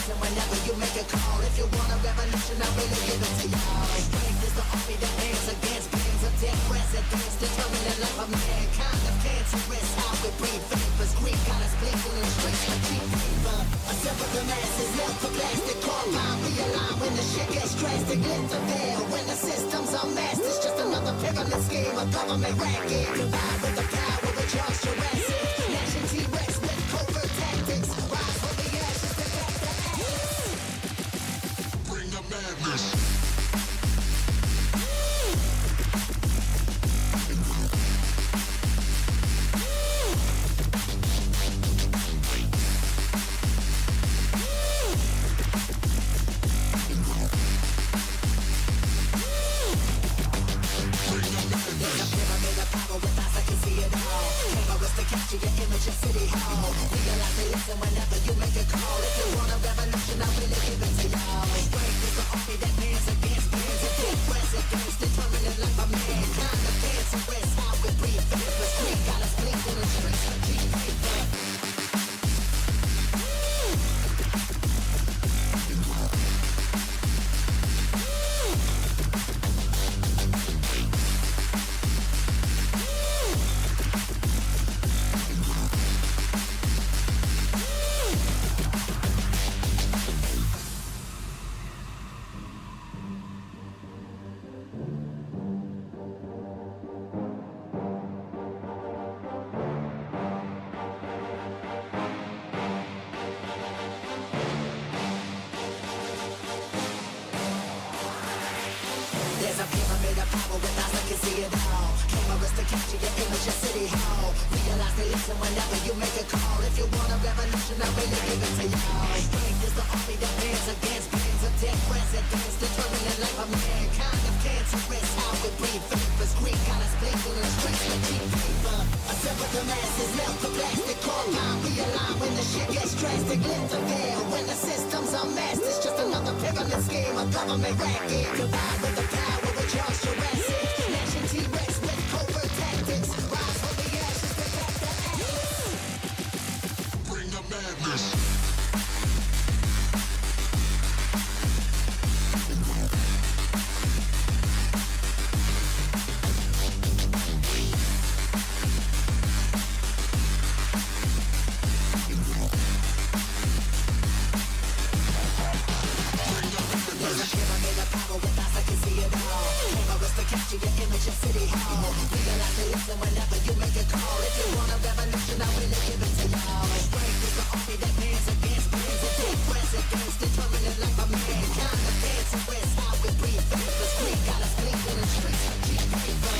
listen whenever you make a call. If you want a revolution, I really give it to y'all. Strength is the army that hands against pains of dead presidents, determining the life of mankind. Of cancerous, how we breathe vapors. Greek got us blinking in the streets like cheap paper. A separate the masses, left for plastic. Carbine, realign when the shit gets drastic. Lift the veil when the systems are masked. It's just another pyramid scheme, a government racket. Divide with the power of Charles Jurassic. Nation T-Rex with covert tactics. Rise from the ashes to back the ashes. Bring the madness. Capture your image in City Hall. Realize they listen whenever you make a call. If you want a revolution, I really give it to y'all. Strength is the army that bands against bands of dead presidents, determining the life of mankind. The cancerous, how we breathe vapors. Greek got us blinking in the streets like cheap paper. There's a pyramid of power with eyes that can see it all. Cameras to capture your image in City Hall. Realize they listen whenever you make a call. If you want a revolution, I really give it to y'all. Strength is the army that bands against bands of dead presidents, determining the life of mankind. Of cancerous, how we breathe vapors. Greek got us blinking in the streets like cheap paper. A separate the masses, melt the plastic. Carbine, realign when the shit gets drastic. Lift the veil when the systems are masked. It's just another pyramid scheme, a government racket. Divide with the power of Charles Jurassic. Nation T-Rex with covert tactics. Rise from the ashes to back the ashes. Bring the madness. Capture your image in City Hall. Realize they listen whenever you make a call. If you want a revolution, I really give it to y'all. Strength is the army that bands against bands of dead presidents, determining the life of mankind. The cancerous, how we breathe vapors. Greek got us blinking in the streets like cheap paper.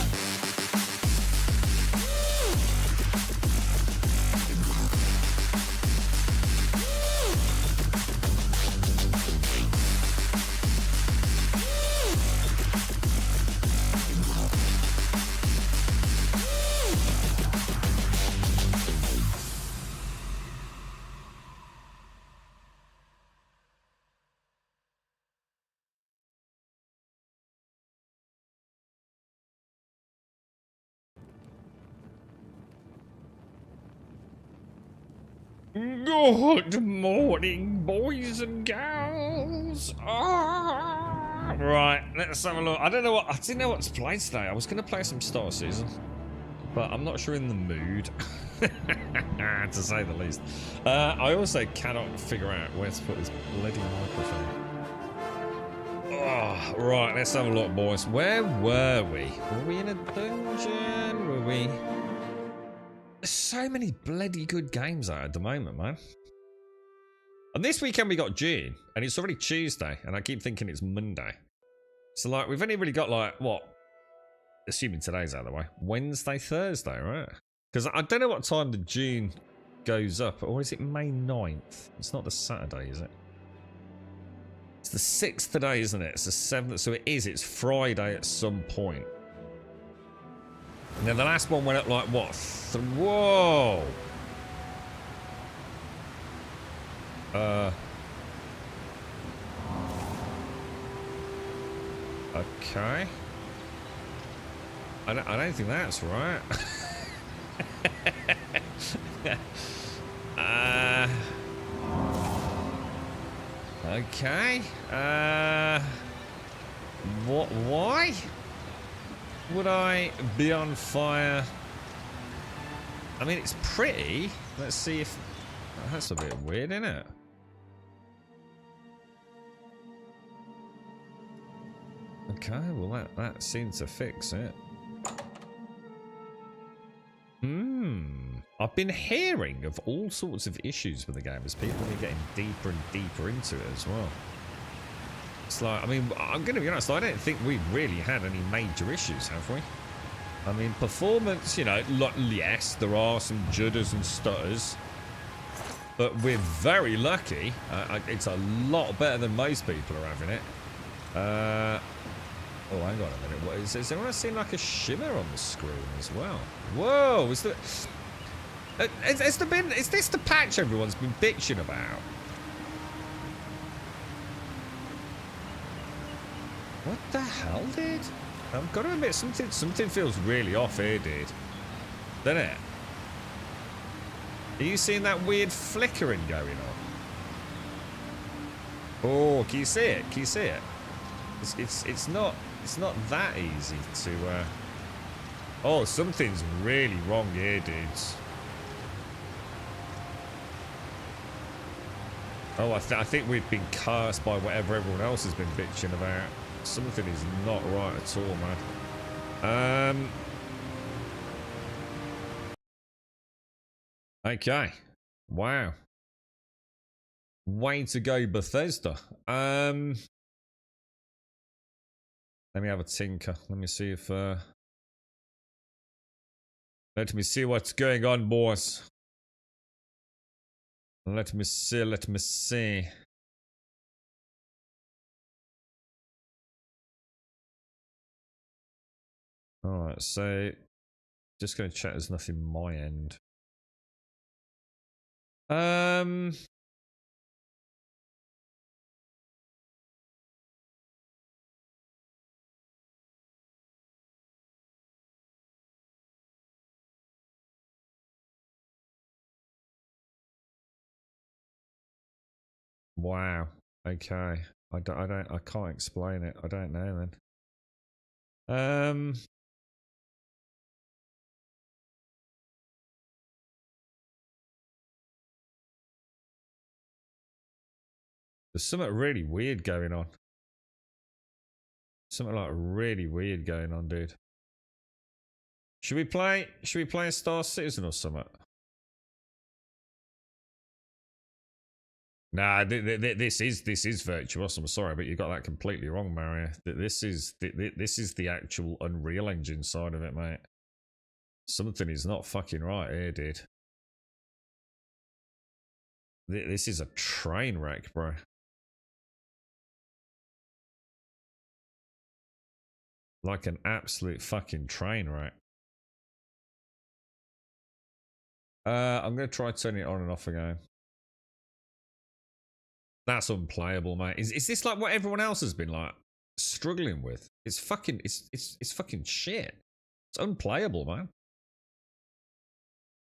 Good morning, boys and girls. Right, let's have a look. I didn't know what to play today. I was going to play some Star Citizen, but I'm not sure in the mood, to say the least. I also cannot figure out where to put this bloody microphone. Oh, right, let's have a look, boys. Where were we? Were we in a dungeon? Were we... There's so many bloody good games out at the moment, man. And this weekend we got June, and it's already Tuesday, and I keep thinking it's Monday. So, like, we've only really got, like, what? Assuming today's out of the way. Wednesday, Thursday, right? Because I don't know what time the June goes up, or is it May 9th? It's not the Saturday, is it? It's the 6th today, isn't it? It's the 7th, so it's Friday at some point. And then the last one went up like what? Whoa! Okay. I don't think that's right. Okay. What? Why would I be on fire? I mean, it's pretty. Let's see if... Oh, that's a bit weird, isn't it? Okay, well, that seems to fix it. I've been hearing of all sorts of issues with the game as people are getting deeper and deeper into it as well. It's like, I mean, I'm going to be honest, I don't think we've really had any major issues, have we? I mean, performance, you know, yes, there are some judders and stutters, but we're very lucky. It's a lot better than most people are having it. Oh, hang on a minute. What is anyone seen like a shimmer on the screen as well? Whoa! Is this the patch everyone's been bitching about? What the hell, dude? I've got to admit, something feels really off here, dude. Doesn't it? Are you seeing that weird flickering going on? Oh, can you see it? Can you see it? It's not that easy to oh, something's really wrong here, dudes. Oh, I think we've been cursed by whatever everyone else has been bitching about. Something is not right at all, man. Okay. Wow. Way to go, Bethesda. Let me have a tinker. Let me see if let me see what's going on, boys. Let me see. Alright, so just gonna check there's nothing on my end. Wow. Okay. I can't explain it. I don't know then. There's something really weird going on. Something like really weird going on, dude. Should we play a Star Citizen or something? Nah, this is Virtuous. I'm sorry, but you got that completely wrong, Mario. This is the actual Unreal Engine side of it, mate. Something is not fucking right here, dude. This is a train wreck, bro. Like an absolute fucking train wreck. I'm gonna try turning it on and off again. That's unplayable, mate. Is this like what everyone else has been like struggling with? It's fucking it's fucking shit. It's unplayable, man.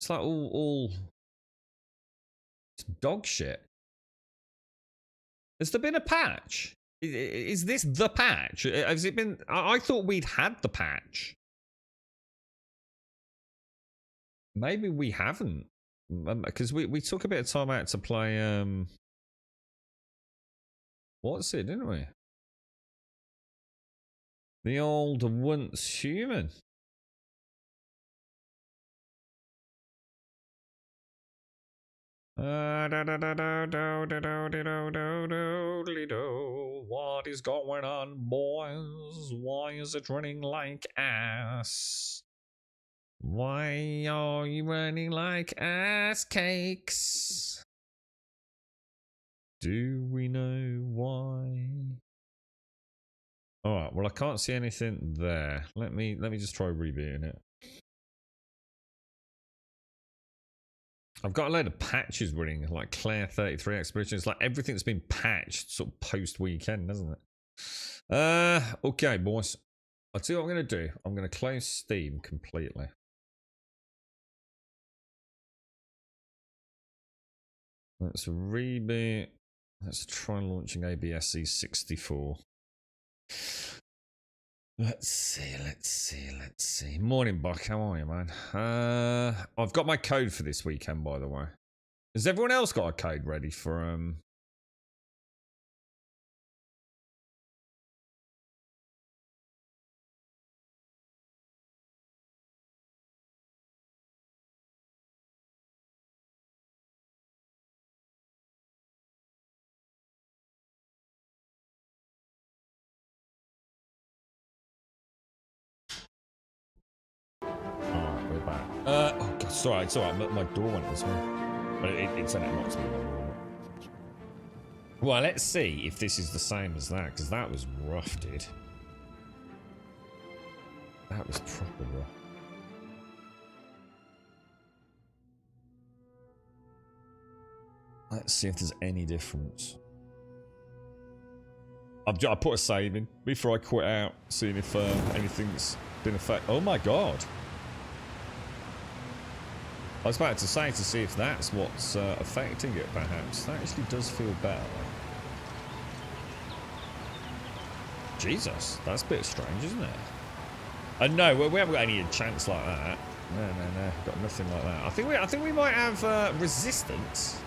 It's like all it's dog shit. Has there been a patch? Is this the patch? Has it been? I thought we'd had the patch. Maybe we haven't, because we took a bit of time out to play. What's it, didn't we? The old Once Human. What is going on, boys? Why is it running like ass? Why are you running like ass cakes? Do we know why? Alright, well I can't see anything there. Let me just try rebooting it. I've got a load of patches running, like Claire 33 Expedition. It's like everything's been patched sort of post weekend, hasn't it? Okay, boys. I'll tell you what I'm gonna do. I'm gonna close Steam completely. Let's reboot Let's try launching ABSE 64. Let's see. Morning, Buck. How are you, man? I've got my code for this weekend, by the way. Has everyone else got a code ready for Alright, we're back. Oh god, sorry, it's alright, my door went as well. But it's an knocks me. Well, let's see if this is the same as that, because that was rough, dude. That was proper rough. Let's see if there's any difference. I put a save in before I quit out, seeing if anything's been affected. Oh my god. I was about to say to see if that's what's affecting it, perhaps. That actually does feel better. Jesus, that's a bit strange, isn't it? No, we haven't got any chance like that. No, got nothing like that. I think we might have resistance.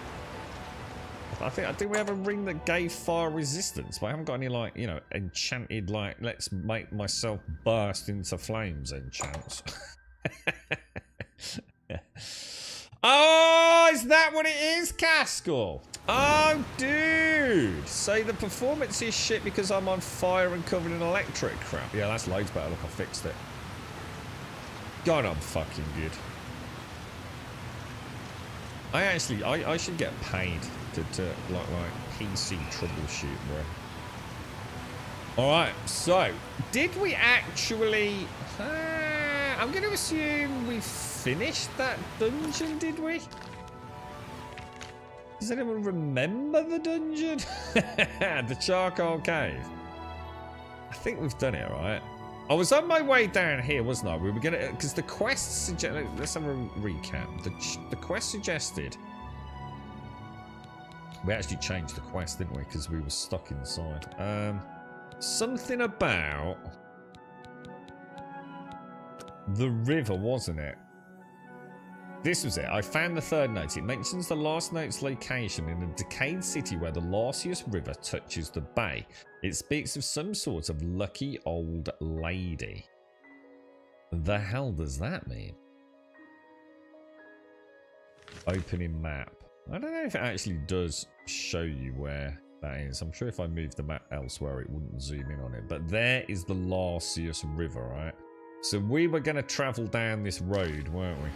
I think we have a ring that gave fire resistance, but I haven't got any, like, you know, enchanted, like, let's make myself burst into flames enchants. Oh, is that what it is, Cascal? Oh, dude. So the performance is shit because I'm on fire and covered in electric crap. Yeah, that's loads better. Look, I fixed it. God, I'm fucking good. I should get paid to like PC troubleshoot, bro. Alright, so did we actually I'm gonna assume we finished that dungeon, did we? Does anyone remember the dungeon? The charcoal cave. I think we've done it, right? I was on my way down here, wasn't I? We were gonna, because the quest suggested, let's have a recap. The quest suggested, we actually changed the quest, didn't we? Because we were stuck inside. Something about the river, wasn't it? This was it. I found the third note. It mentions the last note's location in a decayed city where the Larcius River touches the bay. It speaks of some sort of lucky old lady. The hell does that mean? Opening map. I don't know if it actually does show you where that is. I'm sure if I moved the map elsewhere, it wouldn't zoom in on it. But there is the Larcius River, right? So we were going to travel down this road, weren't we?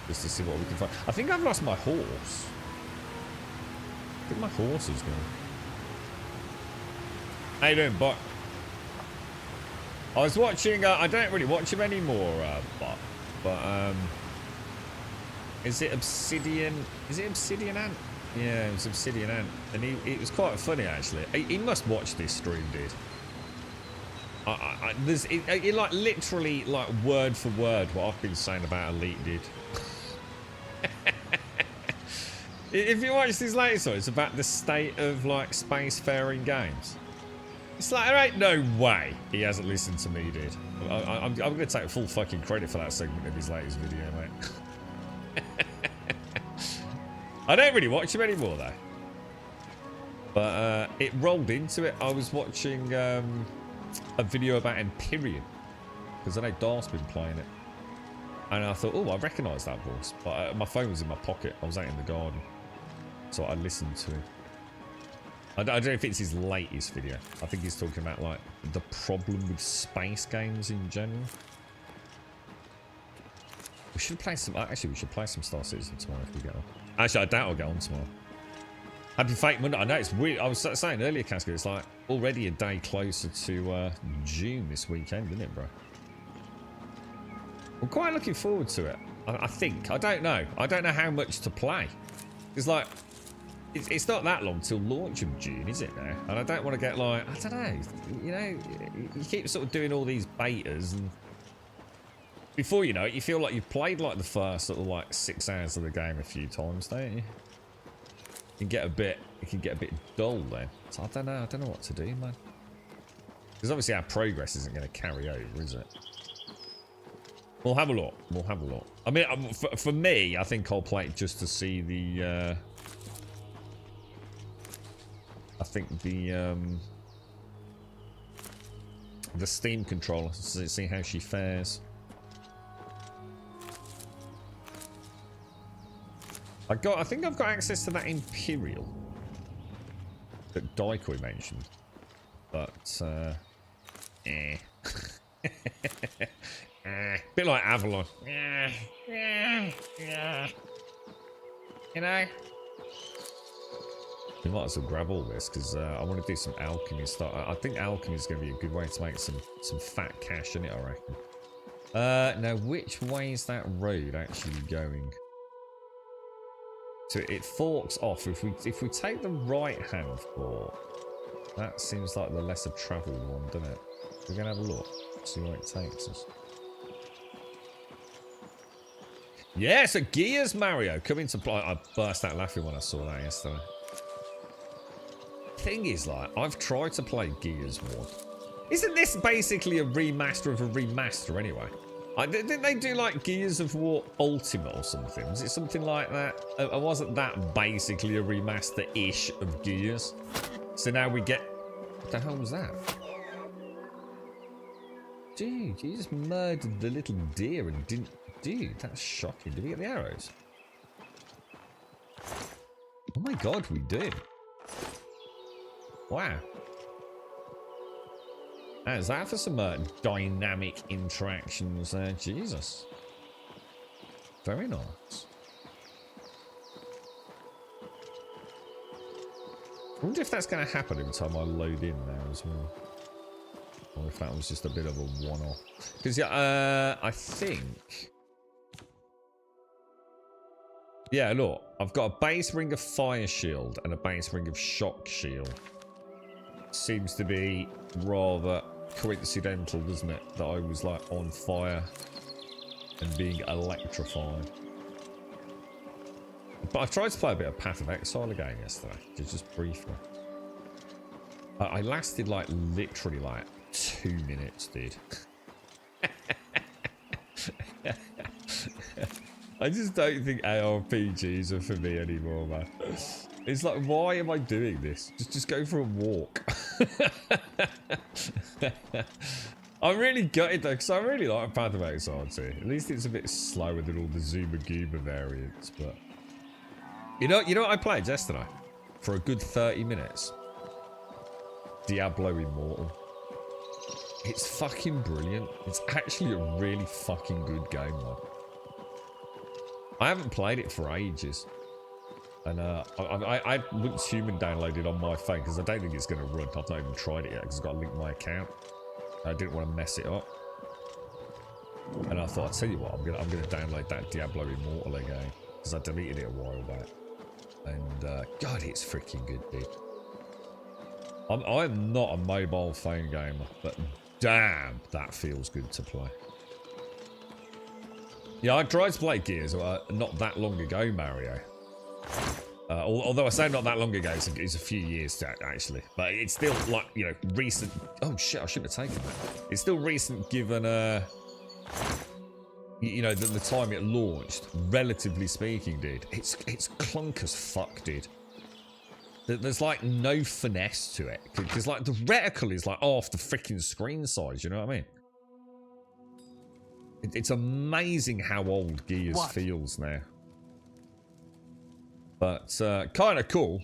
Just to see what we can find. I think I've lost my horse. I think my horse is gone. How you doing, Buck? I was watching, I don't really watch him anymore, Buck. But, is it Obsidian? Is it Obsidian Ant? Yeah, it was Obsidian Ant. And it was quite funny, actually. He must watch this stream, dude. There's like literally like word for word what I've been saying about Elite, dude. If you watch this latest one, it's about the state of like spacefaring games. It's like, there ain't no way he hasn't listened to me, dude. I'm going to take full fucking credit for that segment of his latest video, mate. I don't really watch him anymore, though. But it rolled into it. I was watching a video about Empyrean, because I know Darth's been playing it. And I thought, oh, I recognise that voice. But my phone was in my pocket. I was out in the garden. So I listened to him. I don't know if it's his latest video. I think he's talking about, like, the problem with space games in general. We should play some... Actually, we should play some Star Citizen tomorrow if we get on. Actually, I doubt I'll get on tomorrow. Happy Fate Monday. I know it's weird. I was saying earlier, Casca, it's like already a day closer to June this weekend, isn't it, bro? I'm quite looking forward to it. I think. I don't know. I don't know how much to play. It's like... It's not that long till launch of June, is it now? And I don't want to get like... I don't know. You know, you keep sort of doing all these betas and... Before you know it, you feel like you've played like the first sort of like 6 hours of the game a few times, don't you? can get a bit dull then. So I don't know what to do, man. Because obviously our progress isn't going to carry over, is it? We'll have a look. We'll have a look. I mean, for me, I think I'll play it just to see the. I think the Steam controller, see how she fares. I think I've got access to that Imperial that Daikoi mentioned, but bit like Avalon. You know. We might as well grab all this because I want to do some alchemy stuff. I think alchemy is going to be a good way to make some fat cash in it, I reckon. Now, which way is that road actually going? So it forks off. If we take the right hand fork, that seems like the lesser travelled one, doesn't it? We're gonna have a look, see where it takes us. Yeah, so Gears Mario coming to play. I burst out laughing when I saw that yesterday. Thing is, like, I've tried to play Gears 1. Isn't this basically a remaster of a remaster anyway? Didn't they do like Gears of War Ultimate or something? Was it something like that? Or wasn't that basically a remaster-ish of Gears? So now we get... What the hell was that? Dude, you just murdered the little deer and didn't... Dude, that's shocking. Did we get the arrows? Oh my god, we did. Wow. How's that for some dynamic interactions there? Jesus. Very nice. I wonder if that's going to happen every time I load in there as well. Or if that was just a bit of a one-off. Because, yeah, I think... Yeah, look. I've got a base ring of fire shield and a base ring of shock shield. Seems to be rather coincidental, doesn't it, that I was like on fire and being electrified. But I tried to play a bit of Path of Exile again yesterday, just briefly. I lasted like literally like 2 minutes, dude. I just don't think ARPGs are for me anymore, man. It's like, why am I doing this? Just go for a walk. I'm really gutted though, because I really like Path of Exile too. At least it's a bit slower than all the Zuma Gooba variants, but... You know what I played yesterday? For a good 30 minutes? Diablo Immortal. It's fucking brilliant. It's actually a really fucking good game, man. I haven't played it for ages. And I Lux Human downloaded on my phone because I don't think it's going to run. I've not even tried it yet because I've got to link my account. I didn't want to mess it up. And I thought, I'll tell you what, I'm gonna download that Diablo Immortal again because I deleted it a while back. And God, it's freaking good, dude. I'm not a mobile phone gamer, but damn, that feels good to play. Yeah, I tried to play Gears not that long ago, Mario. Although I say not that long ago, it's a few years actually. But it's still like, you know, recent. Oh shit, I shouldn't have taken that. It's still recent given, you know, the time it launched, relatively speaking, dude. It's clunk as fuck, dude. There's like no finesse to it. Because like the reticle is like half the freaking screen size, you know what I mean? It's amazing how old Gears feels now. But kind of cool,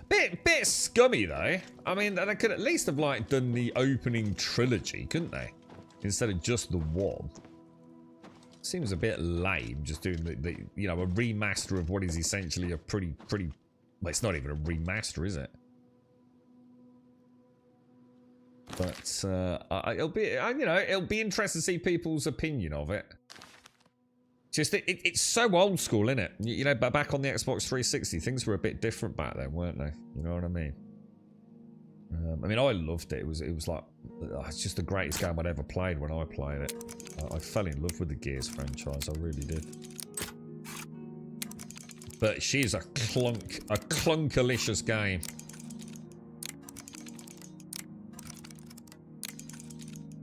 Bit scummy though. I mean, they could at least have like done the opening trilogy, couldn't they? Instead of just the one. Seems a bit lame, just doing the you know, a remaster of what is essentially a pretty. Well, it's not even a remaster, is it? But it'll be, you know, it'll be interesting to see people's opinion of it. Just it's so old school, isn't it? You know, but back on the Xbox 360, things were a bit different back then, weren't they? You know what I mean? I mean, I loved it. It was like, it's just the greatest game I'd ever played when I played it. I fell in love with the Gears franchise. I really did. But she's a clunkalicious game.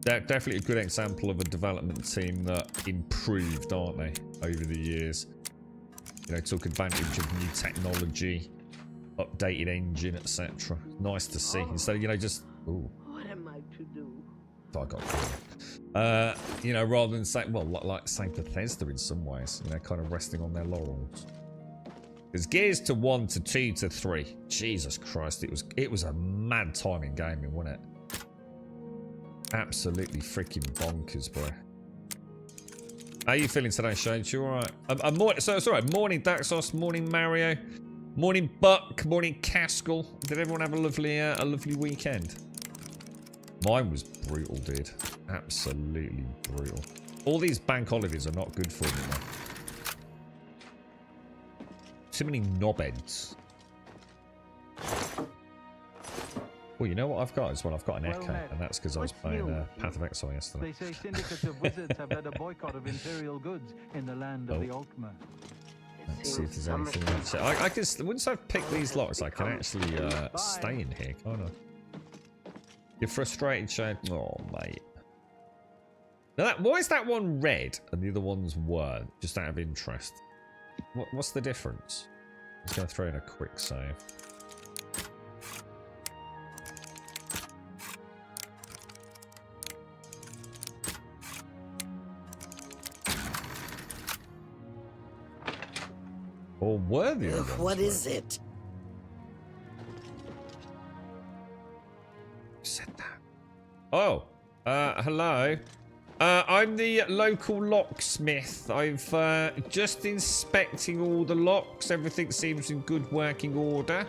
Definitely a good example of a development team that improved, aren't they, over the years? You know, took advantage of new technology, updated engine, etc. Nice to see. Instead of, you know, just... Ooh. What am I to do? I got you know, rather than say, well, like Saint Bethesda in some ways, you know, kind of resting on their laurels. Because Gears to 1 to 2 to 3, Jesus Christ, it was a mad time in gaming, wasn't it? Absolutely freaking bonkers, bro. How are you feeling today, Shade? You alright? So it's alright. Morning Daxos, morning Mario, morning Buck, morning Caskell. Did everyone have a lovely weekend? Mine was brutal, dude. Absolutely brutal. All these bank holidays are not good for me, man. Too many knobheads. Well, you know what I've got as well? I've got an Echo, and that's because I was playing Path of Exile yesterday. They say syndicates of wizards have led a boycott of imperial goods in the land of the Altmer. Let's see if there's anything else. I can, once I've picked these locks, I can actually stay in here, can't I? You're frustrated, Shane? Oh, mate. Now why is that one red and the other ones were? Just out of interest. What's the difference? I'm just going to throw in a quick save. Or were the other ones What red? is it? Who said that? Oh, hello. I'm the local locksmith. I've just inspecting all the locks. Everything seems in good working order.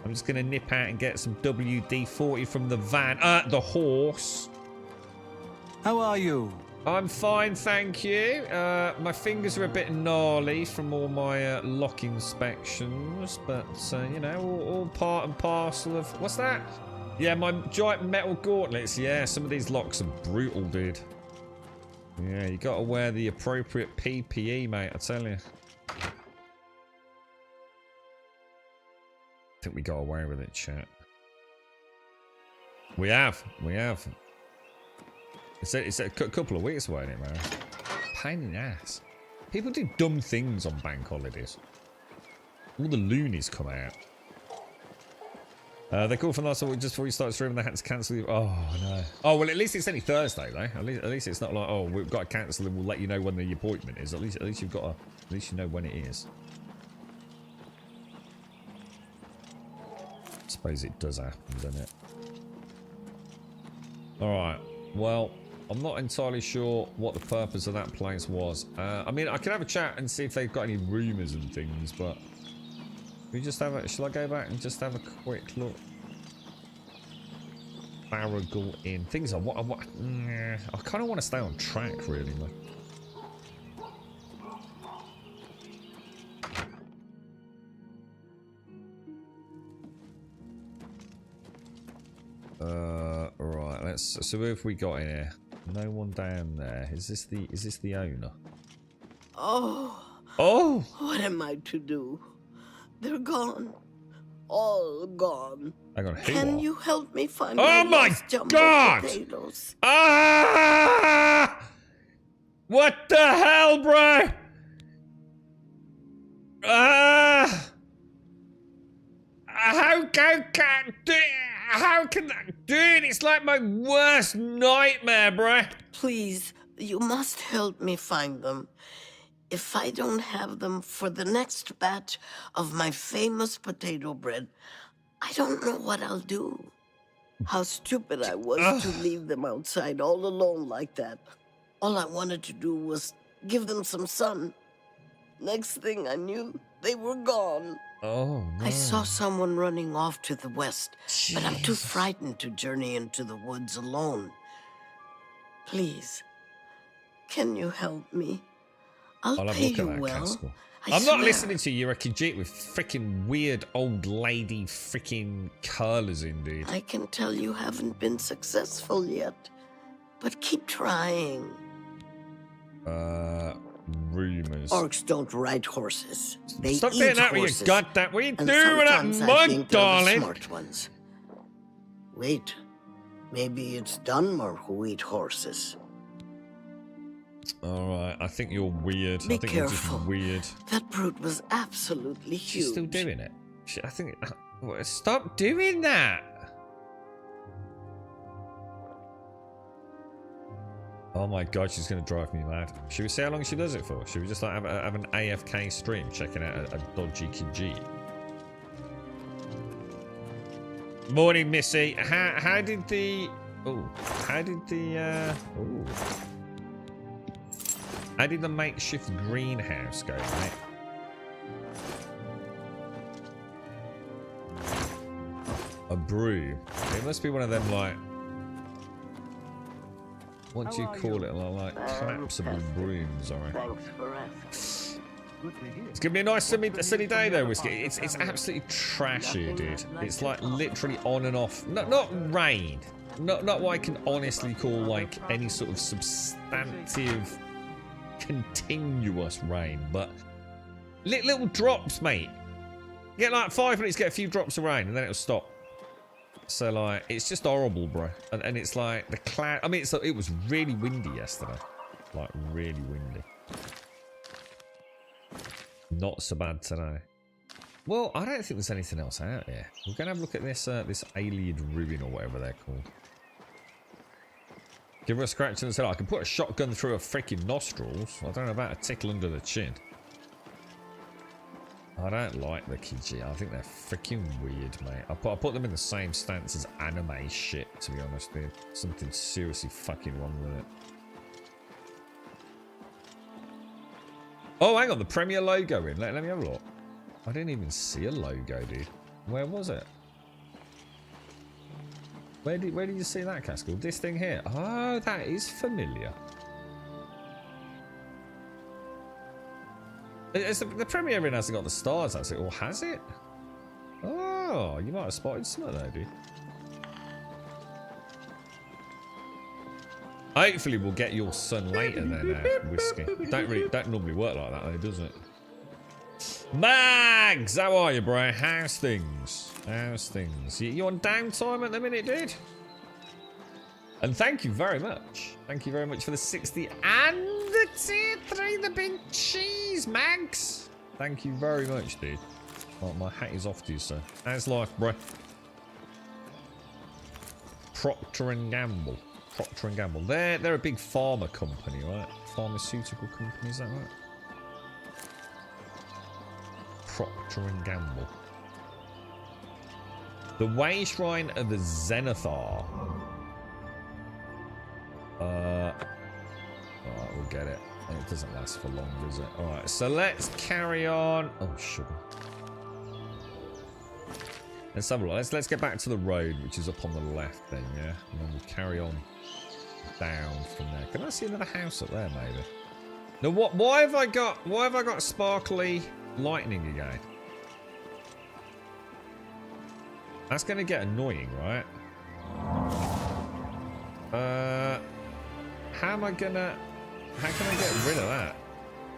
I'm just gonna nip out and get some WD-40 from the van. The horse. How are you? I'm fine, thank you. My fingers are a bit gnarly from all my lock inspections, but you know, all part and parcel of... What's that? Yeah, my giant metal gauntlets. Yeah, some of these locks are brutal, dude. Yeah, you gotta wear the appropriate PPE, mate, I tell you. I think we got away with it, chat. We have. It's a couple of weeks away, isn't it, man? Pain in the ass. People do dumb things on bank holidays. All the loonies come out. They called from last week just before you start streaming. They had to cancel. Oh no. Oh well, at least it's only Thursday though. At least it's not like, oh, we've got to cancel and we'll let you know when the appointment is. At least you've got at least you know when it is. I suppose it does happen, doesn't it? All right. Well, I'm not entirely sure what the purpose of that place was. I mean, I can have a chat and see if they've got any rumours and things, but. We just have a... Shall I go back and just have a quick look? Barragle in. Things I want... I kind of want to stay on track, really. Right. Let's... So who have we got in here? No one down there. Is this the owner? Oh. Oh! What am I to do? They're gone. All gone. Hang on, Can you help me find Oh my jumbo God! potatoes? Ah! What the hell, bro? Ah! How can that... Dude, it's like my worst nightmare, bro. Please, you must help me find them. If I don't have them for the next batch of my famous potato bread, I don't know what I'll do. How stupid I was to leave them outside all alone like that. All I wanted to do was give them some sun. Next thing I knew, they were gone. Oh, no. I saw someone running off to the west, but I'm too frightened to journey into the woods alone. Please, can you help me? I'll have a pay look you at that, well. Caskell. I I'm not swear. listening to you. You're a Khajiit with freaking weird old lady freaking curlers in, dude. I can tell you haven't been successful yet, but keep trying. Rumors. Orcs don't ride horses. They Stop eat doing that with horses. your gut. That what are you And doing with that sometimes I mug, think they're the darling? smart ones. Wait, maybe it's Dunmer who eat horses. All right, I think you're weird. Be I think careful. you're just weird. That brute was absolutely huge. She's still doing it. I think. Stop doing that. Oh my god, she's gonna drive me mad. Should we see how long she does it for? Should we just like have an AFK stream checking out a dodgy Kiji? Morning, Missy. How did the how did the makeshift greenhouse go, mate? A brew. It must be one of them like. What do you call it? Like collapsible brooms, alright. Thanks for asking. Good to hear. It's gonna be a nice sunny day though, Whiskey. It's absolutely trash here, dude. It's like literally on and off. Not rain. Not what I can honestly call like any sort of substantive continuous rain, but little drops, mate. You get like 5 minutes, get a few drops of rain, and then it'll stop. So like, it's just horrible, bro. And it's like the cloud. I mean, it was really windy yesterday, like really windy. Not so bad today. Well, I don't think there's anything else out here. We're gonna have a look at this this alien ruin or whatever they're called. Give her a scratch in the head. I can put a shotgun through her freaking nostrils. I don't know about a tickle under the chin. I don't like the Kiji. I think they're freaking weird, mate. I put them in the same stance as anime shit, to be honest, dude. Something seriously fucking wrong with it. Oh, hang on. The Premier logo in. Let me have a look. I didn't even see a logo, dude. Where was it? Where did you see that, Castle? This thing here. Oh, that is familiar. The Premier in hasn't got the stars, has it? Or has it? Oh, you might have spotted something there, dude. Hopefully we'll get your son later then, Whiskey. Don't normally work like that though, does it? Mags! How are you, bro? How's things? How's things? You on downtime at the minute, dude? And thank you very much. Thank you very much for the 60 and the tier 3, the big cheese, Mags. Thank you very much, dude. Oh, my hat is off to you, sir. How's life, bro? Procter & Gamble. Procter & Gamble. They're a big pharma company, right? Pharmaceutical company, is that right? Procter & Gamble. The Way Shrine of the Zenithar. Alright, we'll get it. It doesn't last for long, does it? Alright, so let's carry on. Oh, sugar. Let's have a look. Let's get back to the road, which is up on the left then, yeah? And then we'll carry on down from there. Can I see another house up there, maybe? Now, why have I got sparkly lightning again? That's going to get annoying, right? How can I get rid of that?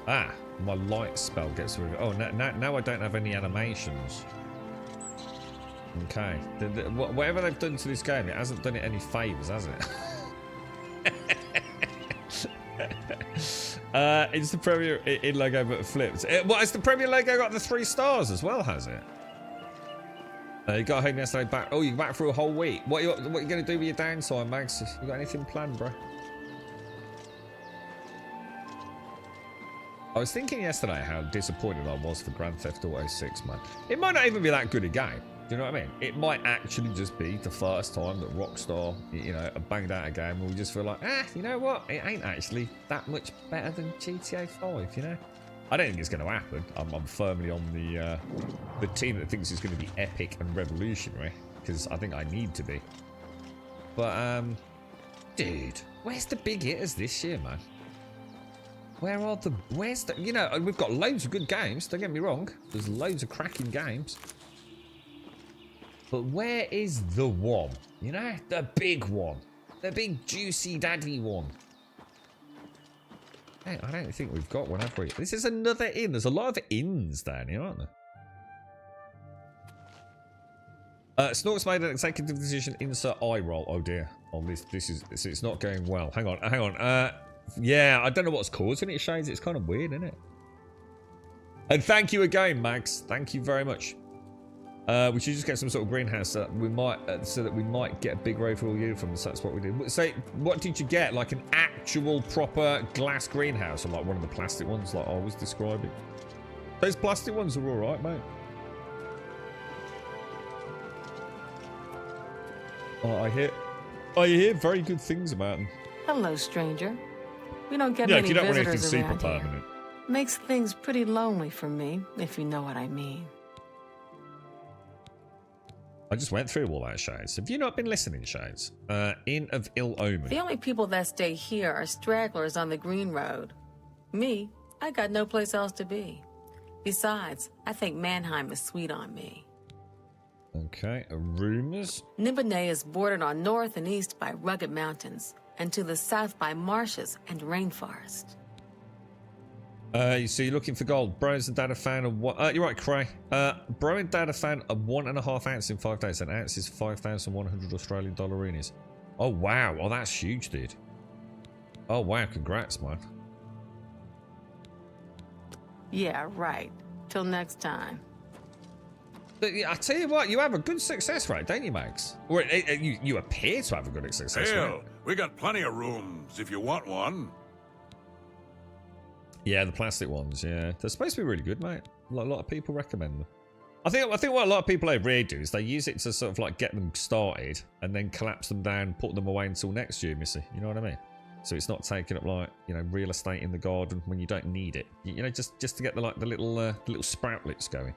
Ah, my light spell gets rid of it. Oh, now I don't have any animations. Okay. Whatever they've done to this game, it hasn't done it any favours, has it? It's the Premier in logo but flipped. Has the Premier logo got the 3 stars as well, has it? You got home yesterday back. Oh, you're back for a whole week. What you going to do with your downtime, Mags? You got anything planned, bro? I was thinking yesterday how disappointed I was for Grand Theft Auto 6, man. It might not even be that good a game. Do you know what I mean? It might actually just be the first time that Rockstar, you know, banged out a game and we just feel like, you know what? It ain't actually that much better than GTA 5, you know? I don't think it's going to happen. I'm firmly on the team that thinks it's going to be epic and revolutionary, because I think I need to be. But, dude, where's the big hitters this year, man? Where's the, you know, we've got loads of good games, don't get me wrong. There's loads of cracking games. But where is the one? You know, the big one. The big juicy daddy one. Hey, I don't think we've got one, have we? This is another inn. There's a lot of inns down here, aren't there? Snork's made an executive decision. Insert eye roll. Oh dear. Oh, this is it's not going well. Hang on. Yeah, I don't know what's causing it, Shades. It's kind of weird, isn't it? And thank you again, Max. Thank you very much. We should just get some sort of greenhouse so that we might get a big overall yield from this. That's what we did. So, what did you get? Like an actual proper glass greenhouse, or like one of the plastic ones, like I was describing? Those plastic ones are all right, mate. Oh, I hear very good things about them. Hello, stranger. We don't get Yeah, many if you don't want anything visitors super around here. permanent. Makes things pretty lonely for me, if you know what I mean. I just went through all that, Shades. Have you not been listening, Shades? Inn of Ill Omen. The only people that stay here are stragglers on the Green Road. Me, I got no place else to be. Besides, I think Mannheim is sweet on me. Okay, rumors. Nibonay is bordered on north and east by rugged mountains, and to the south by marshes and rainforest. So you're looking for gold. Bro and Dad have found a one. You're right, Cray. Bro and Dad have found a 1.5 ounce in 5 days. An ounce is 5,100 Australian dollarinis. Oh wow! Oh, that's huge, dude. Oh wow! Congrats, man. Yeah, right. Till next time. I tell you what, you have a good success rate, don't you, Max? Or you appear to have a good success Hell, rate. we got plenty of rooms if you want one. Yeah, the plastic ones. Yeah, they're supposed to be really good, mate. A lot of people recommend them. I think what a lot of people over here do is they use it to sort of like get them started and then collapse them down, put them away until next year, Missy. You know what I mean? So it's not taking up like, you know, real estate in the garden when you don't need it. You know, just to get the like the little sproutlets going.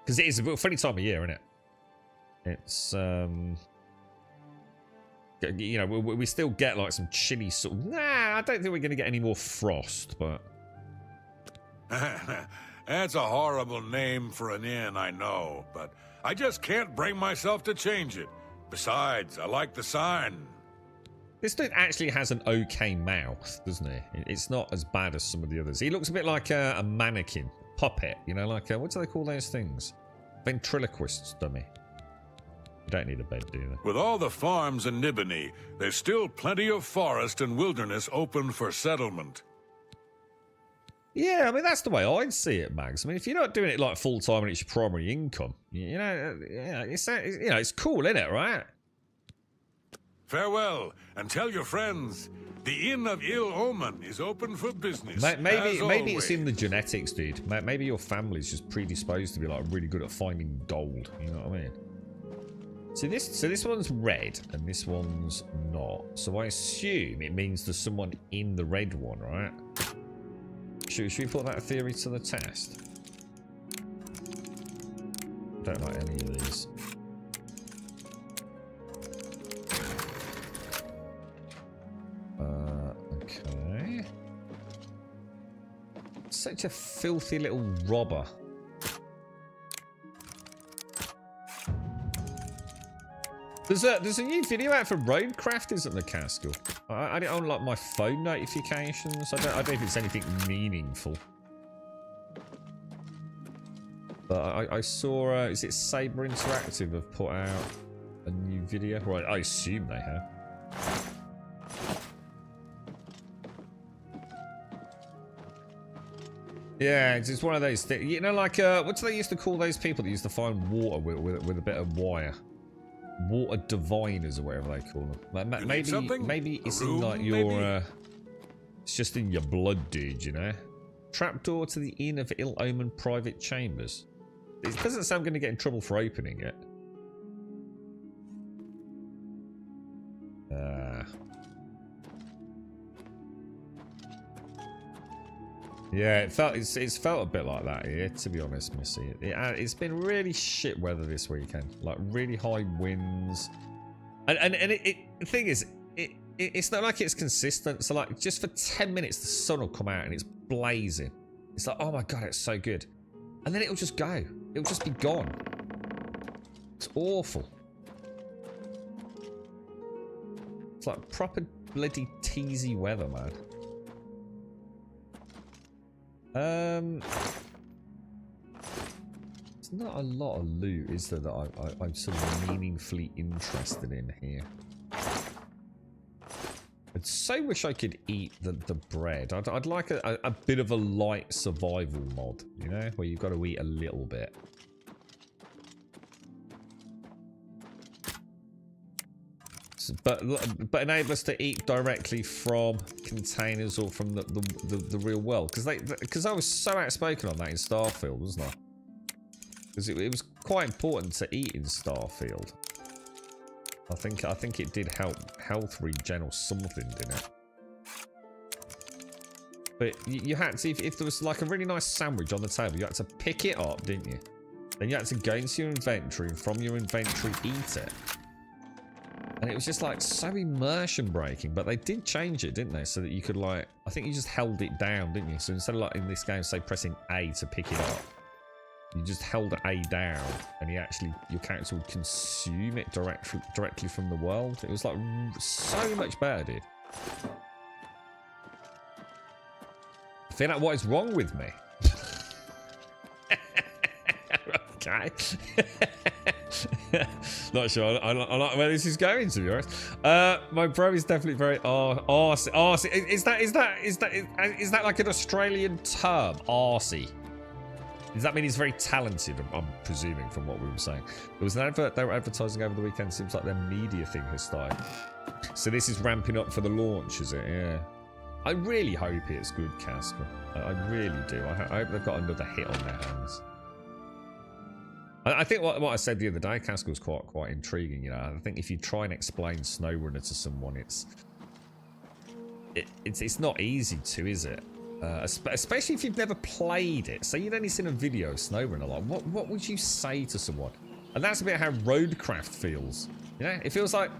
Because it is a funny time of year, isn't it? It's you know, we still get like some chilly sort of. Nah, I don't think we're going to get any more frost, but. That's a horrible name for an inn, I know, but I just can't bring myself to change it. Besides, I like the sign. This dude actually has an okay mouth, doesn't he? It's not as bad as some of the others. He looks a bit like a mannequin, puppet, you know, like what do they call those things? Ventriloquist dummy. You don't need a bed, do you? With all the farms in Niboney, there's still plenty of forest and wilderness open for settlement. Yeah, I mean, that's the way I'd see it, Mags. I mean, if you're not doing it like full time and it's your primary income, you know, it's cool, isn't it, right? Farewell, and tell your friends, the Inn of Ill Omen is open for business. Maybe it's in the genetics, dude. Maybe your family's just predisposed to be like really good at finding gold. You know what I mean? So this one's red and this one's not. So I assume it means there's someone in the red one, right? Should we put that theory to the test? Don't like any of these. Okay. Such a filthy little robber. There's a new video out for Roadcraft, isn't there, Castle? I don't on like my phone notifications. I don't know if it's anything meaningful. But I saw is it Saber Interactive have put out a new video? Right, I assume they have. Yeah, it's just one of those things. You know, like what do they used to call those people that used to find water with a bit of wire? Water diviners or whatever they call them. Maybe it's in like your it's just in your blood, dude, you know. Trapdoor to the Inn of Ill Omen private chambers. It doesn't sound going to get in trouble for opening it. Yeah, it's felt a bit like that here, to be honest, Missy. It's been really shit weather this weekend, like really high winds, and the thing is, it's not like it's consistent. So like just for 10 minutes, the sun will come out and it's blazing. It's like, oh my god, it's so good, and then it'll just go. It'll just be gone. It's awful. It's like proper bloody teasy weather, man. There's not a lot of loot, is there, that I'm sort of meaningfully interested in here. I'd so wish I could eat the bread. I'd like a bit of a light survival mod, you know, where you've got to eat a little bit. So, but enable us to eat directly from containers or from the real world, because I was so outspoken on that in Starfield, wasn't I? Because it was quite important to eat in Starfield. I think it did help health regen or something, didn't it? But you had to, if there was like a really nice sandwich on the table, you had to pick it up, didn't you? Then you had to go into your inventory and from your inventory eat it. And it was just like so immersion breaking, but they did change it, didn't they? So that you could like, I think you just held it down, didn't you? So instead of like in this game, say pressing A to pick it up, you just held A down, and your character would consume it directly from the world. It was like so much better, dude. I feel like what is wrong with me? Okay. Not sure. I like where this is going, to be honest. My bro is definitely very arsey. Is that like an Australian term? Arsey. Does that mean he's very talented? I'm presuming from what we were saying. There was an advert they were advertising over the weekend. Seems like their media thing has started. So this is ramping up for the launch, is it? Yeah. I really hope it's good, Casper. I really do. I hope they've got another hit on their hands. I think what I said the other day, Casper, was quite intriguing. You know, I think if you try and explain SnowRunner to someone, it's not easy to, is it? Especially if you've never played it. Say you'd only seen a video of SnowRunner, like what would you say to someone? And that's a bit how Roadcraft feels. You know, it feels like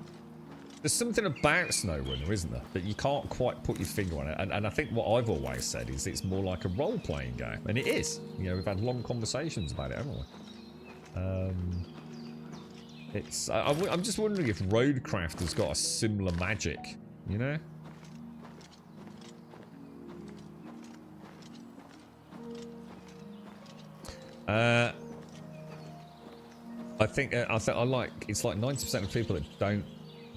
there's something about SnowRunner, isn't there, that you can't quite put your finger on it. And I think what I've always said is it's more like a role-playing game, and it is. You know, we've had long conversations about it, haven't we? I'm just wondering if Roadcraft has got a similar magic. You know. I think I like, it's like 90% of people that don't,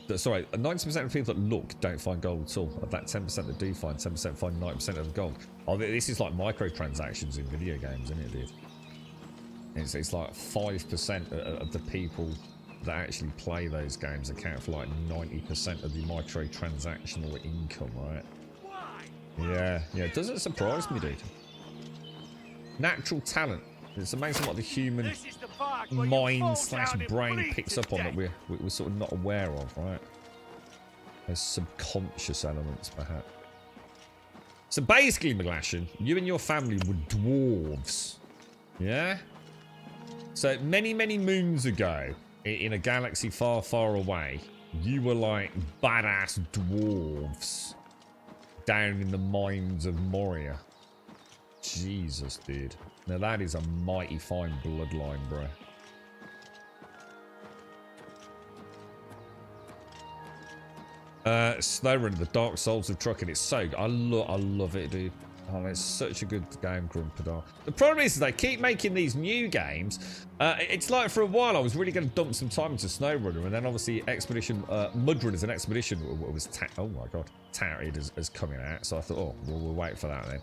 90% of people that look don't find gold at all. Of that 10% that do find, 10% find 90% of the gold. Oh, this is like microtransactions in video games, isn't it, dude? It's like 5% of the people that actually play those games account for like 90% of the microtransactional income, right? Yeah, it doesn't surprise me, dude. Natural talent. It's amazing what the human mind/brain picks up on that we're sort of not aware of, right? Those subconscious elements, perhaps. So basically, McGlashan, you and your family were dwarves. Yeah? So many, many moons ago, in a galaxy far, far away, you were like badass dwarves down in the mines of Moria. Jesus, dude. Now that is a mighty fine bloodline, bro. SnowRunner, the Dark Souls of trucking. It's so good. I love it, dude. Oh, it's such a good game, Grumpadar. The problem is they keep making these new games. It's like for a while I was really going to dump some time into SnowRunner, and then obviously Expedition Mudrun as an expedition was oh my god, touted as coming out. So I thought, oh, we'll wait for that then.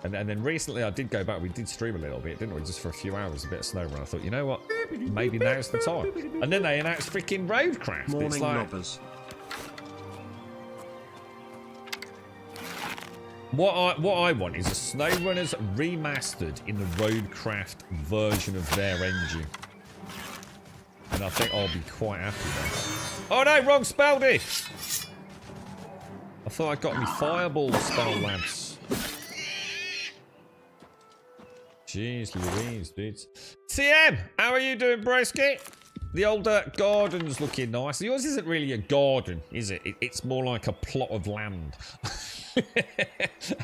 And then recently I did go back. We did stream a little bit, didn't we? Just for a few hours, a bit of SnowRunner. I thought, you know what? Maybe now's the time. And then they announced freaking Roadcraft. Morning, it's like, robbers. What I want is a SnowRunners remastered in the Roadcraft version of their engine. And I think I'll be quite happy then. Oh no, wrong spell, dude! I thought I got me fireball spell, lads. Jeez Louise, dudes. TM, how are you doing, broski? The old garden's looking nice. Yours isn't really a garden, is it? It's more like a plot of land.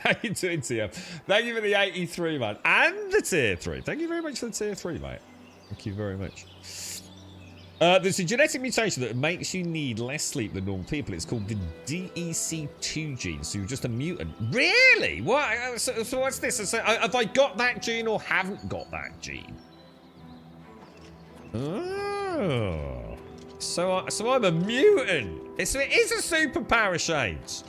How you doing, TM? Thank you for the 83, man. And the tier 3. Thank you very much for the tier 3, mate. Thank you very much. There's a genetic mutation that makes you need less sleep than normal people. It's called the DEC2 gene, so you're just a mutant. Really? What? So what's this? So, have I got that gene or haven't got that gene? Oh. So I'm a mutant. It is a superpower, Shades.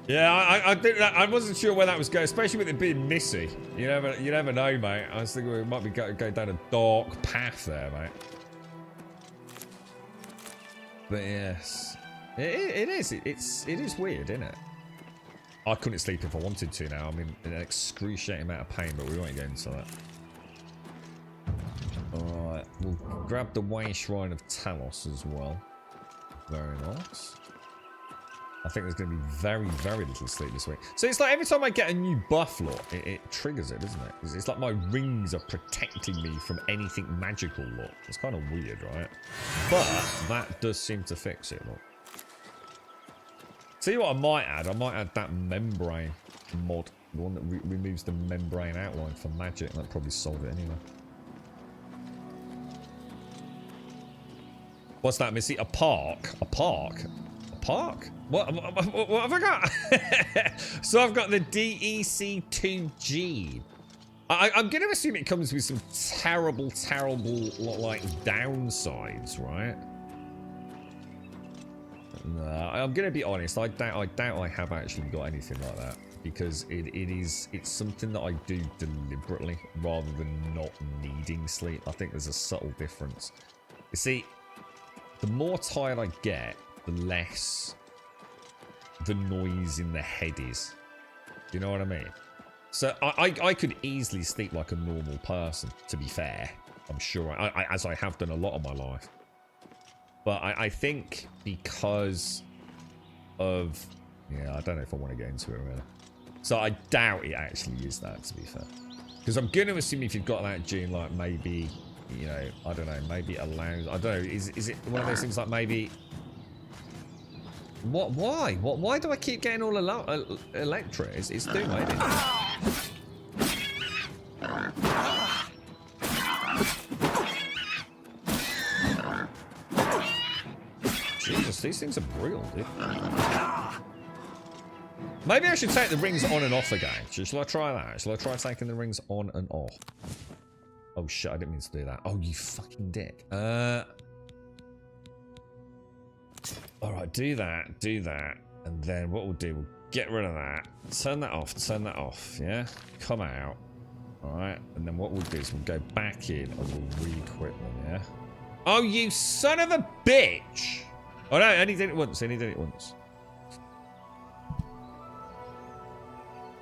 Yeah, I wasn't sure where that was going, especially with it being Missy. You never know, mate. I was thinking we might be going down a dark path there, mate. But yes, it is weird, isn't it? I couldn't sleep if I wanted to now. I'm in an excruciating amount of pain, but we won't get into that. Alright, we'll grab the Way Shrine of Talos as well. Very nice. I think there's going to be very, very little sleep this week. So it's like every time I get a new buff lot, it triggers it, doesn't it? It's like my rings are protecting me from anything magical lot. It's kind of weird, right? But that does seem to fix it, look. See what I might add? I might add that membrane mod. The one that removes the membrane outline for magic. That'd probably solve it anyway. What's that, Missy? A park? A park? A park? What have I got? So I've got the DEC2 gene. I'm going to assume it comes with some terrible, like, downsides, right? No, I'm going to be honest. I doubt I have actually got anything like that. Because it's something that I do deliberately rather than not needing sleep. I think there's a subtle difference. You see, the more tired I get, the less the noise in the head is. Do you know what I mean? So I could easily sleep like a normal person, to be fair. I'm sure, as I have done a lot of my life. But I think because of... Yeah, I don't know if I want to get into it really. So I doubt it actually is that, to be fair. Because I'm going to assume if you've got that gene, like maybe... You know, I don't know, maybe it allows... I don't know, is it one of those things like maybe... What? Why? Why do I keep getting all electric? It's doing maybe. Jesus, these things are brutal, dude. Maybe I should take the rings on and off again. Shall I try that? Shall I try taking the rings on and off? Oh shit, I didn't mean to do that. Oh, you fucking dick. Alright, do that, and then what we'll do, we'll get rid of that, turn that off, yeah? Come out. Alright, and then what we'll do is we'll go back in and we'll re-equip them, yeah? Oh, you son of a bitch! Oh no, only did it once,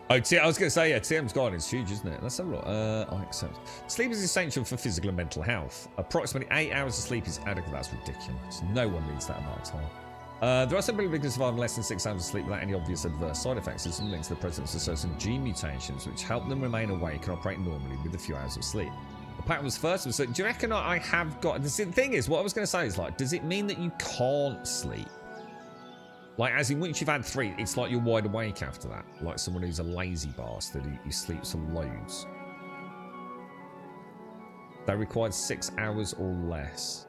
Oh, I was going to say, yeah, TM's gone. It's huge, isn't it? Let's have a look. I accept. Sleep is essential for physical and mental health. Approximately 8 hours of sleep is adequate. That's ridiculous. No one needs that amount of time. There are some people who can survive less than 6 hours of sleep without any obvious adverse side effects. There's some links to the presence of certain gene mutations which help them remain awake and operate normally with a few hours of sleep. The pattern was first. So do you reckon I have got... The thing is, what I was going to say is, like, does it mean that you can't sleep? Like, as in, once you've had 3, it's like you're wide awake after that. Like someone who's a lazy bastard who sleeps loads. They required 6 hours or less.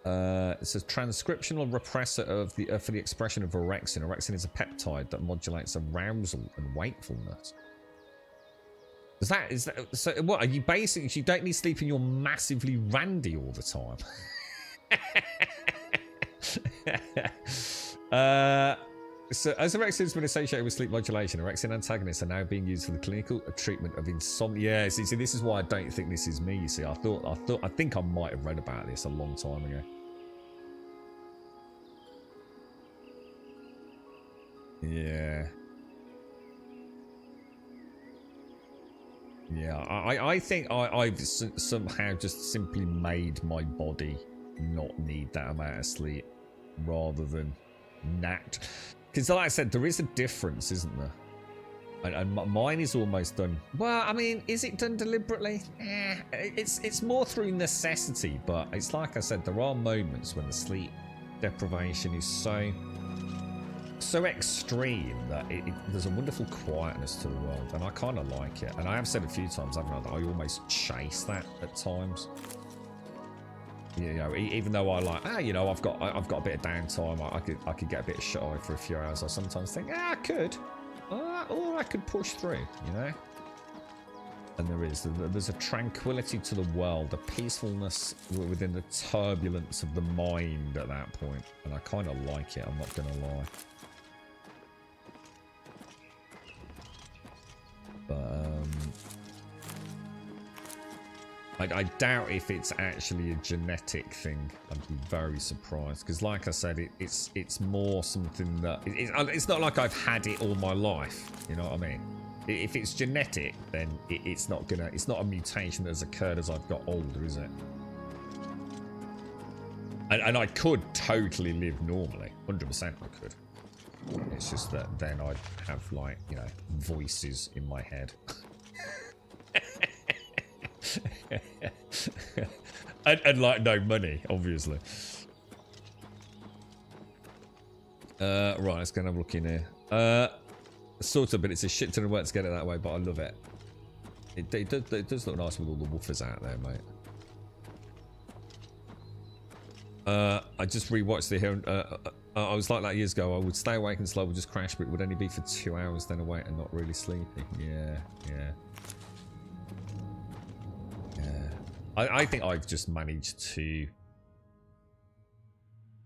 It's a transcriptional repressor of the for the expression of orexin. Orexin is a peptide that modulates arousal and wakefulness. Is that so? What are you basically? You don't need sleep and you're massively randy all the time. So as orexin has been associated with sleep modulation, orexin antagonists are now being used for the clinical treatment of insomnia. Yeah, see, this is why I don't think this is me. You see, I think I might have read about this a long time ago. Yeah. I think I've somehow just simply made my body not need that amount of sleep rather than not. Because like I said, there is a difference, isn't there? And mine is almost done. Well, I mean, is it done deliberately? It's more through necessity, but it's like I said, there are moments when the sleep deprivation is so so extreme that there's a wonderful quietness to the world, and I kind of like it. And I have said a few times, haven't I, that I almost chase that at times. You know, even though I like, you know, I've got a bit of downtime, I could get a bit of shut eye for a few hours. I sometimes think, I could, or I could push through, you know. And there's a tranquility to the world, a peacefulness within the turbulence of the mind at that point, and I kind of like it. I'm not gonna lie. But I doubt if it's actually a genetic thing. I'd be very surprised, because like I said, it's more something that it's not like I've had it all my life. You know what I mean? If it's genetic, then it's not a mutation that's occurred as I've got older, is it? And I could totally live normally, 100% I could. It's just that then I'd have, like, you know, voices in my head. and like no money, obviously. Right, let's go and have a look in here. Sort of, but it's a shit ton of work to get it that way, but I love it. It does look nice with all the woofers out there, mate. I just rewatched the here. I was like that years ago. I would stay awake and slow, would just crash, but it would only be for 2 hours, then awake and not really sleepy. Yeah. I think I've just managed to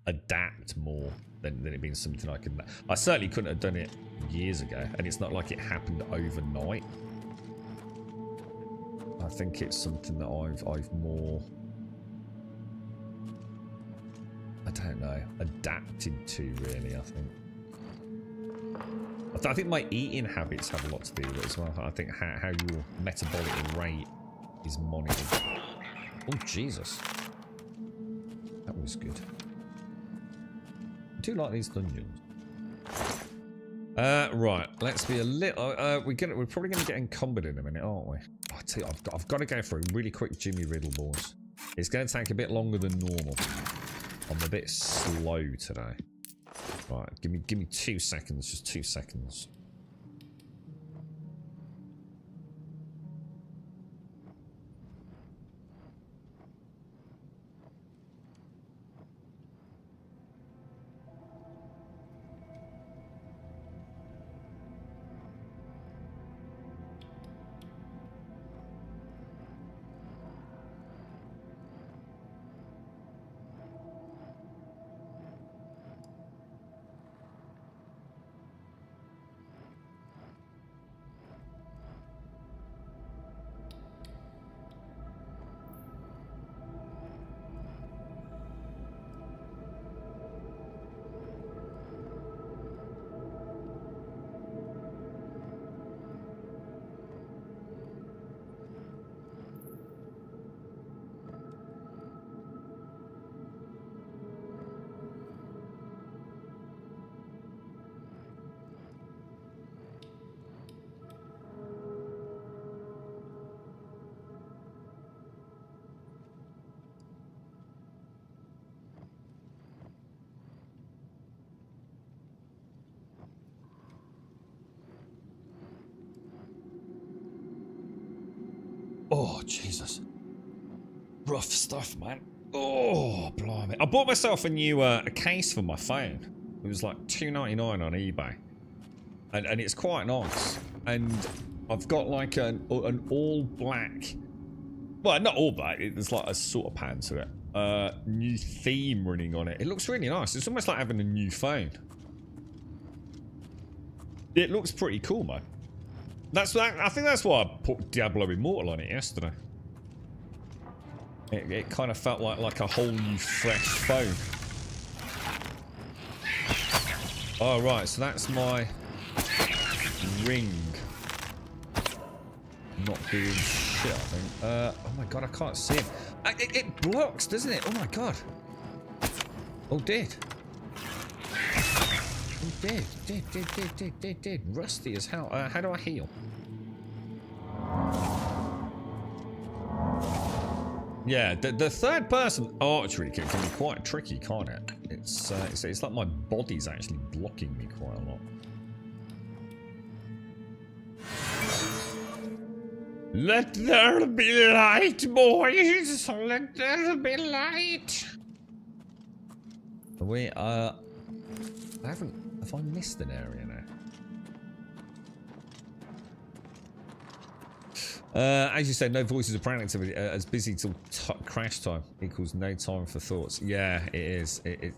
adapt more than it being something I could. I certainly couldn't have done it years ago, and it's not like it happened overnight. I think it's something that I've more, I don't know, adapted to, really. I think my eating habits have a lot to do with it as well. I think how your metabolic rate is monitored. Oh, Jesus. That was good. I do like these dungeons. Right, let's be a little... we're probably going to get encumbered in a minute, aren't we? Oh, I tell you, I've got to go for a really quick Jimmy Riddle, boys. It's going to take a bit longer than normal. I'm a bit slow today. Right, give me 2 seconds, just 2 seconds. Oh, Jesus. Rough stuff, man. Oh, blimey. I bought myself a new a case for my phone. It was like $2.99 on eBay. And it's quite nice. And I've got like an all black... Well, not all black. There's like a sort of pan to it. New theme running on it. It looks really nice. It's almost like having a new phone. It looks pretty cool, man. I think that's why I put Diablo Immortal on it yesterday. It kind of felt like a whole new fresh phone. Oh, right, so that's my ring. Not doing shit, I think. Oh my god, I can't see it. It blocks, doesn't it? Oh my god. Oh, did. Did. Rusty as hell. How do I heal? Yeah, the third person archery can be quite tricky, can't it? It's like my body's actually blocking me quite a lot. Let there be light, boys! Let there be light! Have I missed an area now? As you said, no voices or brain activity. As busy till crash time equals no time for thoughts. Yeah, it is. It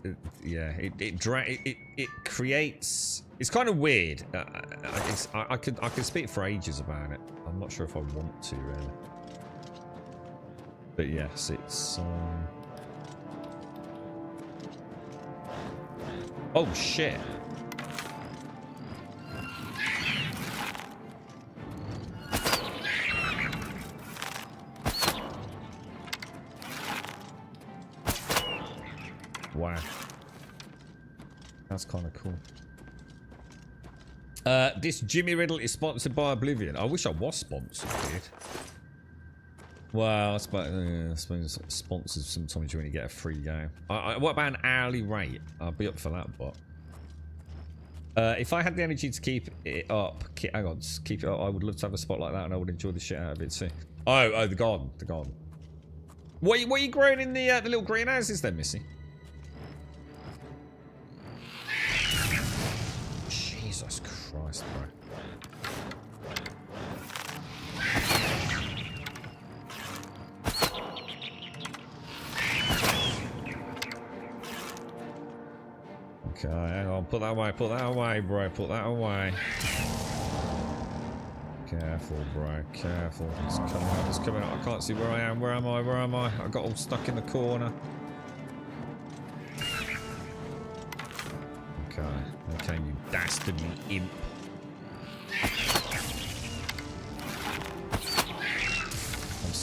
creates. It's kind of weird. I could speak for ages about it. I'm not sure if I want to really. But yes, it's. Oh shit. Wow. That's kind of cool. This Jimmy Riddle is sponsored by Oblivion. I wish I was sponsored, dude. Well, I suppose sponsors sometimes when you get a free game. What about an hourly rate? I'll be up for that, but... if I had the energy to keep it up, I would love to have a spot like that and I would enjoy the shit out of it too. Oh, the garden. What are you growing in the little greenhouses then, Missy? Jesus Christ, bro. Okay, hang on, put that away, bro, put that away. Careful, bro, careful. It's coming out, I can't see where I am, where am I? I got all stuck in the corner. Okay, you dastardly imp.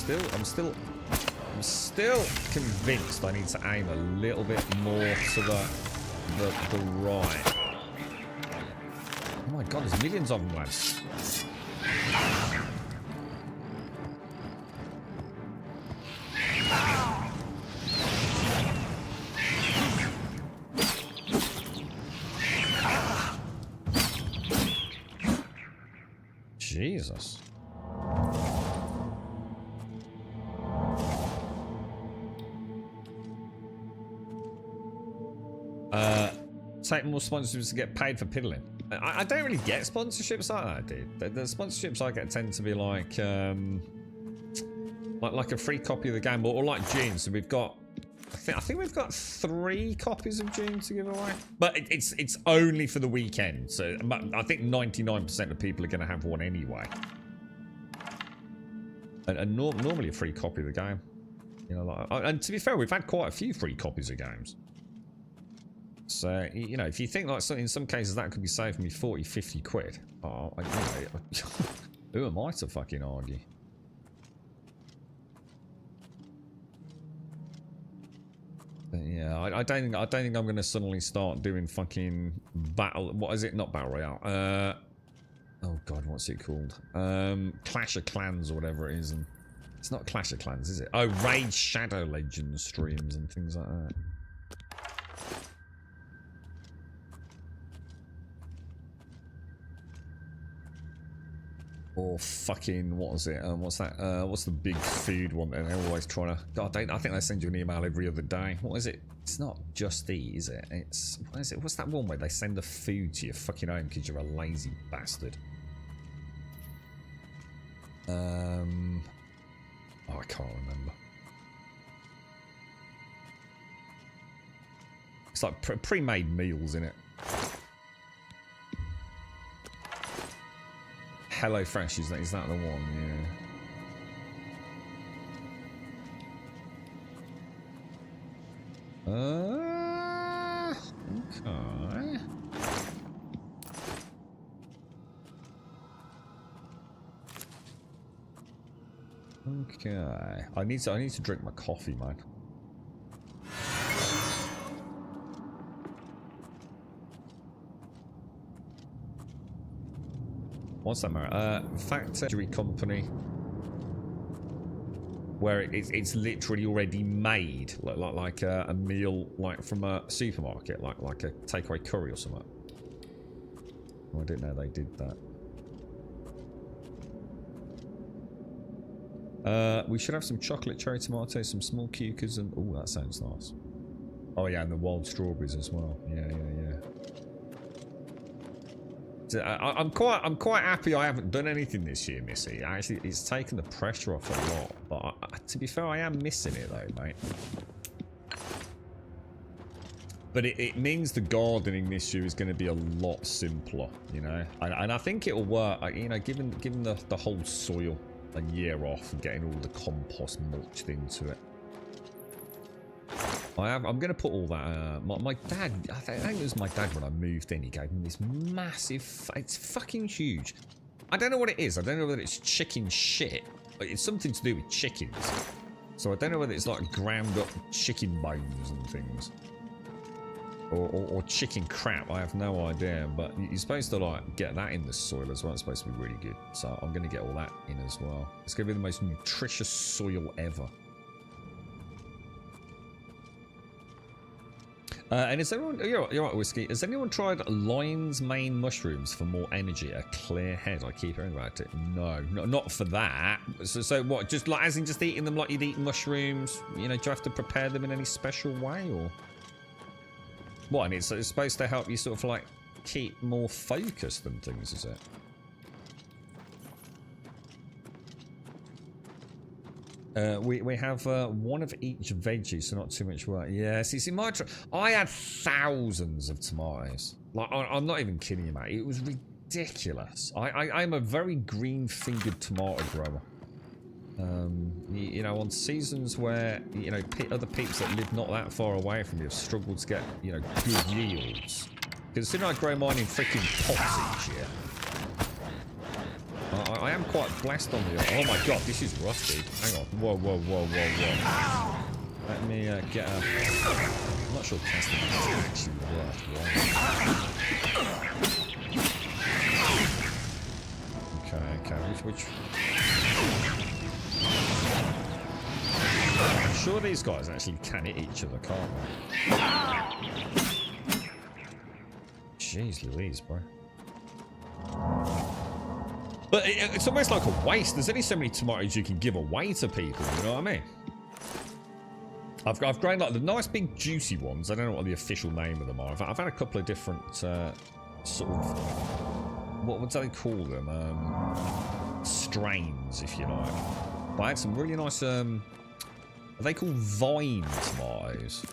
I'm still convinced I need to aim a little bit more to the right. Oh my god, there's millions of them, lads. Jesus. Take more sponsorships to get paid for piddling. I don't really get sponsorships like that, dude. The sponsorships I get tend to be like a free copy of the game, or like June. So we've got, I think we've got 3 copies of June to give away, but it's only for the weekend. So I think 99% of people are going to have one anyway. And normally a free copy of the game. You know, and to be fair, we've had quite a few free copies of games. So, you know, if you think like in some cases that could be saving me 40, 50 quid. Oh, who am I to fucking argue? But yeah, I don't think I'm gonna suddenly start doing fucking battle. What is it? Not battle royale. Oh god, what's it called? Clash of Clans or whatever it is. And it's not Clash of Clans, is it? Oh, Raid Shadow Legends streams and things like that. Or fucking, what was it? What's that? What's the big food one that they're always trying to... God, I think they send you an email every other day. What is it? It's not Just Eat, is it? It's... What is it? What's that one where they send the food to your fucking home because you're a lazy bastard? Oh, I can't remember. It's like pre-made meals, innit? Hello Fresh, is that the one? Yeah. Okay. I need to drink my coffee, man. What's that, Mara? Factory Company. where it's literally already made, like a meal like from a supermarket, like a takeaway curry or something. Oh, I didn't know they did that. We should have some chocolate cherry tomatoes, some small cucumbers, and oh, that sounds nice. Oh yeah, and the wild strawberries as well. Yeah. So, I'm quite happy I haven't done anything this year, Missy. Actually, it's taken the pressure off a lot. But to be fair, I am missing it though, mate. But it means the gardening this year is going to be a lot simpler, you know. And I think it'll work, you know, given the whole soil a year off and getting all the compost mulched into it. I'm going to put all that. My dad, I think it was my dad when I moved in. He gave me this massive. It's fucking huge. I don't know what it is. I don't know whether it's chicken shit. It's something to do with chickens. So I don't know whether it's like ground up chicken bones and things. Or chicken crap, I have no idea, but you're supposed to like get that in the soil as well. It's supposed to be really good, so I'm going to get all that in as well. It's going to be the most nutritious soil ever. And is anyone, you're right, Whiskey, has anyone tried lion's mane mushrooms for more energy, a clear head? I keep hearing about it. No, not for that. So what, just like as in just eating them like you'd eat mushrooms, you know, do you have to prepare them in any special way, or what? And it's supposed to help you sort of like keep more focused and things, is it? We have one of each veggie, so not too much work. Yeah, see, I had thousands of tomatoes. Like, I'm not even kidding you, mate. It was ridiculous. I'm a very green-fingered tomato grower. You know, on seasons where, you know, other peeps that live not that far away from me have struggled to get, you know, good yields. Because soon I grow mine in freaking pots each year. I am quite blessed on the... Oh my god, this is rusty. Hang on. Whoa. Let me get a... I'm not sure testing this is actually worth. Okay. Which... I'm sure these guys actually can hit each other, can't they? Jeez Louise, bro. But it's almost like a waste. There's only so many tomatoes you can give away to people, you know what I mean? I've grown like the nice big juicy ones. I don't know what the official name of them are. I've had a couple of different sort of... What do they call them? Strains, if you like. But I had some really nice... are they called vine tomatoes?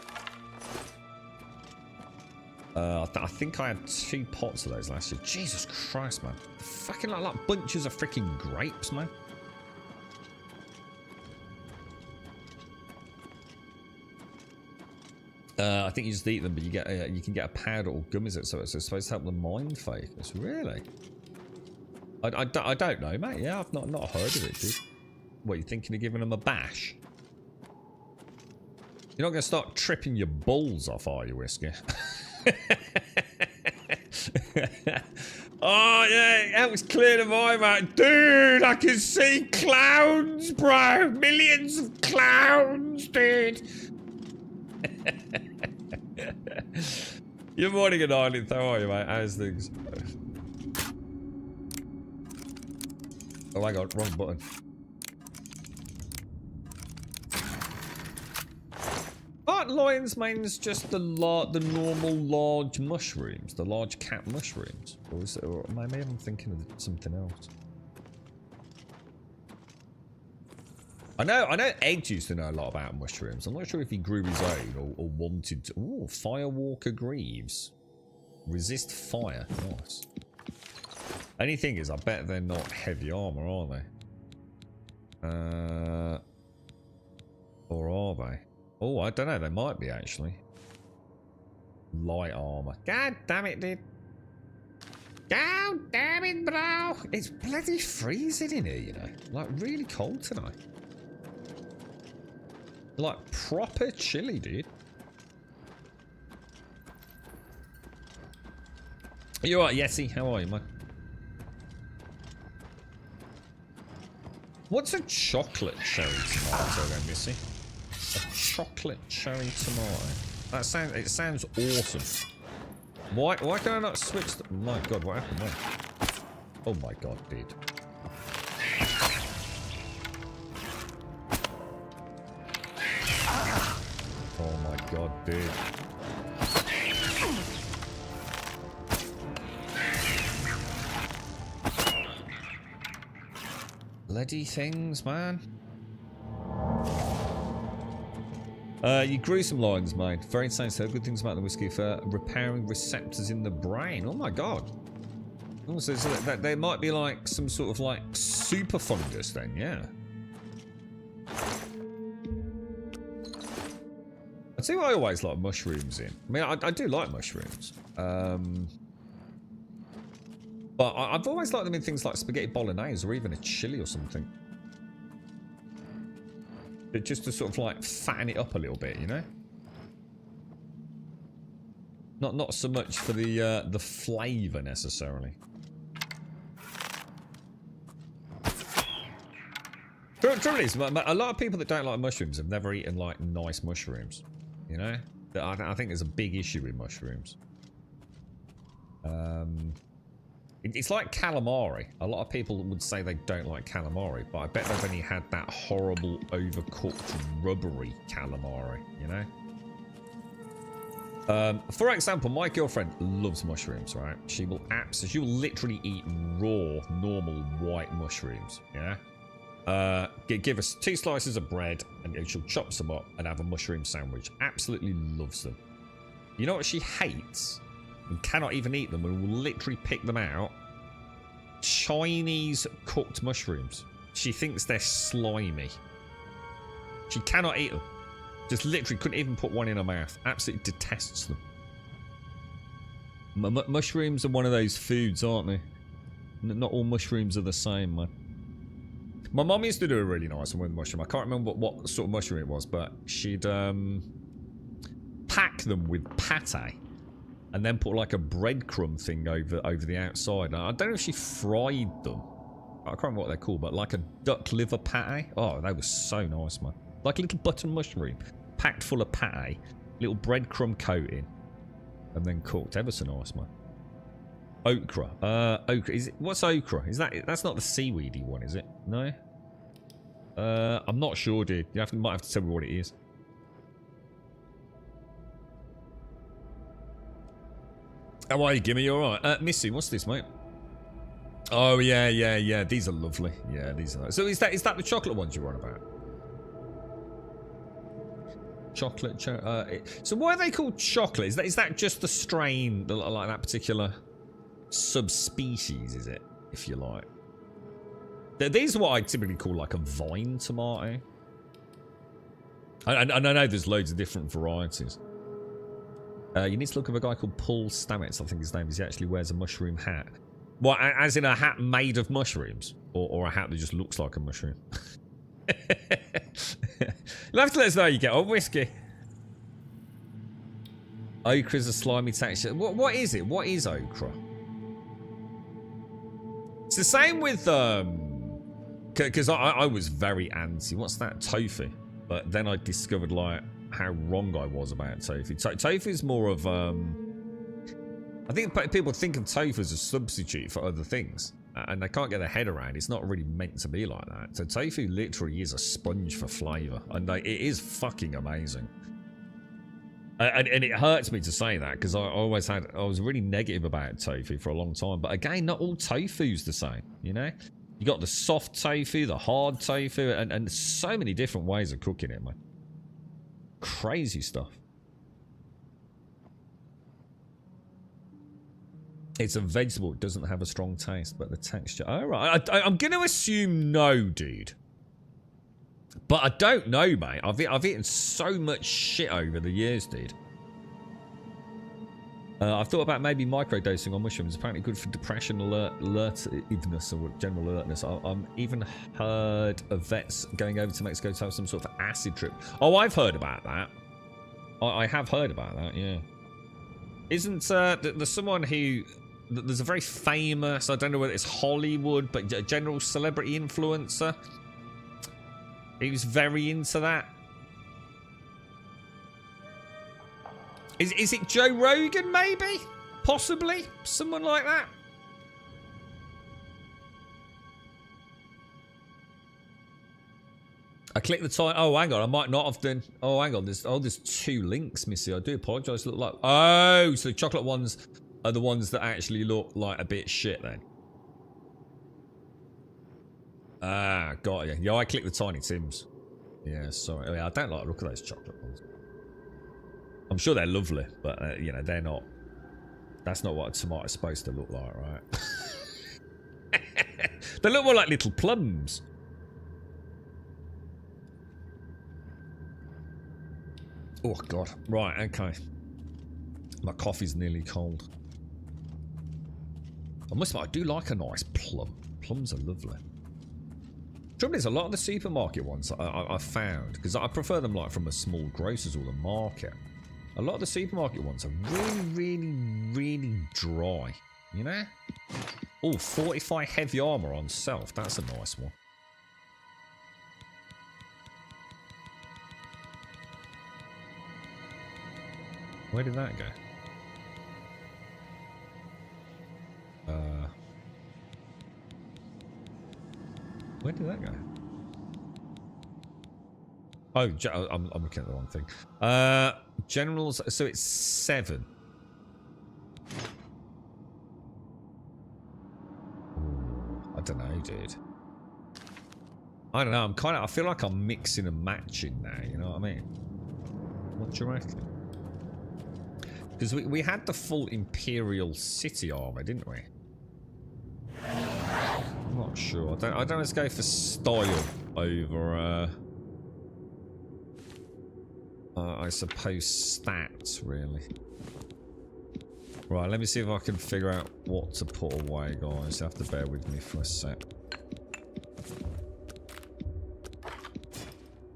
I think I had 2 pots of those last year. Jesus Christ, man. Fucking like bunches of freaking grapes, man. I think you just eat them, but you get you can get a powder or gum, is it? So it's supposed to help the mind focus. Really? I don't know, mate. Yeah, I've not heard of it, dude. What, you thinking of giving them a bash? You're not going to start tripping your balls off, are you, Whiskey? Oh yeah, that was clear to my mind. Dude, I can see clowns, bro. Millions of clowns, dude. Good morning and Ireland. How are you, mate? How's things? Oh my god, wrong button. Aren't lion's manes just the normal large mushrooms, the large cat mushrooms, or is it? Or maybe I'm thinking of something else. I know Ed used to know a lot about mushrooms. I'm not sure if he grew his own or wanted to. Ooh, Firewalker Greaves. Resist fire. Nice. Only thing is, I bet they're not heavy armor, are they? Or are they? Oh, I don't know. They might be, actually. Light armor. God damn it, dude. God damn it, bro. It's bloody freezing in here, you know. Like, really cold tonight. Like, proper chilly, dude. You alright, Yeti? How are you, man? What's a chocolate cherry tomato then, Missy? A chocolate cherry tomato. That sounds awesome. Why can I not switch the... My god, what happened there? Oh my god, dude. Oh my god, dude. Bloody things, man. You grew some lines, mate. Very insane. So good things about the whiskey for repairing receptors in the brain. Oh my god. Also, so that there might be like some sort of like super fungus then, yeah. I see I always like mushrooms in. I mean, I do like mushrooms. But I've always liked them in things like spaghetti bolognese or even a chili or something. But just to sort of like fatten it up a little bit, you know? Not so much for the flavour necessarily. Trouble is, a lot of people that don't like mushrooms have never eaten like nice mushrooms. You know? I think there's a big issue with mushrooms. It's like calamari. A lot of people would say they don't like calamari, but I bet they've only had that horrible, overcooked, rubbery calamari, you know? For example, my girlfriend loves mushrooms, right? She will literally eat raw, normal, white mushrooms, yeah? Give us 2 slices of bread, and she'll chop some up and have a mushroom sandwich. Absolutely loves them. You know what she hates? And cannot even eat them and will literally pick them out. Chinese cooked mushrooms. She thinks they're slimy. She cannot eat them. Just literally couldn't even put one in her mouth. Absolutely detests them. Mushrooms are one of those foods, aren't they? Not all mushrooms are the same, man. My mum used to do a really nice one with mushroom. I can't remember what sort of mushroom it was, but she'd pack them with pate. And then put like a breadcrumb thing over the outside. I don't know if she fried them. I can't remember what they're called, but like a duck liver pate. Oh, they were so nice, man. Like a little button mushroom, packed full of pate, little breadcrumb coating, and then cooked. Ever so nice, man. Okra. Okra. What's okra? That's not the seaweedy one, is it? No. I'm not sure, dude. Might have to tell me what it is. How are you, Gimme? You alright? Missy, what's this, mate? Oh, yeah. These are lovely. Yeah, these are nice. So is that the chocolate ones you're on about? Chocolate... so why are they called chocolate? Is that just the strain, like that particular subspecies, is it? If you like. These are what I typically call like a vine tomato. And I know there's loads of different varieties. You need to look at a guy called Paul Stamets, I think his name is. He actually wears a mushroom hat. What, as in a hat made of mushrooms? Or a hat that just looks like a mushroom? You'll have to let us know how you get on, Whiskey. Okra's a slimy texture. What is it? What is okra? It's the same with... Because I was very anti... What's that? Tofu. But then I discovered, like... how wrong I was about tofu. Tofu is more of I think people think of tofu as a substitute for other things, and they can't get their head around it's not really meant to be like that. So tofu literally is a sponge for flavour, and it is fucking amazing. And it hurts me to say that because I was really negative about tofu for a long time. But again, not all tofu's the same, you know. You got the soft tofu, the hard tofu, and so many different ways of cooking it, man. Crazy stuff. It's a vegetable. It doesn't have a strong taste, but the texture... All right. I'm going to assume no, dude. But I don't know, mate. I've eaten so much shit over the years, dude. I've thought about maybe microdosing on mushrooms. Apparently good for depression, alertness, or general alertness. I'm even heard of vets going over to Mexico to have some sort of acid trip. Oh, I've heard about that. I have heard about that, yeah. Isn't there's someone who... There's a very famous, I don't know whether it's Hollywood, but a general celebrity influencer He was very into that. Is it Joe Rogan, maybe? Possibly? Someone like that? I clicked the time. Oh, hang on. I might not have done. Oh, hang on. There's 2 links, Missy. I do apologise. Look like. Oh, so the chocolate ones are the ones that actually look like a bit shit then. Ah, got you. Yeah, I clicked the Tiny Tims. Yeah, sorry. Oh, yeah, I don't like the look at those chocolate ones. I'm sure they're lovely, but you know, they're not. That's not what a tomato's supposed to look like, right? They look more like little plums. Oh god. Right, okay. My coffee's nearly cold. I must admit, I do like a nice plum. Plums are lovely. Trouble is, a lot of the supermarket ones I found, because I prefer them like from a small grocer's or the market. A lot of the supermarket ones are really dry, you know? Oh, 45 heavy armor on self. That's a nice one. Where did that go? Where did that go? Oh, I'm looking at the wrong thing. Generals, so it's 7. Ooh, I don't know, dude. I don't know, I feel like I'm mixing and matching now, you know what I mean? What do you reckon? Because we had the full Imperial City armor, didn't we? I'm not sure. I don't let's go for style over I suppose stats, really. Right, let me see if I can figure out what to put away, guys. You have to bear with me for a sec.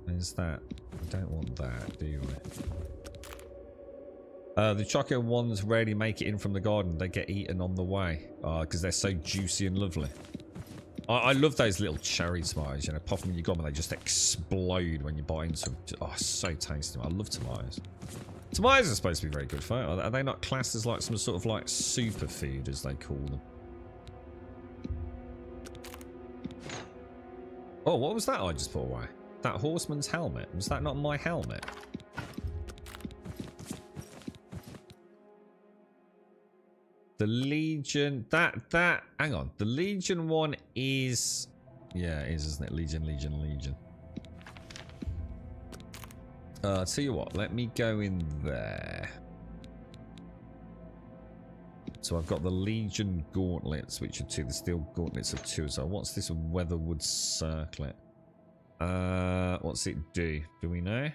There's that. I don't want that, do we? The chocolate ones rarely make it in from the garden. They get eaten on the way. Because they're so juicy and lovely. I love those little cherry tomatoes, you know, apart from when you got them, they just explode when you bite into them. Oh, so tasty. I love tomatoes. Tomatoes are supposed to be very good for it. Are they not classed as like some sort of like superfood, as they call them? Oh, what was that I just put away? That horseman's helmet. Was that not my helmet? The Legion, that, hang on. The Legion one is, yeah, it is, isn't it? Legion. I'll tell you what, let me go in there. So I've got the Legion gauntlets, which are 2. The steel gauntlets are 2. So what's this Weatherwood circlet? What's it do? Do we know?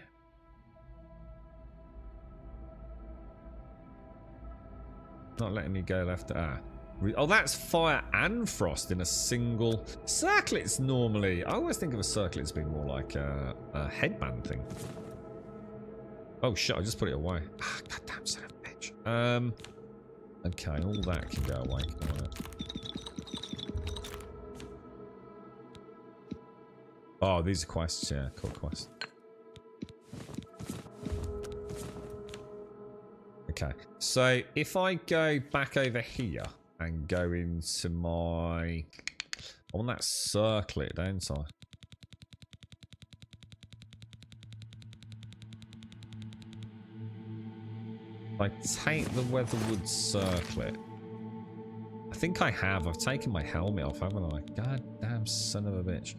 Not letting me go left. Oh, that's fire and frost in a single circlets. Normally, I always think of a circlet as being more like a headband thing. Oh shit! I just put it away. Goddamn son of a bitch. Okay, all that can go away. Oh, these are quests. Yeah, cool quests. Okay, so if I go back over here and go into my... I want that circlet, don't I? If I take the Weatherwood circlet... I think I have. I've taken my helmet off, haven't I? Goddamn son of a bitch.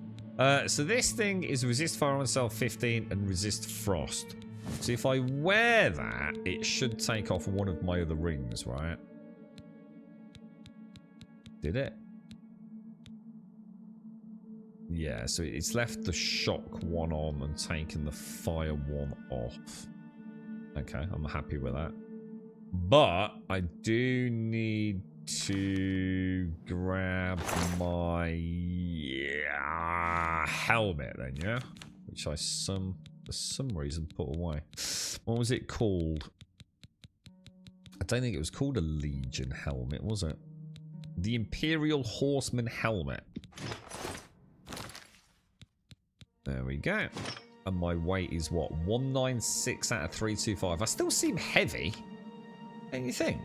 So this thing is resist fire on self 15 and resist frost. So if I wear that, it should take off one of my other rings, right? Did it? Yeah, so it's left the shock one on and taken the fire one off. Okay, I'm happy with that. But I do need to grab my helmet then, yeah? Which I for some reason put away. What was it called? I don't think it was called a Legion helmet, was it? The Imperial Horseman helmet. There we go. And my weight is what? 196 out of 325. I still seem heavy. Don't you think?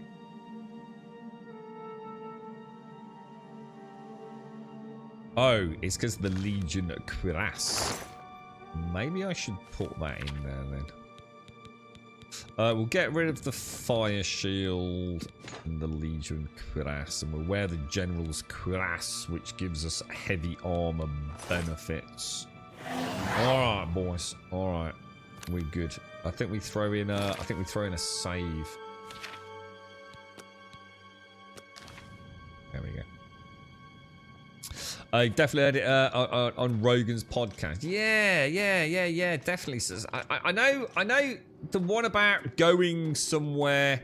Oh, it's because of the Legion cuirass. Maybe I should put that in there then. We'll get rid of the fire shield and the Legion cuirass, and we'll wear the General's cuirass, which gives us heavy armor benefits. All right, boys. All right, we're good. I think we throw in a. I think we throw in a save. There we go. I definitely heard it on Rogan's podcast. Yeah, definitely. I know the one about going somewhere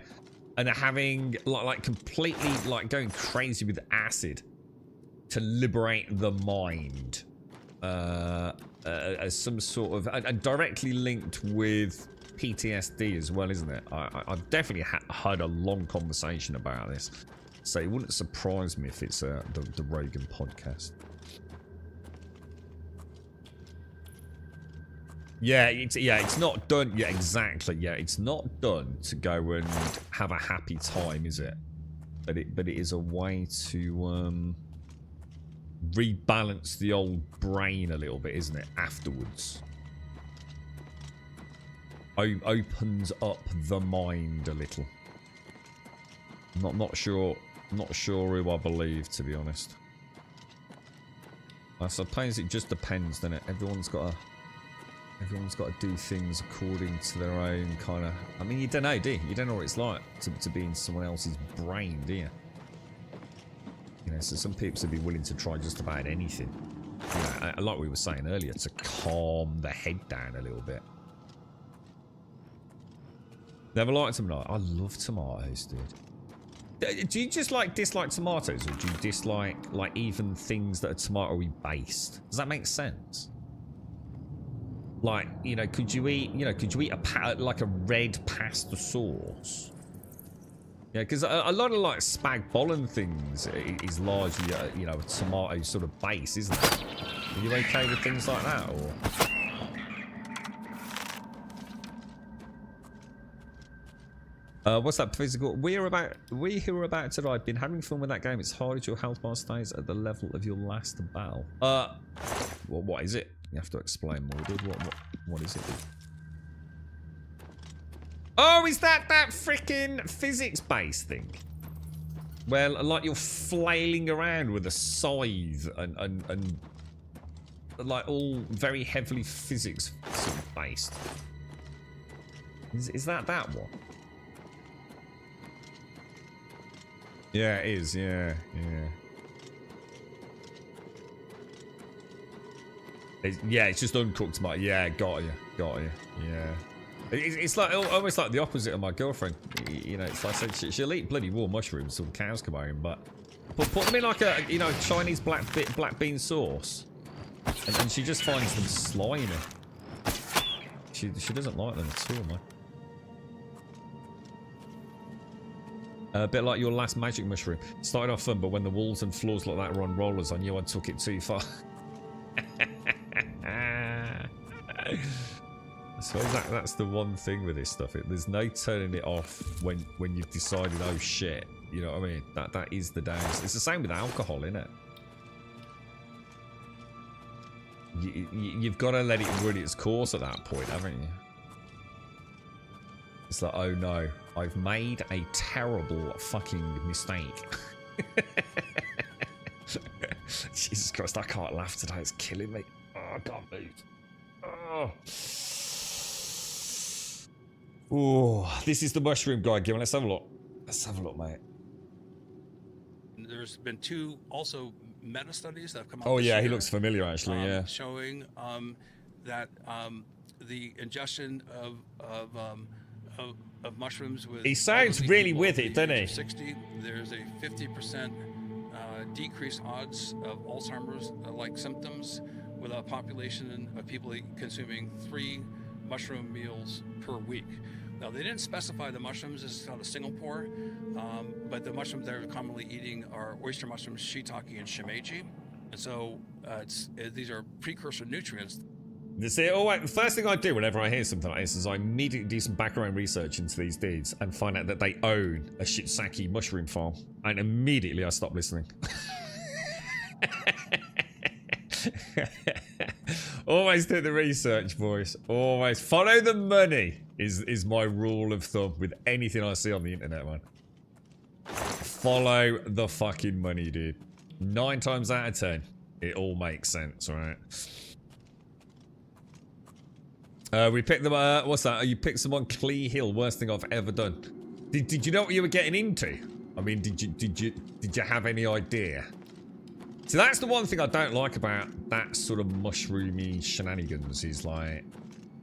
and having like completely like going crazy with acid to liberate the mind, as some sort of and directly linked with PTSD as well, isn't it? I've definitely had a long conversation about this. So it wouldn't surprise me if it's the Rogan podcast. Yeah, it's not done. Yeah, exactly. Yeah, it's not done to go and have a happy time, is it? But it is a way to rebalance the old brain a little bit, isn't it? Afterwards, opens up the mind a little. Not sure who I believe, to be honest. I suppose it just depends, doesn't it? Everyone's got to do things according to their own kind of. I mean, you don't know, do you? You don't know what it's like to be in someone else's brain, do you? You know, so some people would be willing to try just about anything. You know, like we were saying earlier, to calm the head down a little bit. Never liked tomatoes. I love tomatoes, dude. Do you just dislike tomatoes, or do you dislike like even things that are tomato-y based? Does that make sense? Like, you know, could you eat like a red pasta sauce? Yeah, because a lot of like spag bol and things is largely you know, a tomato sort of base, isn't it? Are you okay with things like that, or? What's that physical? We who are about to die have been having fun with that game. It's hard as your health bar stays at the level of your last battle. Well, what is it? You have to explain more, dude. What is it, dude? Oh, is that freaking physics-based thing? Well, like you're flailing around with a scythe and like all very heavily physics sort of based. Is that one? Yeah, it is. Yeah. It's just uncooked tomato. Yeah, got you. Yeah. It's like almost like the opposite of my girlfriend. You know, it's like I said, she'll eat bloody raw mushrooms till the cows come home, but put them in like a Chinese black bean sauce, and she just finds them slimy. She doesn't like them at all, man. A bit like your last magic mushroom. Started off fun, but when the walls and floors like that were on rollers, I knew I took it too far. So that's the one thing with this stuff. There's no turning it off when you've decided, oh shit, you know what I mean? That is the downside. It's the same with alcohol, isn't it? You've got to let it run its course at that point, haven't you? It's like, oh no, I've made a terrible fucking mistake. Jesus Christ, I can't laugh today. It's killing me. Oh, I can't move. Oh. Oh, this is the mushroom guy. Giving. Let's have a look. Let's have a look, mate. There's been two also meta studies that have come out. Oh yeah, year, he looks familiar actually. Yeah, showing that the ingestion of mushrooms with. He sounds really with it, doesn't he? 60. There's a 50% decreased odds of Alzheimer's like symptoms with a population of people consuming 3 mushroom meals per week. Now, they didn't specify the mushrooms. This is called a single pour, but the mushrooms they're commonly eating are oyster mushrooms, shiitake, and shimeji. And so these are precursor nutrients See, the first thing I do whenever I hear something like this is I immediately do some background research into these dudes and find out that they own a Shitsaki mushroom farm. And immediately I stop listening. Always do the research, boys. Always follow the money is my rule of thumb with anything I see on the internet, man. Follow the fucking money, dude. 9 times out of 10, it all makes sense, right? We picked them. What's that? You picked someone Clee Hill. Worst thing I've ever done. Did you know what you were getting into? I mean, did you have any idea? So that's the one thing I don't like about that sort of mushroomy shenanigans. Is like,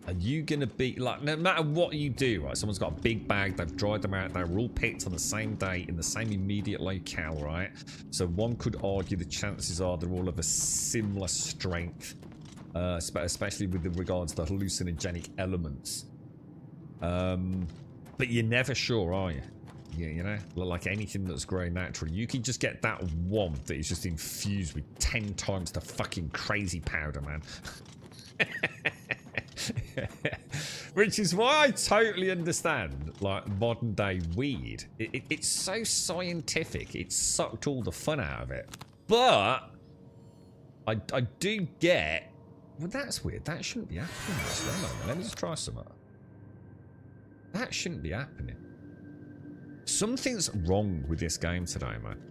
are you gonna be like, no matter what you do, right? Someone's got a big bag. They've dried them out. They're all picked on the same day in the same immediate locale, right? So one could argue the chances are they're all of a similar strength. Especially with regards to hallucinogenic elements. But you're never sure, are you? You know, like anything that's growing naturally. You can just get that one that is just infused with 10 times the fucking crazy powder, man. Which is why I totally understand, like, modern day weed. It's so scientific. It sucked all the fun out of it. But I do get... Well, that's weird. That shouldn't be happening. Let me just try some. That shouldn't be happening. Something's wrong with this game today, man.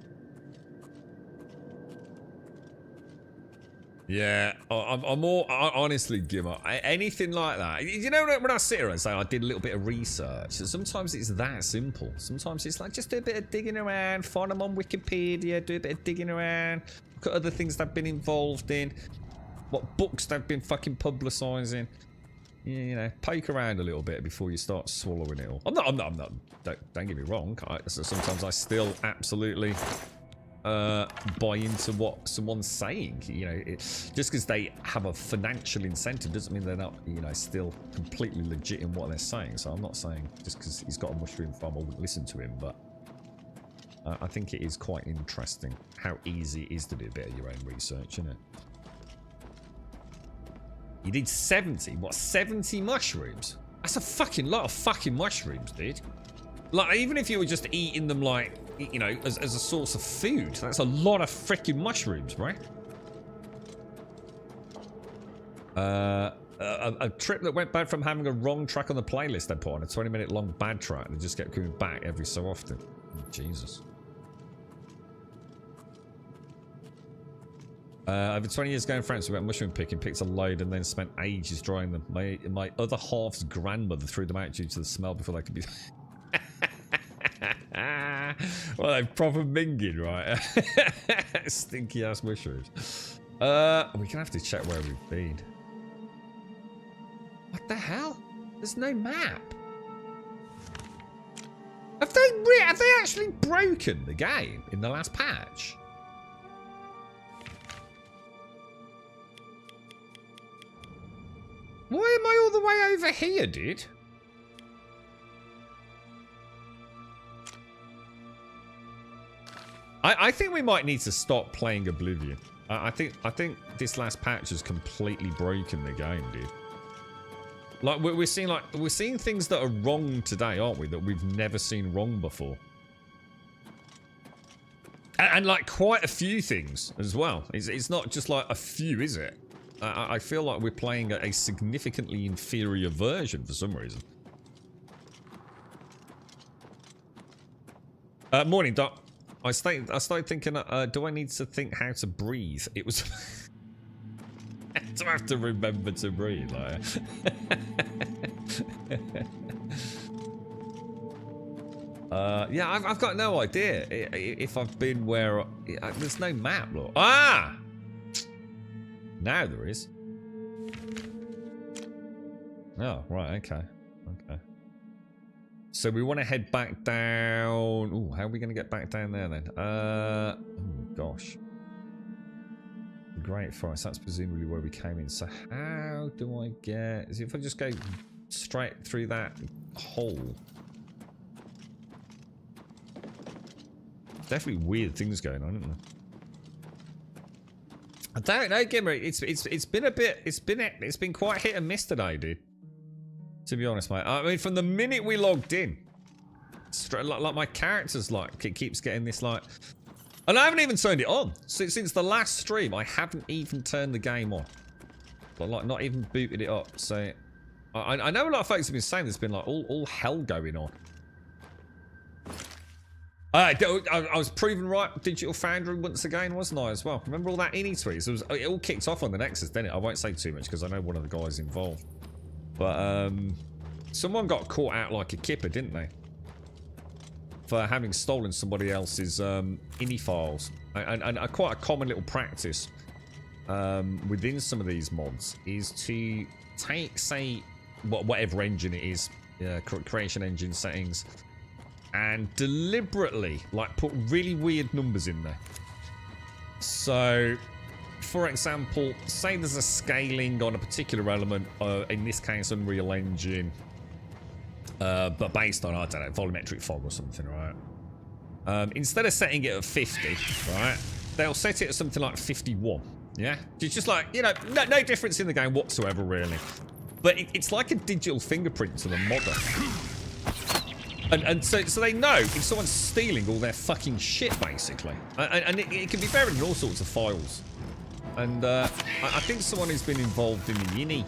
Yeah, I'm more honestly, Gimmer. Anything like that. You know, when I sit here and say I did a little bit of research, sometimes it's that simple. Sometimes it's like just do a bit of digging around, find them on Wikipedia, do a bit of digging around, look at other things they've been involved in. What books they've been fucking publicising. You know, poke around a little bit before you start swallowing it all. I'm not. Don't get me wrong. Sometimes I still absolutely buy into what someone's saying. You know, just because they have a financial incentive doesn't mean they're not, you know, still completely legit in what they're saying. So I'm not saying just because he's got a mushroom farm I wouldn't listen to him, but I think it is quite interesting how easy it is to do a bit of your own research, isn't it? You did 70? What, 70 mushrooms? That's a fucking lot of fucking mushrooms, dude. Like, even if you were just eating them, like, you know, as a source of food, that's a lot of freaking mushrooms, right? A trip that went bad from having a wrong track on the playlist they put on, a 20-minute long bad track that just kept coming back every so often. Oh, Jesus. Over 20 years ago in France, we went mushroom picking, picked a load, and then spent ages drying them. My other half's grandmother threw them out due to the smell before they could be... Well, they're proper minging, right? Stinky ass mushrooms. We're gonna have to check where we've been. What the hell? There's no map. Have they actually broken the game in the last patch? Why am I all the way over here, dude? I think we might need to stop playing Oblivion. I think this last patch has completely broken the game, dude. Like we're seeing things that are wrong today, aren't we? That we've never seen wrong before. And like quite a few things as well. It's not just like a few, is it? I feel like we're playing a significantly inferior version for some reason. Morning, Doc. I started thinking, do I need to think how to breathe? It was... Do I have to remember to breathe? Like... yeah, I've got no idea if I've been where... There's no map, look. Ah! Now there is. Oh, right, okay. Okay. So we want to head back down... Ooh, how are we going to get back down there then? Oh, gosh. The Great Forest, that's presumably where we came in. So how do I get... If I just go straight through that hole... Definitely weird things going on, isn't there? I don't know, Gimmer. It's been a bit. It's been quite hit and miss today, dude. To be honest, mate. I mean, from the minute we logged in, like my character's like it keeps getting this like, and I haven't even turned it on since the last stream. I haven't even turned the game on, like not even booted it up. So I know a lot of folks have been saying there's been like all hell going on. I was proven right. Digital Foundry once again, wasn't I, as well? Remember all that innie tweets? It all kicked off on the Nexus, didn't it? I won't say too much because I know one of the guys involved. But someone got caught out like a kipper, didn't they? For having stolen somebody else's innie files. And quite a common little practice within some of these mods is to take, say, whatever engine it is, creation engine settings, and deliberately like put really weird numbers in there. So, for example, say there's a scaling on a particular element, in this case Unreal Engine, but based on, I don't know, volumetric fog or something, right? Instead of setting it at 50, right, they'll set it at something like 51, yeah? It's just like, you know, no difference in the game whatsoever, really. But it's like a digital fingerprint to the modder. And so they know if someone's stealing all their fucking shit, basically. And it can be buried in all sorts of files. And I think someone who's been involved in the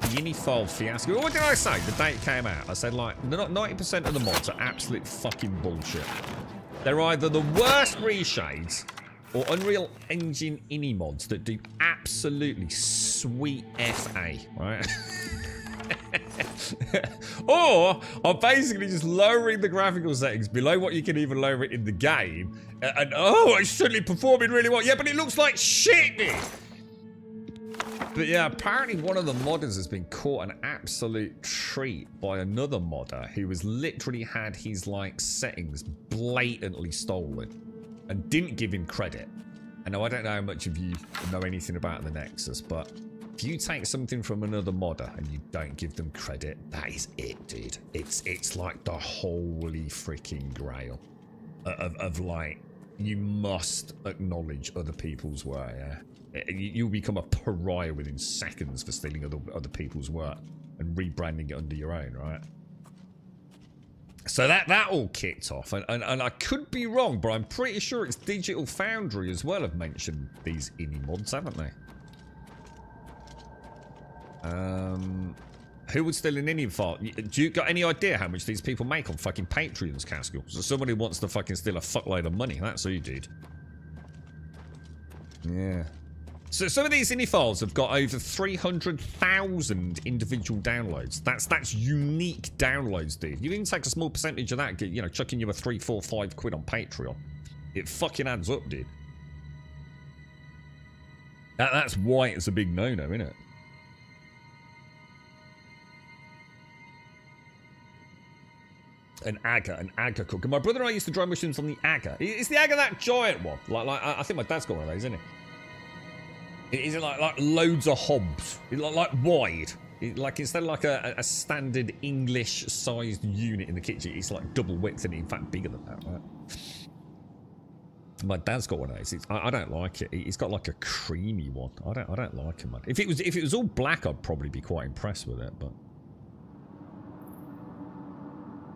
Yini file fiasco. What did I say the day it came out? I said, like, 90% of the mods are absolute fucking bullshit. They're either the worst reshades or Unreal Engine Innie mods that do absolutely sweet FA, right? Or are basically just lowering the graphical settings below what you can even lower it in the game, and oh, it's suddenly performing really well. Yeah, but it looks like shit, dude. But yeah, apparently one of the modders has been caught an absolute treat by another modder who has literally had his like settings blatantly stolen and didn't give him credit. I know I don't know how much of you know anything about the Nexus, but if you take something from another modder and you don't give them credit, that is it, dude. It's like the holy freaking grail of like, you must acknowledge other people's work, yeah? You'll become a pariah within seconds for stealing other people's work and rebranding it under your own, right? So that all kicked off, and I could be wrong, but I'm pretty sure it's Digital Foundry as well have mentioned these innie mods, haven't they? Who would steal an innie file? Do you got any idea how much these people make on fucking Patreons, Cascal? So somebody wants to fucking steal a fuckload of money. That's who you did. Yeah. So some of these innie files have got over 300,000 individual downloads. That's unique downloads, dude. You even take a small percentage of that, you know, chucking you a 3, 4, 5 quid on Patreon. It fucking adds up, dude. That's why it's a big no-no, isn't it? An Aga cook. And my brother and I used to dry mushrooms on the Aga. Is the Aga that giant one? Like I think my dad's got one of those, isn't it? Is it like loads of hobs? Like wide? Like instead of like a standard English-sized unit in the kitchen, it's like double width and in fact bigger than that, right? My dad's got one of those. I don't like it. It's got like a creamy one. I don't like it, man. If it was all black, I'd probably be quite impressed with it, but.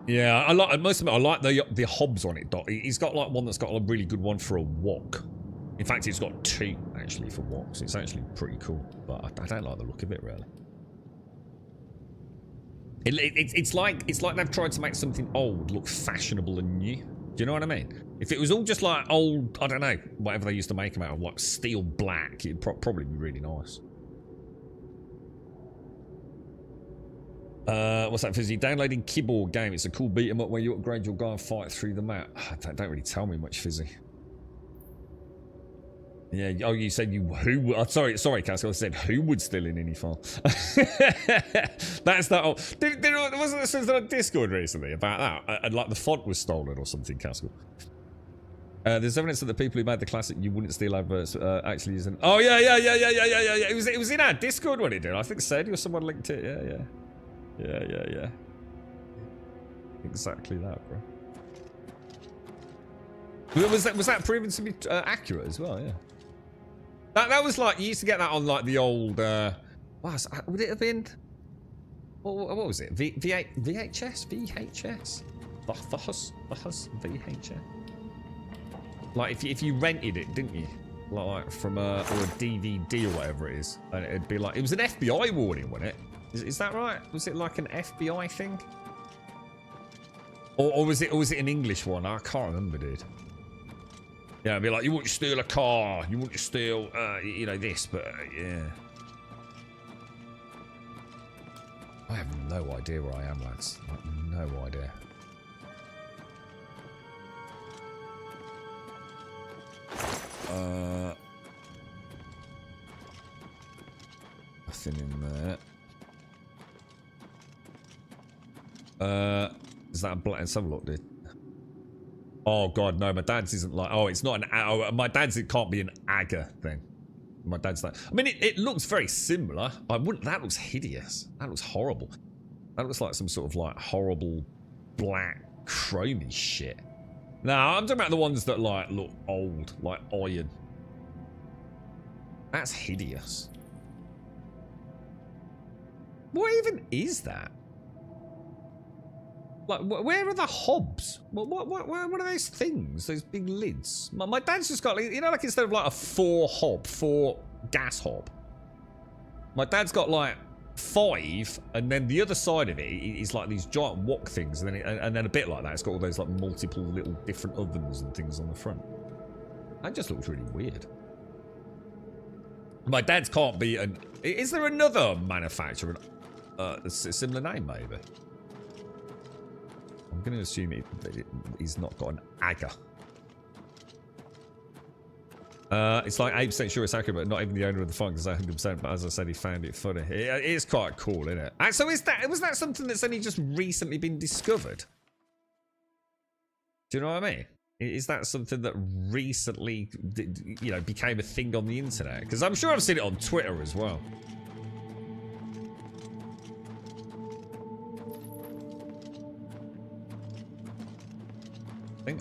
Yeah, I like most of it. I like the hobs on it. He's got like one that's got a really good one for a wok. In fact, he's got 2 actually for woks. It's actually pretty cool, but I don't like the look of it really. It's like they've tried to make something old look fashionable and new. Do you know what I mean? If it was all just like old, I don't know, whatever they used to make them out of, like steel black, it'd probably be really nice. What's that, Fizzy? Downloading keyboard game. It's a cool beat 'em up where you upgrade your guy and fight through the map. Don't really tell me much, Fizzy. Yeah. Oh, you said who? Oh, sorry, Castle. I said who would steal in any file. That's that. Oh, wasn't there something on Discord recently about that? And like the font was stolen or something, Castle. There's evidence that the people who made the classic "You Wouldn't Steal" adverts actually using. Oh yeah. It was in our Discord when it did. I think Sadie or someone linked it. Yeah. Yeah. Exactly that, bro. Was that proven to be accurate as well? Yeah. That was like, you used to get that on like the old, would it have been, what was it? VHS? VHS? VHS? Like if you rented it, didn't you? Like from or a DVD or whatever it is. And it'd be like, it was an FBI warning, wasn't it? Is that right? Was it like an FBI thing? Or was it an English one? I can't remember, dude. Yeah, it'd be like, you want to steal a car, you want to steal, you know, this, but yeah. I have no idea where I am, lads. Like, no idea. Nothing in there. Is that a black? Let's have a look, dude. Oh god, no, my dad's isn't like, oh, it's not an, my dad's, it can't be an Aga thing. My dad's like, I mean, it looks very similar. That looks hideous. That looks horrible. That looks like some sort of like horrible black chromey shit. No, I'm talking about the ones that like look old, like iron. That's hideous. What even is that? Like, where are the hobs? What are those things? Those big lids? My dad's just got, you know, like instead of like a 4 gas hob, my dad's got like 5, and then the other side of it is like these giant wok things, and then a bit like that, it's got all those like multiple little different ovens and things on the front. That just looks really weird. My dad's can't be an. Is there another manufacturer? A similar name, maybe. I'm going to assume he's not got an Aga. It's like 8% sure it's accurate, but not even the owner of the phone because 100%. But as I said, he found it funny. It is quite cool, isn't it? And so was that something that's only just recently been discovered? Do you know what I mean? Is that something that recently, you know, became a thing on the internet? Because I'm sure I've seen it on Twitter as well.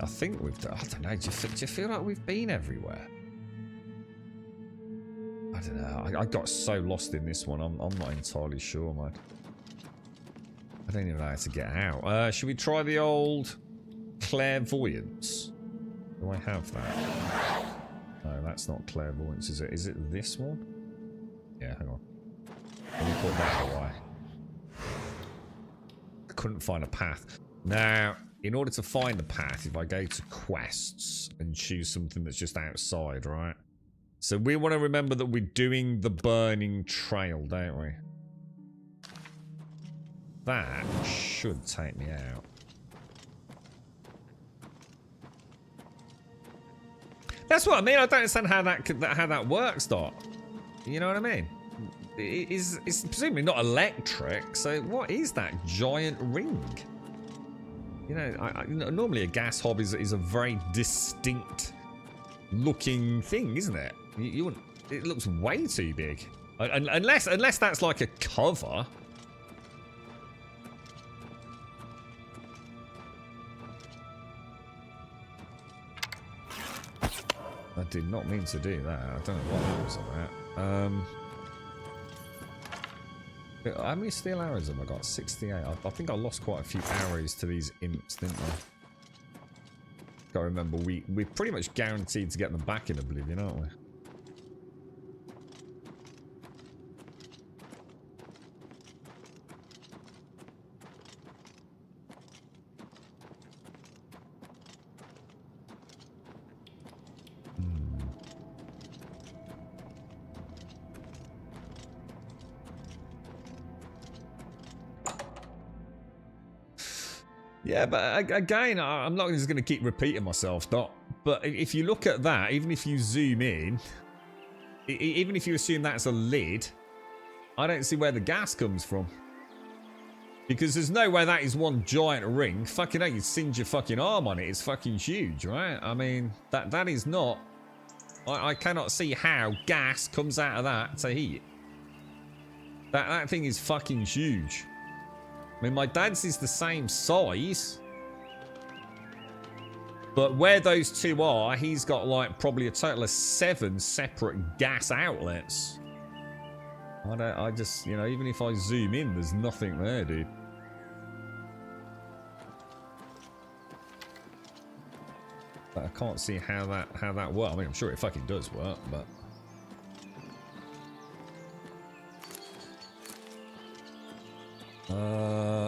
I think we've done. I don't know. Do you feel like we've been everywhere? I don't know. I got so lost in this one. I'm not entirely sure, man. I don't even know how to get out. Should we try the old clairvoyance? Do I have that? No, that's not clairvoyance, is it? Is it this one? Yeah, hang on. Let me put that away. I couldn't find a path. Now, in order to find the path, if I go to quests and choose something that's just outside, right? So we want to remember that we're doing the burning trail, don't we? That should take me out. That's what I mean. I don't understand how that works, Dot. You know what I mean? It's presumably not electric. So what is that giant ring? You know, normally a gas hob is a very distinct looking thing, isn't it? You wouldn't. It looks way too big, unless that's like a cover. I did not mean to do that. I don't know what that was about. How many steel arrows have I got? 68. I think I lost quite a few arrows to these imps, didn't I? Gotta remember, we're pretty much guaranteed to get them back in Oblivion, aren't we? Yeah, but again, I'm not just going to keep repeating myself, but if you look at that, even if you zoom in, even if you assume that's a lid, I don't see where the gas comes from. Because there's no way that is one giant ring. Fucking hell, you'd singe your fucking arm on it. It's fucking huge, right? I mean, that is not... I cannot see how gas comes out of that to heat. That thing is fucking huge. I mean, my dad's is the same size. But where those two are, he's got like probably a total of 7 separate gas outlets. I just, you know, even if I zoom in, there's nothing there, dude. But I can't see how that works. I mean, I'm sure it fucking does work, but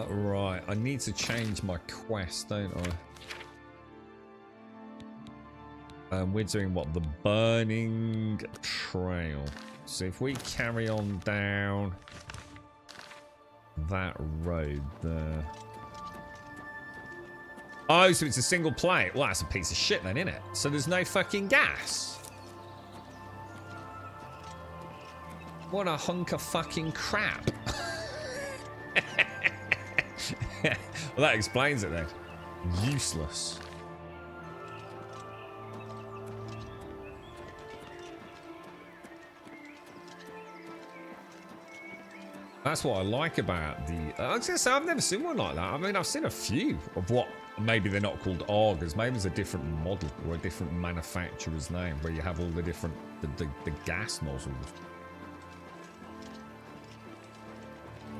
right. I need to change my quest, don't I? We're doing what? The Burning Trail. So if we carry on down that road there. Oh, so it's a single play. Well, that's a piece of shit then, isn't it? So there's no fucking gas. What a hunk of fucking crap. Well, that explains it then. Useless. That's what I like about the... I was going to say, I've never seen one like that. I mean, I've seen a few of what... Maybe they're not called augers. Maybe it's a different model or a different manufacturer's name where you have all the different... the gas nozzles.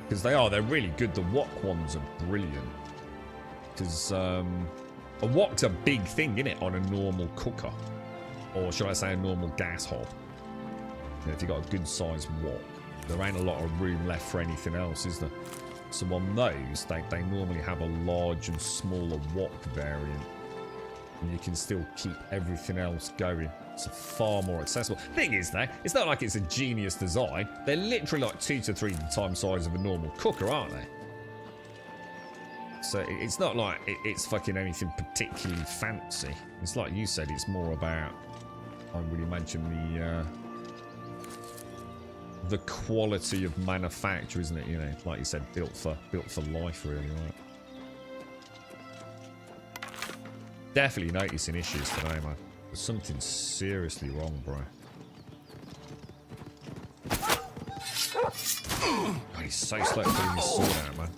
Because they're really good. The wok ones are brilliant. Because a wok's a big thing, isn't it, on a normal cooker? Or should I say a normal gas hob? You know, if you've got a good sized wok. There ain't a lot of room left for anything else, is there? So on those, they normally have a large and smaller wok variant. And you can still keep everything else going. It's far more accessible. Thing is though, it's not like it's a genius design. They're literally like 2 to 3 times size of a normal cooker, aren't they? So it's not like it's fucking anything particularly fancy. It's like you said, it's more about, I would imagine, the quality of manufacture, isn't it? You know, like you said, built for life, really, right? Definitely noticing issues today, man. There's something seriously wrong, bro. God, he's so slow at putting his sword out, man.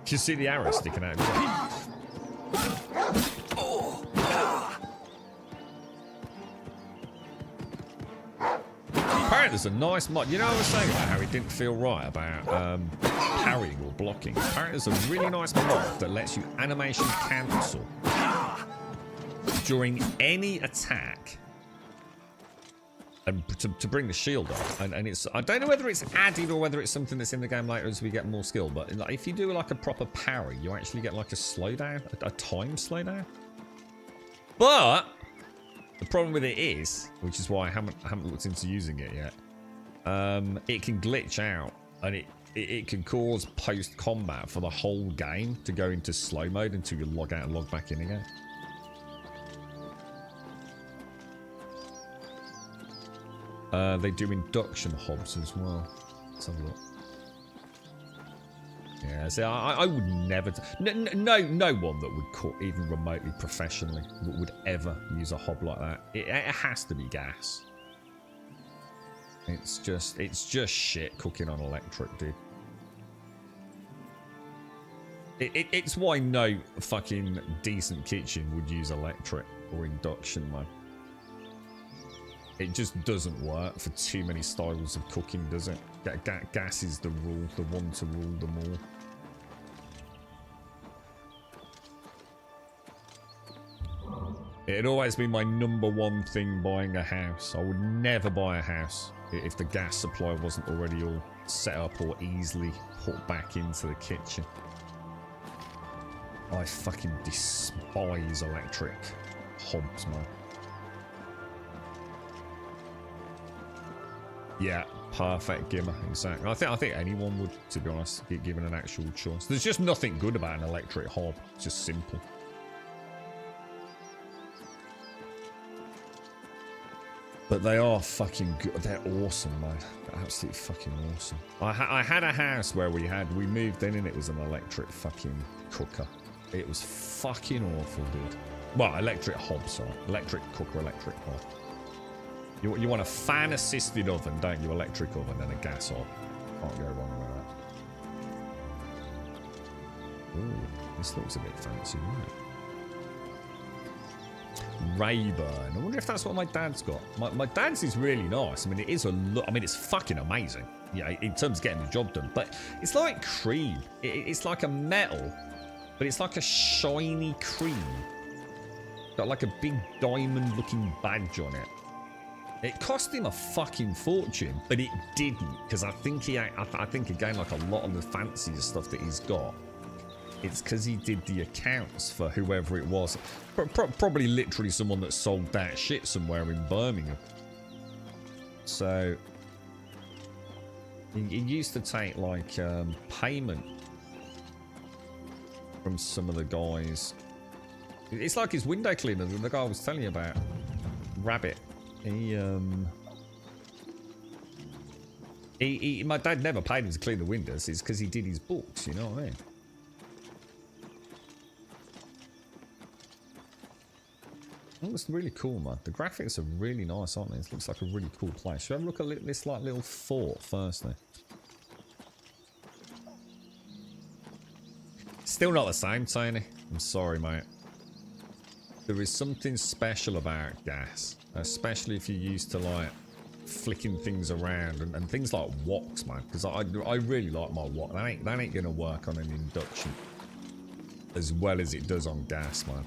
Can you see the arrow sticking out? Apparently there's a nice mod. You know what I was saying about how it didn't feel right about parrying or blocking? Apparently there's a really nice mod that lets you animation cancel during any attack and to bring the shield up. And it's, I don't know whether it's added or whether it's something that's in the game later as we get more skill, but if you do like a proper parry, you actually get like a slowdown, a time slowdown. But the problem with it is, which is why I haven't looked into using it yet, it can glitch out and it can cause post-combat for the whole game to go into slow mode until you log out and log back in again. They do induction hobs as well. Let's have a look. Yeah, see, I would never... No one that would cook even remotely professionally would ever use a hob like that. It has to be gas. It's just shit cooking on electric, dude. It's why no fucking decent kitchen would use electric or induction, man. It just doesn't work for too many styles of cooking, does it? Gas is the rule, the one to rule them all. It'd always be my #1 thing buying a house. I would never buy a house if the gas supply wasn't already all set up or easily put back into the kitchen. I fucking despise electric hobs, man. Yeah, perfect gimmer, exactly. I think anyone would, to be honest, get given an actual choice. There's just nothing good about an electric hob. It's just simple. But they are fucking good. They're awesome, man. They're absolutely fucking awesome. I had a house where we moved in and it was an electric fucking cooker. It was fucking awful, dude. Well, electric hob, sorry. Electric cooker, electric hob. You want a fan-assisted oven, don't you? Electric oven and a gas hob. Can't go wrong with Ooh, this looks a bit fancy, doesn't it? Rayburn. I wonder if that's what my dad's got. My dad's is really nice. I mean, it is a look. I mean, it's fucking amazing. Yeah, in terms of getting the job done. But it's like cream. It's like a metal, but it's like a shiny cream. Got like a big diamond-looking badge on it. It cost him a fucking fortune, but it didn't, because I think I think again, like a lot of the fancier stuff that he's got, it's because he did the accounts for whoever it was. Probably literally someone that sold that shit somewhere in Birmingham. So he used to take like payment from some of the guys. It's like his window cleaner, the guy I was telling you about, Rabbit. My dad never paid him to clean the windows. It's because he did his books, you know what I mean? It looks really cool, man. The graphics are really nice, aren't they? It looks like a really cool place. Should I have a look at this like little fort first, then? Still not the same, Tony. I'm sorry, mate. There is something special about gas, especially if you're used to like flicking things around and things like woks, man. Because I really like my wok. That ain't gonna work on an induction as well as it does on gas, man.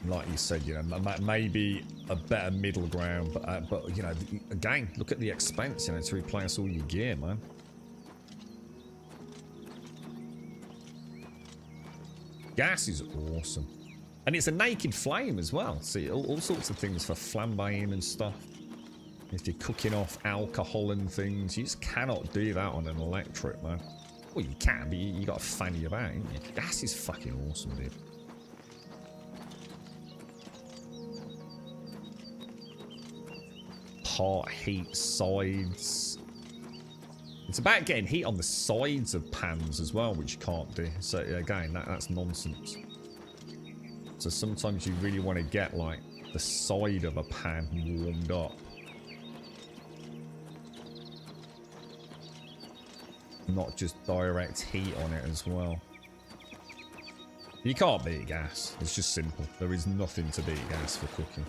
Like you said, you know, maybe a better middle ground, but you know, again, look at the expense, you know, to replace all your gear, man. Gas is awesome. And it's a naked flame as well. See, all sorts of things for flambeing and stuff. If you're cooking off alcohol and things, you just cannot do that on an electric, man. Well, you can, but you got to fanny about, ain't you? Gas is fucking awesome, dude. Part heat sides. It's about getting heat on the sides of pans as well, which you can't do. So again, that's nonsense. So sometimes you really want to get like the side of a pan warmed up. Not just direct heat on it as well. You can't beat gas. It's just simple. There is nothing to beat gas for cooking.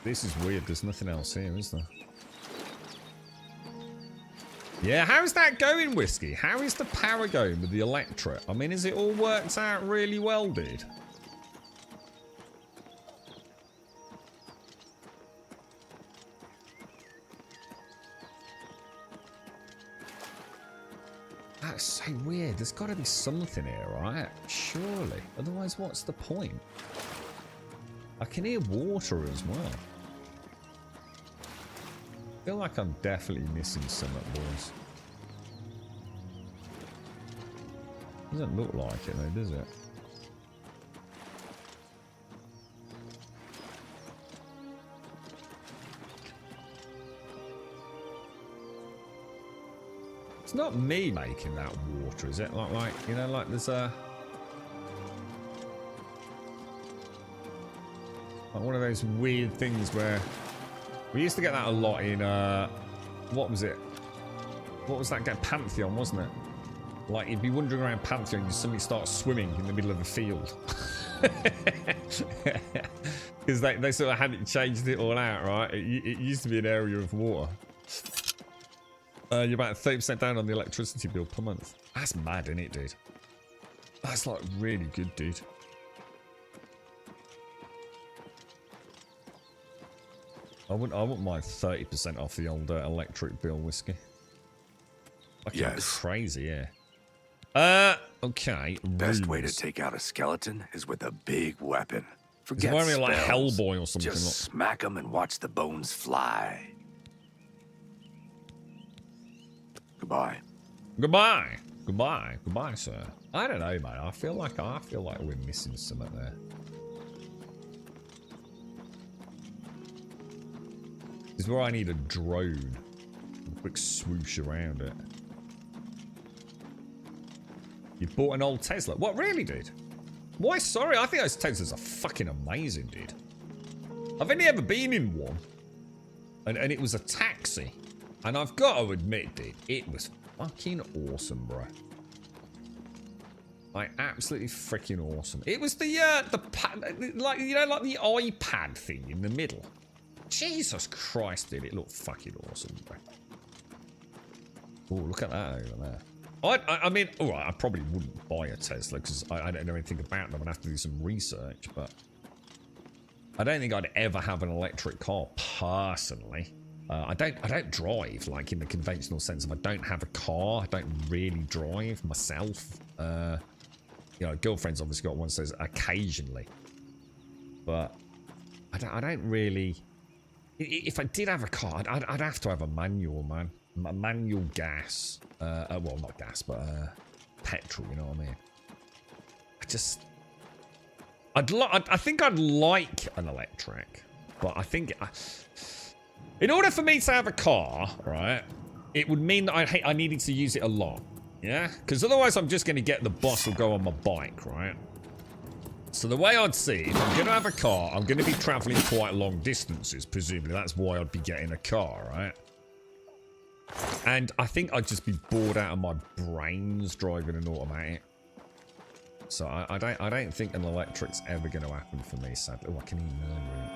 This is weird. There's nothing else here, is there? Yeah, how's that going, Whiskey? How is the power going with the electric? I mean, has it all worked out really well, dude? That's so weird. There's got to be something here, right? Surely. Otherwise, what's the point? I can hear water as well. I feel like I'm definitely missing something, boys. Doesn't look like it though, does it? It's not me making that water, is it? Like you know, like there's a... like one of those weird things where... we used to get that a lot in, what was it? What was that game? Pantheon, wasn't it? Like, you'd be wandering around Pantheon and you suddenly start swimming in the middle of a field. Because they sort of hadn't changed it all out, right? It used to be an area of water. You're about 30% down on the electricity bill per month. That's mad, isn't it, dude? That's, like, really good, dude. I wouldn't mind 30% off the old electric bill, Whiskey. Fucking yes. Crazy, yeah. Okay. Best way to take out a skeleton is with a big weapon. Forget spells. Like spells. Hellboy or something. Just smack them and watch the bones fly. Goodbye. Goodbye. Goodbye. Goodbye, sir. I don't know, mate. I feel like we're missing something there. This is where I need a drone. A quick swoosh around it. You bought an old Tesla. What, really, dude? Why, sorry, I think those Teslas are fucking amazing, dude. I've only ever been in one. And it was a taxi. And I've got to admit, dude, it was fucking awesome, bro. Like, absolutely freaking awesome. It was the like, you know, like the iPad thing in the middle. Jesus Christ, dude, it looked fucking awesome, bro. Oh, look at that over there. I mean, all right, I probably wouldn't buy a Tesla because I don't know anything about them. I'd have to do some research, but I don't think I'd ever have an electric car personally. I don't drive like in the conventional sense of I don't have a car. I don't really drive myself. You know, girlfriend's obviously got one, says occasionally, but I don't really. If I did have a car, I'd have to have a manual, man. A manual gas. Well, not gas, but petrol. You know what I mean? I think I'd like an electric, but I think in order for me to have a car, right, it would mean that I needed to use it a lot. Yeah, because otherwise I'm just going to get the bus or go on my bike, right? So the way I'd see it, if I'm going to have a car, I'm going to be traveling quite long distances, presumably. That's why I'd be getting a car, right? And I think I'd just be bored out of my brains driving an automatic. So I don't think an electric's ever going to happen for me, sadly. Oh, I can even murmur it.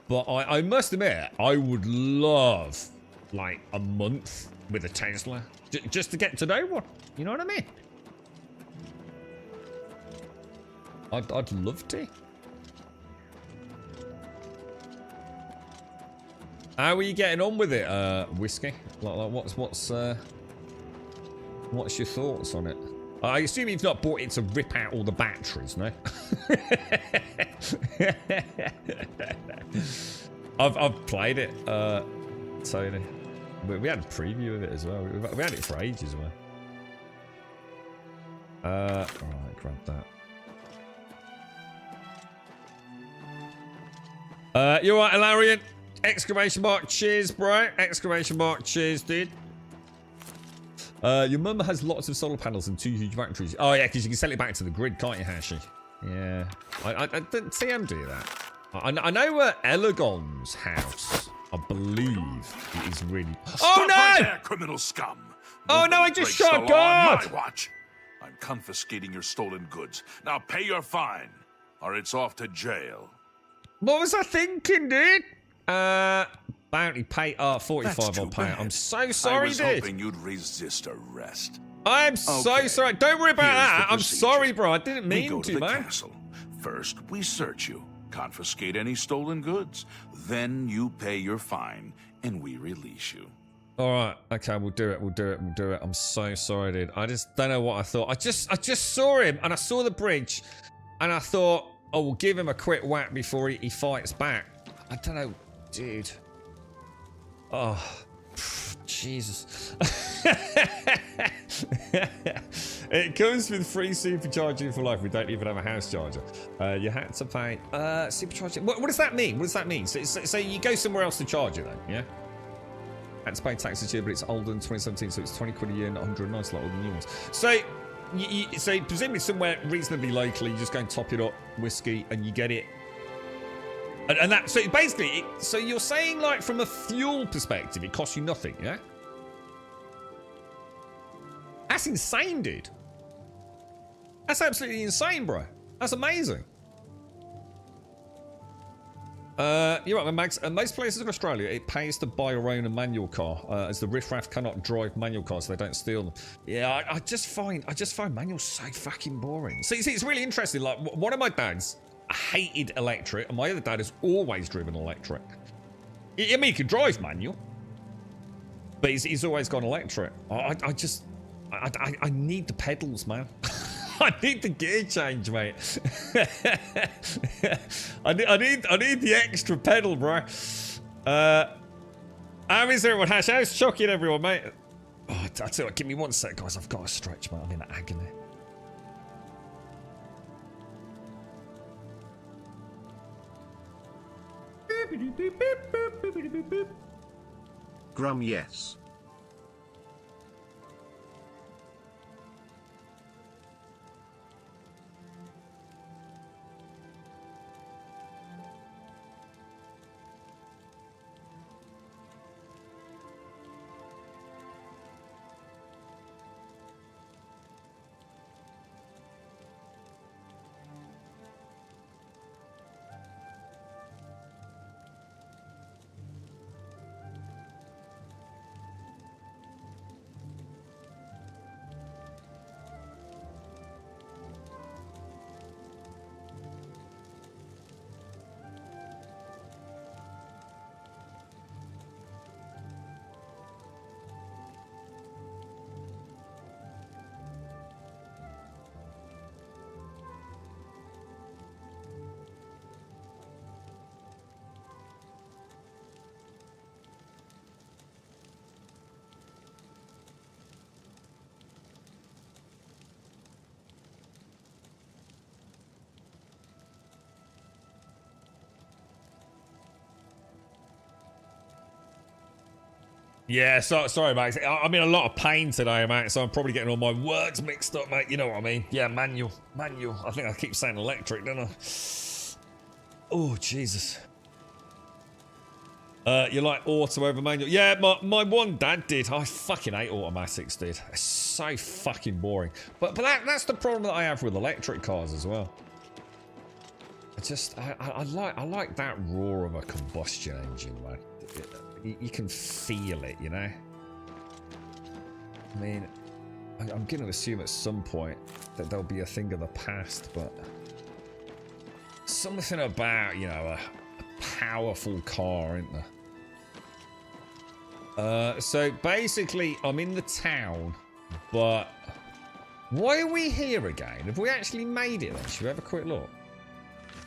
But I must admit, I would love, like, a month with a Tesla. Just to get to know one. You know what I mean? I'd love to. How are you getting on with it, Whiskey? Like what's your thoughts on it? I assume you've not bought it to rip out all the batteries, no? I've played it, Tony. We had a preview of it as well. We had it for ages, man. Alright, grab that. You're right, Ilarian. Exclamation mark, cheers, bro. Exclamation mark, cheers, dude. Your mum has lots of solar panels and 2 huge batteries. Oh, yeah, because you can sell it back to the grid, can't you, Hashi? Yeah. I didn't see him do that. I know Elagon's house, I believe, it is really... Oh, no! Right there, criminal scum. Oh, no, I just shot the law God! on my watch. I'm confiscating your stolen goods. Now pay your fine, or it's off to jail. What was I thinking, dude? Bounty pay 45 on pay. I'm so sorry, dude. I was hoping you'd resist arrest. I'm so sorry. Don't worry about Here's that. the I'm procedure. sorry, bro. I didn't We mean go to, the man. castle. First, we search you, confiscate any stolen goods. Then you pay your fine, and we release you. All right. Okay, we'll do it. I'm so sorry, dude. I just don't know what I thought. I just saw him, and I saw the bridge, and I thought, oh, we'll give him a quick whack before he fights back. I don't know, dude. Oh, Jesus. It comes with free supercharging for life. We don't even have a house charger. You had to pay supercharging. What does that mean? What does that mean? So you go somewhere else to charge it then, yeah? Had to pay tax this year, but it's older than 2017, so it's 20 quid a year and 190 like all the new ones. So, so presumably somewhere reasonably locally, you just go and top it up, whiskey, and you get it. And that, so basically, so you're saying, like, from a fuel perspective, it costs you nothing, yeah? That's insane, dude. That's absolutely insane, bro. That's amazing. You're right, Max. Most places in Australia, it pays to buy your own manual car, as the riffraff cannot drive manual cars, so they don't steal them. Yeah, I just find manuals so fucking boring. See, it's really interesting. Like, one of my dads hated electric, and my other dad has always driven electric. I mean, he can drive manual, but he's always gone electric. I need the pedals, man. I need the gear change, mate. I need the extra pedal, bro. How is everyone? How's shocking everyone, mate? Oh, I tell you what, give me 1 sec, guys. I've got to stretch, mate. I'm in agony. Grum, yes. Yeah, sorry, mate. I'm in a lot of pain today, mate, so I'm probably getting all my words mixed up, mate. You know what I mean? Yeah, manual. I think I keep saying electric, don't I? Oh, Jesus. You like auto over manual? Yeah, my one dad did. I fucking hate automatics, dude. It's so fucking boring. But that's the problem that I have with electric cars as well. I like that roar of a combustion engine, man. You can feel it, you know? I mean, I'm going to assume at some point that there'll be a thing of the past, but something about, you know, a powerful car, isn't there? So basically, I'm in the town, but why are we here again? Have we actually made it then? Should we have a quick look?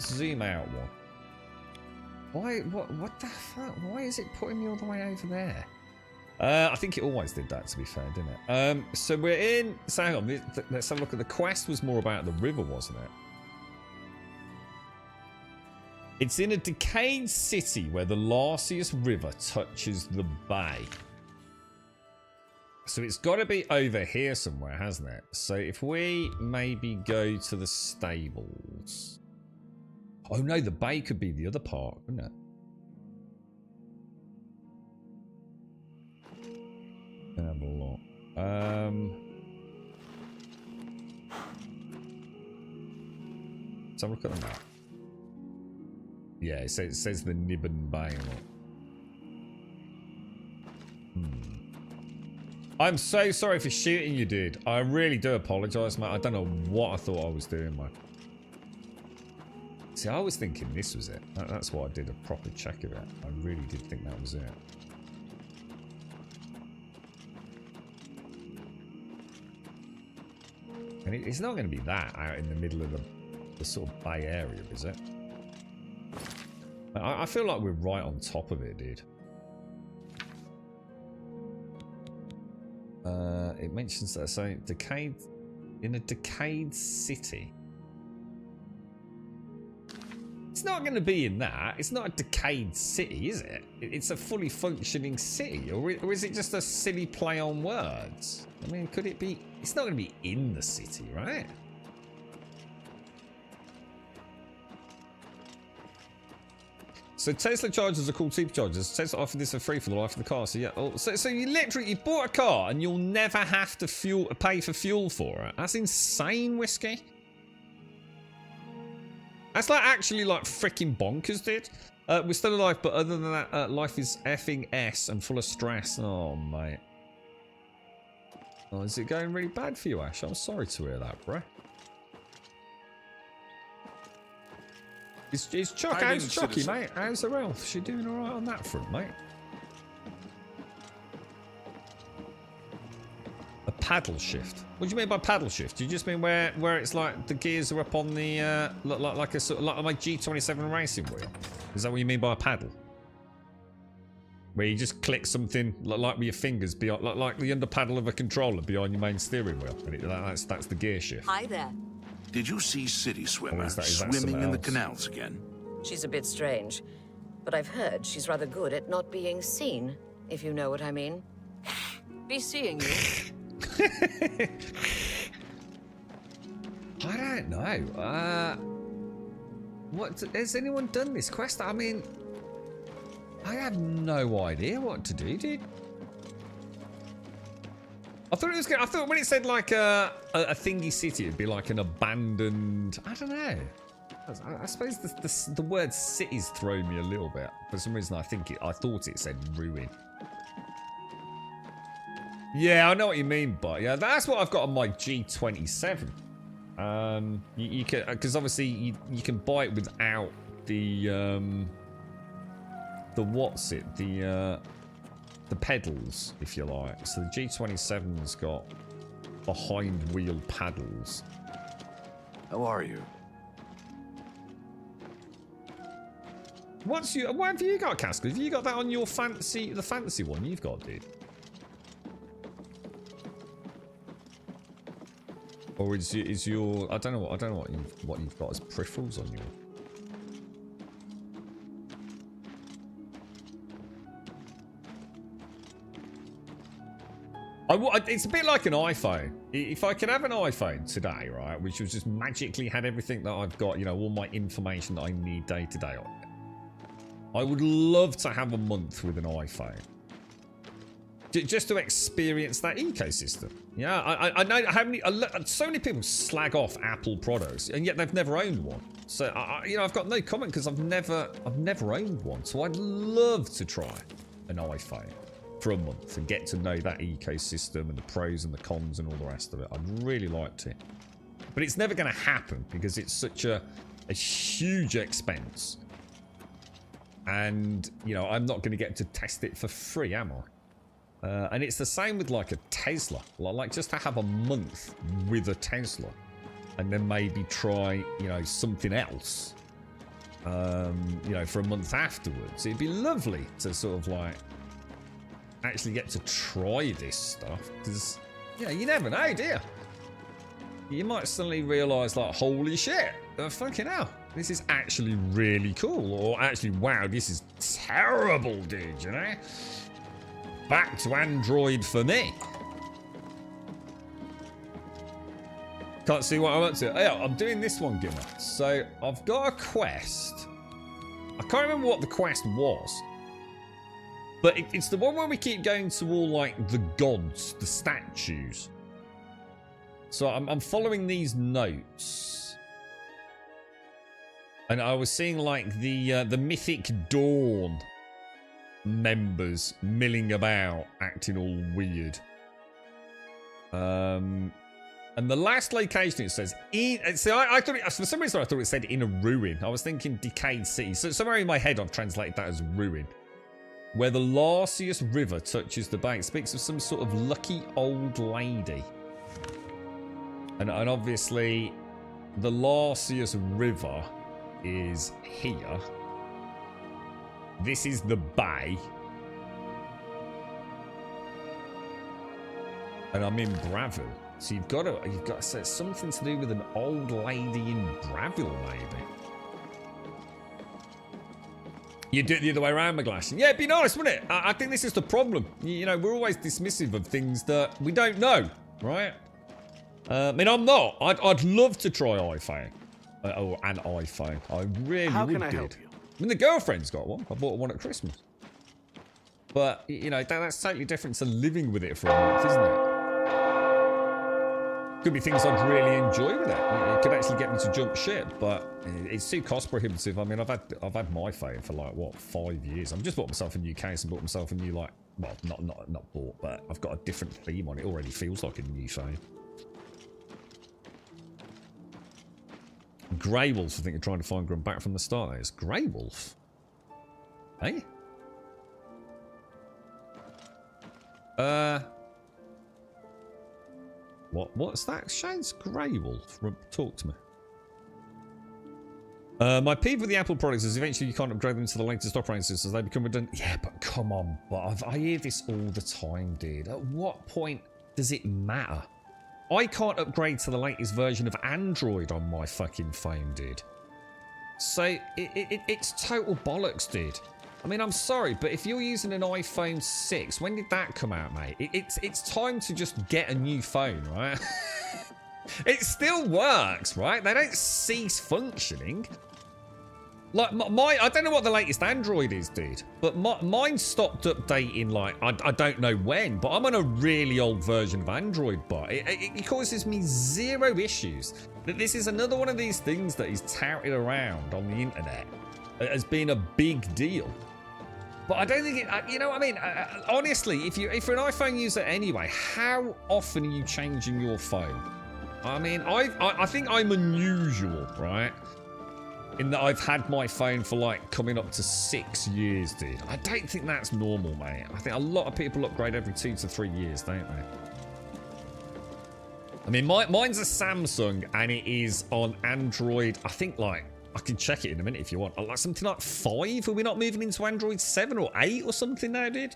Zoom out one. Why? What the fuck? Why is it putting me all the way over there? I think it always did that, to be fair, didn't it? So we're in... So hang on, let's have a look at... The quest was more about the river, wasn't it? It's in a decayed city where the Larcius River touches the bay. So it's got to be over here somewhere, hasn't it? So if we maybe go to the stables... Oh no, the bay could be the other part, couldn't it? Have a look. Let's have a look at the map. Yeah, it says the Nibbon Bay. I'm so sorry for shooting you, dude. I really do apologise, mate. I don't know what I thought I was doing, mate. See, I was thinking this was it. That's why I did a proper check of it. I really did think that was it. And it's not going to be that out in the middle of the sort of bay area, is it? I feel like we're right on top of it, dude. It mentions that, so decayed... In a decayed city. It's not going to be in that. It's not a decayed city, is it? It's a fully functioning city. Or is it just a silly play on words? I mean, could it be... It's not going to be in the city, right? So Tesla chargers are called superchargers. Tesla offered this for free for the life of the car. So yeah, so you literally bought a car and you'll never have to pay for fuel for it. That's insane, Whiskey. That's like actually like freaking bonkers, dude. We're still alive, but other than that, life is effing S and full of stress. Oh, mate. Oh, is it going really bad for you, Ash? I'm sorry to hear that, bro. Is Chuck, how's Chucky, mate? How's her health? She doing alright on that front, mate? A paddle shift. What do you mean by paddle shift? Do you just mean where it's like the gears are up on the like a sort of like my G27 racing wheel? Is that what you mean by a paddle? Where you just click something like with your fingers beyond, like the under paddle of a controller behind your main steering wheel, and that's the gear shift. Hi there. Did you see City Swimmer is that swimming in the else? canals again? She's a bit strange, but I've heard she's rather good at not being seen, if you know what I mean. Be seeing you. I don't know. What has anyone done this quest? I mean, I have no idea what to do, dude. I thought it was good. I thought when it said like a thingy city, it'd be like an abandoned. I don't know. I suppose the word city's thrown me a little bit. For some reason, I thought it said ruin. Yeah, I know what you mean, but yeah, that's what I've got on my G27. You can, because obviously you can buy it without the what's it, the pedals, if you like. So the G27's got behind wheel paddles. How are you? What have you got, Casca? Have you got that on your the fancy one you've got, dude? Or is your I don't know what you've got as peripherals on your. It's a bit like an iPhone. If I could have an iPhone today, right, which was just magically had everything that I've got, you know, all my information that I need day to day on it, I would love to have a month with an iPhone. Just to experience that ecosystem. Yeah, I know how many, so many people slag off Apple products, and yet they've never owned one. So, you know, I've got no comment because I've never owned one. So I'd love to try an iPhone for a month and get to know that ecosystem and the pros and the cons and all the rest of it. I'd really like to. But it's never going to happen because it's such a huge expense. And, you know, I'm not going to get to test it for free, am I? And it's the same with like a Tesla. Like just to have a month with a Tesla and then maybe try, you know, something else, you know, for a month afterwards. It'd be lovely to sort of like actually get to try this stuff because, you know, you never know, do you? You might suddenly realise like, holy shit, fucking hell, this is actually really cool. Or actually, wow, this is terrible, dude, you know? Back to Android for me. Can't see what I'm up to. Oh, yeah, I'm doing this one, Gimmer. So I've got a quest. I can't remember what the quest was. But it's the one where we keep going to all like the gods, the statues. So I'm following these notes. And I was seeing like the Mythic Dawn members milling about, acting all weird. And the last location it says so I thought for some reason I thought it said in a ruin. I was thinking decayed city. So somewhere in my head I've translated that as ruin. Where the Larcius River touches the bank. Speaks of some sort of lucky old lady. And obviously the Larcius River is here. This is the bay. And I'm in Bravil. So you've got to say something to do with an old lady in Bravil, maybe. You do it the other way around, McGlash. Yeah, it'd be nice, wouldn't it? I think this is the problem. You know, we're always dismissive of things that we don't know, right? I mean, I'm not. I'd love to try iPhone. Or an iPhone. I really How would. can I help you? I mean, the girlfriend's got one. I bought one at Christmas. But, you know, that's totally different to living with it for a month, isn't it? Could be things I'd really enjoy with it. It could actually get me to jump ship, but it's too cost prohibitive. I mean, I've had my phone for like, what, 5 years. I've just bought myself a new case and bought myself a new, like, well, not bought, but I've got a different theme on it. It already feels like a new phone. Grey Wolf, I think you're trying to find Grum back from the start. It's Grey Wolf. Hey? What's that? Shane's Grey Wolf. Talk to me. My peeve with the Apple products is eventually you can't upgrade them to the latest operating systems. They become redundant. Yeah, but come on, but I hear this all the time, dude. At what point does it matter? I can't upgrade to the latest version of Android on my fucking phone, dude. So it's total bollocks, dude. I mean, I'm sorry, but if you're using an iPhone 6, when did that come out, mate? It's time to just get a new phone, right? It still works, right? They don't cease functioning. Like, I don't know what the latest Android is, dude. But mine stopped updating, like, I don't know when. But I'm on a really old version of Android, but it causes me zero issues. This is another one of these things that is touted around on the internet as being a big deal. But I don't think it, you know what I mean? Honestly, if you're an iPhone user anyway, how often are you changing your phone? I mean, I think I'm unusual, right? In that I've had my phone for like coming up to 6 years, dude. I don't think that's normal, mate. I think a lot of people upgrade every 2 to 3 years, don't they? I mean, mine's a Samsung and it is on Android, I think like, I can check it in a minute if you want. Like something like 5? Are we not moving into Android 7 or 8 or something now, dude?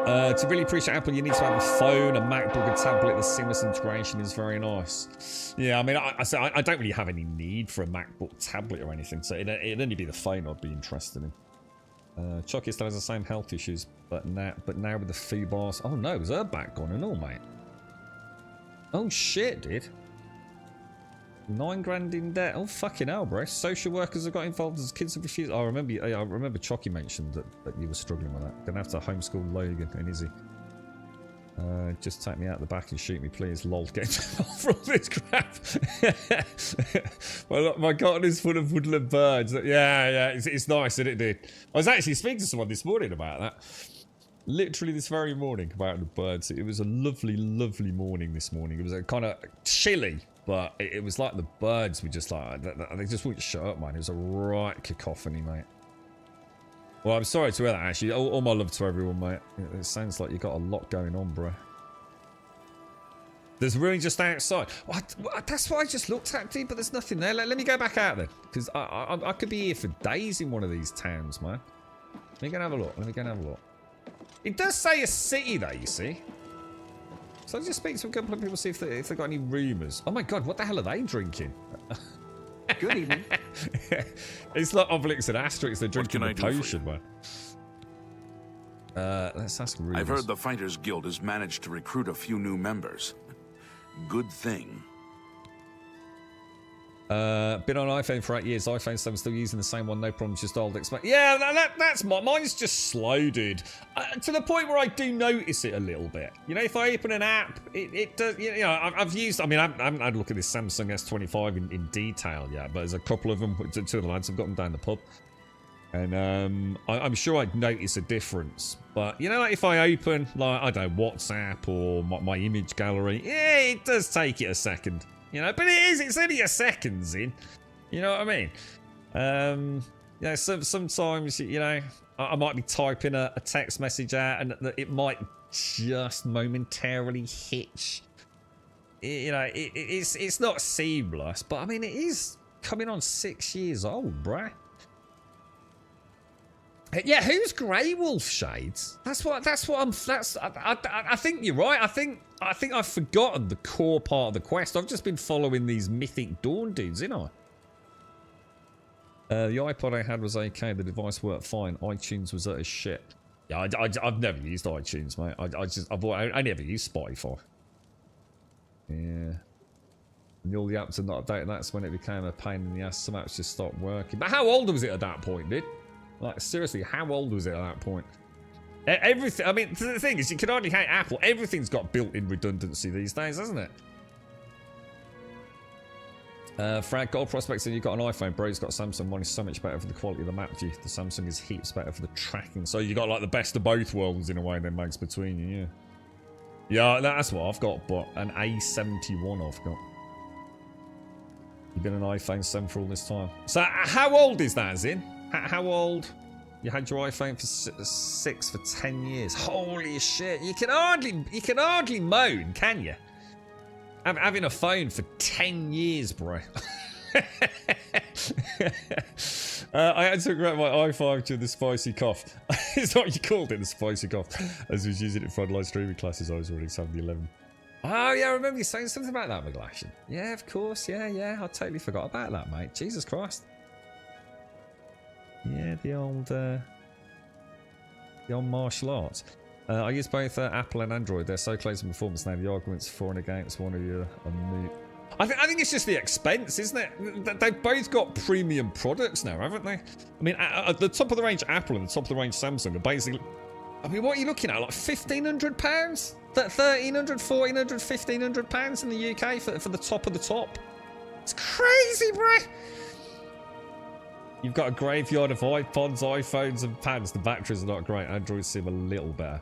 To really appreciate Apple, you need to have a phone, a MacBook, a tablet. The seamless integration is very nice. Yeah, I mean, I don't really have any need for a MacBook tablet or anything, so it'd only be the phone I'd be interested in. Chucky still has the same health issues, but now with the fee bars. Oh no, is her back gone and all, mate? Oh shit, dude. 9 grand in debt. Oh fucking hell, bro. Social workers have got involved as kids have refused. I remember Chucky mentioned that you were struggling with that. Gonna have to homeschool Logan and Izzy. Just take me out the back and shoot me, please. Lol, get for all this crap. My garden is full of woodland birds. Yeah, it's nice, isn't it, dude? I was actually speaking to someone this morning about that. Literally this very morning about the birds. It was a lovely, lovely morning this morning. It was kind of chilly, but it was like the birds were just like, they just wouldn't shut up, man. It was a right cacophony, mate. Well, I'm sorry to hear that, actually. All my love to everyone, mate. It sounds like you got a lot going on, bro. There's really just outside. That's what I just looked at, dude, but there's nothing there. Let me go back out then, because I could be here for days in one of these towns, man. Let me go and have a look. It does say a city, though, you see. So I'll just speak to a couple of people, see if they've got any rumours. Oh my god, what the hell are they drinking? Good evening. It's like Obelix and Asterix, they're drinking a potion, man. Let's ask rumours. I've heard the Fighters Guild has managed to recruit a few new members. Good thing. Been on iPhone for 8 years. iPhone 7 still using the same one, no problems, just old. Yeah, that's mine's just slow, dude. To the point where I do notice it a little bit. You know, if I open an app, it does. You know, I've used. I mean, I haven't had a look at this Samsung S25 in detail yet, but there's a couple of them. Two of the lads have got them down the pub, and I'm sure I'd notice a difference. But you know, like if I open, like I don't know, WhatsApp or my image gallery, yeah, it does take it a second. You know, but it's only a seconds in. You know what I mean? You know, sometimes, you know, I might be typing a text message out and it might just momentarily hitch. You know, it's not seamless, but I mean, it is coming on 6 years old, bruh. Yeah, who's Grey Wolf Shades? I think you're right. I think I've forgotten the core part of the quest. I've just been following these Mythic Dawn dudes, you know. The iPod I had was okay. The device worked fine. iTunes was utter shit. Yeah, I've never used iTunes, mate. I never used Spotify. Yeah. And all the apps are not updated. That's when it became a pain in the ass. Some apps just stopped working. But how old was it at that point, dude? Like, seriously, how old was it at that point? Everything, I mean, the thing is, you can hardly hate Apple. Everything's got built-in redundancy these days, hasn't it? Frag Gold Prospect said you've got an iPhone, bro. He's got Samsung. One is so much better for the quality of the map view. The Samsung is heaps better for the tracking. So you got like the best of both worlds in a way, then makes between you, yeah. Yeah, that's what I've got, but an A71 I've got. You've been an iPhone 7 for all this time. So how old is that, Zin? How old? You had your iPhone for 6 for 10 years. Holy shit! You can hardly moan, can you? Having a phone for 10 years, bro. I had to regret my i5 to the spicy cough. It's what you called it, the spicy cough. As I was using it for online streaming classes, I was running 7-11. Oh yeah, I remember you saying something about that, McGlashan. Yeah, of course. Yeah. I totally forgot about that, mate. Jesus Christ. Yeah, the old martial arts. I use both Apple and Android. They're so close in performance now. The arguments for and against one of you are moot. I think it's just the expense, isn't it? They've both got premium products now, haven't they? I mean, at the top of the range Apple and the top of the range Samsung are basically. I mean, what are you looking at? Like £1,500? £1,300, £1,400, £1,500 in the UK for the top of the top. It's crazy, bro. You've got a graveyard of iPods, iPhones, and pads. The batteries are not great. Androids seem a little better.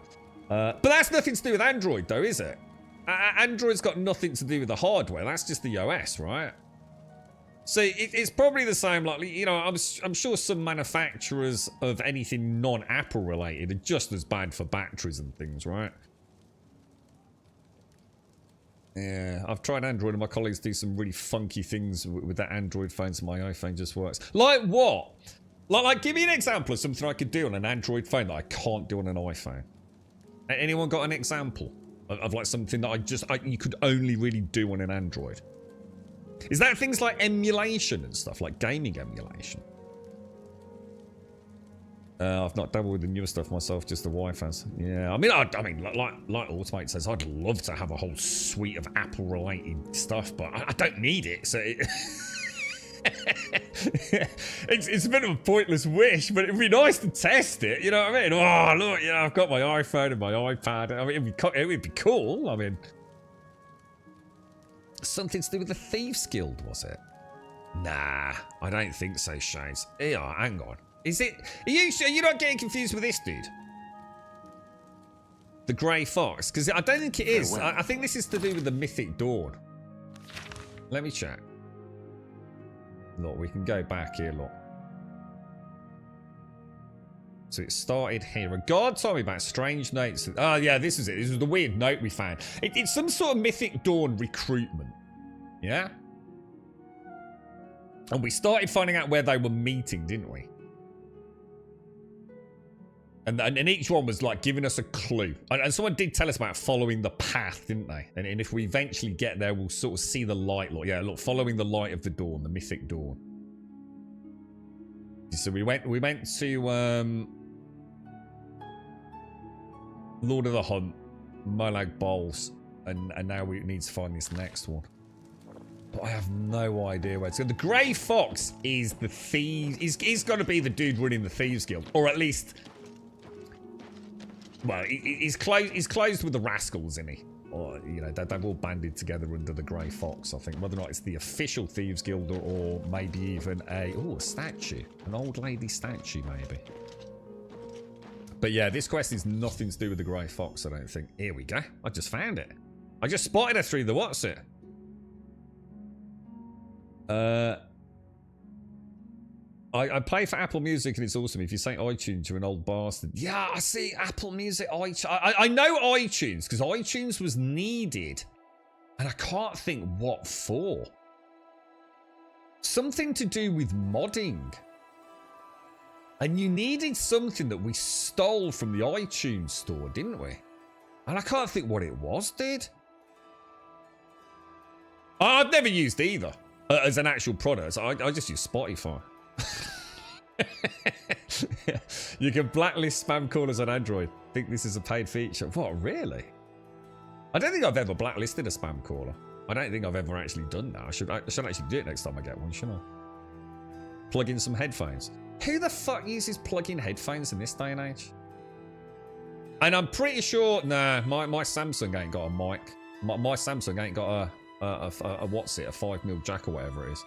But that's nothing to do with Android, though, is it? Android's got nothing to do with the hardware. That's just the OS, right? So it's probably the same. Like, you know, I'm sure some manufacturers of anything non-Apple related are just as bad for batteries and things, right? Yeah, I've tried Android and my colleagues do some really funky things with that Android phone, so my iPhone just works. Like what? Like give me an example of something I could do on an Android phone that I can't do on an iPhone. Anyone got an example of like something that you could only really do on an Android? Is that things like emulation and stuff, like gaming emulation? I've not dabbled with the newer stuff myself, just the Wi-Fi's. Yeah, I mean, like Automate says, I'd love to have a whole suite of Apple-related stuff, but I don't need it. So it's a bit of a pointless wish, but it'd be nice to test it. You know what I mean? Oh, look, you know, I've got my iPhone and my iPad. I mean, it would be cool. I mean, something to do with the Thieves Guild, was it? Nah, I don't think so, Shades. Yeah, hang on. Is it? Are you not getting confused with this dude? The Grey Fox? Because I don't think it is. I think this is to do with the Mythic Dawn. Let me check. Look, we can go back here, look. So it started here. A guard told me about strange notes. Oh, yeah, this is it. This was the weird note we found. It's some sort of Mythic Dawn recruitment. Yeah? And we started finding out where they were meeting, didn't we? And each one was like giving us a clue. And someone did tell us about following the path, didn't they? And if we eventually get there, we'll sort of see the light. Look, yeah, look, following the light of the dawn, the Mythic Dawn. So we went to Lord of the Hunt, Molag Bowls, and now we need to find this next one. But I have no idea where it's going. The Grey Fox is the thieves. He's got to be the dude running the Thieves Guild, or at least. Well, he's closed with the Rascals, isn't he? Or, you know, they've all banded together under the Grey Fox, I think. Whether or not it's the official Thieves Guild or maybe even a statue. An old lady statue, maybe. But yeah, this quest is nothing to do with the Grey Fox, I don't think. Here we go. I just found it. I just spotted her through the what's it? I pay for Apple Music and it's awesome. If you say iTunes, you're an old bastard. Yeah, I see Apple Music. I know iTunes because iTunes was needed. And I can't think what for. Something to do with modding. And you needed something that we stole from the iTunes store, didn't we? And I can't think what it was, dude. I've never used either as an actual product. I just use Spotify. You can blacklist spam callers on Android. Think this is a paid feature. What, really? I don't think I've ever blacklisted a spam caller. I don't think I've ever actually done that. I should actually do it next time I get one, shouldn't I? Plug in some headphones. Who the fuck uses plug-in headphones in this day and age? And I'm pretty sure, nah, my Samsung ain't got a mic. My Samsung ain't got a what's it, a 5mm jack or whatever it is.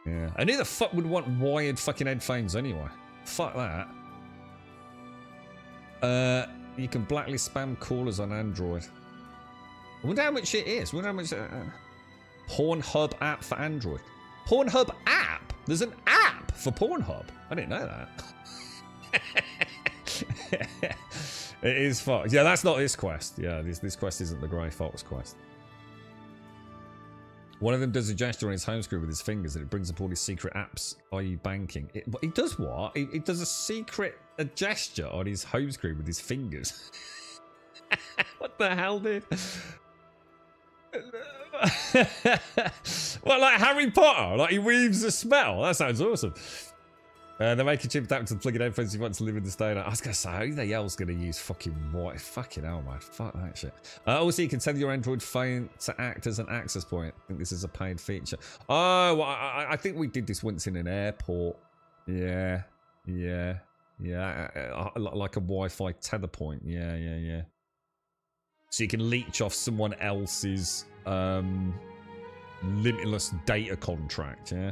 Yeah. And who the fuck would want wired fucking headphones anyway? Fuck that. You can blacklist spam callers on Android. I wonder how much it is. I wonder how much... Pornhub app for Android. Pornhub app? There's an app for Pornhub. I didn't know that. It is fucked. Yeah, that's not this quest. Yeah, this quest isn't the Grey Fox quest. One of them does a gesture on his home screen with his fingers and it brings up all his secret apps, i.e. banking. It does what? It does a gesture on his home screen with his fingers. What the hell, dude? What, like Harry Potter? Like he weaves a spell? That sounds awesome. They make a chip adapter to plug in headphones if you want to live in the stone. I was going to say, who the hell's going to use fucking what? Fucking hell, man. Fuck that shit. Also, you can tell your Android phone to act as an access point. I think this is a paid feature. Oh, well, I think we did this once in an airport. Yeah. Like a Wi-Fi tether point. Yeah. So you can leech off someone else's limitless data contract, yeah?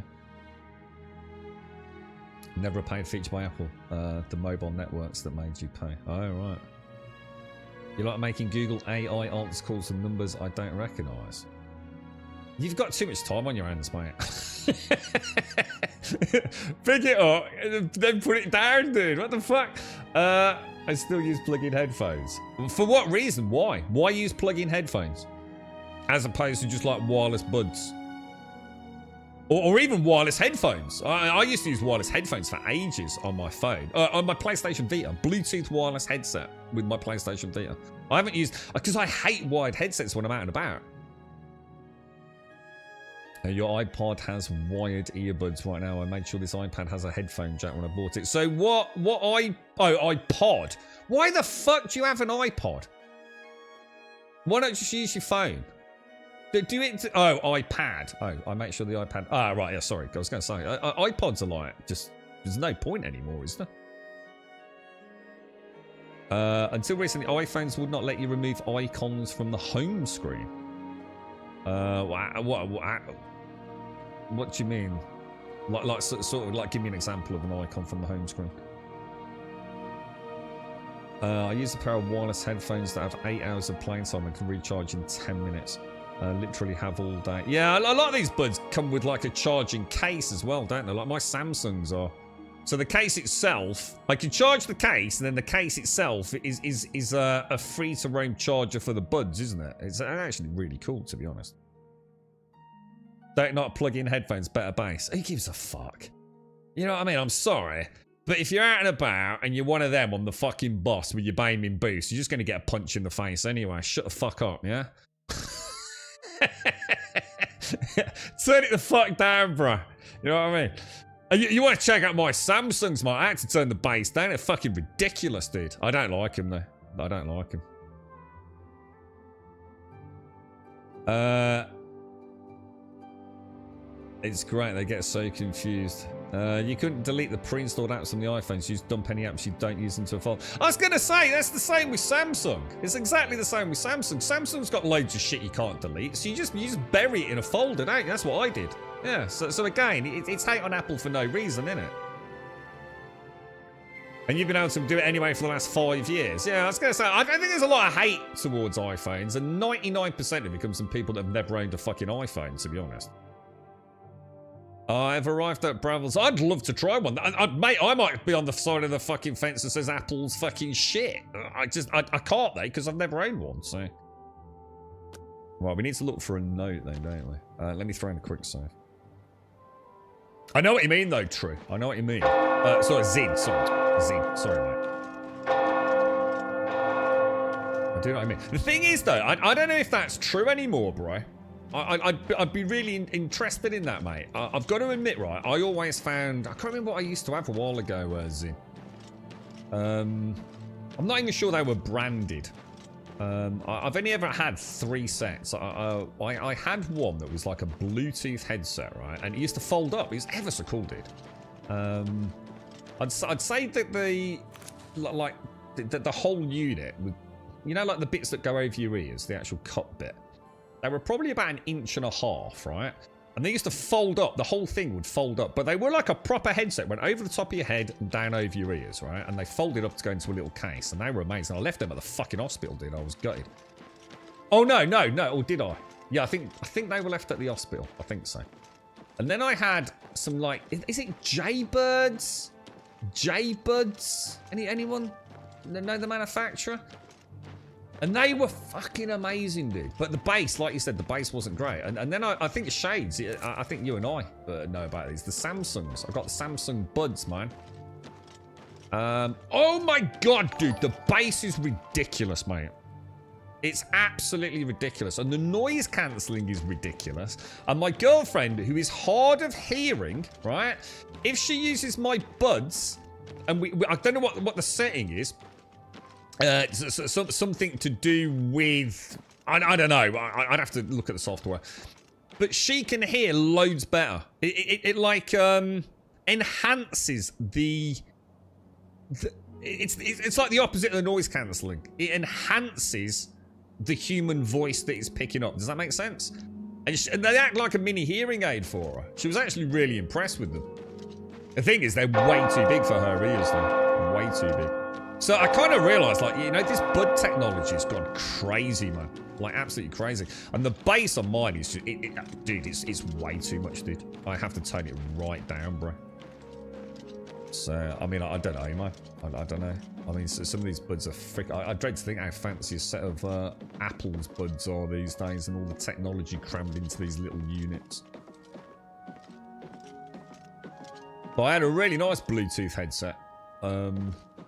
Never a paid feature by Apple. The mobile networks that made you pay. Oh, right. You like making Google AI answers calls and numbers I don't recognise. You've got too much time on your hands, mate. Pick it up, then put it down, dude. What the fuck? I still use plug-in headphones. For what reason? Why? Why use plug-in headphones? As opposed to just like wireless buds. Or even wireless headphones. I used to use wireless headphones for ages on my phone. On my PlayStation Vita. Bluetooth wireless headset with my PlayStation Vita. I haven't used... Because I hate wired headsets when I'm out and about. Your iPod has wired earbuds right now. I made sure this iPad has a headphone jack when I bought it. So iPod. Why the fuck do you have an iPod? Why don't you just use your phone? Do it. Oh, iPad. Oh, I make sure the iPad. Ah, right. Yeah, sorry. I was going to say iPods are like just. There's no point anymore, is there? Until recently, iPhones would not let you remove icons from the home screen. What do you mean? Like sort of like give me an example of an icon from the home screen. I use a pair of wireless headphones that have 8 hours of playing time and can recharge in 10 minutes. Literally have all day. Yeah, a lot of these buds come with like a charging case as well, don't they? Like my Samsungs are. So the case itself, I can charge the case, and then the case itself is a free-to-roam charger for the buds, isn't it? It's actually really cool, to be honest. Don't not plug in headphones, better bass. Who gives a fuck? You know what I mean? I'm sorry. But if you're out and about and you're one of them on the fucking bus with your beaming boost, you're just going to get a punch in the face anyway. Shut the fuck up, yeah? Turn it the fuck down, bro. You know what I mean? You want to check out my Samsungs, mate? I had to turn the bass down. They're fucking ridiculous, dude. I don't like them, though. I don't like them. It's great. They get so confused. You couldn't delete the pre-installed apps on the iPhones. You just dump any apps you don't use into a file. I was going to say, that's the same with Samsung. It's exactly the same with Samsung. Samsung's got loads of shit you can't delete. So you just bury it in a folder, don't you? That's what I did. Yeah, so again, it's hate on Apple for no reason, isn't it? And you've been able to do it anyway for the last 5 years. Yeah, I was going to say, I think there's a lot of hate towards iPhones, and 99% of it comes from people that have never owned a fucking iPhone, to be honest. I've arrived at Brambles. I'd love to try one. Mate, I might be on the side of the fucking fence that says Apple's fucking shit. I can't, though, because I've never owned one, so... Well, we need to look for a note, then, don't we? Let me throw in a quick save. I know what you mean, though, True. I know what you mean. Sorry, Zin. Sorry. Zin. Sorry, mate. I do know what I mean. The thing is, though, I don't know if that's true anymore, bro. I'd be really interested in that, mate. I've got to admit, right, I always found... I can't remember what I used to have a while ago, Zin. I'm not even sure they were branded. I've only ever had 3 sets. I had one that was like a Bluetooth headset, right? And it used to fold up. It was ever so cool, dude. I'd say that the whole unit, with, you know, like the bits that go over your ears, the actual cup bit, they were probably about 1.5 inches, right? And they used to fold up. The whole thing would fold up. But they were like a proper headset. Went over the top of your head and down over your ears, right? And they folded up to go into a little case. And they were amazing. I left them at the fucking hospital, dude. I was gutted. Oh, no. Or did I? Yeah, I think they were left at the hospital. I think so. And then I had some, like... Is it Jaybirds? Jaybuds? Anyone know the manufacturer? And they were fucking amazing, dude. But the bass, like you said, the bass wasn't great. And then I think Shades, I think you and I know about these. The Samsungs. I got the Samsung Buds, man. Oh my god, dude. The bass is ridiculous, mate. It's absolutely ridiculous. And the noise cancelling is ridiculous. And my girlfriend, who is hard of hearing, right? If she uses my Buds, and I don't know what the setting is, something to do with... I don't know. I'd have to look at the software. But she can hear loads better. It like enhances the... It's like the opposite of the noise cancelling. It enhances the human voice that it's picking up. Does that make sense? And they act like a mini hearing aid for her. She was actually really impressed with them. The thing is, they're way too big for her ears, though. Way too big. So I kind of realised, like, you know, this bud technology has gone crazy, man. Like, absolutely crazy. And the bass on mine is just, dude, it's way too much, dude. I have to tone it right down, bro. So, I mean, I don't know, man. I don't know. I mean, so some of these buds are frick... I dread to think how fancy a set of Apple's buds are these days and all the technology crammed into these little units. But I had a really nice Bluetooth headset.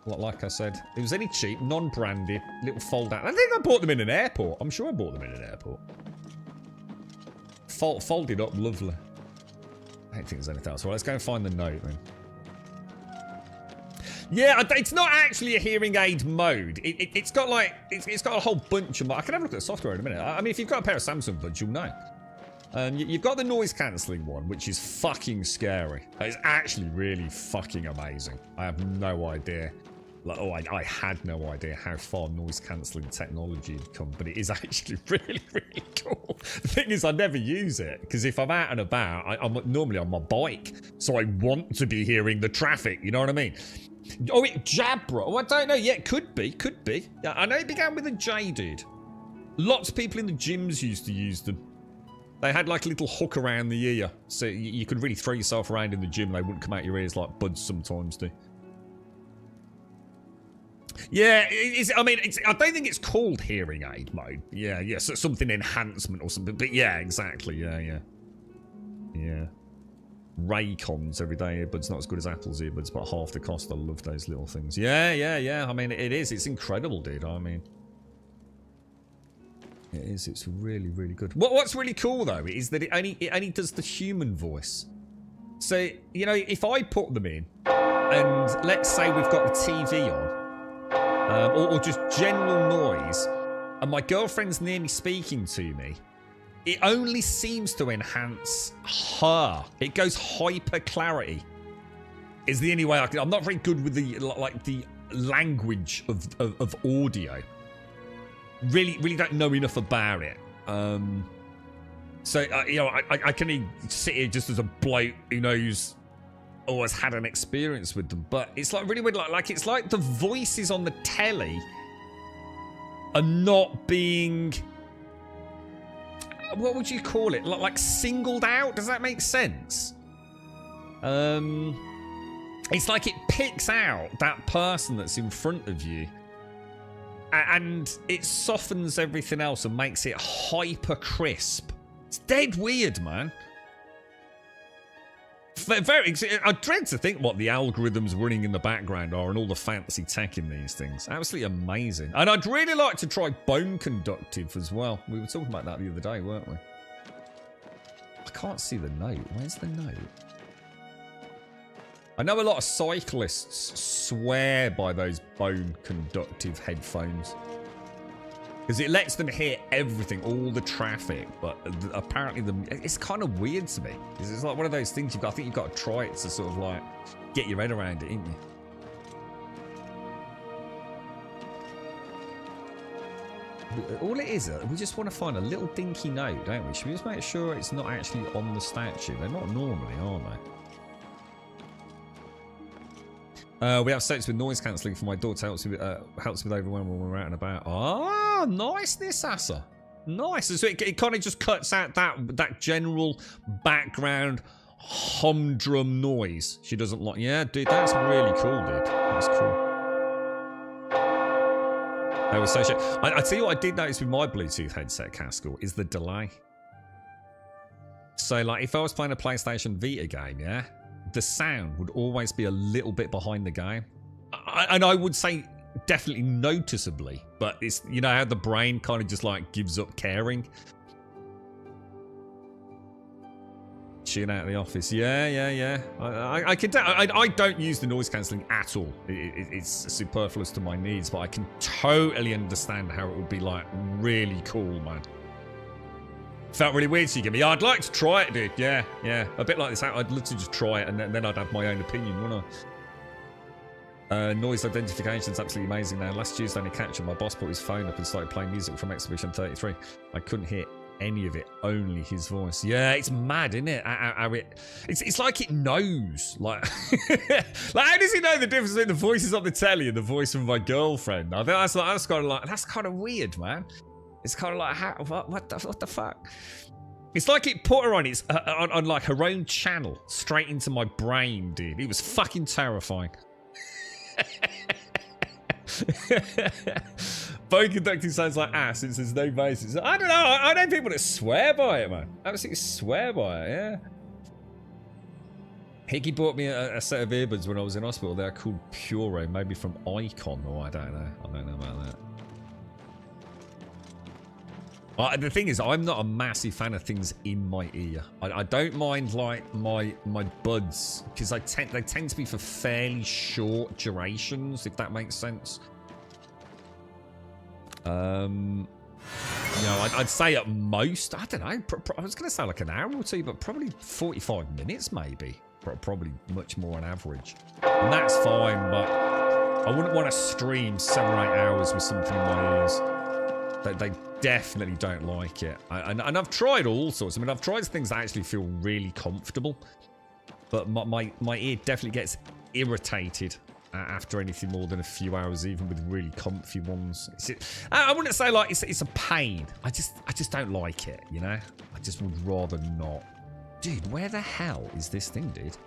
Like I said, it was any cheap, non-branded, little fold-out. I think I bought them in an airport. I'm sure I bought them in an airport. folded up lovely. I don't think there's anything else. Well, let's go and find the note then. Yeah, it's not actually a hearing aid mode. It's got like it's got a whole bunch of. I can have a look at the software in a minute. I mean, if you've got a pair of Samsung buds, you'll know. You've got the noise cancelling one, which is fucking scary. It's actually really fucking amazing. I have no idea. Like, I had no idea how far noise cancelling technology had come, but it is actually really, really cool. The thing is, I never use it because if I'm out and about, I'm normally on my bike, so I want to be hearing the traffic. You know what I mean? Oh, it Jabra. Oh, I don't know. Yeah, it could be. Could be. I know it began with a J, dude. Lots of people in the gyms used to use them. They had like a little hook around the ear, so you could really throw yourself around in the gym. They wouldn't come out your ears like buds sometimes do. Yeah, I mean, I don't think it's called hearing aid mode. Yeah, so something enhancement or something. But yeah, exactly. Yeah. Raycons everyday earbuds, not as good as Apple's earbuds, but half the cost. I love those little things. Yeah. I mean, it is. It's incredible, dude. I mean, it is. It's really, really good. What's really cool though is that it only does the human voice. So you know, if I put them in, and let's say we've got the TV on, or just general noise, and my girlfriend's near me speaking to me, it only seems to enhance her. It goes hyper clarity. Is the only way I can. I'm not very good with the language of audio. Really don't know enough about it. So you know, I can only sit here just as a bloke who knows or has had an experience with them. But it's like really weird. Like it's like the voices on the telly are not being. What would you call it? Like singled out? Does that make sense? It's like it picks out that person that's in front of you, and it softens everything else and makes it hyper crisp. It's dead weird, man. I dread to think what the algorithms running in the background are and all the fancy tech in these things. Absolutely amazing. And I'd really like to try bone conductive as well. We were talking about that the other day, weren't we? I can't see the note. Where's the note? I know a lot of cyclists swear by those bone conductive headphones. Because it lets them hear everything, all the traffic, but apparently it's kind of weird to me. It's like one of those things I think you've got to try it to sort of like get your head around it, ain't you? All it is, we just want to find a little dinky note, don't we? Should we just make sure it's not actually on the statue? They're not normally, are they? We have sets with noise cancelling for my daughter. Helps with everyone when we're out and about. Oh, nice this Asa. Nice. So it kind of just cuts out that general background humdrum noise. She doesn't like. Yeah, dude, that's really cool, dude. That's cool. I was so shit. I tell you what I did notice with my Bluetooth headset, Castle, is the delay. So like if I was playing a PlayStation Vita game, yeah, the sound would always be a little bit behind the game. And I would say definitely noticeably, but it's, you know how the brain kind of just like gives up caring. Tune out of the office. Yeah. I don't use the noise cancelling at all. It's superfluous to my needs, but I can totally understand how it would be like really cool, man. Felt really weird to you, give me. I'd like to try it, dude. Yeah. A bit like this. I'd love to just try it, and then I'd have my own opinion, wouldn't I? Noise identification is absolutely amazing now. Last Tuesday, on a catch-up, my boss put his phone up and started playing music from Exhibition 33. I couldn't hear any of it, only his voice. Yeah, it's mad, isn't it? It's like it knows. Like, how does he know the difference between the voices on the telly and the voice of my girlfriend? I think that's kind of weird, man. It's kind of like, what the fuck? It's like it put her on on like her own channel, straight into my brain, dude. It was fucking terrifying. Bone conducting sounds like ass since there's no basis. I don't know. I know people that swear by it, man. Absolutely swear by it, yeah. Hickey bought me a set of earbuds when I was in hospital. They're called Pure, maybe from Icon, or I don't know. I don't know about that. The thing is, I'm not a massive fan of things in my ear. I don't mind like my buds because they tend to be for fairly short durations, if that makes sense. You know, I'd say at most, I don't know. I was going to say like an hour or two, but probably 45 minutes, maybe. Probably much more on average, and that's fine. But I wouldn't want to stream 7 or 8 hours with something in my ears. They definitely don't like it. And I've tried all sorts. I mean, I've tried things that actually feel really comfortable. But my ear definitely gets irritated after anything more than a few hours, even with really comfy ones. I wouldn't say like it's a pain. I just don't like it, you know? I just would rather not. Dude, where the hell is this thing, dude?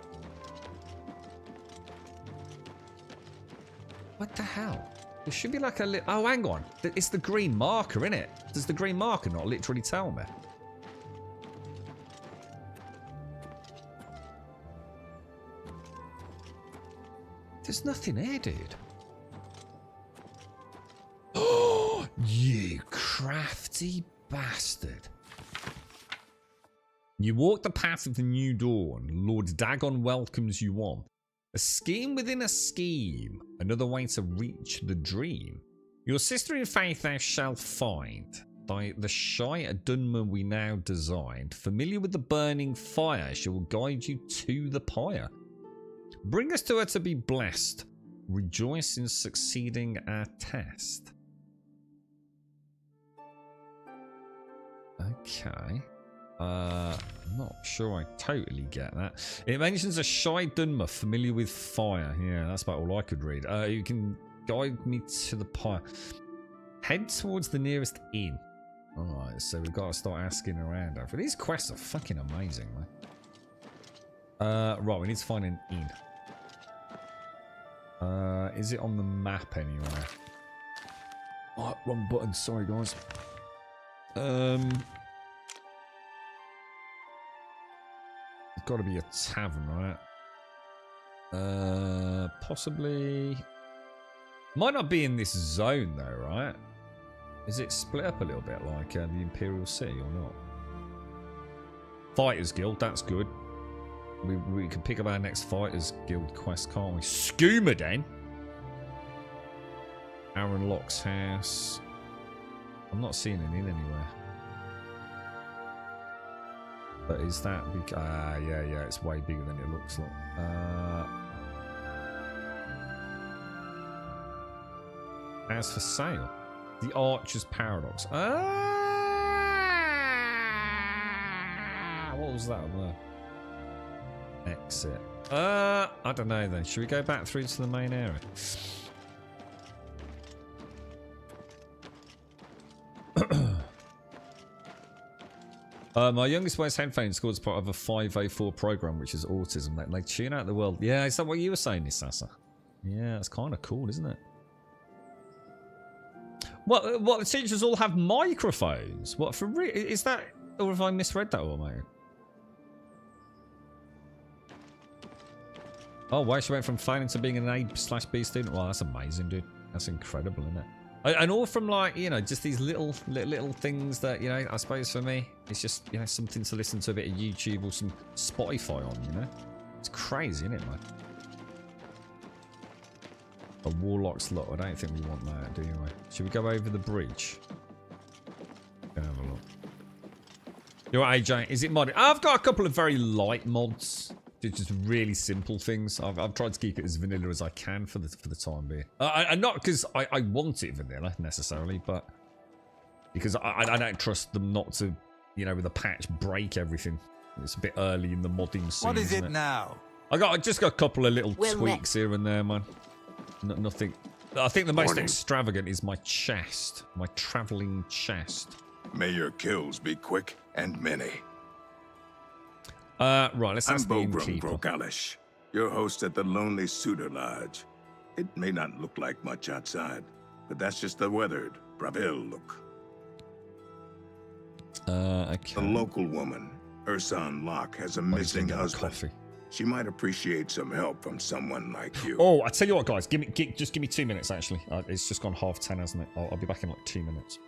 What the hell? There should be like a little... Oh, hang on. It's the green marker, innit? Does the green marker not literally tell me? There's nothing here, dude. Oh, you crafty bastard. You walk the path of the new dawn. Lord Dagon welcomes you on. A scheme within a scheme, another way to reach the dream. Your sister in faith thou shalt find, by the shy Dunmer we now designed. Familiar with the burning fire, she will guide you to the pyre. Bring us to her to be blessed. Rejoice in succeeding our test. Okay. I'm not sure I totally get that. It mentions a shy Dunmer familiar with fire. Yeah, that's about all I could read. You can guide me to the pyre. Head towards the nearest inn. Alright, so we've got to start asking around. These quests are fucking amazing, man. Right, we need to find an inn. Is it on the map anywhere? Oh, wrong button. Sorry, guys. It's got to be a tavern, right? Possibly. Might not be in this zone, though, right? Is it split up a little bit like the Imperial City or not? Fighters Guild, that's good. We can pick up our next Fighters Guild quest, can't we? Skooma Den. Aaron Locke's house. I'm not seeing an inn anywhere. But is that big? Yeah, it's way bigger than it looks like. As for sale, the Archer's Paradox. What was that on there? Exit. I don't know then. Should we go back through to the main area? My youngest wears headphones school as part of a 504 program, which is autism. They tune out the world. Yeah, is that what you were saying, Nisasa? Yeah, it's kind of cool, isn't it? What the teachers all have microphones? What, for real? Is that, or have I misread that one, mate? Oh, wow, she went from failing to being an A/B student. Well, that's amazing, dude. That's incredible, isn't it? And all from, like, you know, just these little things that, you know, I suppose for me, it's just, you know, something to listen to a bit of YouTube or some Spotify on, you know? It's crazy, isn't it, man? A Warlock's Lot. I don't think we want that, do you? Should we go over the bridge? Go have a look. You're right, AJ. Is it modded? I've got a couple of very light mods. Just really simple things. I've tried to keep it as vanilla as I can for the time being. And not because I want it vanilla necessarily, but because I don't trust them not to, you know, with a patch break everything. It's a bit early in the modding scene. What is it now? I just got a couple of little tweaks here and there, man. Nothing. I think the most extravagant is my chest, my traveling chest. May your kills be quick and many. Right, let's ask the I'm innkeeper. Brokalish, your host at the Lonely Suitor Lodge. It may not look like much outside, but that's just the weathered, Bravil look. Okay. The local woman, Ursan Locke, has a missing husband. Coffee. She might appreciate some help from someone like you. Oh, I tell you what, guys, just give me 2 minutes. Actually, it's just gone 10:30, hasn't it? I'll be back in like 2 minutes.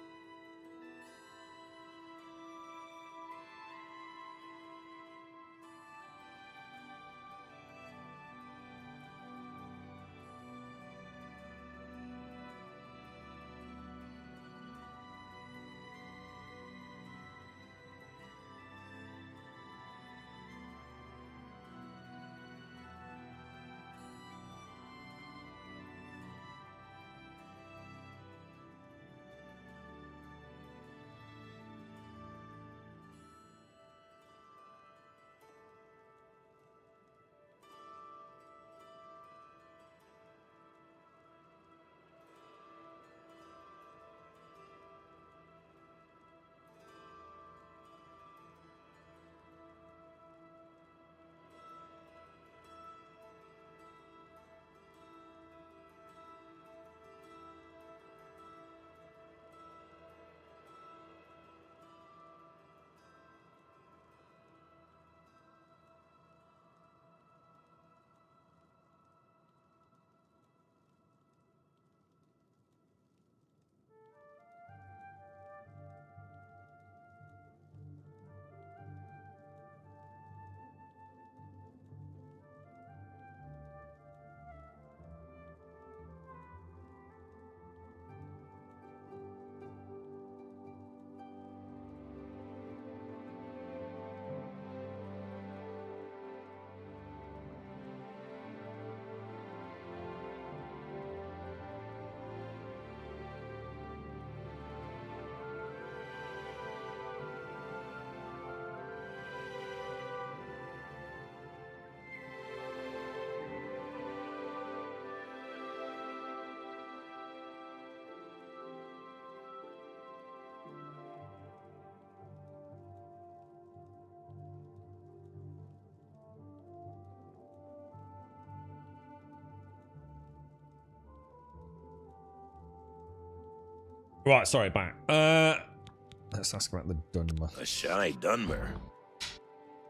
Right, sorry, back. Let's ask about the Dunmer. A shy Dunmer.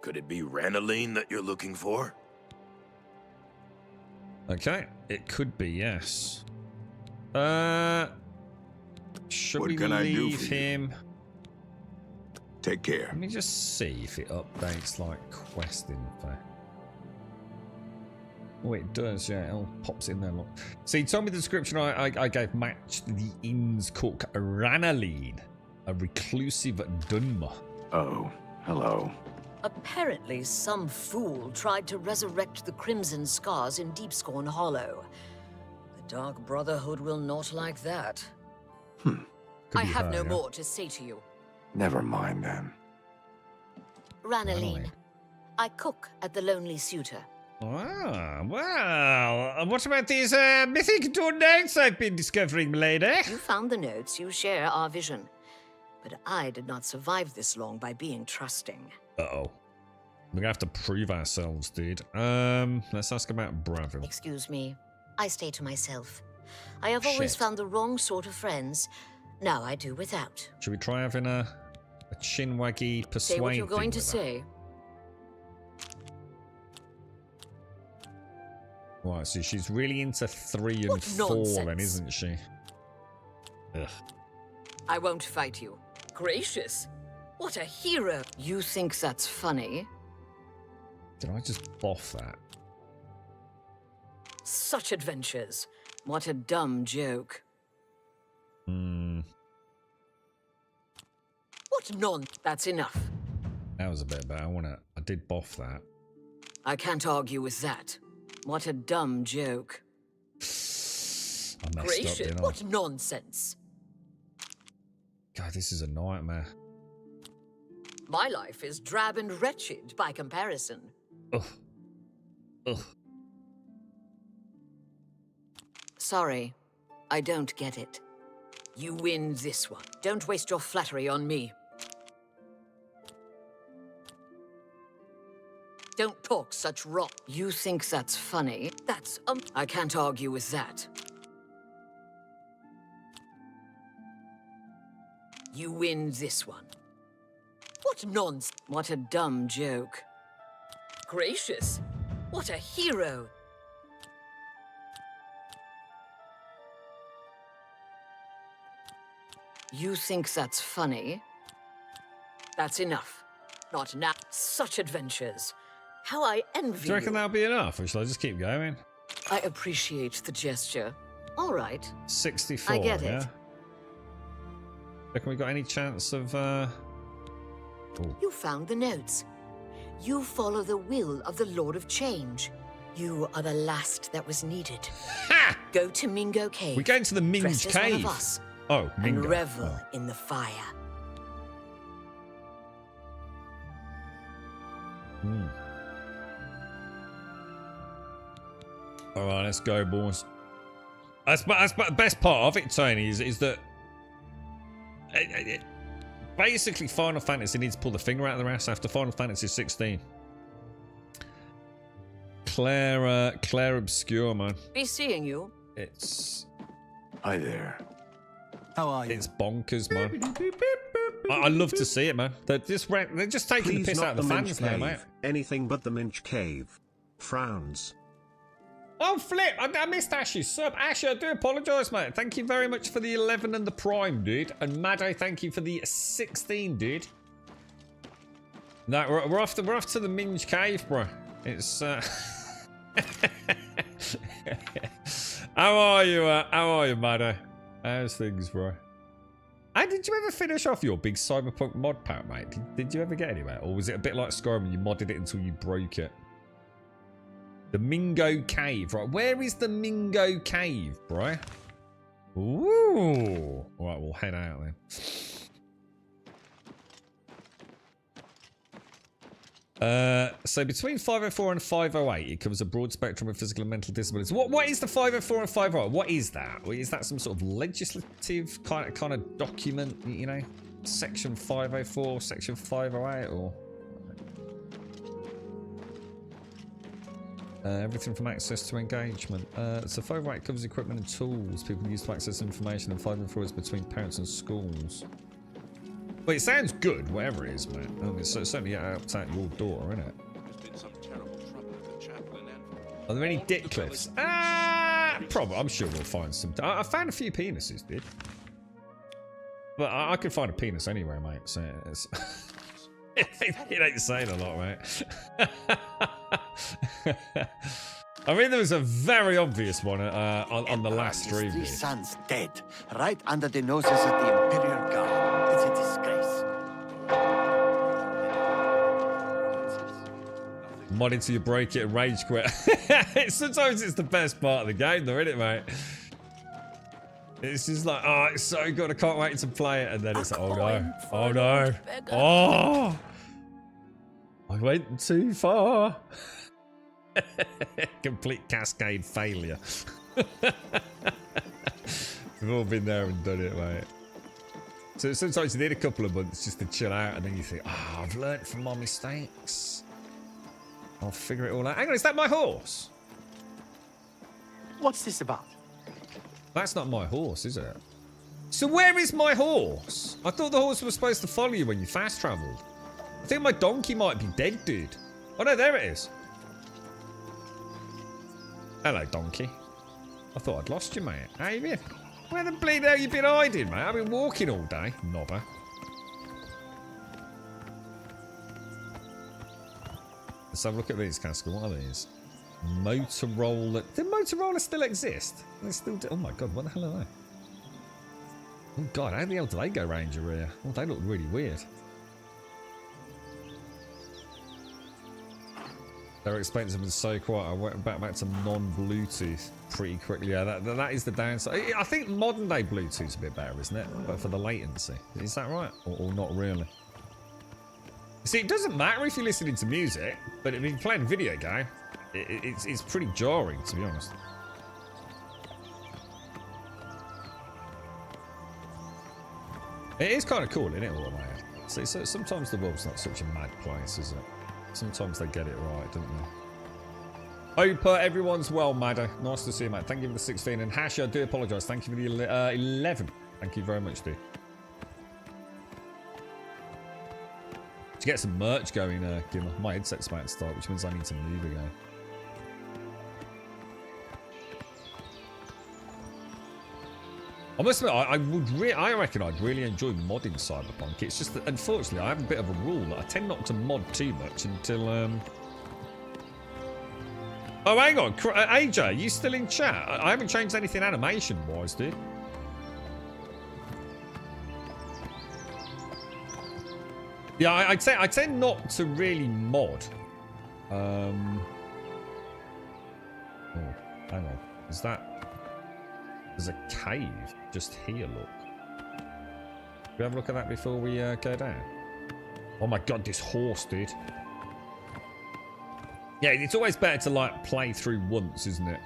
Could it be Ranaline that you're looking for? Okay, it could be, yes. Should What we can I do leave for you? him? Take care. Let me just see if it updates like quest info. Oh, it does, yeah. It all pops in there. Look. See, he told me the description I gave matched the inn's cook, Ranaline, a reclusive Dunmer. Oh, hello. Apparently, some fool tried to resurrect the Crimson Scars in Deepscorn Hollow. The Dark Brotherhood will not like that. I have no more to say to you. Never mind then. Ranaline, I cook at the Lonely Suitor. Ah, well, what about these Mythic Dawn notes I've been discovering, lady? You found the notes, you share our vision. But I did not survive this long by being trusting. Uh-oh. We're gonna have to prove ourselves, dude. Let's ask about Bravil. Excuse me, I stay to myself. I have always Shit. found the wrong sort of friends. Now I do without. Should we try having a chinwaggy persuade Say what you're going thing to with her? say. Right, so she's really into 3 and What 4 then, nonsense. isn't she? Ugh. I won't fight you. Gracious! What a hero! You think that's funny? Did I just boff that? Such adventures. What a dumb joke. What non... That's enough. That was a bit better, wasn't it? I did boff that. I can't argue with that. What a dumb joke. I messed up, Gracious, didn't I? what nonsense. God, this is a nightmare. My life is drab and wretched by comparison. Ugh. Ugh. Sorry, I don't get it. You win this one. Don't waste your flattery on me. Don't talk such rot. You think that's funny? That's, I can't argue with that. You win this one. What nonsense. What a dumb joke. Gracious. What a hero. You think that's funny? That's enough. Not now. Such adventures. How I envy Do you reckon you. that'll be enough, or shall I just keep going? I appreciate the gesture. All right. 64, I get yeah? it. Reckon we got any chance of, Ooh. You found the notes. You follow the will of the Lord of Change. You are the last that was needed. Ha! Go to Mingo Cave. We're going to the Minge dressed as one Cave. of us, Oh, Mingo. and revel Oh. in the fire. Hmm. All right, let's go, boys. That's the best part of it, Tony, is that basically Final Fantasy needs to pull the finger out of their ass after Final Fantasy 16. Claire Obscure, man. Be seeing you. It's Hi there. How are you? it's bonkers, man. I love to see it, man. They're just taking Please the piss not out of the Minge fans now, Cave. mate. Anything but the Minge Cave. Frowns. Oh, flip! I missed Ash's sub. Ash, I do apologise, mate. Thank you very much for the 11 and the Prime, dude. And Maddo, thank you for the 16, dude. No, we're off to the Minge Cave, bro. It's How are you, Maddo? How's things, bro? And did you ever finish off your big Cyberpunk mod pack, mate? Did you ever get anywhere? Or was it a bit like Skyrim and you modded it until you broke it? The Mingo Cave, right? Where is the Mingo Cave, bro? Ooh. All right, we'll head out then. So between 504 and 508, it covers a broad spectrum of physical and mental disabilities. What is the 504 and 508? What is that? Is that some sort of legislative kind of document? You know, section 504, section 508, or? Everything from access to engagement. So 5 covers equipment and tools people can use to access information and 5 forwards between parents and schools. Well, it sounds good, whatever it is, man. I mean, it's certainly outside your door, isn't it? Are there any dick cliffs? Probably. I'm sure we'll find some. I found a few penises, dude. But I could find a penis anywhere, mate. So it's it ain't saying a lot, mate. I mean, there was a very obvious one on the last stream. His 3 sons dead, right under the noses of the Imperial Guard. It's a disgrace. Mod until you break it and rage quit. Sometimes it's the best part of the game, though, isn't it, mate? It's just like, oh, it's so good. I can't wait to play it, and then it's like, oh no, oh no, oh, I went too far. Complete cascade failure. We've all been there and done it, mate. So sometimes you need a couple of months just to chill out, and then you think, oh, I've learnt from my mistakes. I'll figure it all out. Hang on, is that my horse? What's this about? That's not my horse, is it? So where is my horse? I thought the horse was supposed to follow you when you fast travelled. I think my donkey might be dead, dude. Oh no, there it is. Hello, donkey. I thought I'd lost you, mate. How you been? Where the bleed hell you been hiding, mate? I've been walking all day, knobber. Let's have a look at these, Casca. What are these? Motorola. Did Motorola still exist? They still do. Oh my god, what the hell are they? Oh god, how the hell do they go round your ear? Oh, they look really weird. They're expensive and so quiet. I went back to non-Bluetooth pretty quickly. Yeah, that is the downside. I think modern day Bluetooth's a bit better, isn't it? But for the latency. Is that right? Or not really? See, it doesn't matter if you're listening to music, but if you're playing a video game, it's pretty jarring, to be honest. It is kind of cool, isn't it, all the way? So sometimes the world's not such a mad place, is it? Sometimes they get it right, don't they? Hope everyone's well, Madder. Nice to see you, mate. Thank you for the 16. And Hash, I do apologise. Thank you for the 11. Thank you very much, dude. To get some merch going, Gimmer. My headset's about to start, which means I need to move again. I must admit, I reckon I'd really enjoy modding Cyberpunk. It's just that, unfortunately, I have a bit of a rule that I tend not to mod too much until, Oh, hang on. AJ, are you still in chat? I haven't changed anything animation-wise, dude. Yeah, I tend not to really mod. Oh, hang on. Is that... There's a cave just here, look. Can we have a look at that before we go down? Oh my god, this horse, dude. Yeah, it's always better to, like, play through once, isn't it?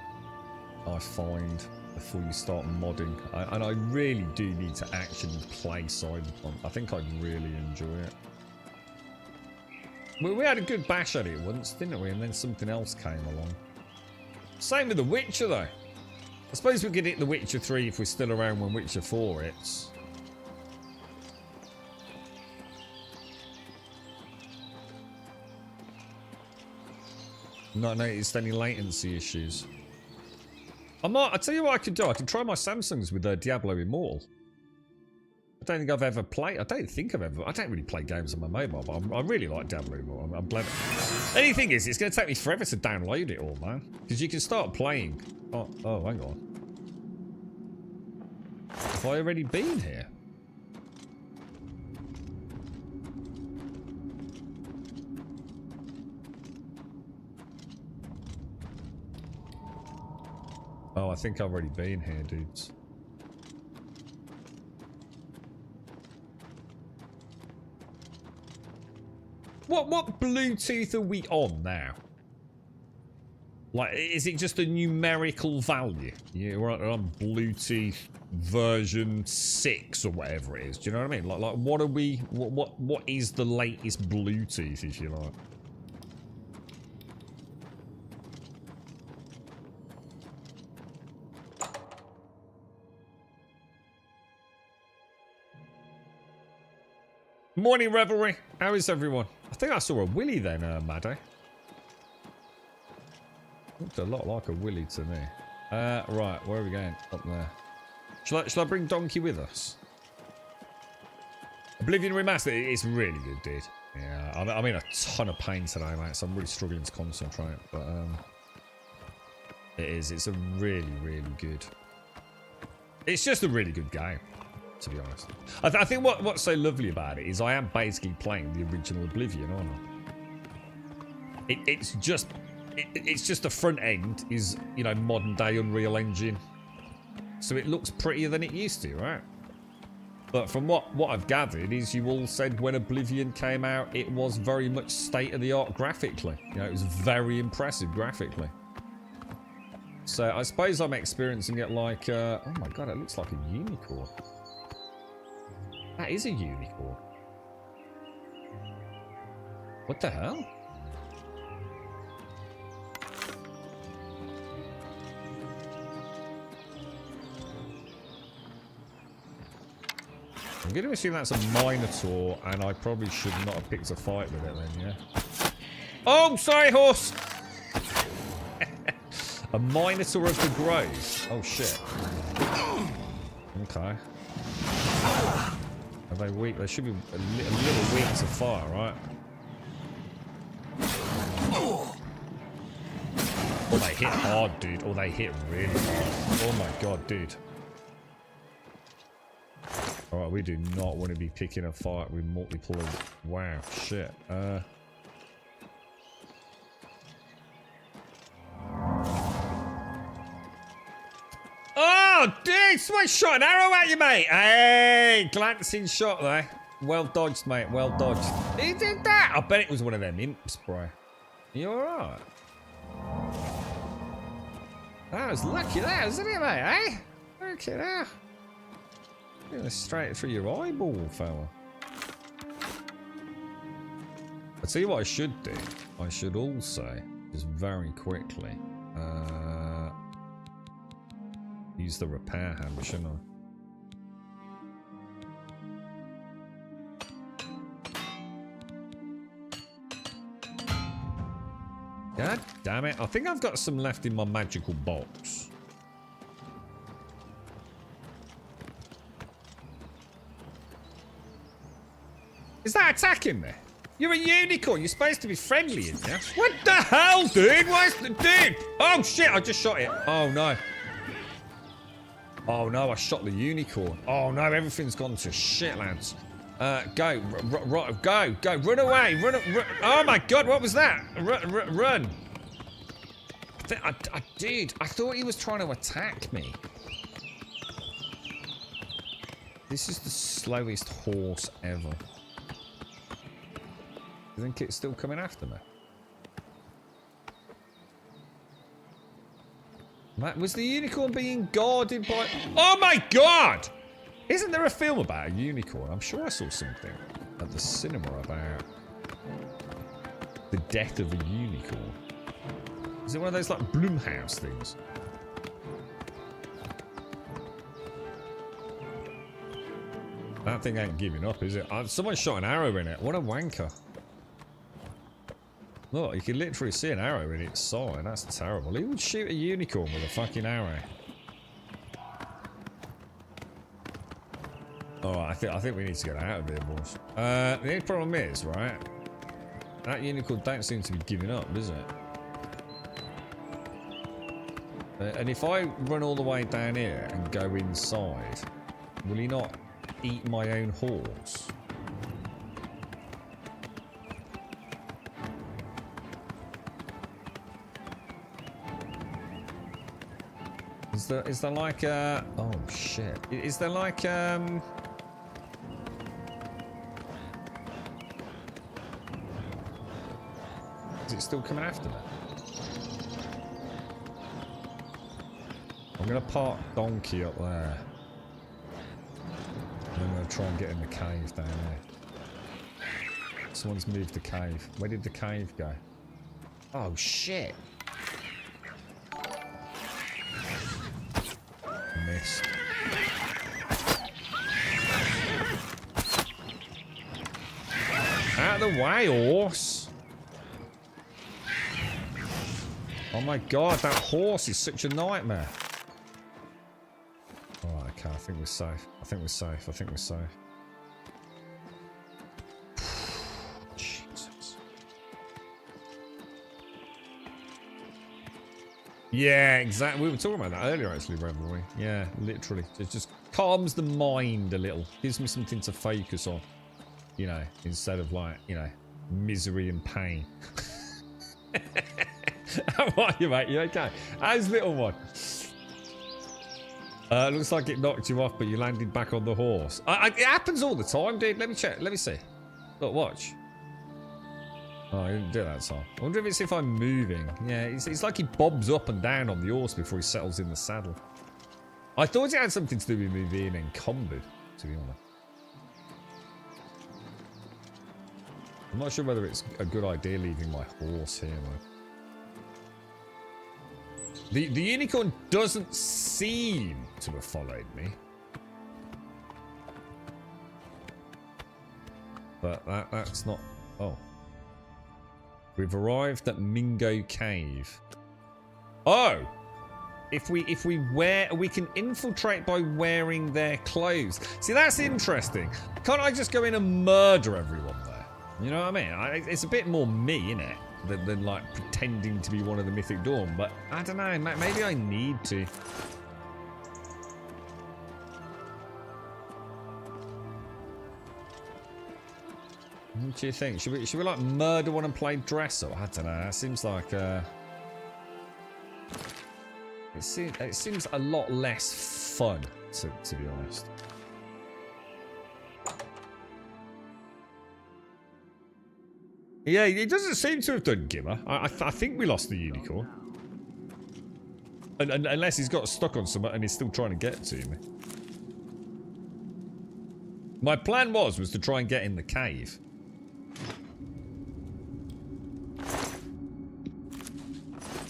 I find, before you start modding. And I really do need to actually play Cyberpunk. I think I'd really enjoy it. We had a good bash at it once, didn't we? And then something else came along. Same with The Witcher, though. I suppose we could hit The Witcher 3 if we're still around when Witcher 4 hits. Not noticed any latency issues. I'll tell you what I could do. I can try my Samsungs with Diablo Immortal. I don't think I've ever played. I don't really play games on my mobile, but I really like Diablo Immortal. I'm glad. The only thing is, it's going to take me forever to download it all, man. Because you can start playing. Oh, hang on. Have I already been here? Oh, I think I've already been here, dudes. What Bluetooth are we on now? Like, is it just a numerical value? Yeah, we're on Bluetooth version 6 or whatever it is. Do you know what I mean? Like what are we? What is the latest Bluetooth, if you like? Morning, Revelry. How is everyone? I think I saw a willy then, Maddo. Looked a lot like a willy to me. Right, where are we going? Up there. Shall I bring Donkey with us? Oblivion Remastered. It's really good, dude. Yeah, I'm in a ton of pain today, mate, so I'm really struggling to concentrate. But it is. It's a really, really good. It's just a really good game, to be honest. I think what's so lovely about it is I am basically playing the original Oblivion, aren't I? It's just the front end is, you know, modern day Unreal Engine, so it looks prettier than it used to, right? But from what I've gathered is you all said when Oblivion came out, it was very much state of the art graphically. You know, it was very impressive graphically. So I suppose I'm experiencing it like, oh my god, it looks like a unicorn. That is a unicorn. What the hell? I'm going to assume that's a Minotaur, and I probably should not have picked a fight with it then, yeah? Oh, sorry, horse! A Minotaur of the Grove. Oh, shit. Okay. Are they weak? They should be a little weak to fire, right? Oh, they hit hard, dude. Oh, they hit really hard. Oh, my God, dude. Alright, we do not want to be picking a fight with multiple... Wow, shit. Oh, dude! Someone shot an arrow at you, mate! Hey! Glancing shot there. Well dodged, mate. Well dodged. He did that! I bet it was one of them imps, bro. You alright? That was lucky, that, wasn't it, mate, eh? Look at that. Going straight through your eyeball, fella. I'll tell you what I should do. I should also, just very quickly, use the repair hammer, shouldn't I? God damn it. I think I've got some left in my magical box. Is that attacking me? You're a unicorn. You're supposed to be friendly in there. What the hell, dude? Where's the dude? Oh, shit. I just shot it. Oh, no. Oh, no. I shot the unicorn. Oh, no. Everything's gone to shit, lads. Go. Go. Run away. Run. Oh, my God. What was that? Run. Dude, I thought he was trying to attack me. This is the slowest horse ever. You think it's still coming after me? Was the unicorn being guarded by... Oh my god! Isn't there a film about a unicorn? I'm sure I saw something at the cinema about the death of a unicorn. Is it one of those like Blumhouse things? That thing ain't giving up, is it? Someone shot an arrow in it. What a wanker. Look, you can literally see an arrow in its side. That's terrible. Who would shoot a unicorn with a fucking arrow? Alright, I think we need to get out of here, boys. The only problem is, right? That unicorn don't seem to be giving up, does it? And if I run all the way down here and go inside, will he not eat my own horse? Is there like a... Oh, shit. Is there like, Is it still coming after me? I'm going to park Donkey up there. And I'm going to try and get in the cave down there. Someone's moved the cave. Where did the cave go? Oh, shit. Missed. out of the way, horse. Oh my god, that horse is such a nightmare. Alright, okay, I think we're safe. I think we're safe. I think we're safe. Jesus. Yeah, exactly. We were talking about that earlier, actually, weren't we? Yeah, literally. It just calms the mind a little. Gives me something to focus on. You know, instead of like, you know, misery and pain. How are you, mate? You okay? How's little one? Looks like it knocked you off, but you landed back on the horse. It happens all the time, dude. Let me check. Let me see. Look, watch. Oh, I didn't do that, so I wonder if it's if I'm moving. Yeah, it's like he bobs up and down on the horse before he settles in the saddle. I thought it had something to do with me being encumbered, to be honest. I'm not sure whether it's a good idea leaving my horse here, though. The unicorn doesn't seem to have followed me. But that's not... Oh. We've arrived at Mingo Cave. Oh! If we wear... We can infiltrate by wearing their clothes. See, that's interesting. Can't I just go in and murder everyone there? You know what I mean? It's a bit more me, innit? Than like pretending to be one of the Mythic Dawn, but I don't know, maybe I need to. What do you think? Should we like murder one and play dress up? I don't know. That seems like it seems a lot less fun to be honest. Yeah, it doesn't seem to have done Gimmer. I think we lost the unicorn. And unless he's got stuck on something and he's still trying to get to me. My plan was to try and get in the cave.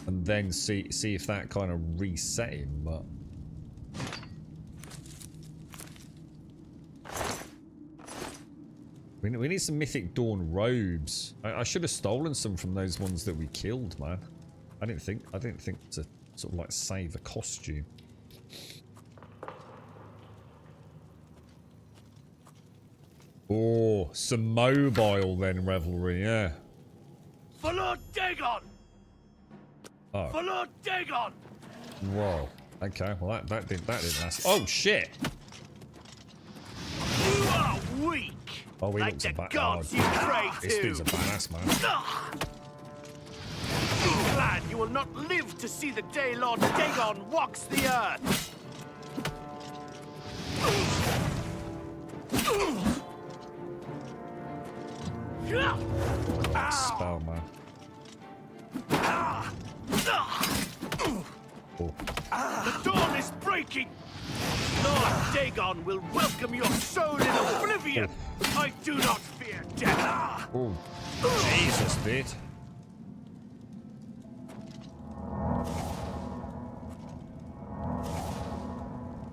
And then see if that kind of reset him, but... We need some Mythic Dawn robes. I should have stolen some from those ones that we killed, man. I didn't think to sort of like save a costume. Oh, some mobile then revelry, yeah. For Lord Dagon! Oh. For Lord Dagon! Whoa. Okay, well that didn't last. Oh shit! You are weak! Oh, he like looks a the badass. gods you pray This to. dude's a badass, man. Be glad you will not live to see the day Lord Dagon walks the earth. Spell, man. Oh. The dawn is breaking. Lord Dagon will welcome your soul in oblivion. I do not fear death. Oh, Jesus, dude.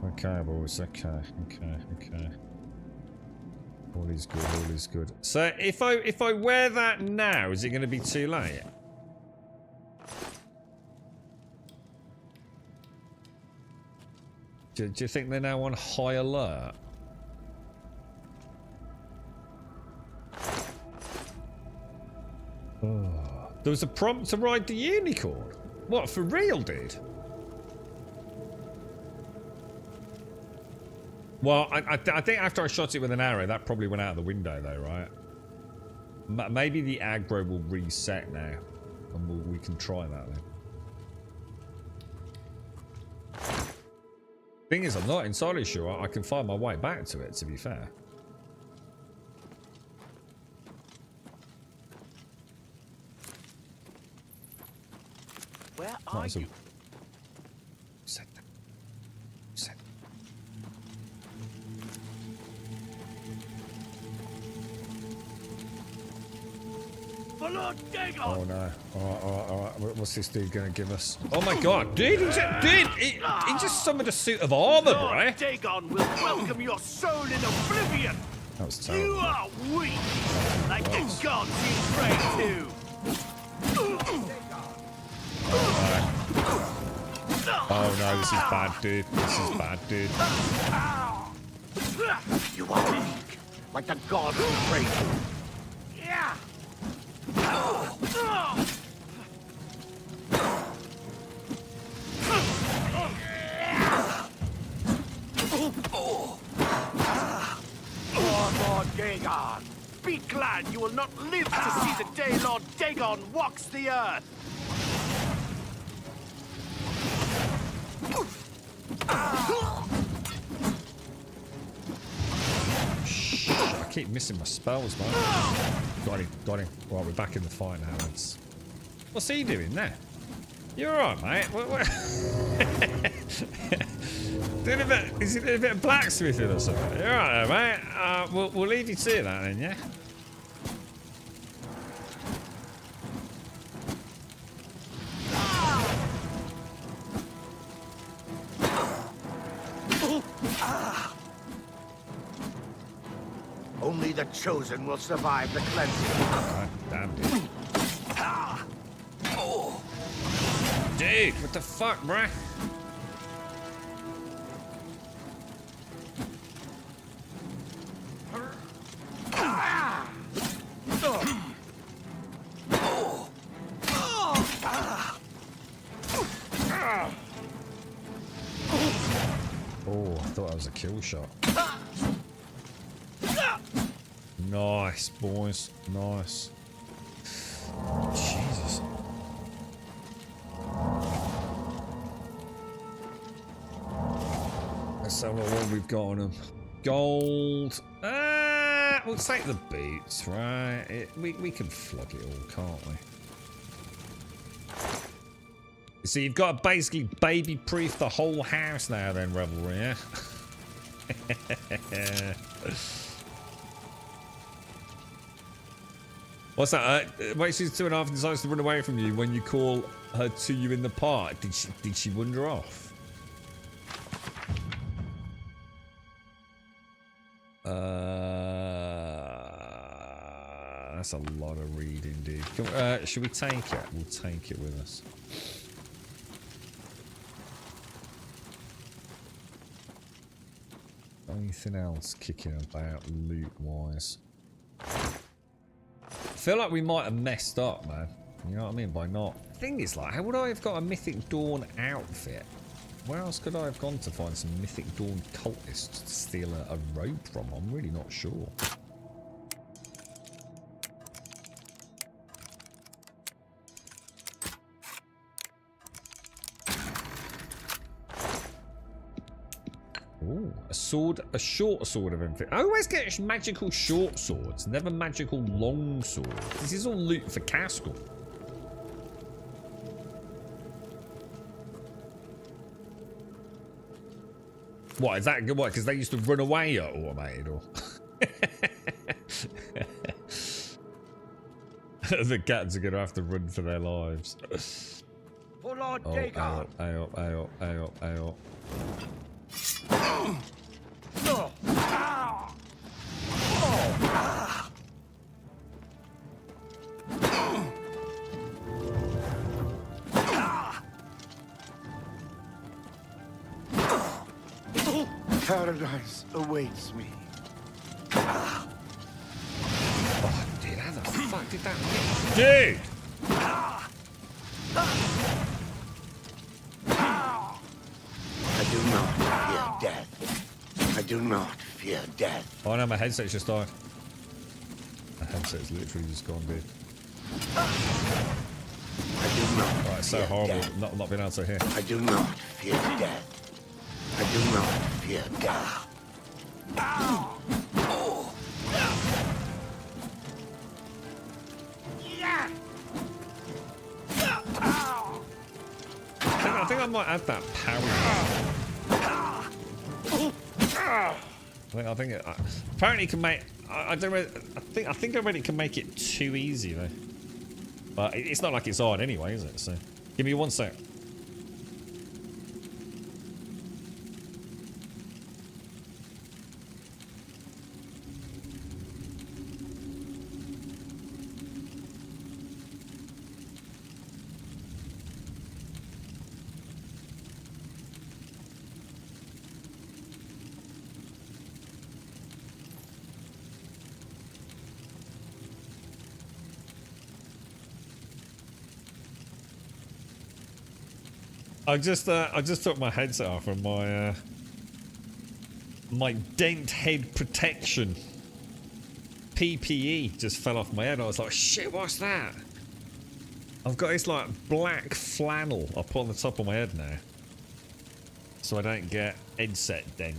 Okay, boys. Okay. All is good. All is good. So, if I wear that now, is it going to be too late? Do you think they're now on high alert? Oh. There was a prompt to ride the unicorn. What, for real, dude? Well, I think after I shot it with an arrow, that probably went out of the window, though, right? Maybe the aggro will reset now, and we can try that then. Thing is, I'm not entirely sure I can find my way back to it, to be fair. Where are you? Set. For Lord Dagon! Oh no. Alright. What's this dude gonna give us? Oh my god, dude! He just summoned a suit of armor, Lord right? Dagon will welcome your soul in oblivion! That was You terrible. are weak, like the gods you pray to. Oh no, this is bad, dude. This is bad, dude. You are weak, like the gods you pray to. Yeah. Lord Dagon, be glad you will not live to see the day Lord Dagon walks the earth. I keep missing my spells, man. Got him, got him. Right, we're back in the fight now, lads. What's he doing there? You alright, mate? Doing a bit, is he doing a bit of blacksmithing or something? You alright there, mate? We'll leave you to that then, yeah? Only the chosen will survive the cleansing. God damn, dude. Dude, what the fuck, bruh? Oh, I thought that was a kill shot. Nice, boys. Nice. Jesus. Let's have a look what we've got on them. Gold. We'll take the boots, right? We can flog it all, can't we? So you've got to basically baby-proof the whole house now then, Revelry, yeah? What's that? Wait, she's 2.5 and decides to run away from you when you call her to you in the park. Did she wander off? That's a lot of reading, dude. Should we take it? We'll take it with us. Anything else kicking about loot-wise? I feel like we might have messed up, man. You know what I mean by not. The thing is, like, how would I have got a Mythic Dawn outfit? Where else could I have gone to find some Mythic Dawn cultists to steal a robe from? I'm really not sure. Ooh, a sword, a short sword of infinite. I always get magical short swords, never magical long swords. This is all loot for Castle. What is that? What? Because they used to run away at automated, or the cats are gonna have to run for their lives. For Lord Oh, Dagon. ayo. Paradise awaits me. Oh, dude, how the fuck did that hit? Dude! I do not fear death. I do not fear death. Oh no, my headset's just died. My headset's literally just gone, dude. I do not. Right, it's so fear horrible death. not being able to hear. I do not fear death. I do not fear death. I think I might add that power. I think it, apparently it can make. I don't know. I think I read it can make it too easy though. But it's not like it's hard anyway, is it? So give me 1 sec. I just took my headset off and my dent head protection PPE just fell off my head. I was like, shit, what's that? I've got this like black flannel I put on the top of my head now, so I don't get headset dent.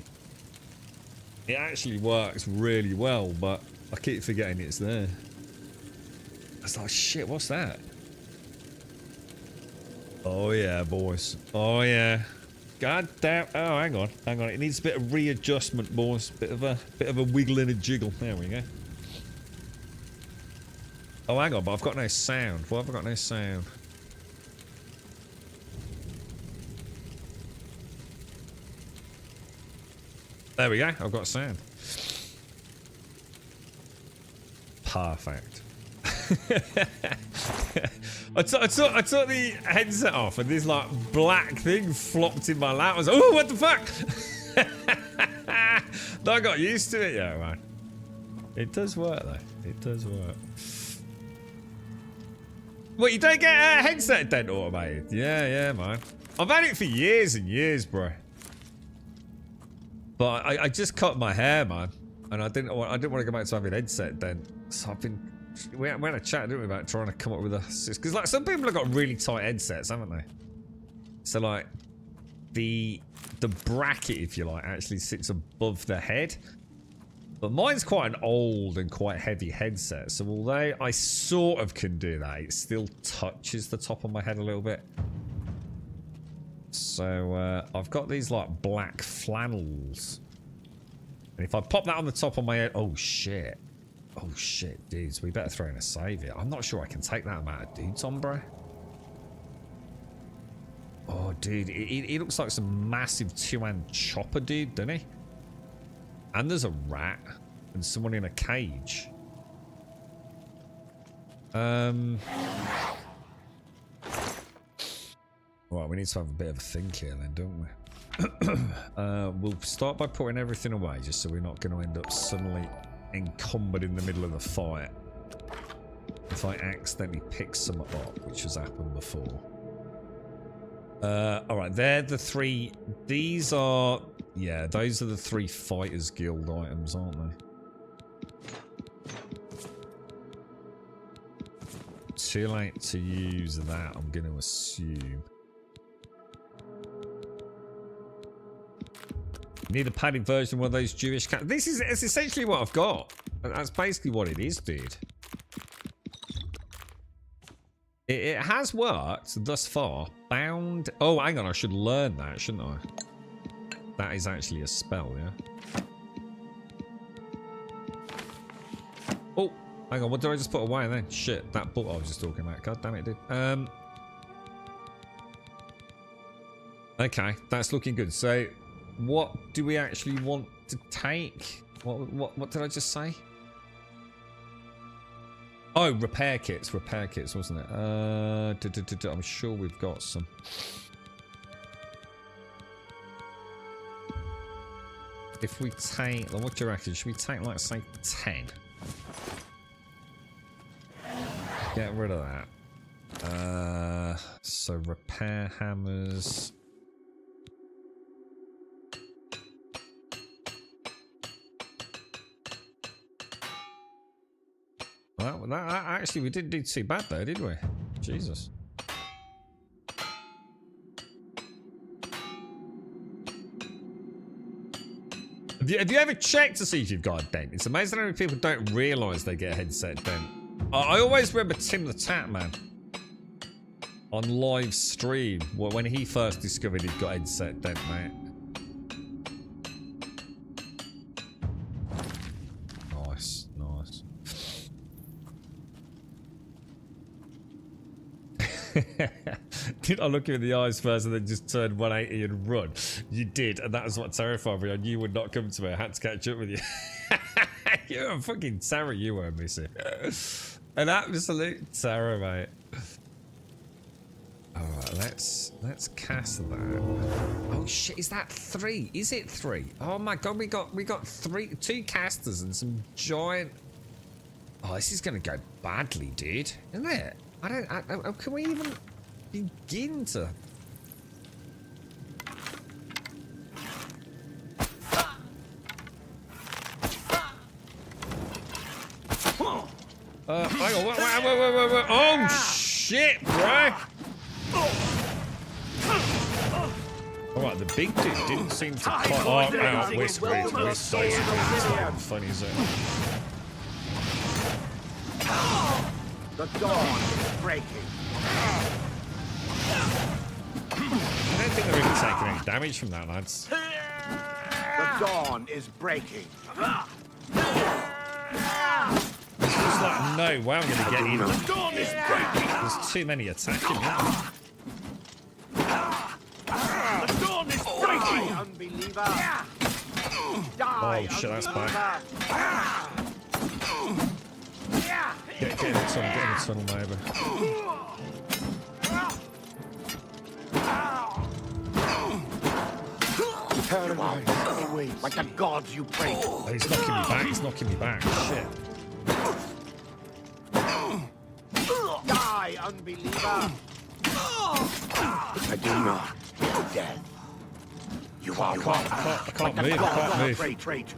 It actually works really well, but I keep forgetting it's there. I was like, shit, what's that? Oh yeah, boys. Oh yeah. God damn. Oh, hang on. Hang on. It needs a bit of readjustment, boys. Bit of a wiggle and a jiggle. There we go. Oh, hang on, but I've got no sound. Why have I got no sound? There we go. I've got sound. Perfect. I took the headset off and this like black thing flopped in my lap. I was like, oh, what the fuck? No, I got used to it, yeah, man. It does work though. It does work. What, you don't get a headset dent automated? Yeah, man. I've had it for years and years, bro. But I just cut my hair, man, and I didn't want to go back to having headset dent. So I've been. We had a chat, didn't we, about trying to come up with a, because like some people have got really tight headsets, haven't they? So like the bracket, if you like, actually sits above the head. But mine's quite an old and quite heavy headset, so although I sort of can do that, it still touches the top of my head a little bit. So I've got these like black flannels, and if I pop that on the top of my head, oh shit, dudes, we better throw in a save here. I'm not sure I can take that amount of dudes on, bro. Oh, dude, he looks like some massive two-hand chopper dude, doesn't he? And there's a rat and someone in a cage. Right, we need to have a bit of a think here then, don't we? We'll start by putting everything away, just so we're not going to end up suddenly encumbered in the middle of the fight if I accidentally pick some up, which has happened before. Alright, they're the three. These are... Yeah, those are the 3 Fighters Guild items, aren't they? Too late to use that, I'm going to assume. Need a padded version of one of those Jewish cats. This is essentially what I've got. That's basically what it is, dude. It has worked thus far. Bound. Oh, hang on. I should learn that, shouldn't I? That is actually a spell, yeah? Oh, hang on. What did I just put away then? Shit, that book I was just talking about. God damn it, dude. Okay, that's looking good. So, what do we actually want to take? What did I just say? Oh, repair kits, wasn't it? I'm sure we've got some. If we take, what do you reckon? Should we take, like, say, 10? Get rid of that. So repair hammers. Well, actually, we didn't do too bad though, did we? Jesus. Have you ever checked to see if you've got a dent? It's amazing how many people don't realise they get a headset dent. I always remember Tim the Tat Man on live stream when he first discovered he'd got a headset dent, mate. Nice, nice. Did I look you in the eyes first and then just turn 180 and run? You did, and that was what terrified me. I knew you would not come to me. I had to catch up with you. You're a fucking terror, you were, Missy. An absolute terror, mate. Alright, let's cast that. Oh shit, is that 3? Is it 3? Oh my god, we got 2 casters and some giant. Oh, this is gonna go badly, dude, isn't it? Can we even begin to Hang on, wait. Oh, shit, bro. Alright, the big dude didn't seem to quite... Oh, we're so funny, is it? The dawn is breaking. I don't think they're even taking any damage from that, lads. The dawn is breaking. There's just like no way I'm going to get in. The dawn is breaking. There's too many attacking. The dawn is breaking. Unbeliever. Oh shit, that's bad. Get in the tunnel, maybe. Paradise, like the gods you pray to. Oh, he's knocking me back, shit. Die, unbeliever! I do not fear death. You are I can't move. Pray to.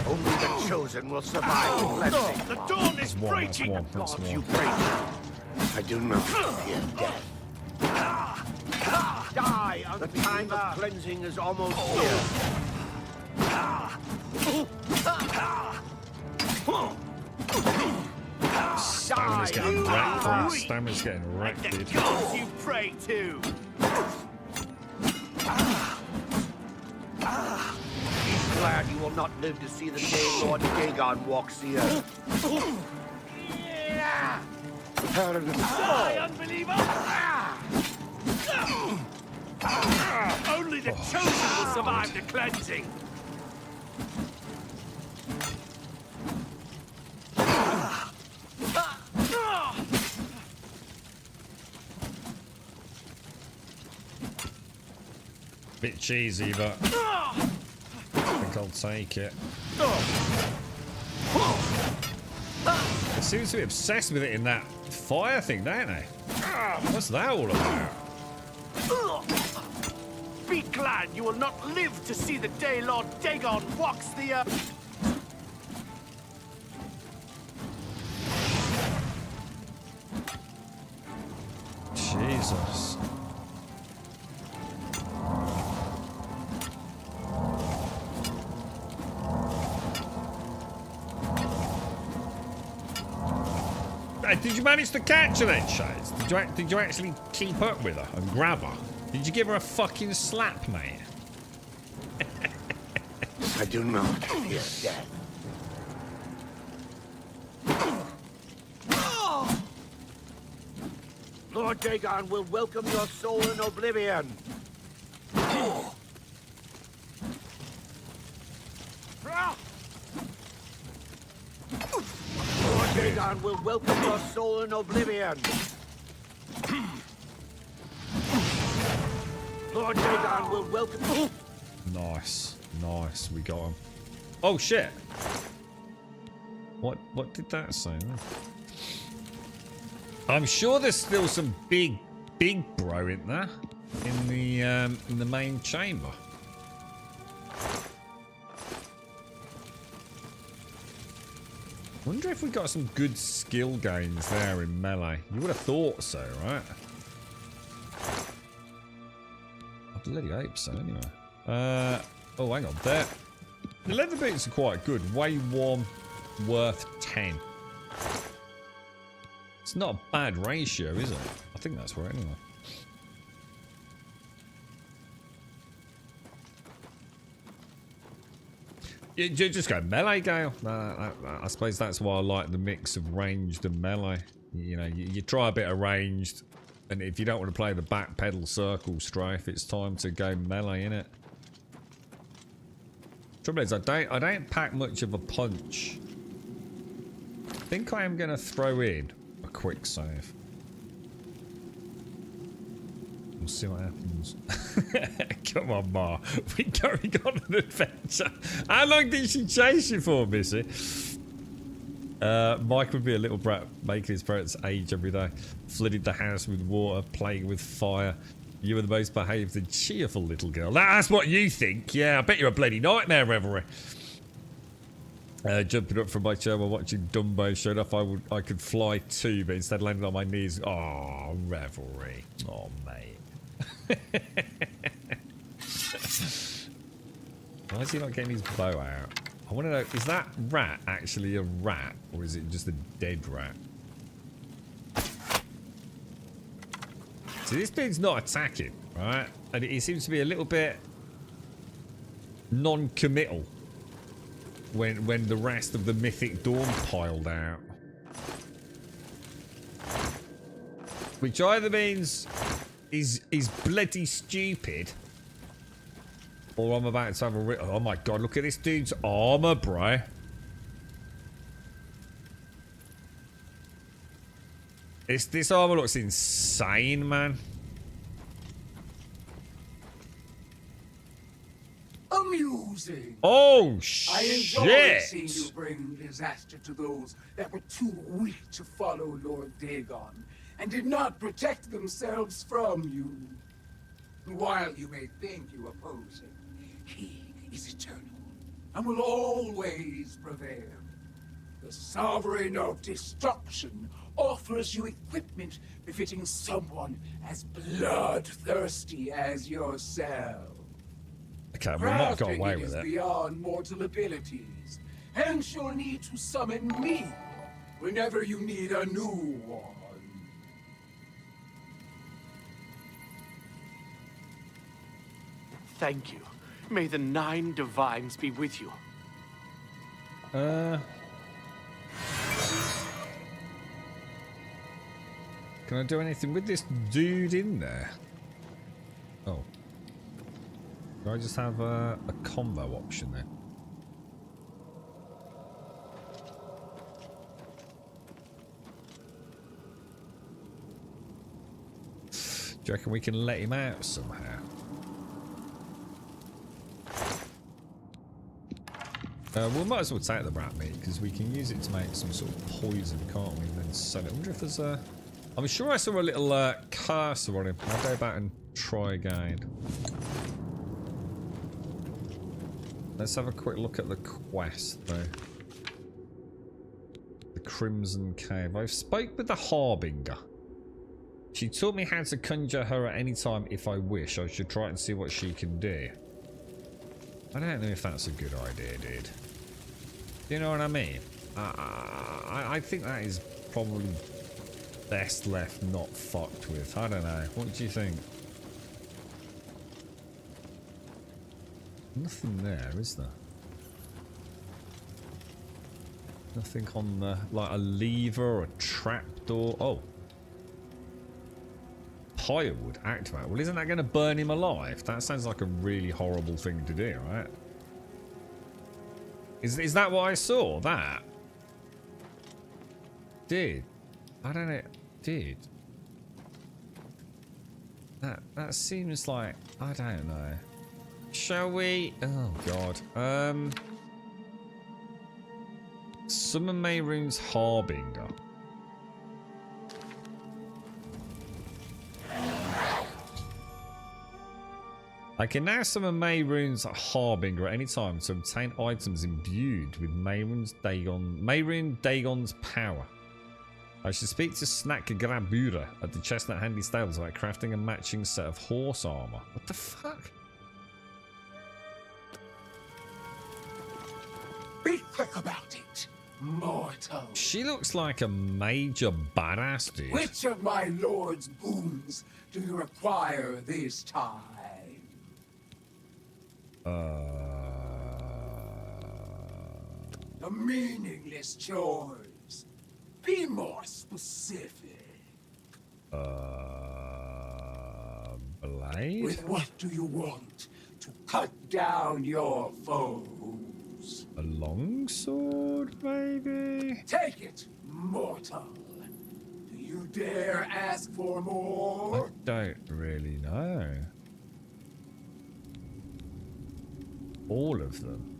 Only the chosen will survive the blessing. The dawn is breaking. That's one. You pray to. I do not fear death. Die, the time of cleansing is almost here. Stamina's getting wrecked. Stamina's getting wrecked, The dude. gods you pray to. Be glad you will not live to see the day Lord Dagon walks the earth. Die, unbeliever! Only the chosen will survive the cleansing. Bit cheesy, but I think I'll take it. They seem to be obsessed with it in that fire thing, don't they? What's that all about? Be glad you will not live to see the day Lord Dagon walks the earth. Jesus. Did you manage to catch her then, Shades? Did you actually keep up with her and grab her? Did you give her a fucking slap, mate? I do not fear death. Lord Dagon will welcome your soul in oblivion. Lord Dagon will welcome your soul in oblivion. Lord Dagon will welcome... Nice. We got him. Oh, shit. What did that say then? I'm sure there's still some big bro in there. In the main chamber. Wonder if we got some good skill gains there in melee. You would have thought so, right? I bloody hope so, anyway. Oh, hang on. There. The leather boots are quite good. Weigh 1, worth 10. It's not a bad ratio, is it? I think that's right, anyway. You just go melee, Gale. I suppose that's why I like the mix of ranged and melee. You know, you try a bit of ranged, and if you don't want to play the back pedal circle strafe, it's time to go melee, innit? Trouble is, I don't pack much of a punch. I think I am going to throw in a quick save. We'll see what happens. Come on, Ma. We going on an adventure. How long did she chase you for, Missy? Mike would be a little brat, making his parents age every day. Flooded the house with water, playing with fire. You were the most behaved and cheerful little girl. That's what you think. Yeah, I bet you're a bloody nightmare, Revelry. Jumping up from my chair while watching Dumbo showed off I could fly too, but instead landed on my knees. Oh, revelry. Oh, mate. Why is he not getting his bow out? I want to know, is that rat actually a rat? Or is it just a dead rat? So this dude's not attacking, right? And he seems to be a little bit non-committal when the rest of the Mythic Dawn piled out. Which either means he's bloody stupid, or I'm about to have a oh my god, look at this dude's armor, bro. This armor looks insane, man. Amusing. Oh, I enjoy shit. seeing you bring disaster to those that were too weak to follow Lord Dagon and did not protect themselves from you. While you may think you oppose him, he is eternal and will always prevail. The Sovereign of Destruction offers you equipment befitting someone as bloodthirsty as yourself. Okay, we'll not go away with it. Beyond mortal abilities, hence you'll need to summon me whenever you need a new one. Thank you. May the 9 divines be with you. Can I do anything with this dude in there? Oh. Do I just have a combo option then? Do you reckon we can let him out somehow? We might as well take the rat meat because we can use it to make some sort of poison, can't we? And then sell it. I wonder if there's a... I'm sure I saw a little cursor on him. I'll go back and try again. Let's have a quick look at the quest, though. The Crimson Cave. I've spoke with the Harbinger. She taught me how to conjure her at any time if I wish. I should try and see what she can do. I don't know if that's a good idea, dude. Do you know what I mean? I think that is probably best left not fucked with. I don't know. What do you think? Nothing there, is there? Nothing on the... like a lever or a trapdoor. Oh. Firewood activate. Well, isn't that going to burn him alive? That sounds like a really horrible thing to do, right? Is that what I saw? That? Did? I don't know. Did? That seems like... I don't know. Shall we... oh, God. Summon Mayrune's Harbinger. I can now summon Mayrune's Harbinger at any time to obtain items imbued with Mayrune Dagon's power. I should speak to Snack Grabura at the Chestnut Handy Stables about crafting a matching set of horse armor. What the fuck? Be quick about it, mortal. She looks like a major badass, dude. Which of my lord's boons do you require this time? A meaningless choice. Be more specific. Blade? With what do you want to cut down your foes? A longsword, maybe? Take it, mortal. Do you dare ask for more? I don't really know. All of them.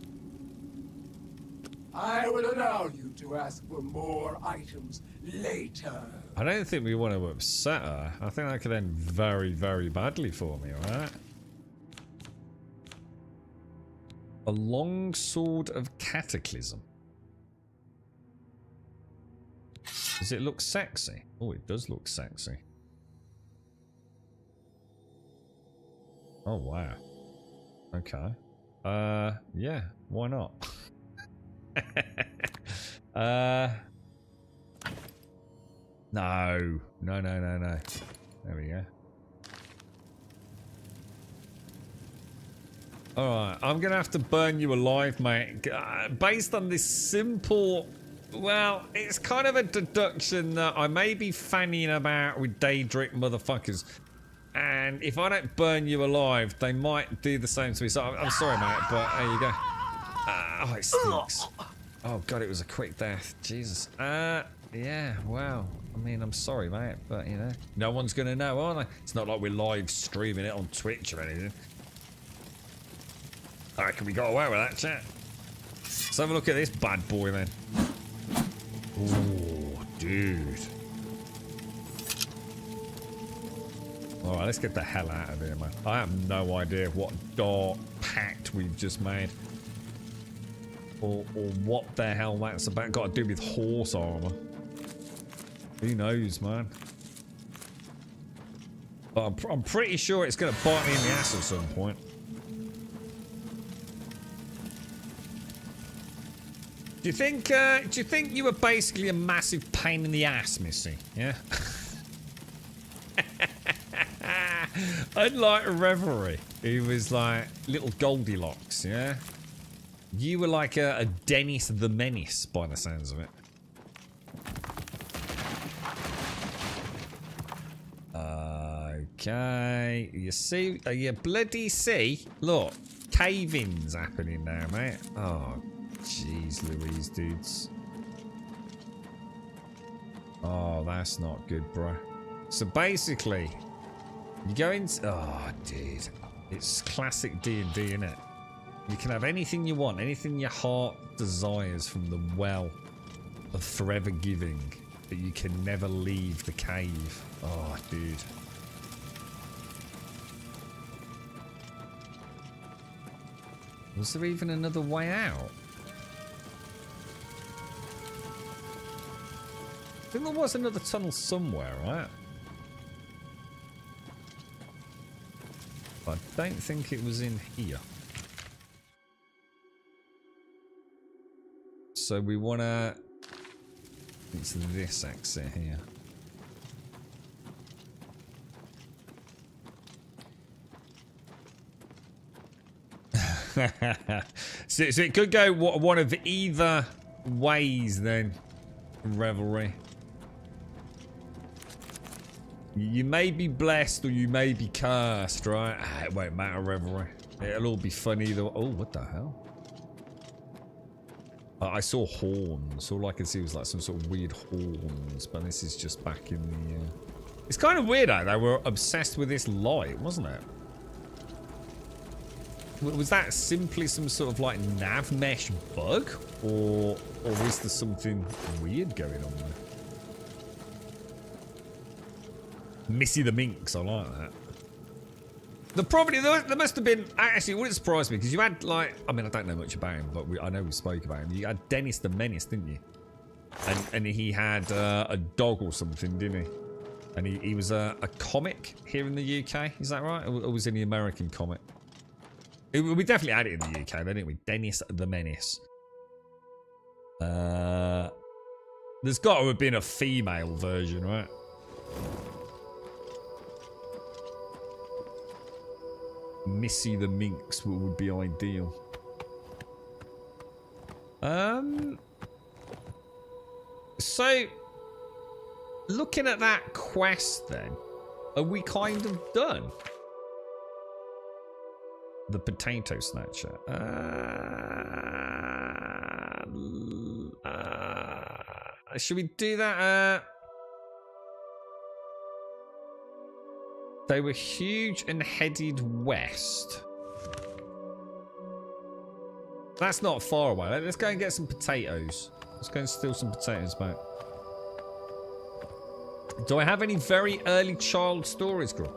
I will allow you to ask for more items later. I don't think we want to upset her. I think that could end very, very badly for me, alright? A longsword of Cataclysm. Does it look sexy? Oh, it does look sexy. Oh, wow. Okay. Yeah, why not? No. No. There we go. Alright, I'm gonna have to burn you alive, mate. Based on this simple... Well, it's kind of a deduction that I may be fanning about with Daedric motherfuckers. And if I don't burn you alive, they might do the same to me. So I'm sorry, mate, but there you go. Oh, it stinks. Oh, God, it was a quick death. Jesus. Yeah, wow. I mean, I'm sorry, mate, but, you know, no one's going to know, are they? It's not like we're live streaming it on Twitch or anything. I reckon we got away with that, chat. Let's have a look at this bad boy, then. Oh, dude. Alright, let's get the hell out of here, man. I have no idea what dark pact we've just made. Or what the hell that's about. Got to do with horse armor. Who knows, man? But I'm pretty sure it's going to bite me in the ass at some point. Do you think you were basically a massive pain in the ass, Missy? Yeah? Unlike Revelry, who was like little Goldilocks, yeah? You were like a Dennis the Menace, by the sounds of it. Okay, you see, you bloody see? Look, cave-ins happening now, mate. Oh, jeez Louise, dudes. Oh, that's not good, bro. So basically, you go into... Oh, dude. It's classic D&D, innit? You can have anything you want, anything your heart desires from the well of forever giving, but you can never leave the cave. Oh, dude. Was there even another way out? I think there was another tunnel somewhere, right? But I don't think it was in here. So we want to... It's this exit here. so it could go one of either ways then, Revelry. You may be blessed or you may be cursed, right? It won't matter, Revelry. It'll all be funny though. Oh, what the hell? I saw horns. All I could see was like some sort of weird horns, but this is just back in the... It's kind of weird, though. They were obsessed with this light, wasn't it? Was that simply some sort of like nav mesh bug? Or is there something weird going on there? Missy the Minx, I like that. There must have been... Actually, it wouldn't surprise me, because you had, like... I mean, I don't know much about him, but I know we spoke about him. You had Dennis the Menace, didn't you? And he had a dog or something, didn't he? And he was a comic here in the UK, is that right? Or was it the American comic? We definitely had it in the UK, didn't we? Dennis the Menace. There's got to have been a female version, right? Missy the Minx would be ideal. So, looking at that quest then, are we kind of done? The potato snatcher. Should we do that? They were huge and headed west. That's not far away. Let's go and get some potatoes. Let's go and steal some potatoes back. Do I have any very early child stories, girl?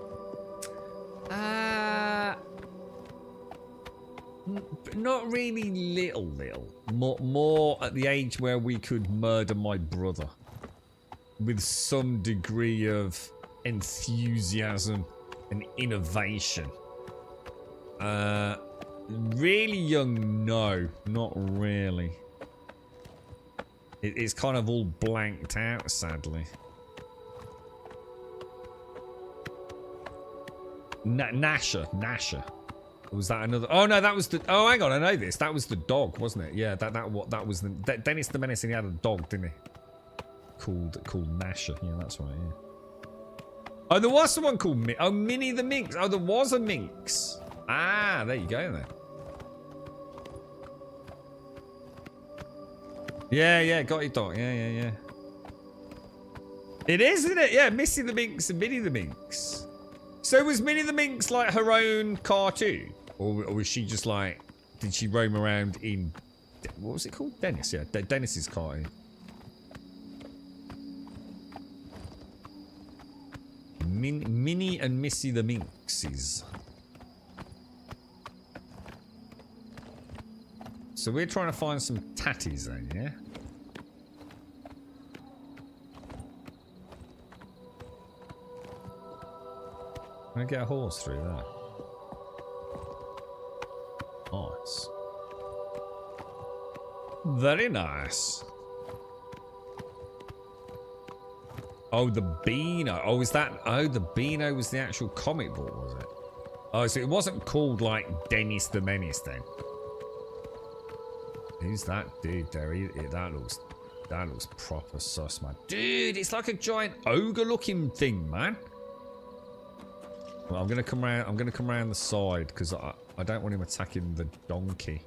Not really little. More at the age where we could murder my brother. with some degree of enthusiasm and innovation. Really young, no, not really. It's kind of all blanked out, sadly. Nasher. Was that another? Oh no, that was the. Oh, hang on, I know this. That was the dog, wasn't it? Yeah, that was the. Dennis the Menace. He had a dog, didn't he? Called Nasher. Yeah, that's right. Yeah. Oh, there was someone called Minnie the Minx. Oh, there was a minx. Ah, there you go then. Yeah, got it, Doc. Yeah. It is, isn't it? Yeah, Missy the Minx and Minnie the Minx. So was Minnie the Minx like her own cartoon? Or was she just like, did she roam around in, what was it called? Dennis, yeah. Dennis's cartoon. Minnie and Missy the Minxes. So we're trying to find some tatties then, yeah? Can I get a horse through there? Nice. Very nice. Oh, the Beano. Oh, is that... Oh, the Beano was the actual comic book, was it? Oh, so it wasn't called, like, Dennis the Menace, then. Who's that dude there? That looks proper sus, man. Dude, it's like a giant ogre-looking thing, man. Well, I'm gonna come around the side because I don't want him attacking the donkey.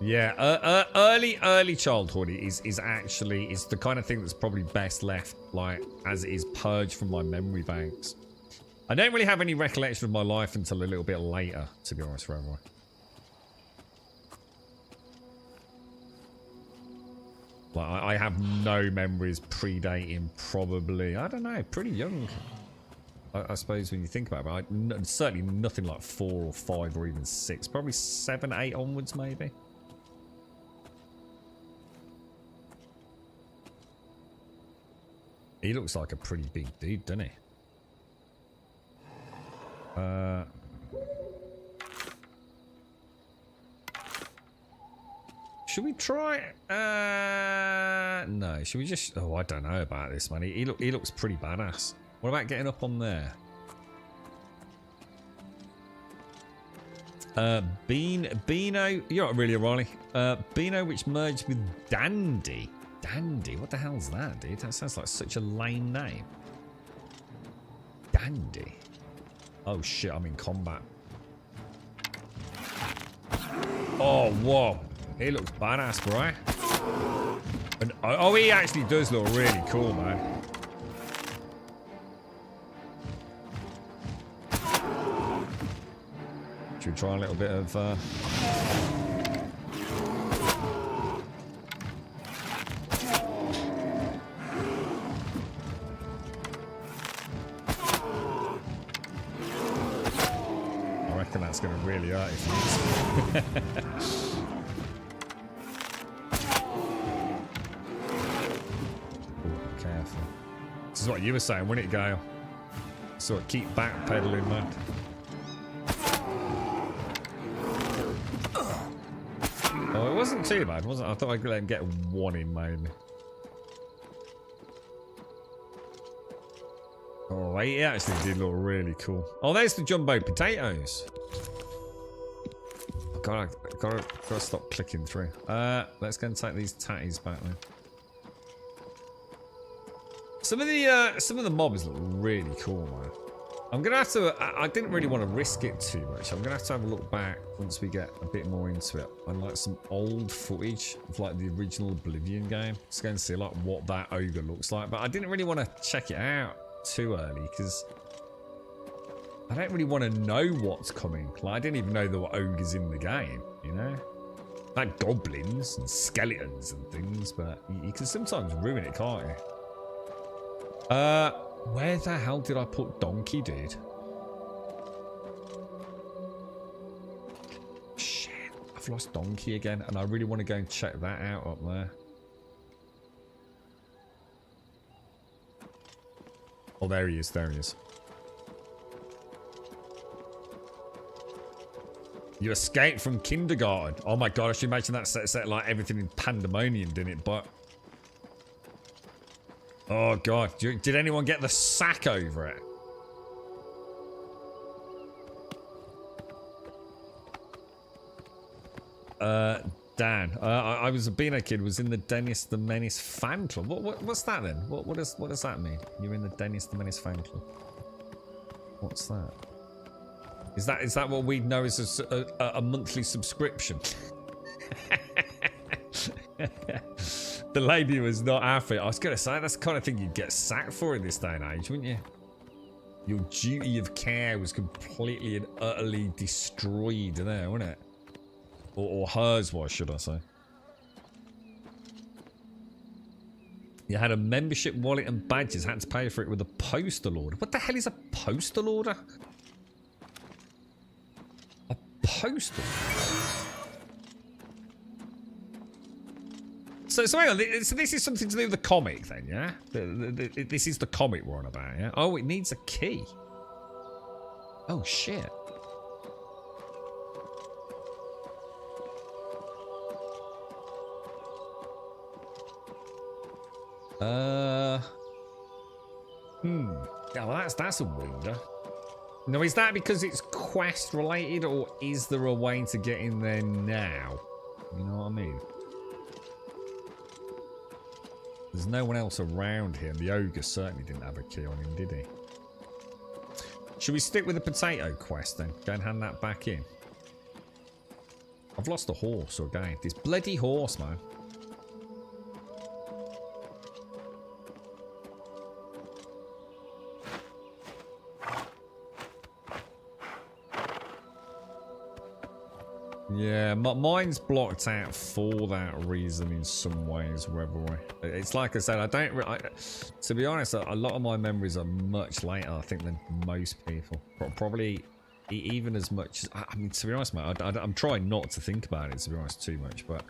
Yeah, early childhood is the kind of thing that's probably best left like as it is purged from my memory banks. I don't really have any recollection of my life until a little bit later, to be honest, for everyone. Like I have no memories predating probably, I don't know, pretty young. I suppose when you think about it, certainly nothing like 4 or 5 or even 6, probably 7, 8 onwards maybe. He looks like a pretty big dude, doesn't he? Should we try? No. Should we just? Oh, I don't know about this, man. He looks pretty badass. What about getting up on there? Beano. You're not really a Riley. Beano, which merged with Dandy. Dandy? What the hell's that, dude? That sounds like such a lame name. Dandy. Oh shit, I'm in combat. Oh, whoa. He looks badass, bro. And, oh, he actually does look really cool, man. Should we try a little bit of... That's going to really hurt if you careful. This is what you were saying, wasn't it, Gale? So keep backpedaling, man. Oh, it wasn't too bad, was it? I thought I could let him get one in, maybe. Oh, he actually did look really cool. Oh, there's the jumbo potatoes. Gotta stop clicking through. Let's go and take these tatties back then. Some of the mobs look really cool, man. I'm gonna have to. I didn't really want to risk it too much. I'm gonna have to have a look back once we get a bit more into it, and like some old footage of like the original Oblivion game. Just go and see like what that ogre looks like. But I didn't really want to check it out too early because I don't really want to know what's coming. Like, I didn't even know there were ogres in the game, you know? Like goblins and skeletons and things, but you can sometimes ruin it, can't you? Where the hell did I put Donkey, dude? Shit, I've lost Donkey again, and I really want to go and check that out up there. Oh, there he is, there he is. You escaped from kindergarten. Oh my god, I should imagine that set like everything in pandemonium, didn't it? But oh god, did anyone get the sack over it? Dan, I was a Beano kid. Was in the Dennis the Menace fan club. What's that then? What does that mean? You're in the Dennis the Menace fan club. What's that? Is that what we know as a monthly subscription? The lady was not happy. I was going to say, that's the kind of thing you'd get sacked for in this day and age, wouldn't you? Your duty of care was completely and utterly destroyed there, wasn't it? Or hers was, should I say. You had a membership wallet and badges, had to pay for it with a postal order. What the hell is a postal order? A postal order? So hang on, so this is something to do with the comic then, yeah? This is the comic we're on about, yeah? Oh, it needs a key. Oh, shit. Yeah, well, that's a wonder. Now, is that because it's quest related, or is there a way to get in there now? You know what I mean? There's no one else around here. The ogre certainly didn't have a key on him, did he? Should we stick with the potato quest then? Go and hand that back in. I've lost a horse again. This bloody horse, man. Yeah, mine's blocked out for that reason in some ways, Revelry. It's like I said, to be honest, a lot of my memories are much later, I think, than most people. Probably even as much as, I mean, to be honest, mate, I'm trying not to think about it, to be honest, too much, but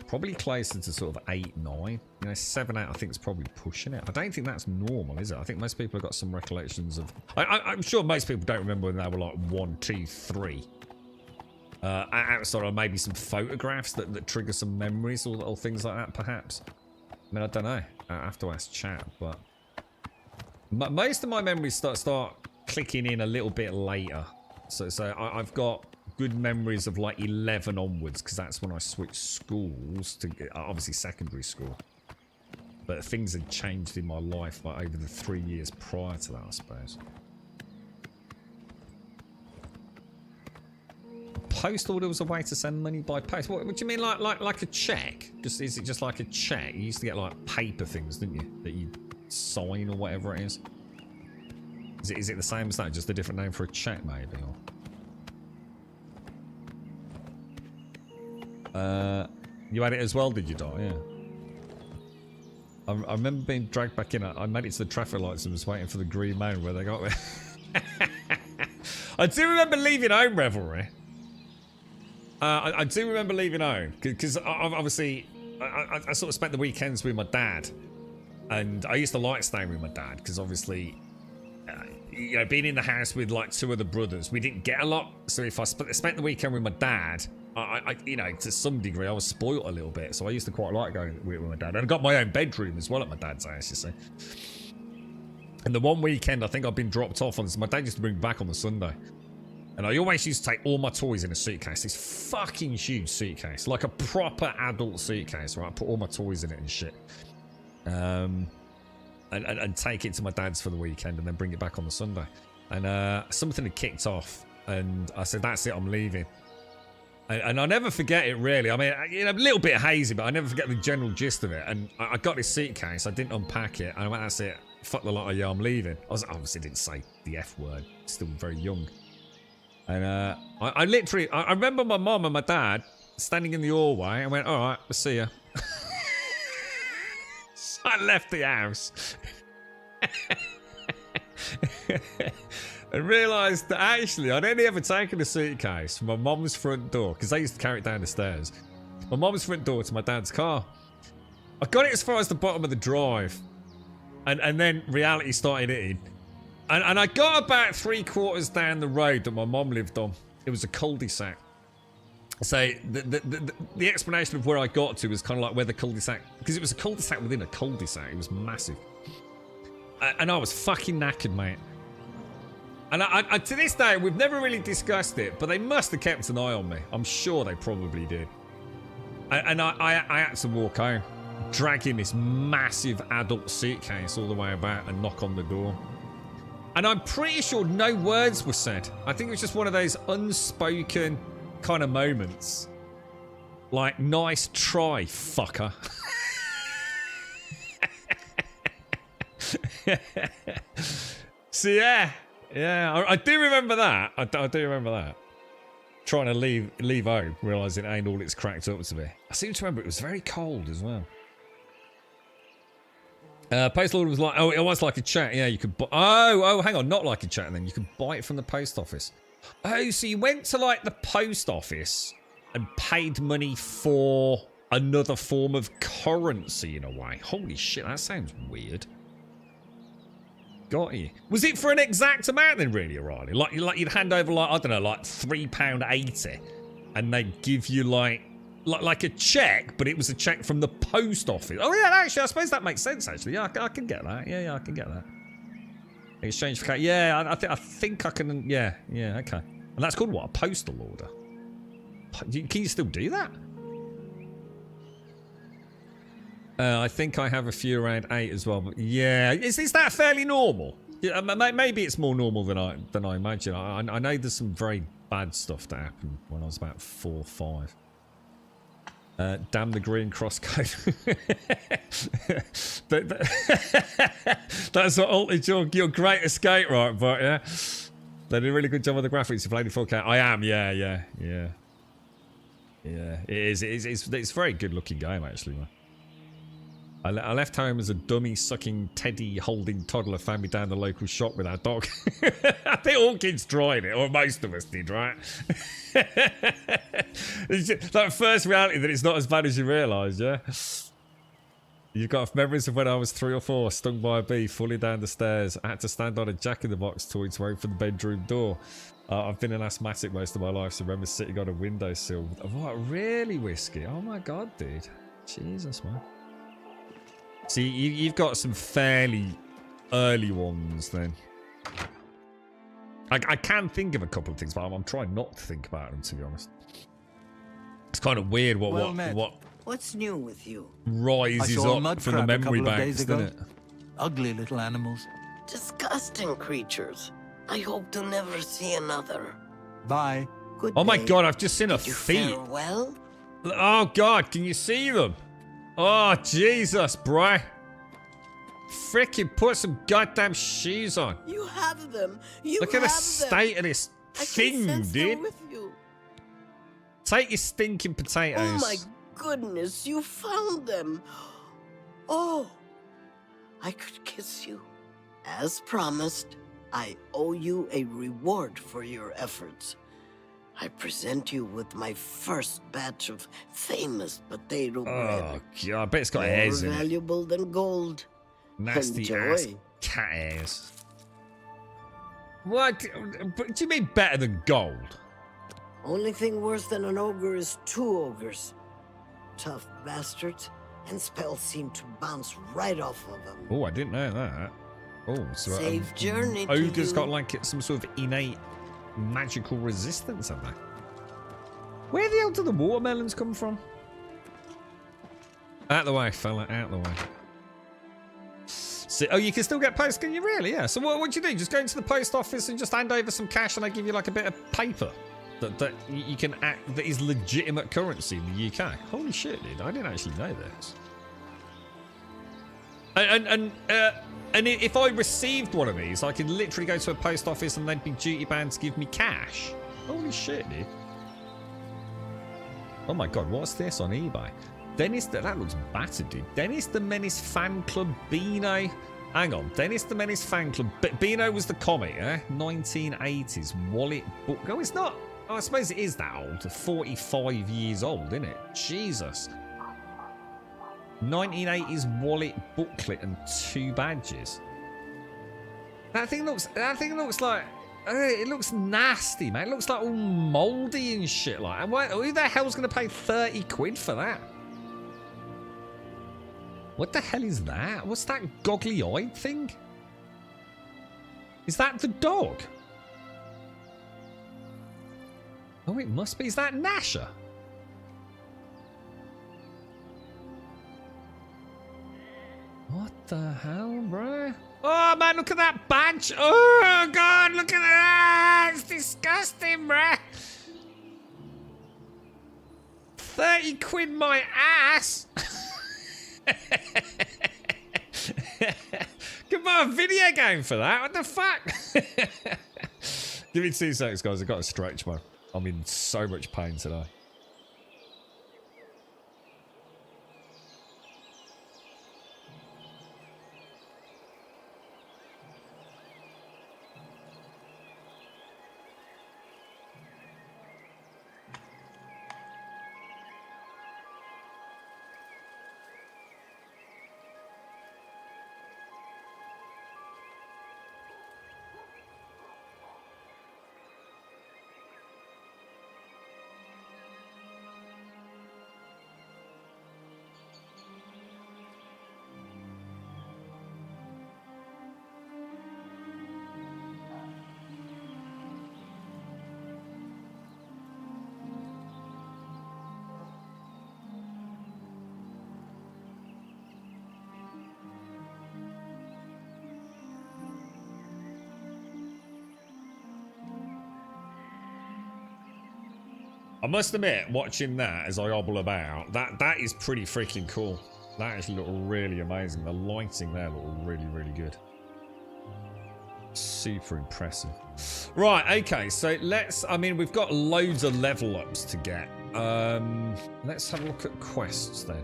probably closer to sort of 8, 9. You know, 7, 8, I think is probably pushing it. I don't think that's normal, is it? I think most people have got some recollections of, I'm sure most people don't remember when they were like 1, 2, 3. Outside of maybe some photographs that trigger some memories or things like that, perhaps. I mean, I don't know. I have to ask chat, but most of my memories start clicking in a little bit later. So I've got good memories of like 11 onwards, because that's when I switched schools to obviously secondary school. But things had changed in my life like over the 3 years prior to that, I suppose. Post order was a way to send money by post. What do you mean, like a check? Is it just like a check? You used to get like paper things, didn't you, that you sign or whatever it is? Is it the same as that? Just a different name for a check, maybe? Or you had it as well, did you, Dot? Yeah. I remember being dragged back in. I made it to the traffic lights and was waiting for the green man where they got me. I do remember leaving home, Revelry. I do remember leaving home because obviously I sort of spent the weekends with my dad, and I used to like staying with my dad because obviously, you know, being in the house with like 2 other brothers, we didn't get a lot. So if I spent the weekend with my dad, I you know, to some degree, I was spoilt a little bit. So I used to quite like going with my dad, and I got my own bedroom as well at my dad's house, you see. And the one weekend I think I've been dropped off on this, my dad used to bring me back on the Sunday. And I always used to take all my toys in a suitcase. This fucking huge suitcase. Like a proper adult suitcase, right? Put all my toys in it and shit. And take it to my dad's for the weekend and then bring it back on the Sunday. And something had kicked off. And I said, that's it, I'm leaving. And I never forget it, really. I mean, you know, a little bit hazy, but I never forget the general gist of it. And I got this suitcase. I didn't unpack it. And I went, that's it. Fuck the lot of you, I'm leaving. I obviously didn't say the F word. Still very young. And I literally, I remember my mum and my dad standing in the hallway. I went, all right, we'll see ya. So I left the house. and realised that actually I'd only ever taken a suitcase from my mum's front door, because they used to carry it down the stairs. My mum's front door to my dad's car. I got it as far as the bottom of the drive, and then reality started hitting. And I got about 3/4 down the road that my mum lived on. It was a cul-de-sac. So the explanation of where I got to was kind of like where the cul-de-sac, because it was a cul-de-sac within a cul-de-sac. It was massive. And I was fucking knackered, mate. And I to this day, we've never really discussed it, but they must have kept an eye on me. I'm sure they probably did. And I had to walk home, dragging this massive adult suitcase all the way about and knock on the door. And I'm pretty sure no words were said. I think it was just one of those unspoken kind of moments. Like, nice try, fucker. So yeah, I do remember that. I do remember that. Trying to leave home, realising it ain't all it's cracked up to be. I seem to remember it was very cold as well. Postal order was like, oh, it was like a check. Yeah, you could buy. Oh, hang on, not like a check. Then you could buy it from the post office. Oh, so you went to like the post office and paid money for another form of currency in a way. Holy shit, that sounds weird. Got you. Was it for an exact amount then, really, O'Reilly? Like you'd hand over like, I don't know, like £3.80, and they'd give you like a check, but it was a check from the post office. Oh yeah, actually, I suppose that makes sense. Actually, yeah, I can get that. Yeah, I can get that. Exchange for cash. Yeah, I think I can. Yeah, okay. And that's called what? A postal order. Can you still do that? I think I have a few around 8 as well. But yeah, is that fairly normal? Yeah, maybe it's more normal than I imagine. I know there's some very bad stuff that happened when I was about 4 or 5. Damn the green cross code. That's what altered your great escape, right? But yeah, they did a really good job on the graphics. You played in 4K. I am. Yeah. It is. It's a very good looking game, actually, man. I left home as a dummy sucking teddy holding toddler found me down the local shop with our dog. I think all kids tried it, or most of us did, right? It's just that first reality that it's not as bad as you realise, yeah? You've got memories of when I was 3 or 4, stung by a bee, falling down the stairs. I had to stand on a jack-in-the-box toy to wait for the bedroom door. I've been an asthmatic most of my life, so I remember sitting on a windowsill. What, really, Whiskey? Oh my god, dude. Jesus, man. See, you've got some fairly early ones then. I can think of a couple of things, but I'm trying not to think about them, to be honest. It's kind of weird what What's new with you? rises up from the memory banks, isn't it? Ugly little animals. Disgusting creatures. I hope to never see another. Bye. Good Oh my day. god, I've just seen her Did you feet. fare well? Oh god, can you see them? Oh, Jesus, bro. Frickin' put some goddamn shoes on. You have them. You Look at have the state of this thing, dude. With you. Take your stinking potatoes. Oh my goodness, you found them. Oh, I could kiss you. As promised, I owe you a reward for your efforts. I present you with my first batch of famous potato bread. Oh god, I bet it's got hairs in More it. valuable than gold. Nasty Enjoy. ass cat hairs. What? Do you mean better than gold? Only thing worse than an ogre is 2 ogres. Tough bastards, and spells seem to bounce right off of them. Oh, I didn't know that. Oh, so Safe journey to ogre's you. got like some sort of innate magical resistance, have they? Where the hell do the watermelons come from? Out the way, fella, out the way. So, oh, you can still get post, can you really? Yeah. So what do you do? Just go into the post office and just hand over some cash and they give you like a bit of paper that you can act, that is legitimate currency in the UK. Holy shit, dude. I didn't actually know this. And if I received one of these, I could literally go to a post office and they'd be duty bound to give me cash. Holy shit, dude. Oh my god, what's this on eBay? Dennis, that looks battered, dude. Dennis the Menace Fan Club Beano Hang on. Dennis the Menace fan club. Beano was the comic, eh? 1980s. Wallet book. Oh, it's not. Oh, I suppose it is that old. 45 years old, isn't it? Jesus. 1980s wallet booklet and 2 badges. That thing looks like. It looks nasty, man. It looks like all mouldy and shit. Like, who the hell's going to pay 30 quid for that? What the hell is that? What's that goggly-eyed thing? Is that the dog? Oh, it must be. Is that Nasha? What the hell, bro? Oh, man, look at that badge. Oh, God, look at that. It's disgusting, bro. 30 quid my ass. Could buy a video game for that. What the fuck? Give me 2 seconds, guys. I've got to stretch, man. I'm in so much pain today. I must admit, watching that as I hobble about, that is pretty freaking cool. That actually looked really amazing. The lighting there looked really, really good. Super impressive. Right, okay, so we've got loads of level ups to get. Let's have a look at quests then.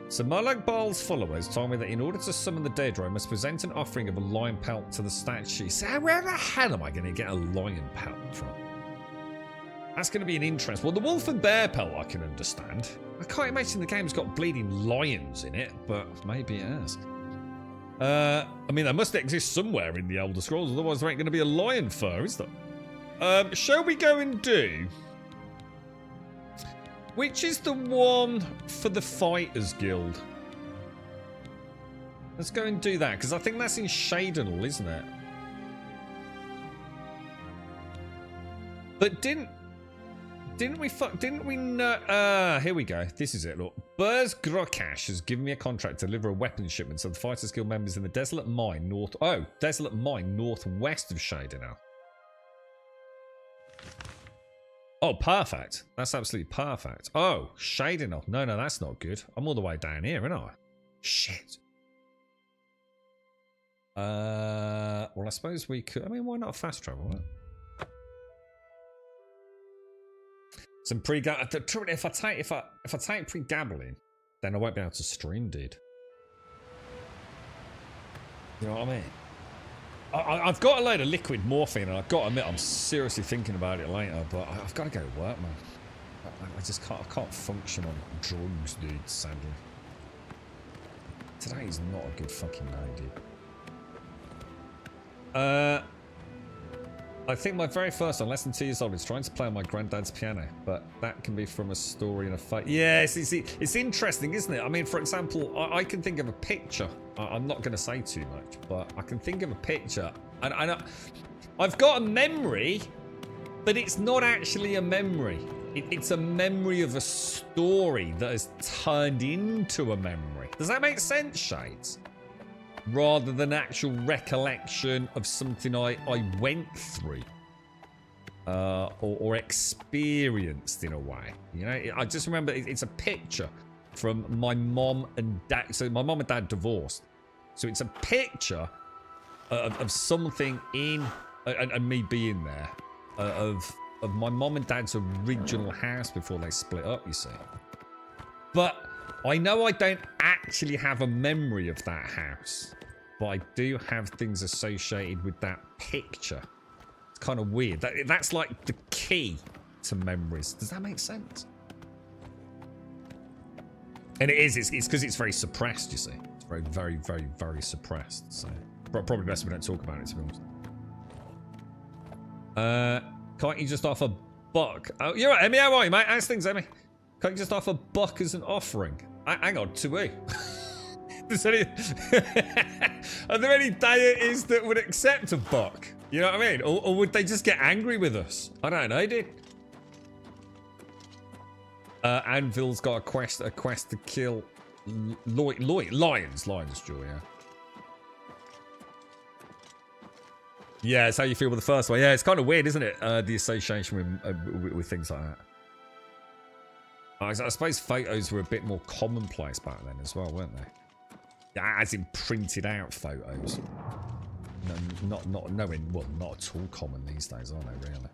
So Moloch Baal's followers told me that in order to summon the Daedra, I must present an offering of a lion pelt to the statue. So where the hell am I going to get a lion pelt from? That's going to be an interest. Well, the wolf and bear pelt I can understand. I can't imagine the game's got bleeding lions in it, but maybe it has. I mean, they must exist somewhere in the Elder Scrolls, otherwise there ain't going to be a lion fur, is there? Shall we go and do... Which is the one for the Fighters Guild? Let's go and do that, because I think that's in Shadenall, isn't it? But didn't we know? Here we go. This is it. Look, Burz Grokash has given me a contract to deliver a weapons shipment to the Fighters Guild members in the Desolate Mine northwest of Shadenall. Oh, perfect. That's absolutely perfect. Oh, Shadenall. No, that's not good. I'm all the way down here, aren't I? Shit. Well, I suppose we could. I mean, why not fast travel? Right? Some if I take pre-gambling, then I won't be able to stream, dude. You know what I mean? I've got a load of liquid morphine, and I've got to admit I'm seriously thinking about it later. But I've got to go to work, man. I just can't. I can't function on drugs, dude. Sadly, today is not a good fucking day, dude. I think my very first one, less than 2 years old, is trying to play on my granddad's piano, but that can be from a story and a fight. Yes, it's interesting, isn't it? I mean, for example, I can think of a picture. I'm not going to say too much, but I can think of a picture, and I've got a memory, but it's not actually a memory. It's a memory of a story that has turned into a memory. Does that make sense, Shades? Rather than actual recollection of something I went through or experienced in a way. You know, I just remember it's a picture from my mom and dad. So my mom and dad divorced. So it's a picture of something in and me being there of my mom and dad's original house before they split up, you see. But I know I don't actually have a memory of that house, but I do have things associated with that picture. It's kind of weird. That's like the key to memories. Does that make sense? And it is. It's because it's very suppressed, you see. It's very, very, very, very suppressed. So probably best we don't talk about it, to be honest. Can't you just offer buck? Oh, you're right, Emmy. How are you, mate? How's things, Emmy? Can't you just offer buck as an offering? Hang on, to who? Are there any deities that would accept a buck? You know what I mean? Or would they just get angry with us? I don't know, dude. Anvil's got a quest to kill lions, Joy, yeah. Yeah, it's how you feel with the first one. Yeah, it's kind of weird, isn't it? The association with things like that. I suppose photos were a bit more commonplace back then as well, weren't they? Yeah, as in printed out photos. No, not at all common these days, are they, really?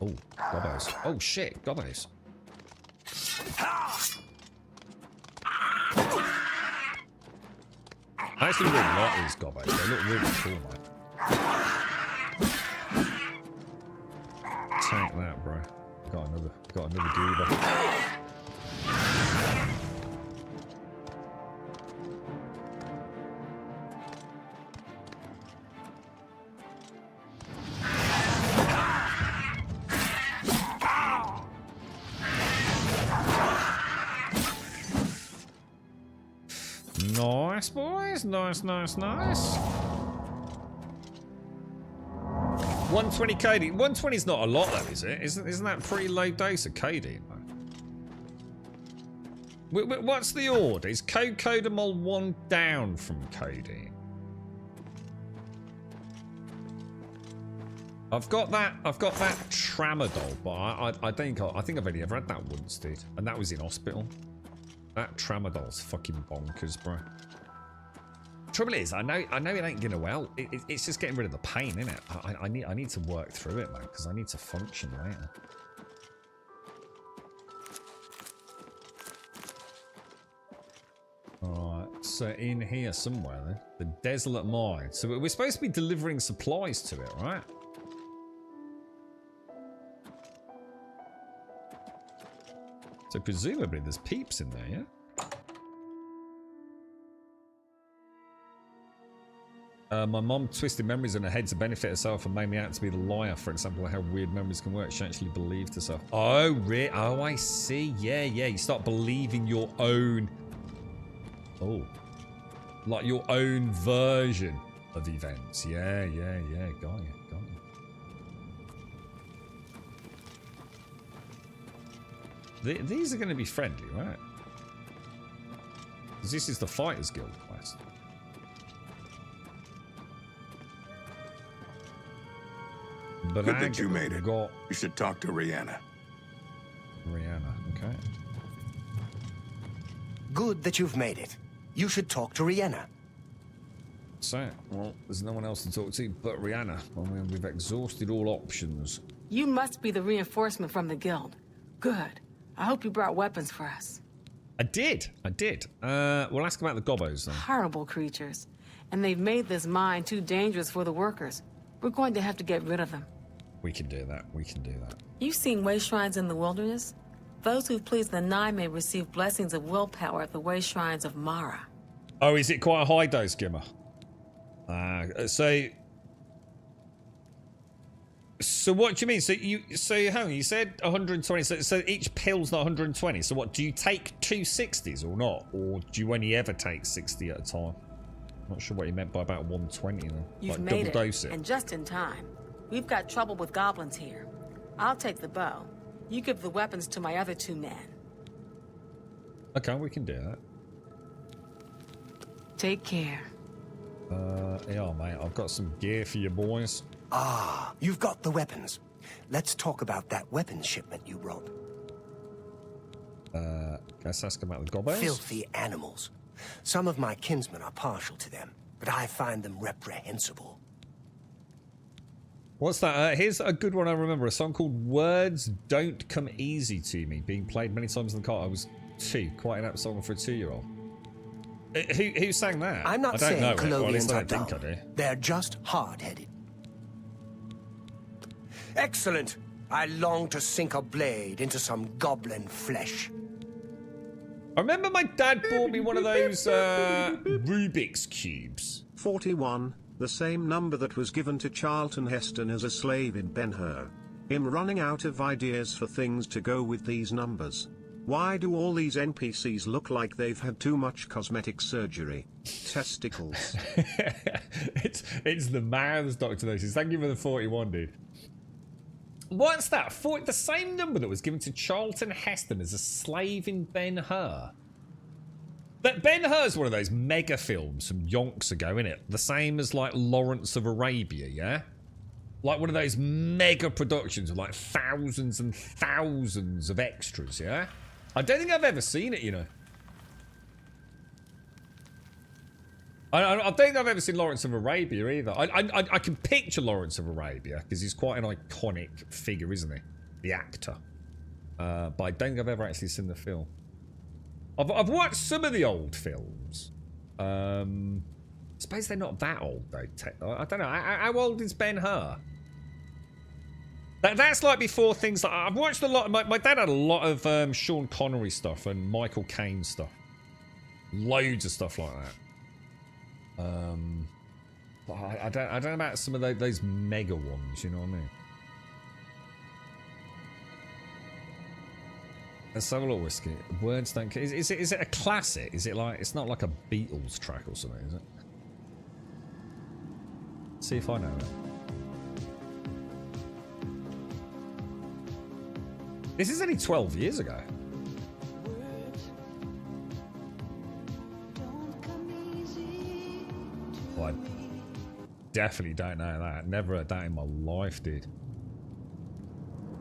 Oh, gobbos. Oh, shit, gobbos. I actually really like these gobbos. They look really cool, mate. Take that, bro. Got another goober. Nice, boys. Nice. 120 KD. 120 is not a lot, though, is it? Isn't that pretty low dose of KD? What's the order? Is Codamol 1 down from KD? I've got that tramadol, but I think I've only ever had that once, dude, and that was in hospital. That tramadol's fucking bonkers, bro. Trouble is, I know it ain't gonna well. It's just getting rid of the pain, isn't it? I need to work through it, man, because I need to function later. Alright, so in here somewhere then. The Desolate Mine. So we're supposed to be delivering supplies to it, right? So presumably there's peeps in there, yeah? My mom twisted memories in her head to benefit herself and made me out to be the liar. For example, how weird memories can work. She actually believed herself. Oh, really? Oh, I see. Yeah. You start believing your own... Oh. Like your own version of events. Yeah. Got you. These are going to be friendly, right? Because this is the Fighters Guild quest. But good that you made it. You should talk to Rihanna. Okay. Good that you've made it. You should talk to Rihanna. So, well, there's no one else to talk to but Rihanna. I mean, we've exhausted all options. You must be the reinforcement from the guild. Good. I hope you brought weapons for us. I did. We'll ask about the gobbos then. Horrible creatures. And they've made this mine too dangerous for the workers. We're going to have to get rid of them. We can do that. You've seen way shrines in the wilderness? Those who please the Nine may receive blessings of willpower at the way shrines of Mara. Oh, is it quite a high dose, Gimmer? So what do you mean? Hang on, you said 120. So each pill's not 120. So what? Do you take 2 60s or not, or do you only ever take 60 at a time? Not sure what you meant by about 120 then. You've like made double dose it. And just in time. We've got trouble with goblins here. I'll take the bow. You give the weapons to my other 2 men. Okay, we can do that. Take care. Yeah, mate. I've got some gear for you boys. Ah, you've got the weapons. Let's talk about that weapons shipment you brought. Let's ask about the gobbos. Filthy animals. Some of my kinsmen are partial to them, but I find them reprehensible. What's that? Here's a good one I remember. A song called Words Don't Come Easy to Me, being played many times in the car. I was 2. Quite an apt song for a 2-year-old. Who sang that? I'm not I don't saying know it, or at least Colovians I are don't dull. think I do. They're just hard-headed. Excellent. I long to sink a blade into some goblin flesh. I remember my dad bought me one of those Rubik's cubes. 41, the same number that was given to Charlton Heston as a slave in Ben-Hur. Him running out of ideas for things to go with these numbers. Why do all these NPCs look like they've had too much cosmetic surgery? Testicles. it's the mouths, Dr. Notice. Thank you for the 41, dude. What's that? The same number that was given to Charlton Heston as a slave in Ben-Hur. But Ben-Hur's one of those mega films from yonks ago, innit? The same as like Lawrence of Arabia, yeah? Like one of those mega productions with like thousands and thousands of extras, yeah? I don't think I've ever seen it, you know. I don't think I've ever seen Lawrence of Arabia either. I can picture Lawrence of Arabia because he's quite an iconic figure, isn't he? The actor. But I don't think I've ever actually seen the film. I've watched some of the old films. I suppose they're not that old though. I don't know. How old is Ben-Hur? That's like before things like... I've watched a lot... My dad had a lot of Sean Connery stuff and Michael Caine stuff. Loads of stuff like that. But I don't know about some of those mega ones, you know what I mean? Let's have a look, Whiskey. Words don't... Is it a classic? Is it like... It's not like a Beatles track or something, is it? See if I know it. This is only 12 years ago. Well, I definitely don't know that. Never heard that in my life, dude.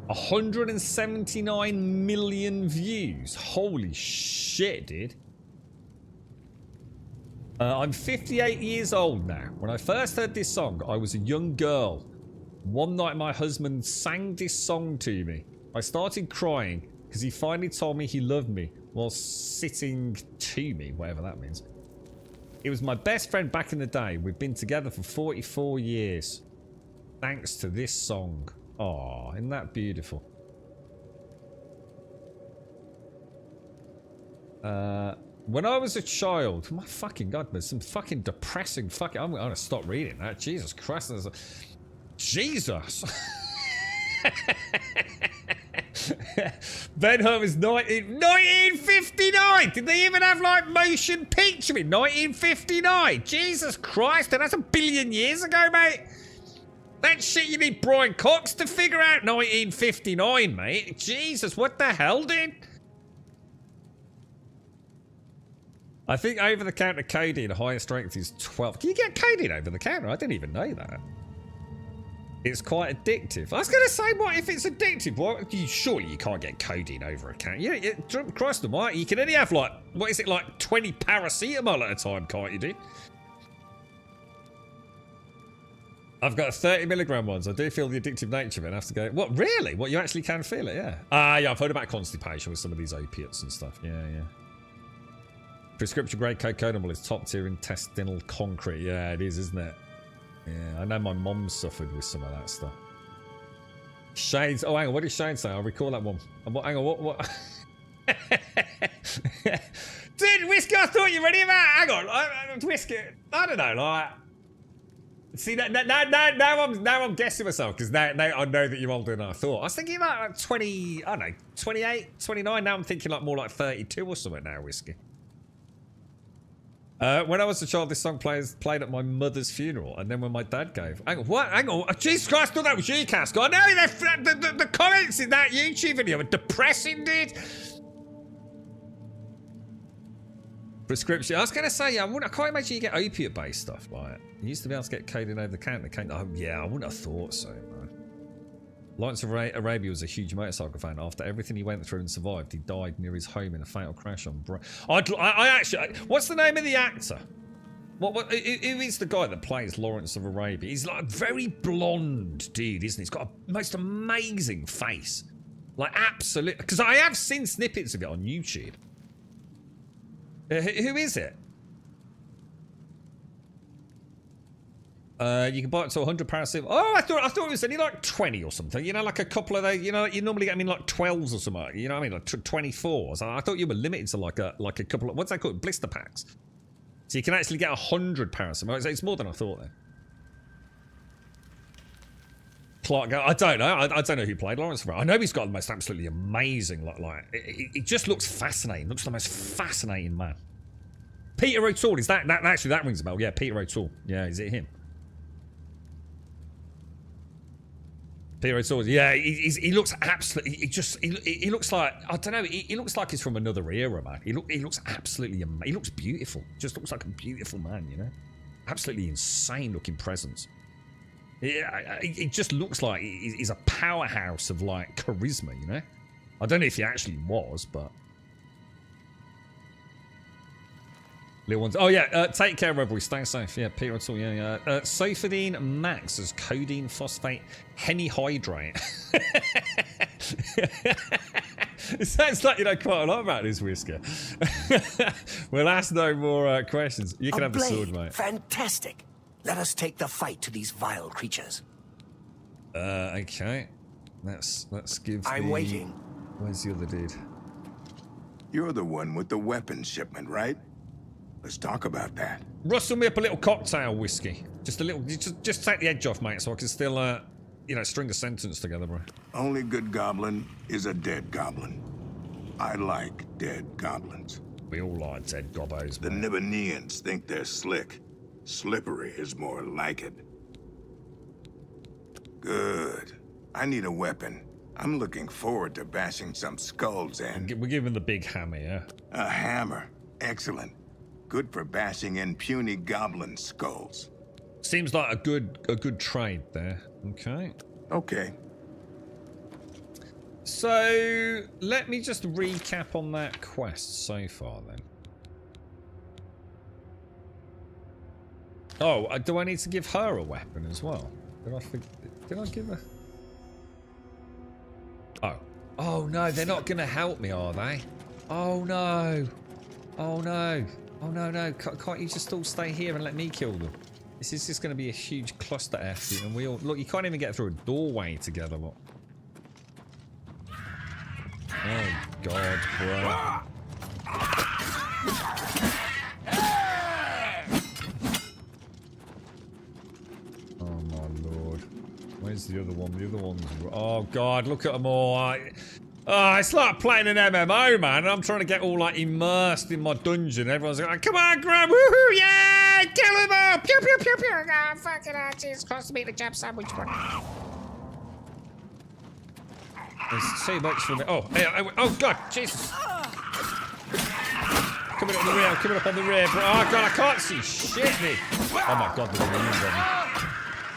179 million views. Holy shit, dude. I'm 58 years old now. When I first heard this song, I was a young girl. One night my husband sang this song to me. I started crying because he finally told me he loved me while sitting to me, whatever that means. It was my best friend back in the day. We've been together for 44 years. Thanks to this song. Aw, isn't that beautiful? When I was a child... My fucking God, there's some fucking depressing fucking... I'm going to stop reading that. Jesus Christ. Jesus! Ben-Hur was 1959! Did they even have, like, motion picture in 1959? Jesus Christ, and that's a billion years ago, mate! That shit you need Brian Cox to figure out 1959, mate. Jesus, what the hell, dude? I think over-the-counter codeine, highest strength is 12. Can you get codeine over the counter? I didn't even know that. It's quite addictive. I was going to say, what if it's addictive? What? Surely you can't get codeine over a counter. Yeah, Christ almighty, you can only have like, what is it, like 20 paracetamol at a time, can't you, dude? I've got 30 milligram ones. I do feel the addictive nature of it. I have to go, what, really? What, you actually can feel it, yeah. Yeah, I've heard about constipation with some of these opiates and stuff. Yeah, yeah. Prescription grade cocodamol is top tier intestinal concrete. Yeah, it is, isn't it? Yeah, I know my mom suffered with some of that stuff. Shades. Oh, hang on. What did Shane say? I'll recall that one. Hang on. What? Dude, Whiskey, I thought you were ready about. Hang on. Whiskey. I don't know. Like, see, now I'm guessing myself because now I know that you're older than I thought. I was thinking about like 20. I don't know, 28, 29. Now I'm thinking like more like 32 or something now, Whiskey. When I was a child, this song played at my mother's funeral, and then when my dad gave... Hang on, what? Hang on. Jesus Christ, I thought that was you, Casco. I know the comments in that YouTube video are depressing, dude. Prescription. I was going to say, yeah, I can't imagine you get opiate-based stuff like it. You used to be able to get codeine over the counter. Oh, yeah, I wouldn't have thought so, man. Lawrence of Arabia was a huge motorcycle fan. After everything he went through and survived, he died near his home in a fatal crash on... I actually... What's the name of the actor? Who is the guy that plays Lawrence of Arabia? He's like a very blonde dude, isn't he? He's got a most amazing face. Like, absolutely... Because I have seen snippets of it on YouTube. Who is it? You can buy it to 100 paracetamol. Oh, I thought it was only like 20 or something. You know, like a couple of those. You know, you normally get them in like 12s or something. You know what I mean? Like 24s. I thought you were limited to like a couple of, what's that called? Blister packs. So you can actually get 100 paracetamol. It's more than I thought then. Clark, I don't know. I don't know who played Lawrence. I know he's got the most absolutely amazing, it just looks fascinating. Looks the most fascinating man. Peter O'Toole, is that actually that rings a bell? Yeah, Peter O'Toole. Yeah, is it him? Peter O'Toole. Yeah, he looks absolutely. He looks like, I don't know. He looks like he's from another era, man. He looks absolutely amazing. He looks beautiful. Just looks like a beautiful man, you know. Absolutely insane looking presence. It just looks like he's a powerhouse of like charisma, you know. I don't know if he actually was, but little ones. Oh yeah, take care, everybody. Stay safe. Yeah, Peter O'Toole. Yeah. Sofadine Max as codeine phosphate hennyhydrate. It sounds like you know quite a lot about this whisker. We'll ask no more questions. You can have the sword, mate. Fantastic. Let us take the fight to these vile creatures. Okay. Let's give. I'm waiting. Where's the other dude? You're the one with the weapons shipment, right? Let's talk about that. Rustle me up a little cocktail whiskey. Just a little. Just take the edge off, mate, so I can still, you know, string a sentence together, bro. Only good goblin is a dead goblin. I like dead goblins. We all like dead gobbos. The Nibbaneans think they're slick. Slippery is more like it. Good. I need a weapon. I'm looking forward to bashing some skulls in. We're giving the big hammer, yeah? A hammer. Excellent. Good for bashing in puny goblin skulls. Seems like a good trade there. Okay. Okay. So, let me just recap on that quest so far then. Oh, do I need to give her a weapon as well? Did I give her? Oh. Oh no, they're not going to help me, are they? Oh no. Oh no. Oh no, no. Can't you just all stay here and let me kill them? This is just going to be a huge cluster F. And we all... Look, you can't even get through a doorway together. What? Oh God, bro. Oh my Lord. Where's the other one? The other one's... Oh God, look at them all. Oh, it's like playing an MMO, man. I'm trying to get all like immersed in my dungeon. Everyone's like, come on, Graham, woohoo, yeah, kill them all, pew, pew, pew, pew. Oh, fucking hell, Jesus Christ, to meet the jab sandwich, bro. There's too much for me. Oh, oh God, Jesus. Coming up the rear, coming up on the rear, bro. Oh God, I can't see shit, me. Oh my God, the marines on me.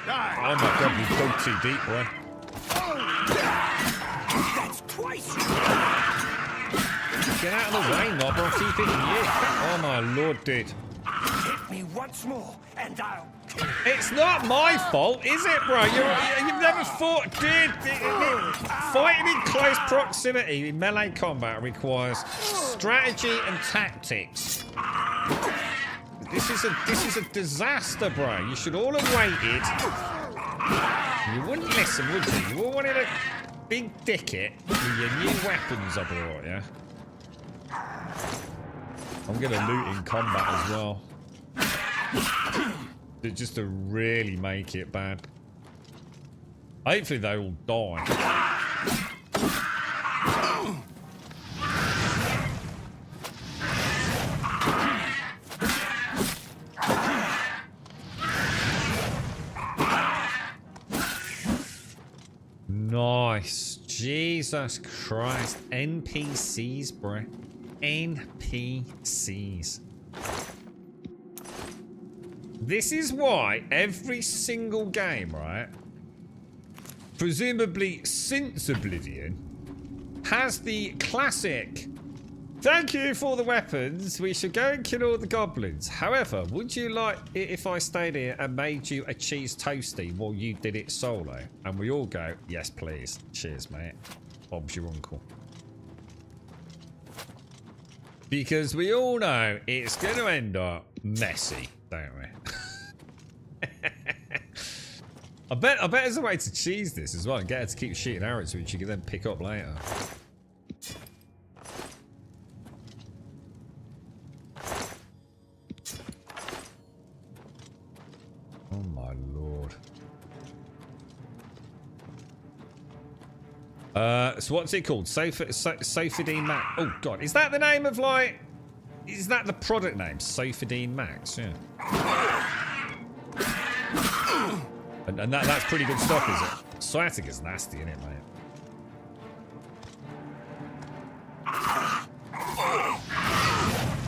Oh my God, we've dug too deep, bro. That's twice. Get out of the way, Nob, or I'll keep hitting you. Oh my Lord, dude. Hit me once more, and I'll... It's not my fault, is it, bro? You've never fought, dude. Fighting in close proximity in melee combat requires strategy and tactics. This is a disaster, bro. You should all have waited. You wouldn't listen, would you? You all wanted a big dicket with your new weapons I brought, yeah? I'm gonna loot in combat as well. Just to really make it bad. Hopefully they all die. Nice. Jesus Christ. NPCs, bro. NPCs. This is why every single game, right, presumably since Oblivion, has the classic, thank you for the weapons, we should go and kill all the goblins. However, would you like it if I stayed here and made you a cheese toasty while you did it solo? And we all go, yes please. Cheers, mate. Bob's your uncle. Because we all know it's going to end up messy, don't we? I bet there's a way to cheese this as well and get her to keep shooting arrows which you can then pick up later. Oh my lord. So what's it called? Sofidine Max. Oh god, is that the name of like? Is that the product name? Sofidine Max, yeah. And that's pretty good stuff, is it? Sciatica's nasty, isn't it, mate?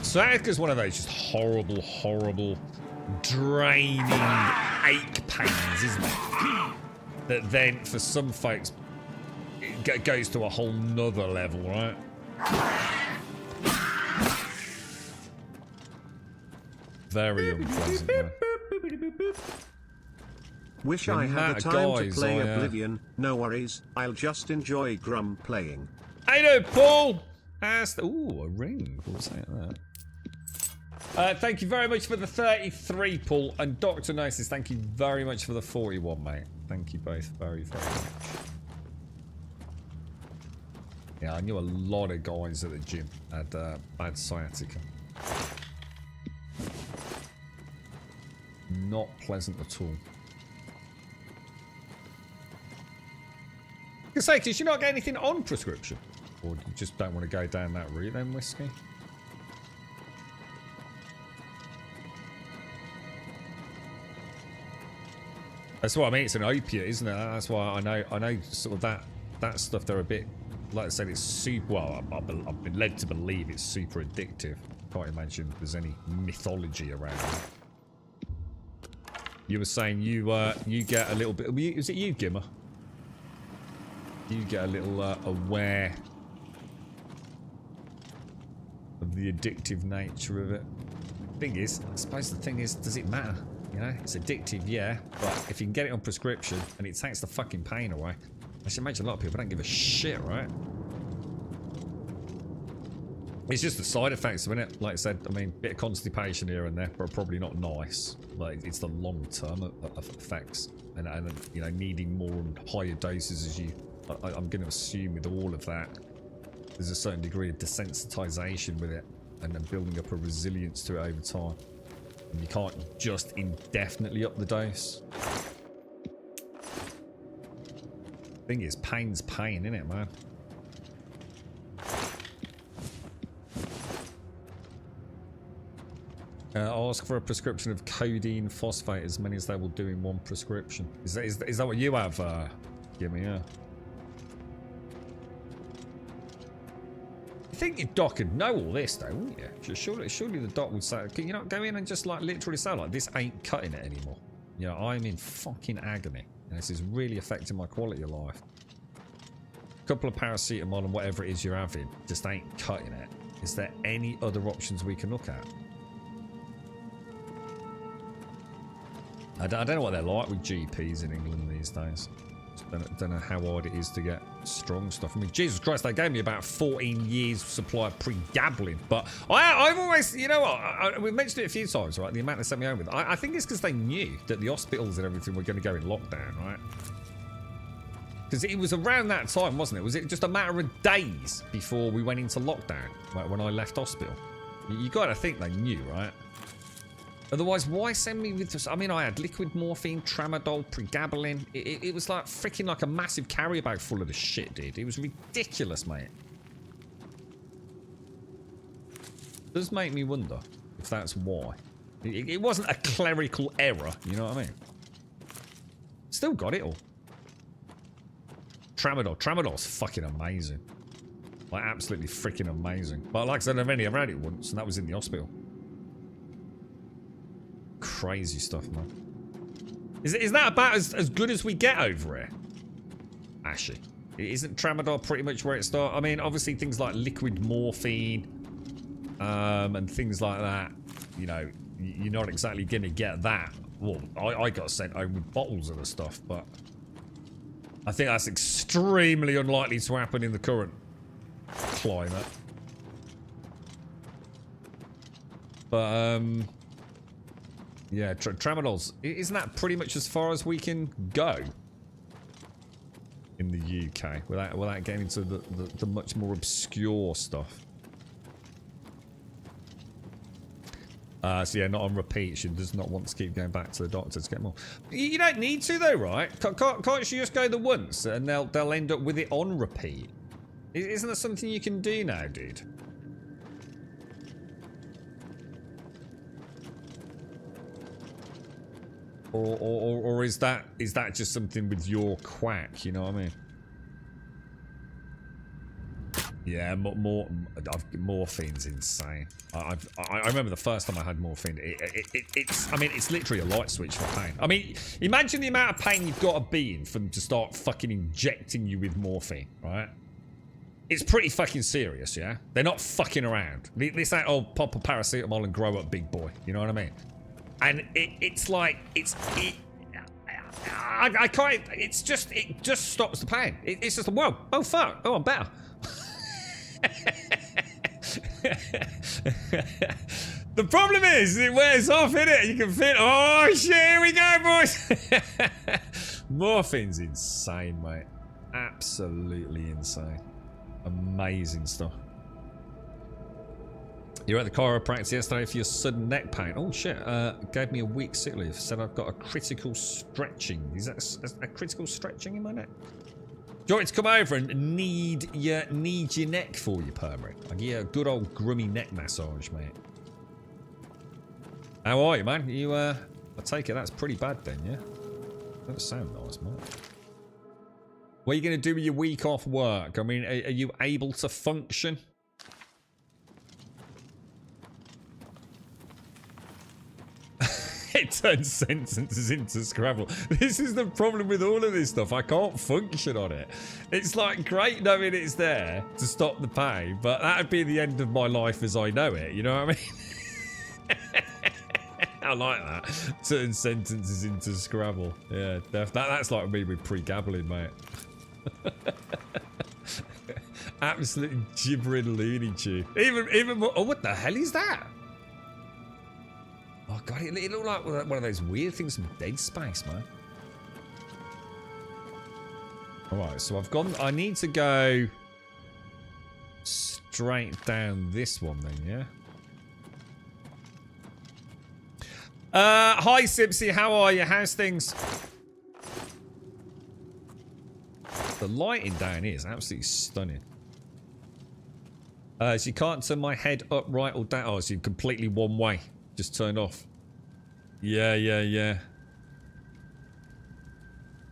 Sciatica's one of those just horrible, horrible, draining ache pains, isn't it? That then, for some folks, it goes to a whole nother level, right? Very unpleasant, man. Wish I had the time to play Oblivion. No worries, I'll just enjoy Grum playing. Hey there, Paul! Ooh, a ring. We'll say that. Thank you very much for the 33, Paul. And Dr. Gnosis, thank you very much for the 41, mate. Thank you both very, very much. Yeah, I knew a lot of guys at the gym had bad sciatica. Not pleasant at all. I can say, because you not get anything on prescription. Or you just don't want to go down that route then, Whiskey? That's what I mean, it's an opiate, isn't it? That's why I know sort of that stuff, they're a bit, like I said, it's super, well, I've been led to believe it's super addictive. Can't imagine there's any mythology around it. You were saying you get a little bit, is it you, Gimmer? You get a little aware of the addictive nature of it. Thing is, I suppose the thing is, does it matter? You know, it's addictive, yeah, but if you can get it on prescription and it takes the fucking pain away, I should imagine a lot of people don't give a shit, right? It's just the side effects, isn't it? Like I said, I mean, bit of constipation here and there, but probably not nice. Like, it's the long-term effects, and you know, needing more and higher doses as you. I'm going to assume with all of that, there's a certain degree of desensitization with it, and then building up a resilience to it over time. And you can't just indefinitely up the dose. Thing is, pain's pain, isn't it, man? Ask for a prescription of codeine phosphate, as many as they will do in one prescription. Is that what you have, Gimme? Yeah. You think your doc would know all this, though, wouldn't you? Surely the doc would say, can you not go in and just like literally say, like, this ain't cutting it anymore? You know, I'm in fucking agony, and this is really affecting my quality of life. A couple of paracetamol and whatever it is you're having just ain't cutting it. Is there any other options we can look at? I don't know what they're like with GPs in England these days. Don't know how hard it is to get strong stuff. I mean, Jesus Christ, they gave me about 14 years supply of pre-gabbling. But I've always, you know what, we've mentioned it a few times, right? The amount they sent me home with. I think it's because they knew that the hospitals and everything were going to go in lockdown, right? Because it was around that time, wasn't it? Was it just a matter of days before we went into lockdown, like when I left hospital? You got to think they knew, right? Otherwise, why send me with this? I mean, I had liquid morphine, tramadol, pregabalin. It was like freaking like a massive carrier bag full of the shit, dude. It was ridiculous, mate. It does make me wonder if that's why. It wasn't a clerical error, you know what I mean? Still got it all. Tramadol. Tramadol's fucking amazing. Like, absolutely freaking amazing. But like I said, I've only ever had it once, and that was in the hospital. Crazy stuff, man. Is that about as good as we get over here? Actually, isn't tramadol pretty much where it starts? I mean, obviously things like liquid morphine and things like that, you know, you're not exactly gonna get that. Well, I got sent home with bottles of the stuff, but I think that's extremely unlikely to happen in the current climate. But Yeah, Tramadol's. Isn't that pretty much as far as we can go in the UK without getting into the much more obscure stuff? So yeah, not on repeat. She does not want to keep going back to the doctor to get more. You don't need to though, right? Can't you just go the once and they'll end up with it on repeat? Isn't that something you can do now, dude? Or is that just something with your quack? You know what I mean? Yeah, morphine's insane. I remember the first time I had morphine. It's literally a light switch for pain. I mean, imagine the amount of pain you've got to be in for them to start fucking injecting you with morphine, right? It's pretty fucking serious, yeah? They're not fucking around. This ain't, oh, pop a paracetamol and grow up, big boy. You know what I mean? And it's like, I can't, it just stops the pain. It's just, whoa, oh fuck, oh, I'm better. The problem is, it wears off, innit? You can feel, oh shit, here we go, boys. Morphine's insane, mate. Absolutely insane. Amazing stuff. You're at the chiropractor yesterday for your sudden neck pain. Oh shit, gave me a week's sick leave. Said I've got a critical stretching. Is that a critical stretching in my neck? Do you want me to come over and knead your neck for you, Permery? I'll give you a good old grummy neck massage, mate. How are you, man? You, I take it that's pretty bad then, yeah? That sound nice, mate. What are you going to do with your week off work? I mean, are you able to function? It turns sentences into Scrabble. This is the problem with all of this stuff. I can't function on it. It's like great knowing it's there to stop the pain, but that would be the end of my life as I know it. You know what I mean? I like that. Turn sentences into Scrabble. Yeah, that's like me with pre-gabbling, mate. Absolutely gibbering Looney Tune. Even more. Oh, what the hell is that? Oh god, it looked like one of those weird things from Dead Space, man. Alright, so I've gone. I need to go straight down this one then, yeah? Hi Sipsy, how are you? How's things? The lighting down here is absolutely stunning. So you can't turn my head up, right, or down. Oh, so you're completely one way. Just turned off. Yeah.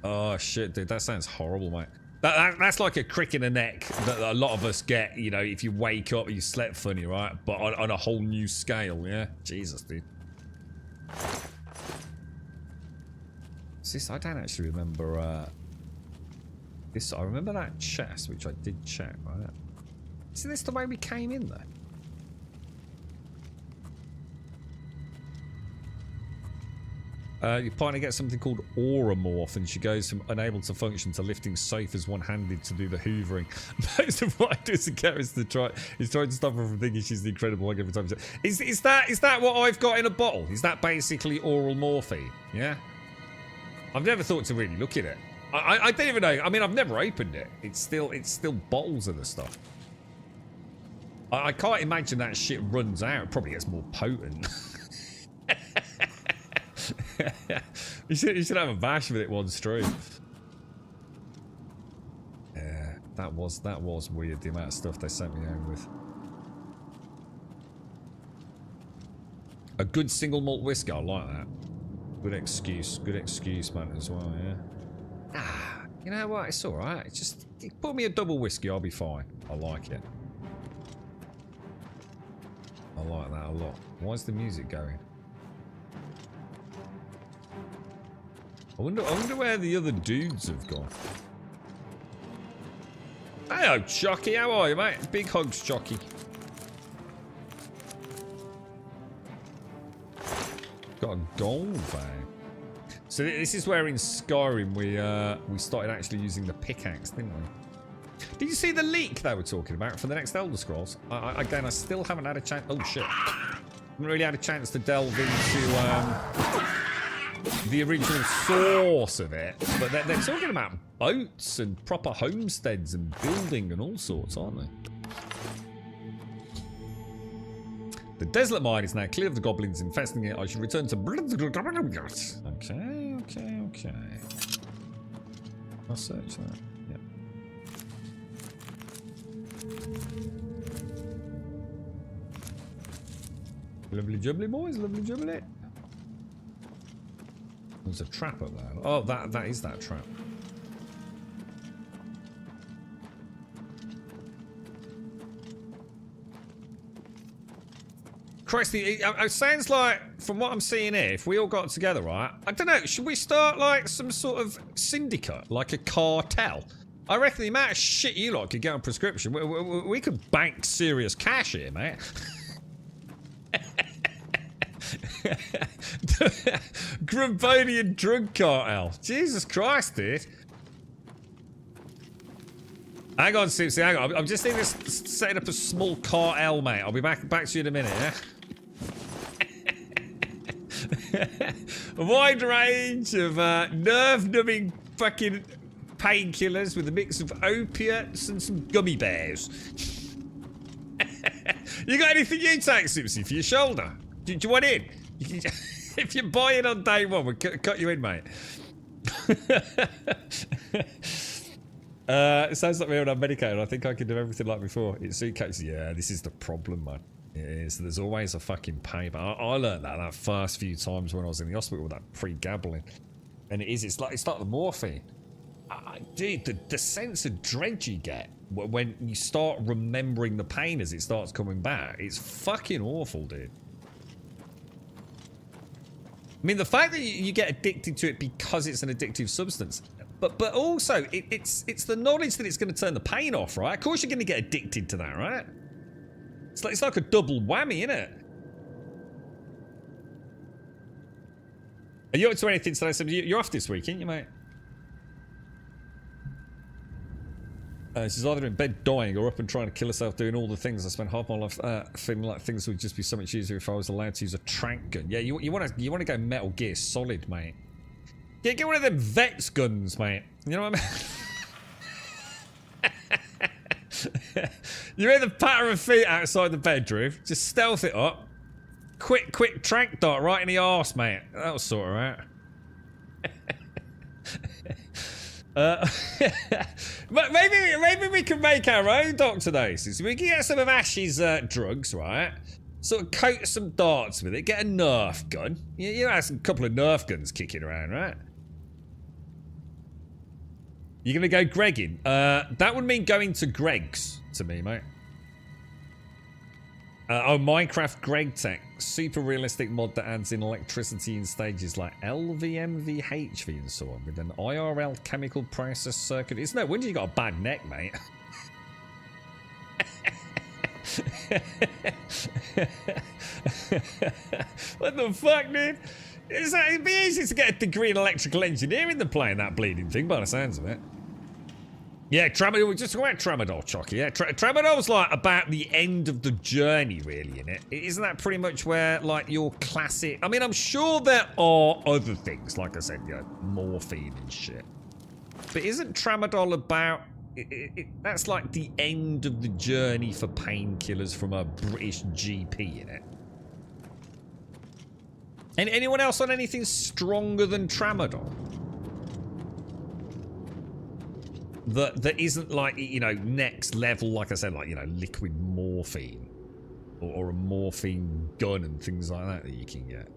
Oh shit, dude, that sounds horrible, mate. That's like a crick in the neck that a lot of us get, you know, if you wake up, you slept funny, right? But on a whole new scale, yeah? Jesus, dude. I don't actually remember, this. I remember that chest, which I did check, right? Isn't this the way we came in, though? Your partner gets something called Auramorph, and she goes from unable to function to lifting sofas one-handed to do the hoovering. Most of what I do as a cat is trying to stop her from thinking she's the Incredible Hulk every time. Is that what I've got in a bottle? Is that basically oral morphine? Yeah. I've never thought to really look at it. I don't even know. I mean, I've never opened it. It's still bottles of the stuff. I can't imagine that shit runs out. It probably gets more potent. You should have a bash with it one stream. Yeah, that was weird, the amount of stuff they sent me home with. A good single malt whiskey, I like that. Good excuse, man, as well, yeah. Ah, you know what, it's alright. Just put me a double whiskey, I'll be fine. I like it. I like that a lot. Why is the music going? I wonder where the other dudes have gone. Hello, Chucky. How are you, mate? Big hugs, Chucky. Got a gold vein. So this is where in Skyrim we started actually using the pickaxe, didn't we? Did you see the leak they were talking about for the next Elder Scrolls? Again, I still haven't had a chance. Oh shit! Haven't really had a chance to delve into the original source of it, but they're talking about boats and proper homesteads and building and all sorts, aren't they? The desolate mine is now clear of the goblins infesting it. I should return to... Okay. I'll search that. Yep. Lovely jubbly, boys. Lovely jubbly. There's a trap up there. Oh, that is that trap. Christ, it sounds like, from what I'm seeing here, if we all got together, right? I don't know, should we start like some sort of syndicate, like a cartel? I reckon the amount of shit you lot could get on prescription, we could bank serious cash here, mate. Grabonian drug cartel. Jesus Christ, dude. Hang on, Simpson, hang on. I'm just in this setting up a small cartel, mate. I'll be back to you in a minute, yeah? A wide range of nerve-numbing fucking painkillers with a mix of opiates and some gummy bears. You got anything you take, Simpson, for your shoulder? Do you want in? If you're buying on day one, we'll cut you in, mate. It sounds like me when I'm medicated. I think I can do everything like before. It's suitcases. Yeah, this is the problem, man. It is. There's always a fucking pain. But I learned that first few times when I was in the hospital with that pre-gabbling. And it's like the morphine. Dude, the sense of dread you get when you start remembering the pain as it starts coming back, it's fucking awful, dude. I mean, the fact that you get addicted to it because it's an addictive substance, but also it's the knowledge that it's going to turn the pain off, right? Of course you're going to get addicted to that, right? It's like a double whammy, isn't it? Are you up to anything today? So you're off this week, ain't you, mate? She's either in bed dying or up and trying to kill herself doing all the things. I spent half my life feeling like things would just be so much easier if I was allowed to use a trank gun. Yeah, you want to go Metal Gear Solid, mate. Yeah, get one of them Vets guns, mate. You know what I mean? You hear the patter of feet outside the bedroom. Just stealth it up. Quick trank dart right in the arse, mate. That'll sort her out. Maybe we can make our own Dr. Doses. We can get some of Ash's drugs, right? Sort of coat some darts with it. Get a Nerf gun. You have a couple of Nerf guns kicking around, right? You're gonna go Gregging? That would mean going to Greg's to me, mate. Oh, Minecraft Greg Tech. Super realistic mod that adds in electricity in stages like LVMVHV and so on with an IRL chemical process circuit. It's no wonder you got a bad neck, mate. What the fuck, dude? It'd be easy to get a degree in electrical engineering than playing that bleeding thing by the sounds of it. Yeah, Tramadol, we just talking about Tramadol, Chucky. Yeah, Tramadol's like about the end of the journey, really, in it. Isn't that pretty much where, like, your classic... I mean, I'm sure there are other things, like I said, you know, morphine and shit. But isn't Tramadol about... that's like the end of the journey for painkillers from a British GP, in it. Anyone else on anything stronger than Tramadol? That isn't like, you know, next level, like I said, like, you know, liquid morphine or a morphine gun and things like that you can get.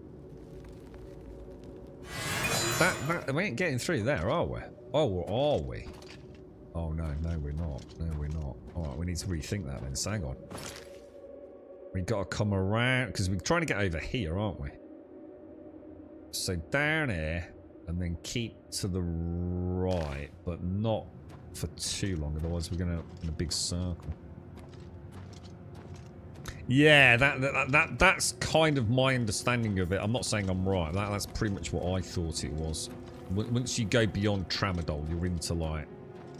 That we ain't getting through there, are we? Oh, are we? Oh no, we're not. No, we're not. All right, we need to rethink that then. So hang on. We got to come around because we're trying to get over here, aren't we? So down here, and then keep to the right, but not for too long, otherwise we're gonna in a big circle. Yeah, that's kind of my understanding of it. I'm not saying I'm right. That's pretty much what I thought it was. Once you go beyond Tramadol, you're into like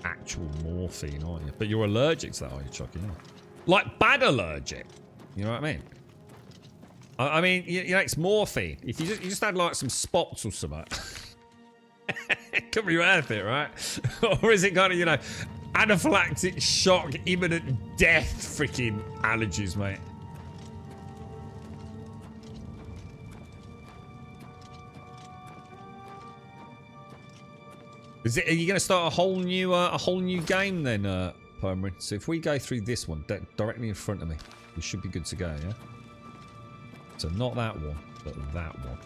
actual morphine, aren't you? But you're allergic to that, are you, Chucky? Yeah. Like bad allergic. You know what I mean? I mean, you know, it's morphine. If you just had like some spots or something, it could be worth it, right? Or is it kind of, you know, anaphylactic shock, imminent death, freaking allergies, mate? Are you going to start a whole new game then, Permanent? So if we go through this one directly in front of me, we should be good to go, yeah? So not that one, but that one.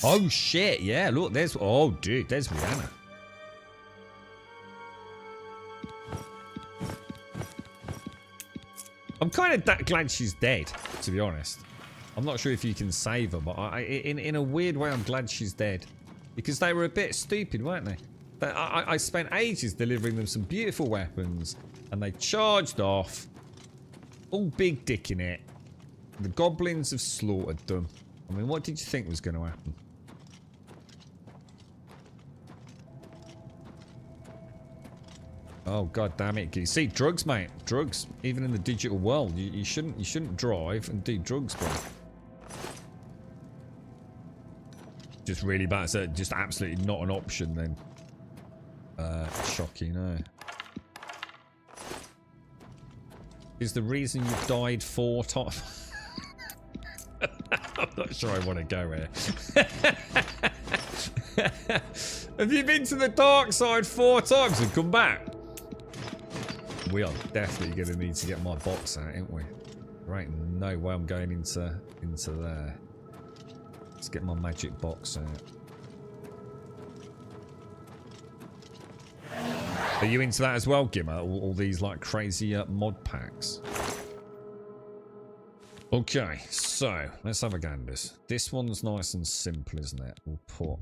Oh shit, yeah, look, there's, oh dude, there's Rihanna. I'm kind of glad she's dead, to be honest. I'm not sure if you can save her, but in a weird way, I'm glad she's dead. Because they were a bit stupid, weren't they? I spent ages delivering them some beautiful weapons, and they charged off, all big dick in it. The goblins have slaughtered them. I mean, what did you think was going to happen? Oh god damn it! You see, drugs, mate. Drugs. Even in the digital world, you shouldn't drive and do drugs, bro. Just really bad. So just absolutely not an option then. Shocking, no. Is the reason you died 4 times? I'm not sure I want to go here. Have you been to the dark side 4 times and come back? We are definitely going to need to get my box out, ain't we? There ain't no way I'm going into there. Let's get my magic box out. Are you into that as well, Gimmer? All these like crazy mod packs. Okay, so let's have a ganders. This one's nice and simple, isn't it? We'll put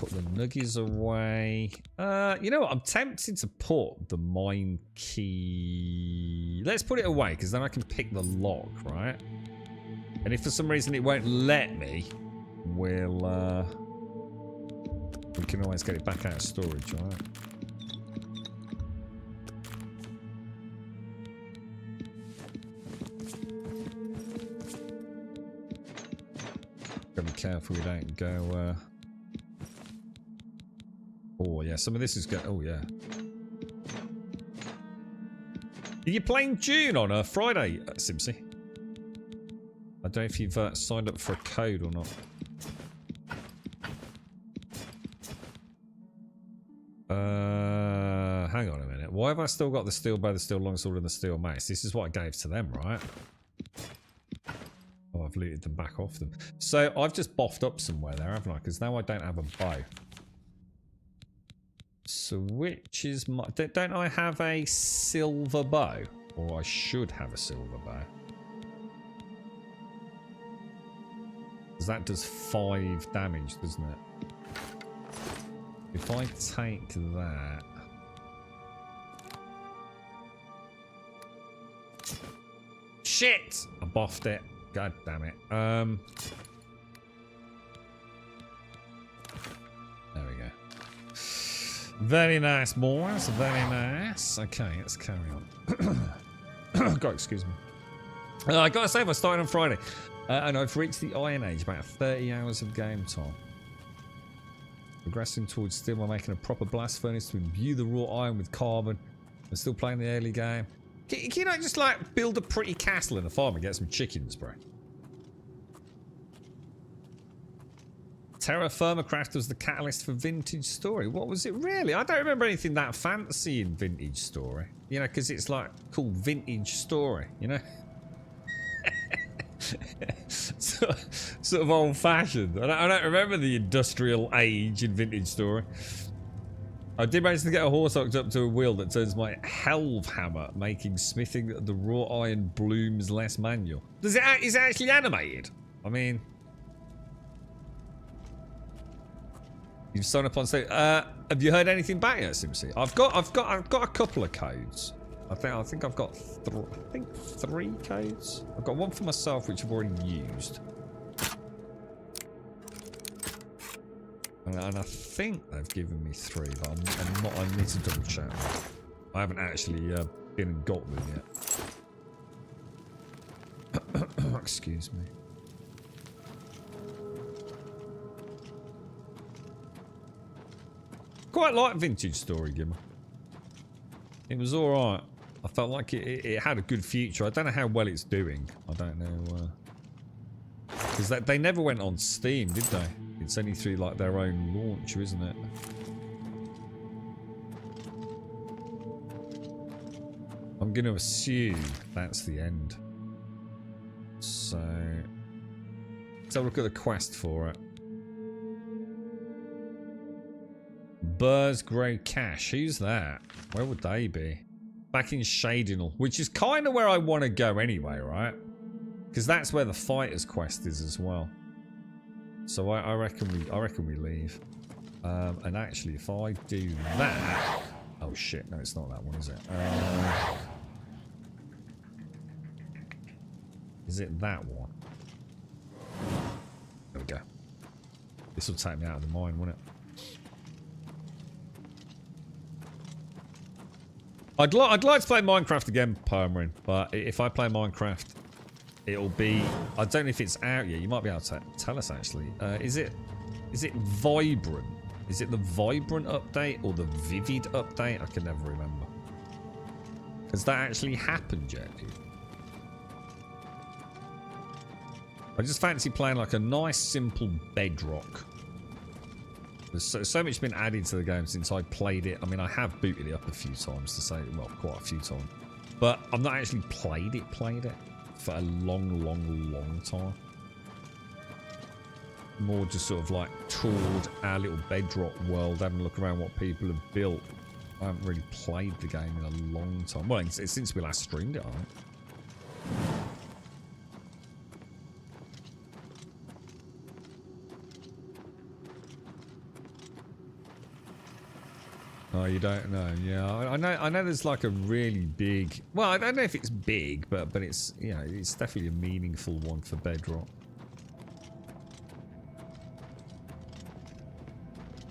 the nuggies away. You know what? I'm tempted to put the mine key. Let's put it away because then I can pick the lock, right? And if for some reason it won't let me, we can always get it back out of storage, right? Gotta be careful we don't go. Oh yeah, some of this is going. Oh yeah. Are you playing June on a Friday, Simpsy? I don't know if you've signed up for a code or not. Hang on a minute. Why have I still got the steel bow, the steel longsword, and the steel mace? This is what I gave to them, right? Oh, I've looted them back off them. So I've just boffed up somewhere there, haven't I? Because now I don't have a bow. So which is my... Don't I have a silver bow? Or I should have a silver bow. Because that does 5 damage, doesn't it? If I take that... Shit! I boffed it. God damn it. There we go. Very nice, boys. Very nice. Okay, let's carry on. God, excuse me. I gotta say, I started on Friday. And I've reached the Iron Age, about 30 hours of game time. Progressing towards steel by making a proper blast furnace to imbue the raw iron with carbon. I'm still playing the early game. Can you not just like build a pretty castle in a farm and get some chickens, bro? Terra Firmacraft was the catalyst for Vintage Story. What was it really? I don't remember anything that fancy in Vintage Story. You know, because it's like called Vintage Story, you know? Sort of old-fashioned. I don't remember the industrial age in Vintage Story. I did manage to get a horse hooked up to a wheel that turns my Helve hammer, making smithing the raw iron blooms less manual. Is it actually animated? I mean... You've signed up on stage. Have you heard anything back yet, Simpsy? I've got a couple of codes. I think I've got 3 codes. I've got one for myself, which I've already used. And I think they've given me 3, but I'm not. I need to double check. I haven't actually been and got them yet. Excuse me. Quite like Vintage Story Gimmer. It was alright. I felt like it had a good future. I don't know how well it's doing. I don't know. Because they never went on Steam, did they? It's only through like their own launcher, isn't it? I'm going to assume that's the end. So let's have a look at the quest for it. Burrs Grey Cache. Who's that? Where would they be? Back in Shadinal, which is kind of where I want to go anyway, right? Because that's where the Fighters quest is as well. So I reckon we leave. And actually, if I do that, oh shit, no, it's not that one, is it? Is it that one? There we go. This will take me out of the mine, won't it? I'd like to play Minecraft again, Permarin, but if I play Minecraft, it'll be... I don't know if it's out yet. You might be able to tell us, actually. Is it Vibrant? Is it the Vibrant update or the Vivid update? I can never remember. Has that actually happened yet, dude? I just fancy playing like a nice, simple Bedrock. There's so much been added to the game since I played it. I mean, I have booted it up a few times to say, well, quite a few times. But I've not actually played it for a long time. More just sort of like toured our little Bedrock world, having a look around what people have built. I haven't really played the game in a long time. Well, since we last streamed it, I think. Oh, you don't know? Yeah, I know. There's like a really big. Well, I don't know if it's big, but it's, you know, it's definitely a meaningful one for Bedrock.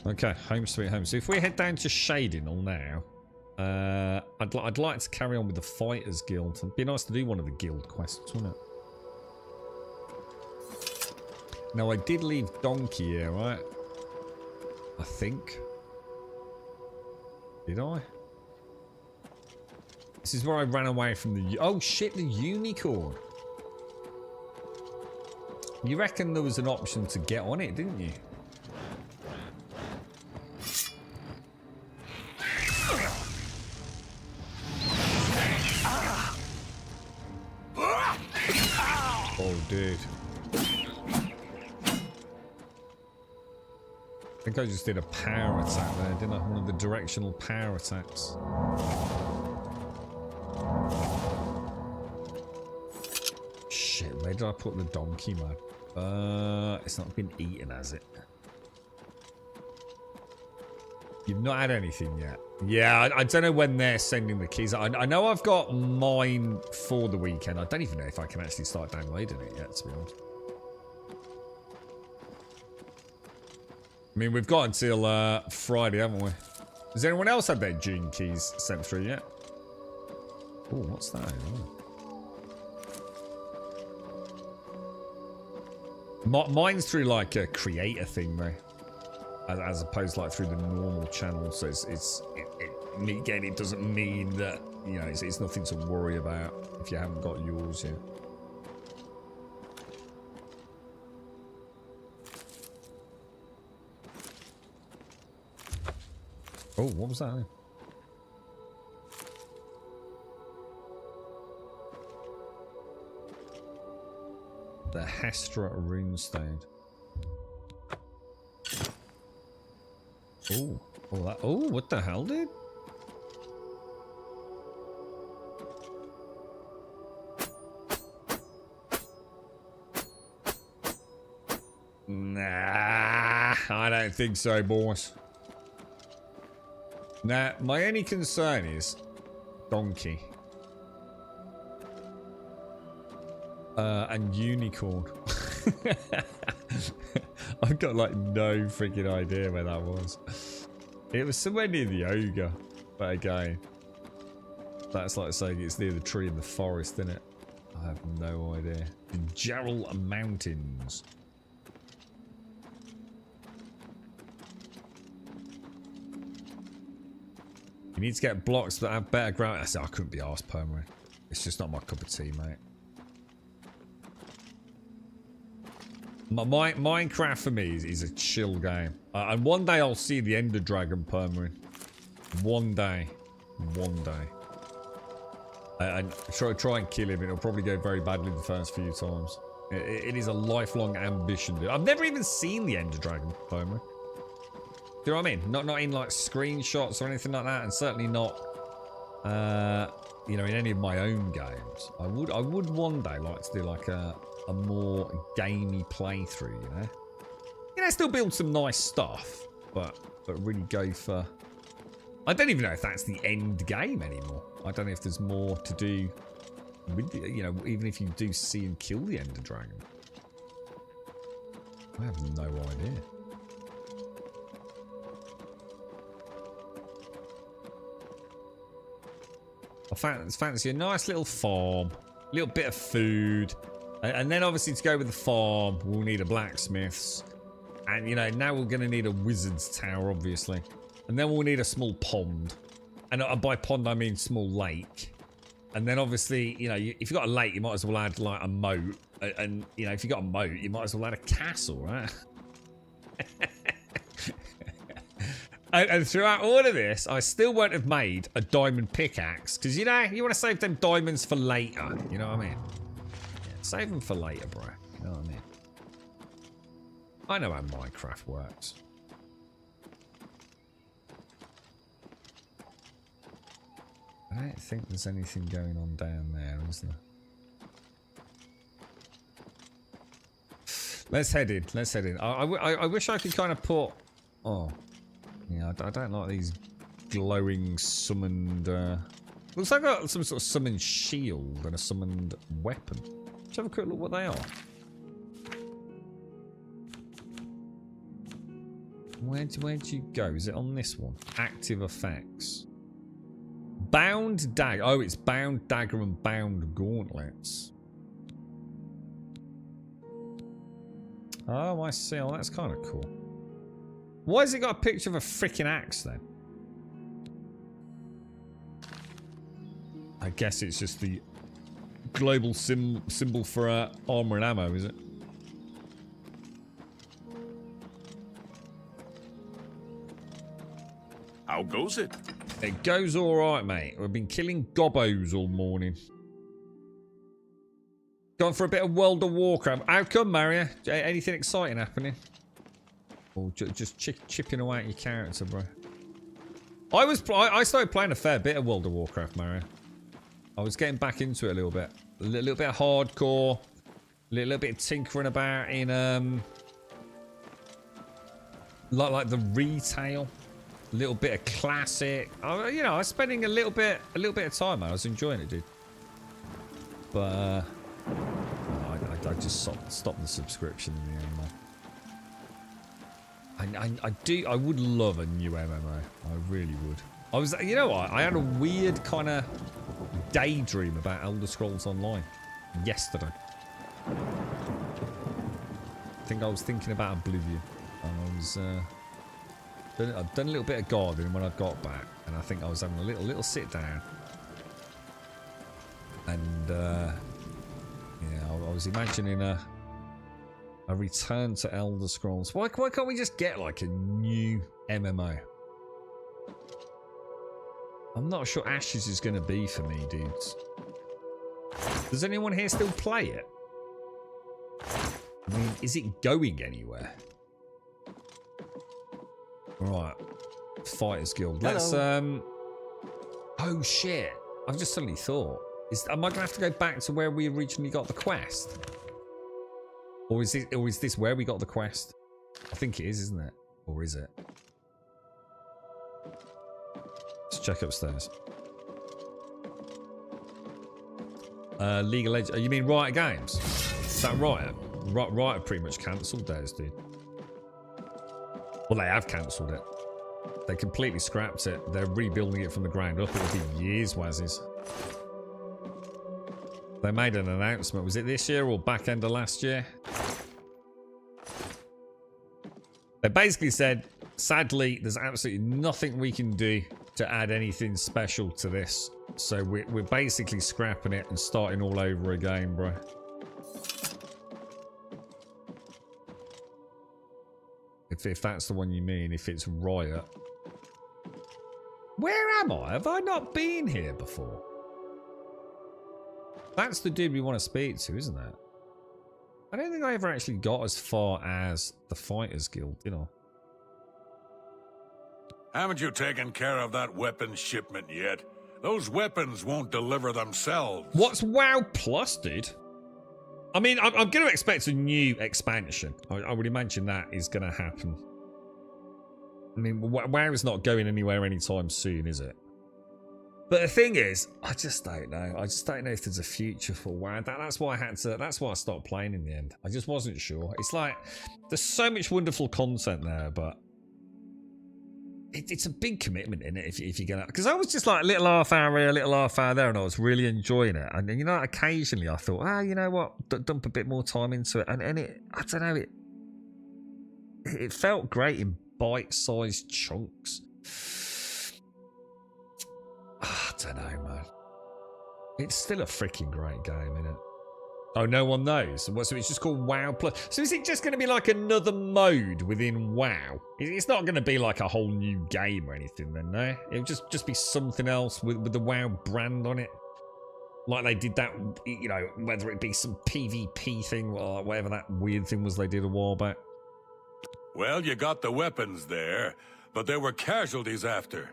Okay, home sweet home. So if we head down to Shadinal now, I'd like to carry on with the Fighters Guild. It'd be nice to do one of the guild quests, wouldn't it? Now I did leave Donkey here, right? I think. Did I? This is where I ran away from the... Oh shit, the unicorn. You reckon there was an option to get on it, didn't you? Oh, dude. I think I just did a power attack there, didn't I? One of the directional power attacks. Shit, where did I put the donkey, man? It's not been eaten, has it? You've not had anything yet? Yeah, I don't know when they're sending the keys. I know I've got mine for the weekend. I don't even know if I can actually start downloading it yet, to be honest. I mean, we've got until Friday, haven't we? Has anyone else had their June keys sent through yet? Oh, what's that? Oh. Mine's through like a creator thing, though, as opposed to like through the normal channel. So me getting it doesn't mean that, you know, it's nothing to worry about if you haven't got yours yet. Oh, what was that? The Hestra runestone. Oh, what the hell, dude? Nah, I don't think so, boys. Now, my only concern is donkey. And unicorn. I've got like no freaking idea where that was. It was somewhere near the ogre. But again, that's like saying it's near the tree in the forest, isn't it? I have no idea. The Gerald Mountains. You need to get blocks that have better ground. I said I couldn't be arsed permanent. It's just not my cup of tea, mate. Minecraft for me is a chill game. And one day I'll see the Ender Dragon permanent. One day. One day. And try and kill him. It'll probably go very badly the first few times. It is a lifelong ambition, dude. I've never even seen the Ender Dragon permanent. Do you know what I mean? Not in like screenshots or anything like that, and certainly not, you know, in any of my own games. I would one day like to do like a more gamey playthrough, you know. You know, still build some nice stuff, but really go for. I don't even know if that's the end game anymore. I don't know if there's more to do with the, you know, even if you do see and kill the Ender Dragon. I have no idea. I fancy a nice little farm, a little bit of food, and then obviously to go with the farm, we'll need a blacksmith's, and you know, now we're going to need a wizard's tower, obviously, and then we'll need a small pond, and by pond I mean small lake, and then obviously, you know, if you've got a lake, you might as well add like a moat, and you know, if you've got a moat, you might as well add a castle, right? And throughout all of this, I still won't have made a diamond pickaxe. Because, you know, you want to save them diamonds for later. You know what I mean? Yeah, save them for later, bro. You know what I mean? I know how Minecraft works. I don't think there's anything going on down there, is there? Let's head in. Let's head in. I wish I could kind of put... Oh... Yeah, I don't like these glowing summoned... Looks like I've got some sort of summoned shield and a summoned weapon. Let's have a quick look what they are. Where'd you go? Is it on this one? Active effects. Bound dagger. Oh, it's bound dagger and bound gauntlets. Oh, I see. Oh, that's kind of cool. Why has it got a picture of a freaking axe then? I guess it's just the global symbol for armor and ammo, is it? How goes it? It goes alright, mate. We've been killing gobbos all morning. Going for a bit of World of Warcraft. How come, Mario? Anything exciting happening? Or just chipping away at your character, bro. I started playing a fair bit of World of Warcraft, Mario. I was getting back into it a little bit. A little bit of hardcore. A little bit of tinkering about in like the retail. A little bit of classic. You know, I was spending a little bit of time, man. I was enjoying it, dude. But I just stopped the subscription in the end, man. I would love a new MMO. I really would. You know what? I had a weird kind of daydream about Elder Scrolls Online yesterday. I think I was thinking about Oblivion. And I was, I'd done a little bit of gardening when I got back, and I think I was having a little sit down. And yeah, I was imagining a return to Elder Scrolls. Why can't we just get like a new MMO? I'm not sure Ashes is going to be for me, dudes. Does anyone here still play it? I mean, is it going anywhere? Right. Fighters Guild. Let's, oh shit. I've just suddenly thought. Am I going to have to go back to where we originally got the quest? Or is this where we got the quest? I think it is, isn't it? Or is it? Let's check upstairs. League of Legends. You mean Riot Games? Is that Riot? Riot pretty much cancelled theirs, dude. Well, they have cancelled it. They completely scrapped it. They're rebuilding it from the ground up. It'll be years, Wazzies. They made an announcement. Was it this year or back end of last year? They basically said, sadly, there's absolutely nothing we can do to add anything special to this. So we're basically scrapping it and starting all over again, bro. If that's the one you mean, if it's Riot. Where am I? Have I not been here before? That's the dude we want to speak to, isn't it? I don't think I ever actually got as far as the Fighters Guild, you know. Haven't you taken care of that weapons shipment yet? Those weapons won't deliver themselves. What's WoW Plus, dude? I mean, I'm going to expect a new expansion. I would imagine that is going to happen. I mean, WoW is not going anywhere anytime soon, is it? But the thing is, I just don't know. I just don't know if there's a future for WoW. That's why I had to. That's why I stopped playing in the end. I just wasn't sure. It's like there's so much wonderful content there, but it's a big commitment in it if you get out. Because I was just like a little half hour here, a little half hour there, and I was really enjoying it. And you know, occasionally I thought, you know what, dump a bit more time into it. And it, I don't know, it felt great in bite-sized chunks. I don't know, man. It's still a freaking great game, isn't it? Oh, no one knows. So it's just called WoW Plus. So is it just going to be like another mode within WoW? It's not going to be like a whole new game or anything then, no? It'll just be something else with the WoW brand on it. Like they did that, you know, whether it be some PvP thing or whatever that weird thing was they did a while back. Well, you got the weapons there, but there were casualties after.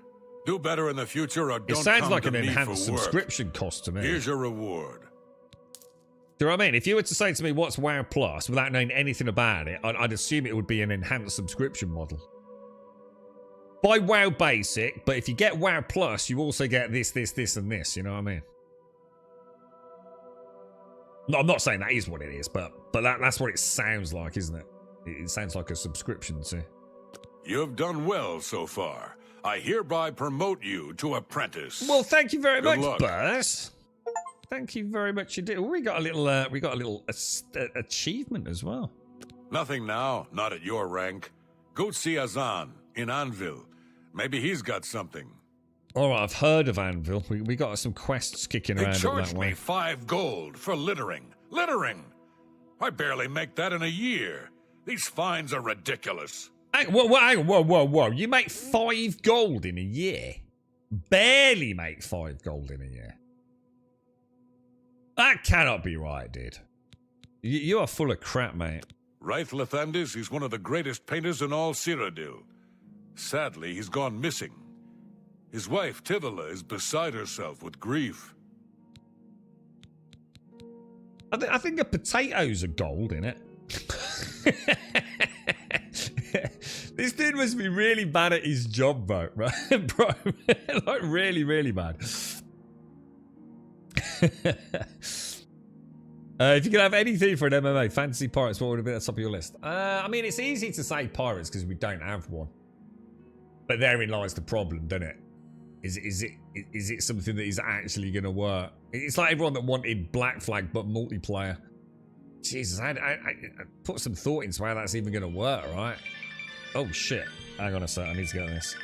Do better in the future or don't It sounds come like to an me enhanced for work. subscription cost to me. Here's your reward. Do you know what I mean? If you were to say to me, what's WoW Plus, without knowing anything about it, I'd assume it would be an enhanced subscription model. Buy WoW Basic, but if you get WoW Plus, you also get this, and this, you know what I mean? No, I'm not saying that is what it is, but that's what it sounds like, isn't it? It sounds like a subscription to... You've done well so far. I hereby promote you to apprentice. Well, thank you very Good much, luck. Buzz. Thank you very much indeed. We got a little achievement as well. Nothing now, not at your rank. Go see Azan in Anvil. Maybe he's got something. All right, I've heard of Anvil. We got some quests kicking They around up charged that me way. 5 gold for littering. Littering! I barely make that in a year. These fines are ridiculous. Hang on, whoa. You make 5 gold in a year? Barely make 5 gold in a year. That cannot be right, dude. You are full of crap, mate. Right, Lathandis, he's one of the greatest painters in all Cyrodiil. Sadly, he's gone missing. His wife, Tivila, is beside herself with grief. I think a potato's a gold in it. This dude must be really bad at his job, bro. Bro, like really, really bad. If you could have anything for an MMA, fantasy pirates, what would have been at the top of your list? I mean, it's easy to say pirates because we don't have one. But therein lies the problem, doesn't it? Is it something that is actually going to work? It's like everyone that wanted Black Flag but multiplayer. Jesus, I put some thought into how that's even going to work, right? Oh shit! Hang on a sec, I need to get on this.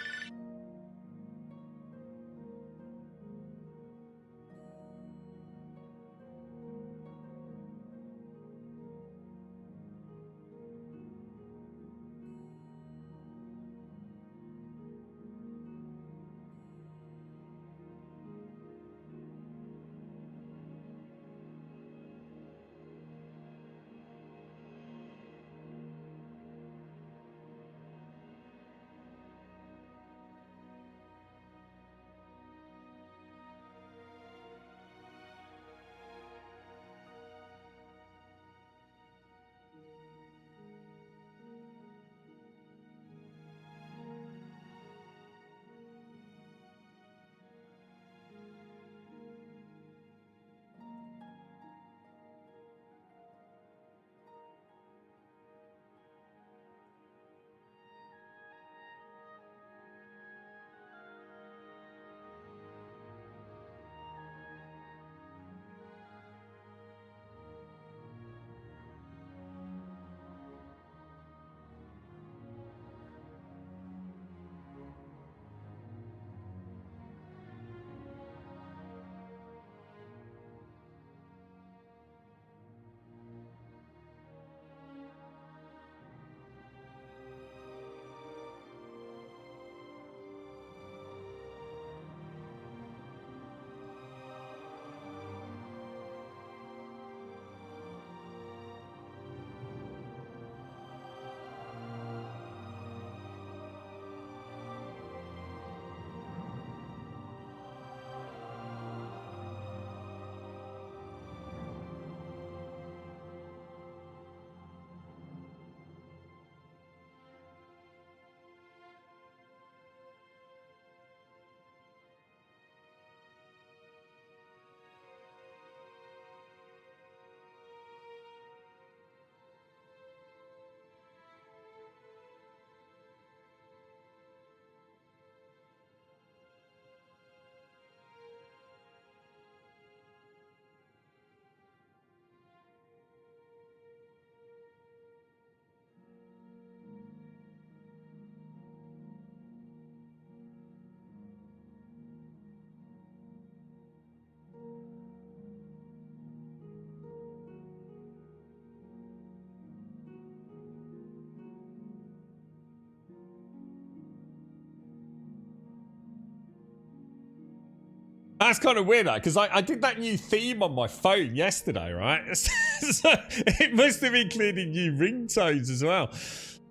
That's kind of weird, because I did that new theme on my phone yesterday, right? So it must have included new ringtones as well.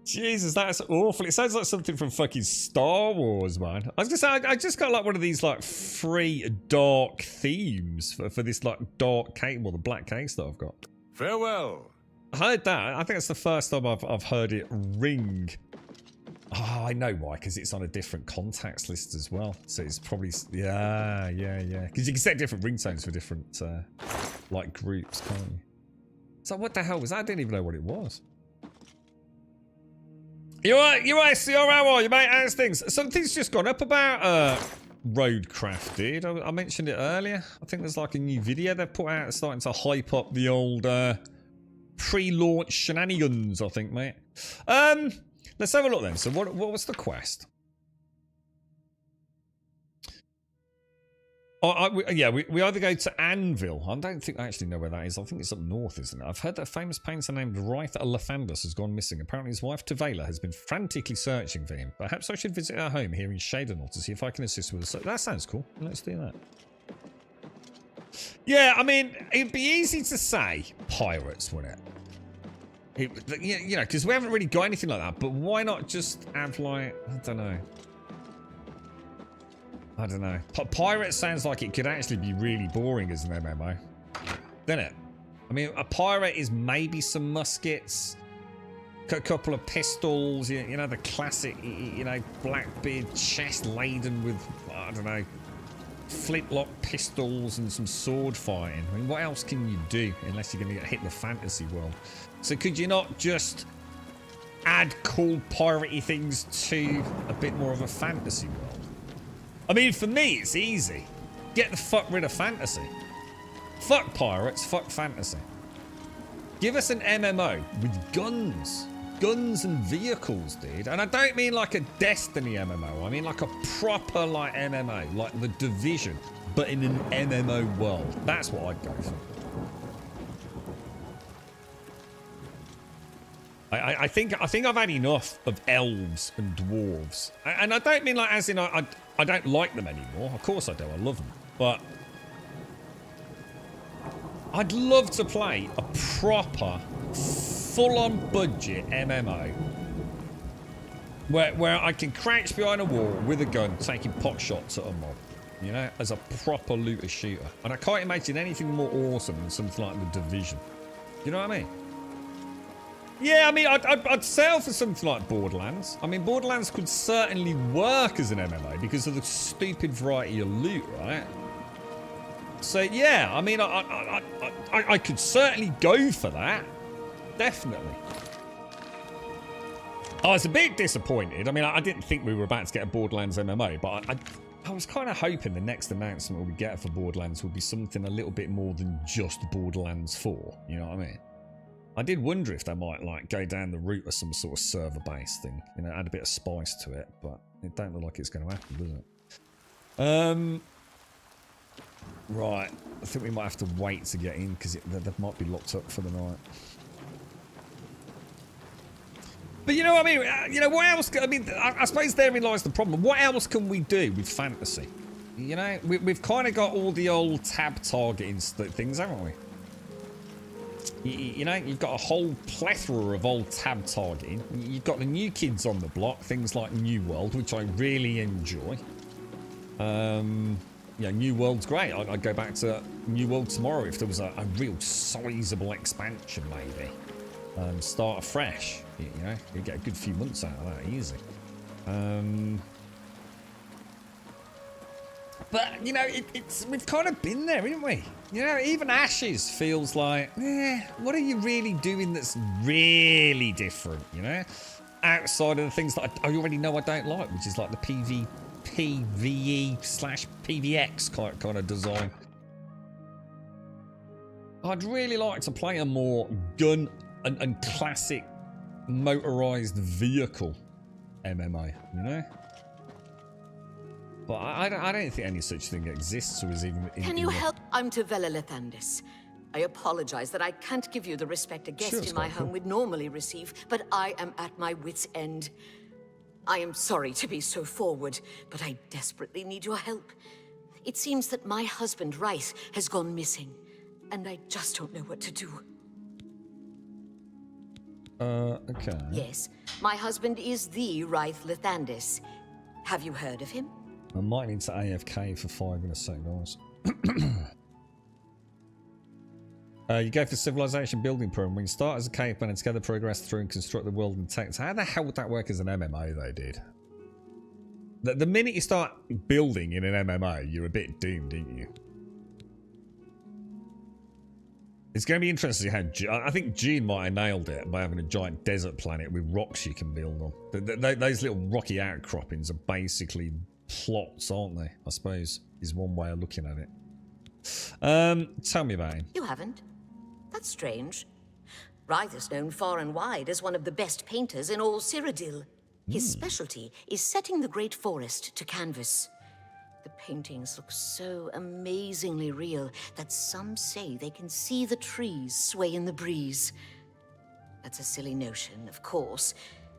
Jesus, that's awful. It sounds like something from fucking Star Wars, man. I was gonna say, I just got like one of these like free dark themes for this like dark cake, well, the black case that I've got. Farewell. I heard that. I think it's the first time I've heard it ring. Oh, I know why, because it's on a different contacts list as well. So it's probably, yeah. Because you can set different ringtones for different, like, groups, can't you? So what the hell was that? I didn't even know what it was. You right, CR, how are you, mate? How's things? Something's just gone up about, Roadcraft, dude. I mentioned it earlier. I think there's, like, a new video they've put out starting to hype up the old, pre-launch shenanigans, I think, mate. Let's have a look then. So what was the quest? We either go to Anvil. I don't think I actually know where that is. I think it's up north, isn't it? I've heard that a famous painter named Wraith Alathandus has gone missing. Apparently his wife Tavela has been frantically searching for him. Perhaps I should visit her home here in Shadenor to see if I can assist with her. That sounds cool. Let's do that. Yeah, I mean, it'd be easy to say pirates, wouldn't it? You know, because we haven't really got anything like that, but why not just have, like, I don't know. Pirate sounds like it could actually be really boring as an MMO, doesn't it? I mean, a pirate is maybe some muskets, a couple of pistols, you know, the classic, you know, Blackbeard chest laden with, I don't know, flintlock pistols and some sword fighting. I mean, what else can you do unless you're going to get hit in the fantasy world? So could you not just add cool piratey things to a bit more of a fantasy world? I mean, for me, it's easy. Get the fuck rid of fantasy. Fuck pirates, fuck fantasy. Give us an MMO with guns. Guns and vehicles, dude. And I don't mean like a Destiny MMO. I mean like a proper like MMO, like The Division, but in an MMO world. That's what I'd go for. I think I've had enough of elves and dwarves, and I don't mean like as in I don't like them anymore. Of course I do. I love them, but I'd love to play a proper, full-on budget MMO where I can crouch behind a wall with a gun, taking pot shots at a mob, you know, as a proper looter shooter. And I can't imagine anything more awesome than something like The Division. You know what I mean? Yeah, I mean, I'd sell for something like Borderlands. I mean, Borderlands could certainly work as an MMO because of the stupid variety of loot, right? So, yeah, I mean, I could certainly go for that. Definitely. I was a bit disappointed. I mean, I didn't think we were about to get a Borderlands MMO, but I was kind of hoping the next announcement we get for Borderlands would be something a little bit more than just Borderlands 4. You know what I mean? I did wonder if they might like go down the route of some sort of server-based thing, you know, add a bit of spice to it, but it don't look like it's going to happen, does it? Right, I think we might have to wait to get in because they might be locked up for the night. But you know what I mean? You know, what else? I mean, I suppose therein lies the problem. What else can we do with fantasy? You know, we've kind of got all the old tab targeting things, haven't we? You know, you've got a whole plethora of old tab targeting. You've got the new kids on the block, things like New World, which I really enjoy. Yeah, New World's great. I'd go back to New World tomorrow if there was a real sizable expansion, maybe. Start afresh. You know, you get a good few months out of that, easy. But, you know, we've kind of been there, haven't we? You know, even Ashes feels like, what are you really doing that's really different, you know? Outside of the things that I already know I don't like, which is like the PvE/PvX kind of design. I'd really like to play a more gun and classic motorized vehicle MMO, you know? But I don't think any such thing exists or is even in... Can you help? I'm Tavela Lethandis. I apologize that I can't give you the respect a guest in my home would normally receive, but I am at my wit's end. I am sorry to be so forward, but I desperately need your help. It seems that my husband, Rice, has gone missing, and I just don't know what to do. Okay. Yes, my husband is the Rice Lathandis. Have you heard of him? I might need to AFK for 5 in a sec, guys. You go for civilization building program. When you start as a caveman and together progress through and construct the world and tech. How the hell would that work as an MMO, though, dude? The minute you start building in an MMO, you're a bit doomed, aren't you? It's going to be interesting how... I think Gene might have nailed it by having a giant desert planet with rocks you can build on. Those little rocky outcroppings are basically plots, aren't they? I suppose is one way of looking at it. Tell me about him. You haven't? That's strange. Rythe is known far and wide as one of the best painters in all Cyrodiil. His specialty is setting the Great Forest to canvas. The paintings look so amazingly real that some say they can see the trees sway in the breeze. That's a silly notion, of course,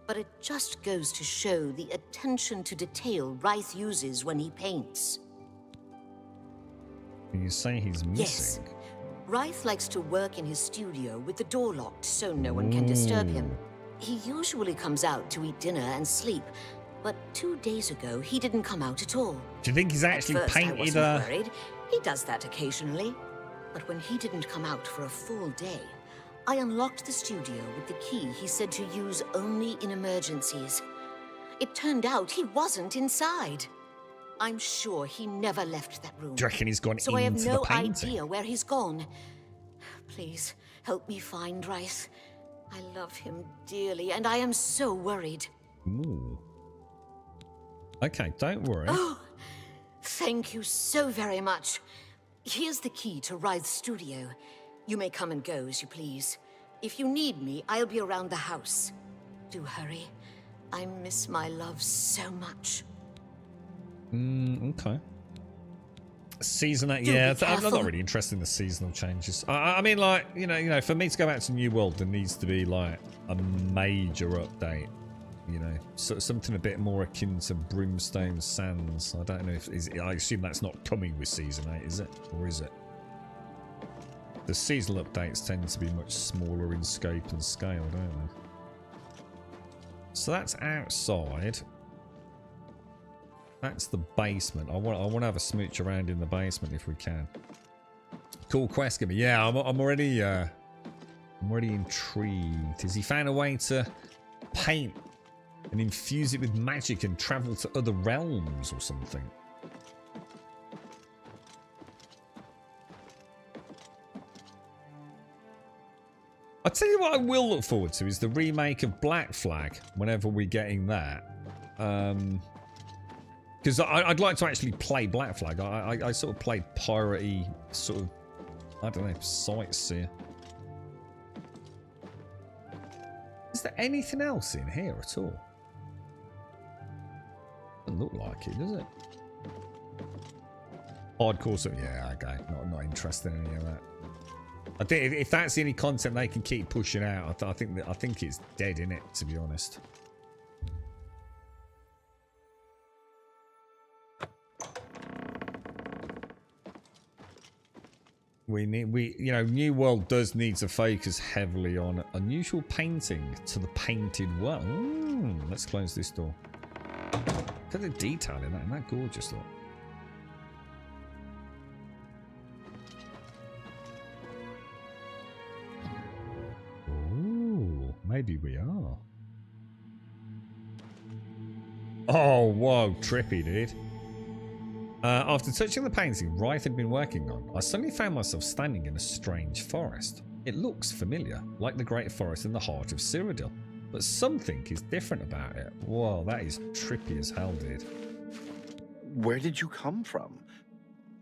but it just goes to show the attention to detail Rythe uses when he paints. You say he's missing? Yes. Rythe likes to work in his studio with the door locked so no one can disturb him. He usually comes out to eat dinner and sleep, but 2 days ago he didn't come out at all. Do you think he's actually At first, painted I wasn't worried. He does that occasionally. But when he didn't come out for a full day, I unlocked the studio with the key he said to use only in emergencies. It turned out he wasn't inside. I'm sure he never left that room. Do you reckon he's gone so I have into no the painting? idea where he's gone. Please, help me find Rythe. I love him dearly, and I am so worried. Ooh. Okay, don't worry. Oh, thank you so very much. Here's the key to Rythe's studio. You may come and go as you please. If you need me, I'll be around the house. Do hurry. I miss my love so much. Okay. Season 8, Do yeah. be I'm not careful. really interested in the seasonal changes. I mean, like, you know, for me to go back to New World, there needs to be like a major update. You know, so something a bit more akin to Brimstone Sands. I don't know if I assume that's not coming with Season 8, is it, or is it? The seasonal updates tend to be much smaller in scope and scale, don't they? So that's outside. That's the basement. I want to have a smooch around in the basement if we can. Cool quest gimme. Yeah, I'm already intrigued. Has he found a way to paint and infuse it with magic and travel to other realms or something? I'll tell you what I will look forward to is the remake of Black Flag whenever we're getting that. Because I'd like to actually play Black Flag. I sort of played piratey, sort of, I don't know, sightseer. Is there anything else in here at all? Doesn't look like it, does it? Hardcore stuff, yeah, okay. Not interested in any of that. I think if that's the only content they can keep pushing out, I think it's dead in it, to be honest. New World does need to focus heavily on unusual painting to the painted world. Let's close this door. Look at the detail in that. Isn't that gorgeous, look? Ooh, maybe we are. Oh, whoa, trippy, dude. After touching the painting Rythe had been working on, I suddenly found myself standing in a strange forest. It looks familiar, like the Great Forest in the heart of Cyrodiil, but something is different about it. Whoa, that is trippy as hell, dude. Where did you come from?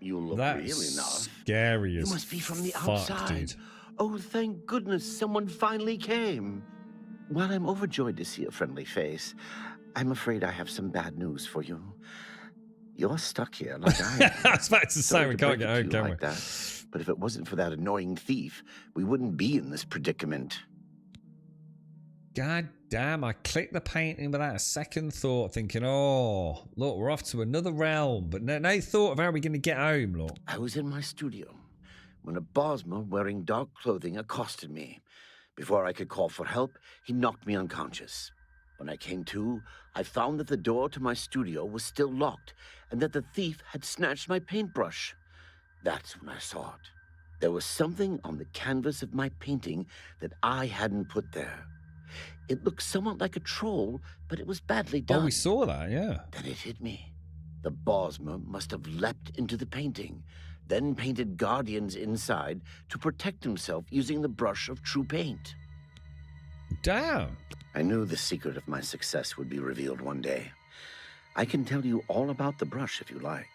You look That's really not. scary You as must be from the fuck, outside. dude. Oh, thank goodness someone finally came. While I'm overjoyed to see a friendly face, I'm afraid I have some bad news for you. You're stuck here like I am. I was about to say, Sorry we to can't break get it to out, you can we? like that, but if it wasn't for that annoying thief, we wouldn't be in this predicament. God damn, I clicked the painting without a second thought, thinking, oh, look, we're off to another realm. But no thought of how we're going to get home, look. I was in my studio when a Bosmer wearing dark clothing accosted me. Before I could call for help, he knocked me unconscious. When I came to, I found that the door to my studio was still locked and that the thief had snatched my paintbrush. That's when I saw it. There was something on the canvas of my painting that I hadn't put there. It looked somewhat like a troll, but it was badly done. Oh, we saw that, yeah. Then it hit me. The Bosmer must have leapt into the painting, then painted guardians inside to protect himself using the brush of true paint. Damn. I knew the secret of my success would be revealed one day. I can tell you all about the brush if you like.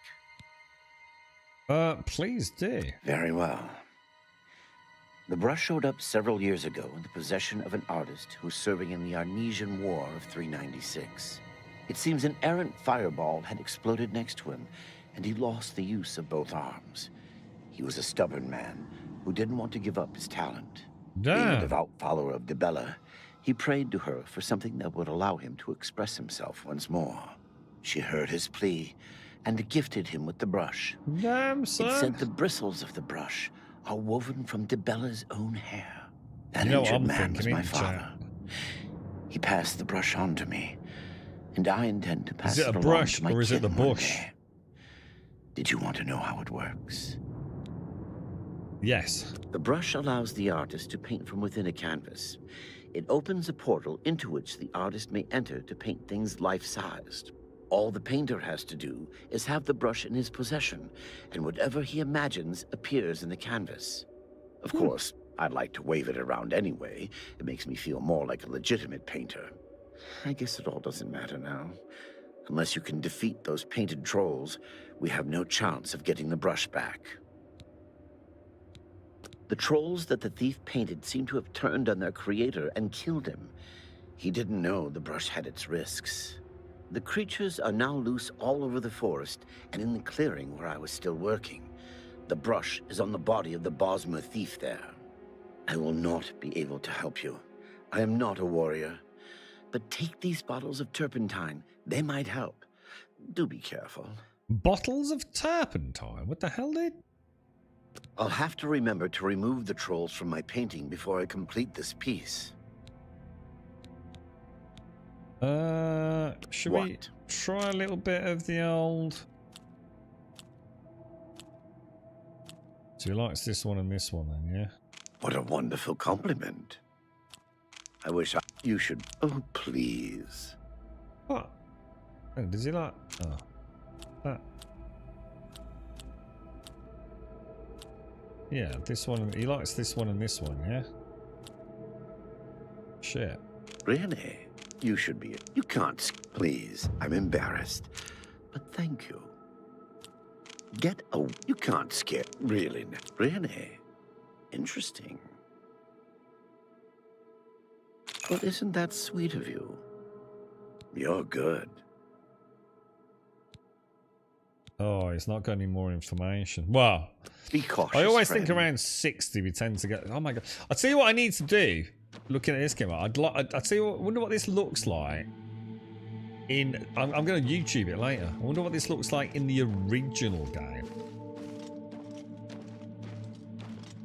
Please do. Very well. The brush showed up several years ago in the possession of an artist who was serving in the Arnesian War of 396. It seems an errant fireball had exploded next to him, and he lost the use of both arms. He was a stubborn man who didn't want to give up his talent. Damn. Being a devout follower of Dibella, he prayed to her for something that would allow him to express himself once more. She heard his plea and gifted him with the brush. Damn, son. It said the bristles of the brush are woven from Dibella's own hair. That You know what injured I'm man was thinking, my ain't you? father. He passed the brush on to me, and I intend to pass Is it a along brush to my or is it the kin one bush? day. Did you want to know how it works? Yes. The brush allows the artist to paint from within a canvas. It opens a portal into which the artist may enter to paint things life-sized. All the painter has to do is have the brush in his possession, and whatever he imagines appears in the canvas. Of course, I'd like to wave it around anyway. It makes me feel more like a legitimate painter. I guess it all doesn't matter now. Unless you can defeat those painted trolls, we have no chance of getting the brush back. The trolls that the thief painted seem to have turned on their creator and killed him. He didn't know the brush had its risks. The creatures are now loose all over the forest and in the clearing where I was still working. The brush is on the body of the Bosmer thief there. I will not be able to help you. I am not a warrior. But take these bottles of turpentine. They might help. Do be careful. Bottles of turpentine? What the hell, dude? I'll have to remember to remove the trolls from my painting before I complete this piece. Should we try a little bit of the old... So he likes this one and this one then, yeah? What a wonderful compliment. I wish you should... Oh, please. What? Oh, does he like... Oh. That. Yeah, this one... He likes this one and this one, yeah? Shit. Really? You should be... You can't... Please, I'm embarrassed. But thank you. Get a... You can't scare... Really? Really? Interesting. Well, isn't that sweet of you? You're good. Oh, it's not got any more information. Well, be cautious, I always friend. think around 60 we tend to get... Oh my god. I'll tell you what I need to do. Looking at this game, I'll tell you what, I wonder what this looks like in... I'm going to YouTube it later. I wonder what this looks like in the original game.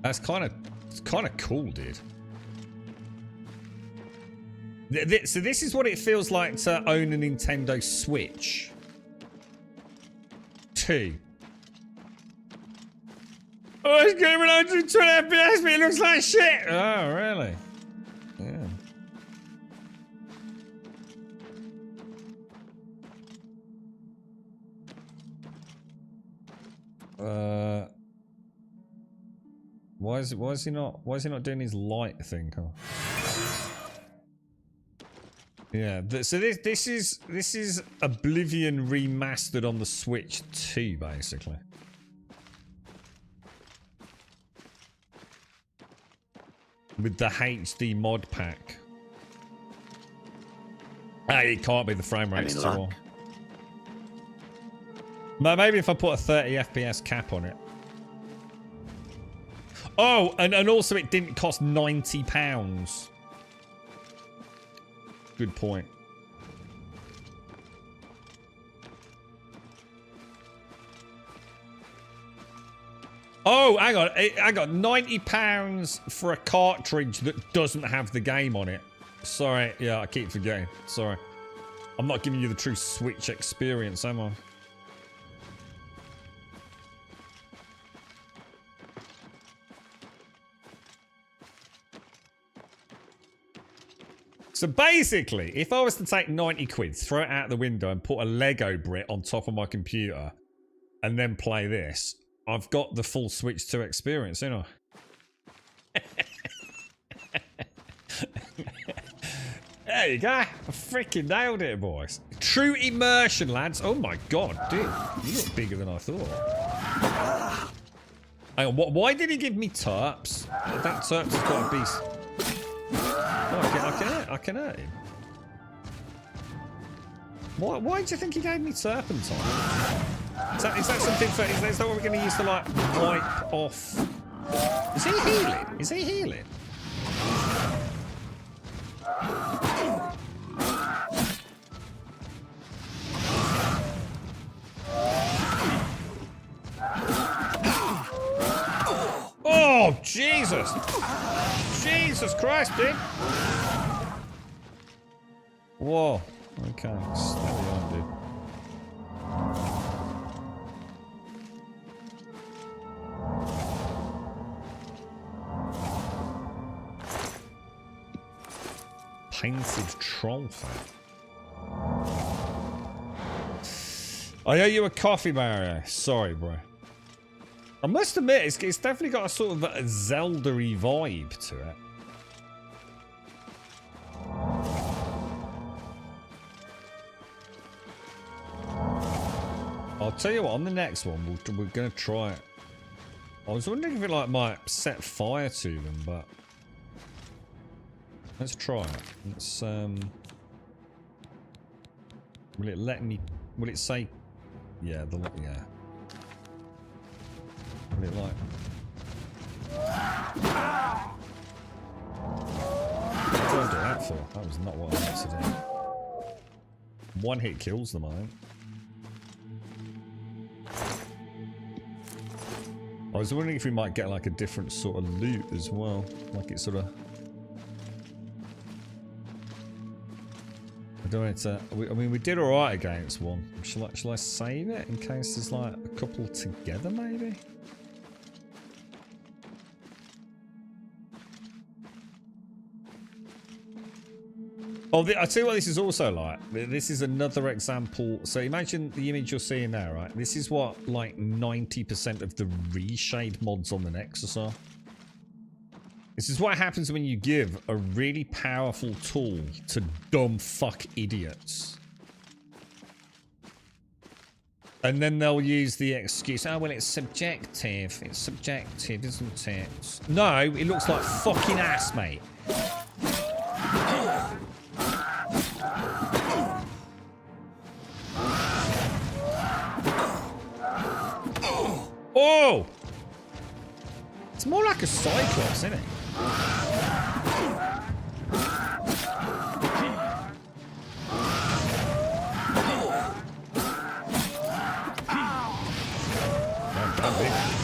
That's kind of cool, dude. So this is what it feels like to own a Nintendo Switch 2. Oh, it's going 120 FPS, but it looks like shit. Oh, really? Yeah. Why is he not doing his light thing? Huh? Yeah. So this is Oblivion Remastered on the Switch 2, basically. With the HD mod pack. Hey, it can't be the frame rate's too long. No, maybe if I put a 30 FPS cap on it. Oh, and also it didn't cost £90. Good point. Oh, hang on. I got £90 for a cartridge that doesn't have the game on it. Sorry. Yeah, I keep forgetting. Sorry. I'm not giving you the true Switch experience, am I? So basically, if I was to take 90 quid, throw it out the window and put a Lego brick on top of my computer and then play this, I've got the full Switch 2 experience, you know. There you go. I freaking nailed it, boys. True immersion, lads. Oh my god, dude. You look bigger than I thought. Hang on, why did he give me terps? That terps has got a beast. Oh, I can hurt him. Why do you think he gave me turpentine? Is that something for... Is that what we're going to use to, like, wipe off... Is he healing? Is he healing? Oh, Jesus! Jesus Christ, dude! Whoa. Okay, steady on, dude. Painted troll fat. I owe you a coffee, Mario. Sorry, bro. I must admit, it's definitely got a sort of a Zelda-y vibe to it. I'll tell you what, on the next one, we're going to try it. I was wondering if it like might set fire to them, but... Let's try it. Let's, will it let me... Will it say... Yeah, yeah. Will it like... What did I do that for? That was not what I meant to do. One hit kills them, I think. I was wondering if we might get like a different sort of loot as well. Like it sort of... I don't know, it's I mean, we did alright against one. Shall I save it in case there's like a couple together maybe? Oh, I'll tell you what this is also like. This is another example. So imagine the image you're seeing now, right? This is what like 90% of the reshade mods on the Nexus are. This is what happens when you give a really powerful tool to dumb fuck idiots. And then they'll use the excuse, oh, well, it's subjective. It's subjective, isn't it? No, it looks like fucking ass, mate. Oh! It's more like a Cyclops, isn't it?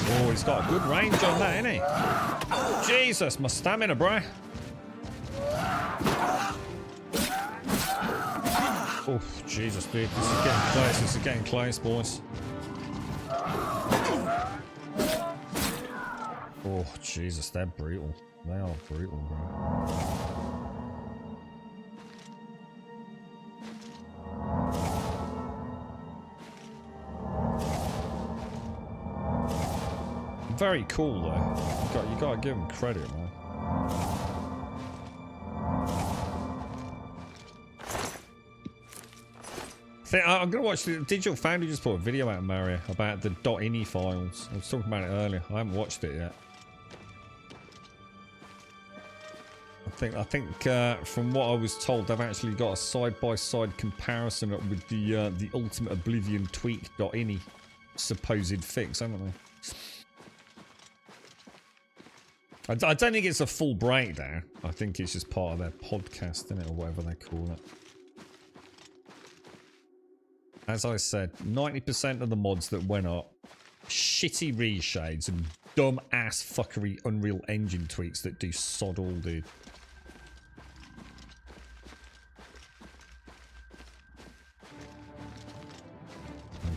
Oh, he's got a good range on that, isn't he? Jesus, my stamina, bro. Oh, Jesus, dude. This is getting close. This is getting close, boys. Oh, Jesus, they're brutal. They are brutal, bro. Very cool, though. You gotta give them credit, man. I'm gonna watch the Digital Foundry just put a video out, Mario, about the .ini files. I was talking about it earlier. I haven't watched it yet. I think from what I was told, they've actually got a side-by-side comparison with the Ultimate Oblivion tweak.ini supposed fix, haven't they? I don't think it's a full breakdown. I think it's just part of their podcast, isn't it, or whatever they call it. As I said, 90% of the mods that went up, shitty reshades and dumb ass fuckery Unreal Engine tweaks that do sod all, dude.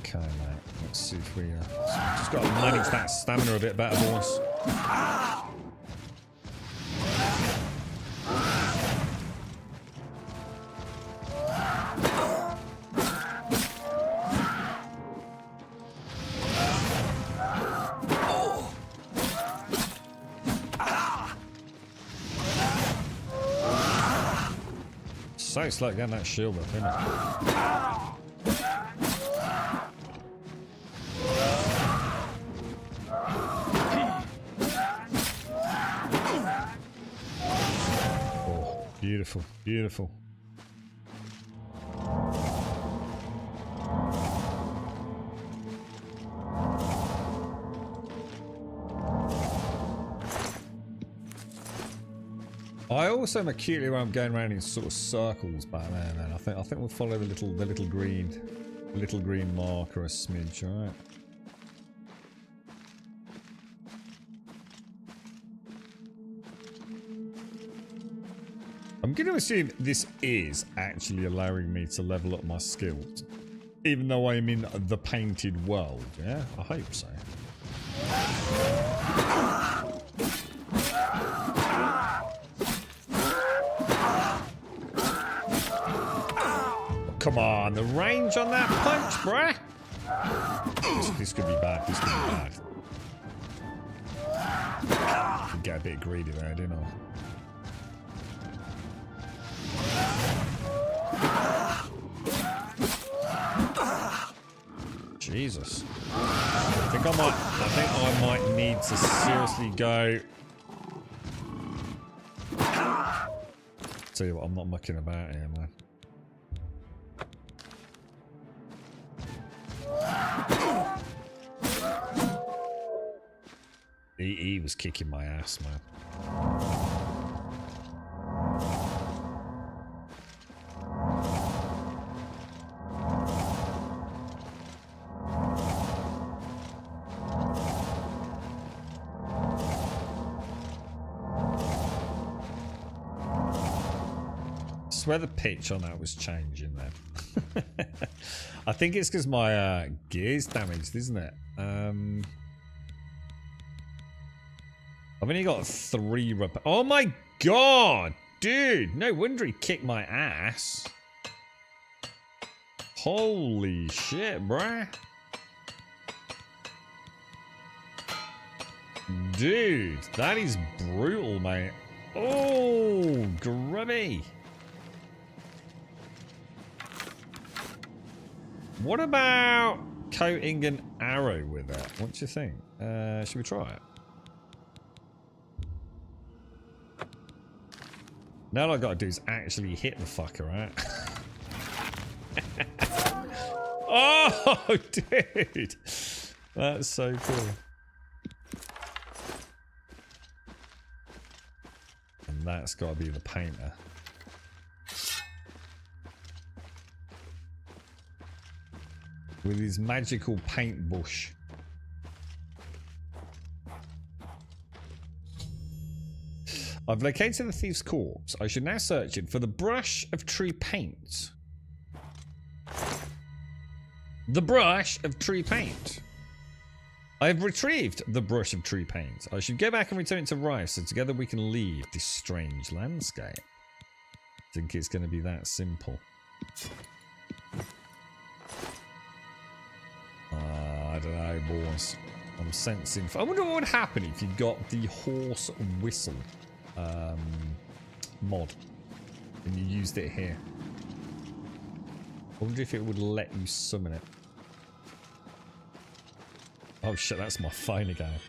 Okay, mate. Let's see if we just got to manage that stamina a bit better, boys. So slow getting that shield up, isn't it? Oh, beautiful, beautiful. I also am acutely where I'm going around in sort of circles back there. Then I think we'll follow the little green marker a smidge, all right? I'm going to assume this is actually allowing me to level up my skills, even though I'm in the painted world. Yeah, I hope so. Come on, the range on that punch, bruh. This could be bad. This could be bad. Could get a bit greedy there, didn't I? Jesus. I think I might need to seriously go. Tell you what, I'm not mucking about here, man. He was kicking my ass, man. I swear the pitch on that was changing then. I think it's because my gear's damaged, isn't it? I've only got 3 repair. Oh my god! Dude, no wonder he kicked my ass. Holy shit, bruh. Dude, that is brutal, mate. Oh, grubby. What about coating an arrow with it? What do you think? Should we try it? Now all I gotta do is actually hit the fucker, right? Oh, dude! That's so cool. And that's gotta be the painter. With his magical paint bush. I've located the thief's corpse. I should now search it for the brush of true paint. The brush of true paint. I have retrieved the brush of true paint. I should go back and return it to Rife so together we can leave this strange landscape. I think it's going to be that simple. I don't know, boys. I'm sensing... I wonder what would happen if you got the horse whistle mod and you used it here. I wonder if it would let you summon it. Oh shit, that's my phone again.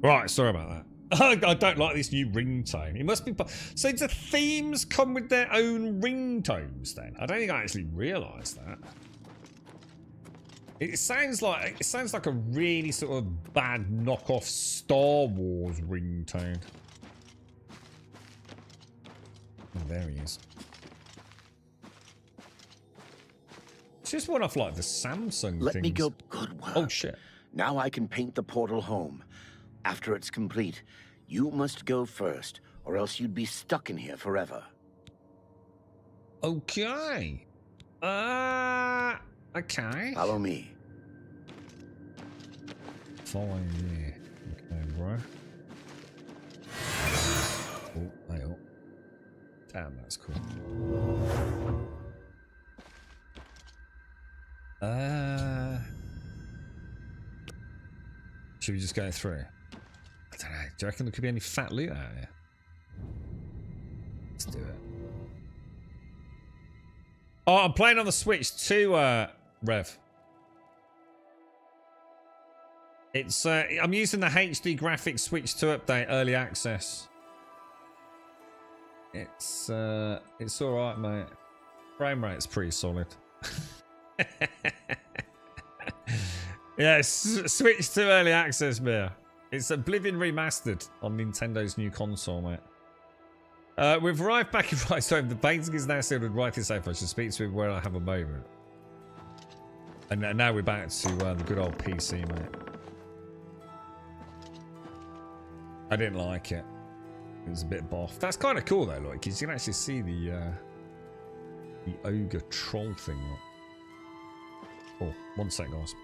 Right, sorry about that. I don't like this new ringtone. It must be... So the themes come with their own ringtones then? I don't think I actually realised that. It sounds like a really sort of bad knockoff Star Wars ringtone. Oh, there he is. It's just one off like the Samsung Let things. me go. Good work. Oh shit. Now I can paint the portal home. After it's complete, you must go first, or else you'd be stuck in here forever. Okay. Okay. Follow me. Follow you. Okay, bro. Oh, hey, oh. Damn, that's cool. Should we just go through? I don't know. Do you reckon there could be any fat loot out here? Let's do it. Oh, I'm playing on the Switch too, Rev. It's I'm using the HD graphics Switch 2 update early access. It's all right, mate. Frame rate's pretty solid. Yeah, Switch 2 early access, beer. It's Oblivion Remastered on Nintendo's new console, mate. We've arrived back in right home. The painting is now sealed with writing safe. I should speak to him where I have a moment. And now we're back to the good old PC, mate. I didn't like it. It was a bit boff. That's kind of cool though, look, because you can actually see the ogre troll thing. Oh, one sec, guys.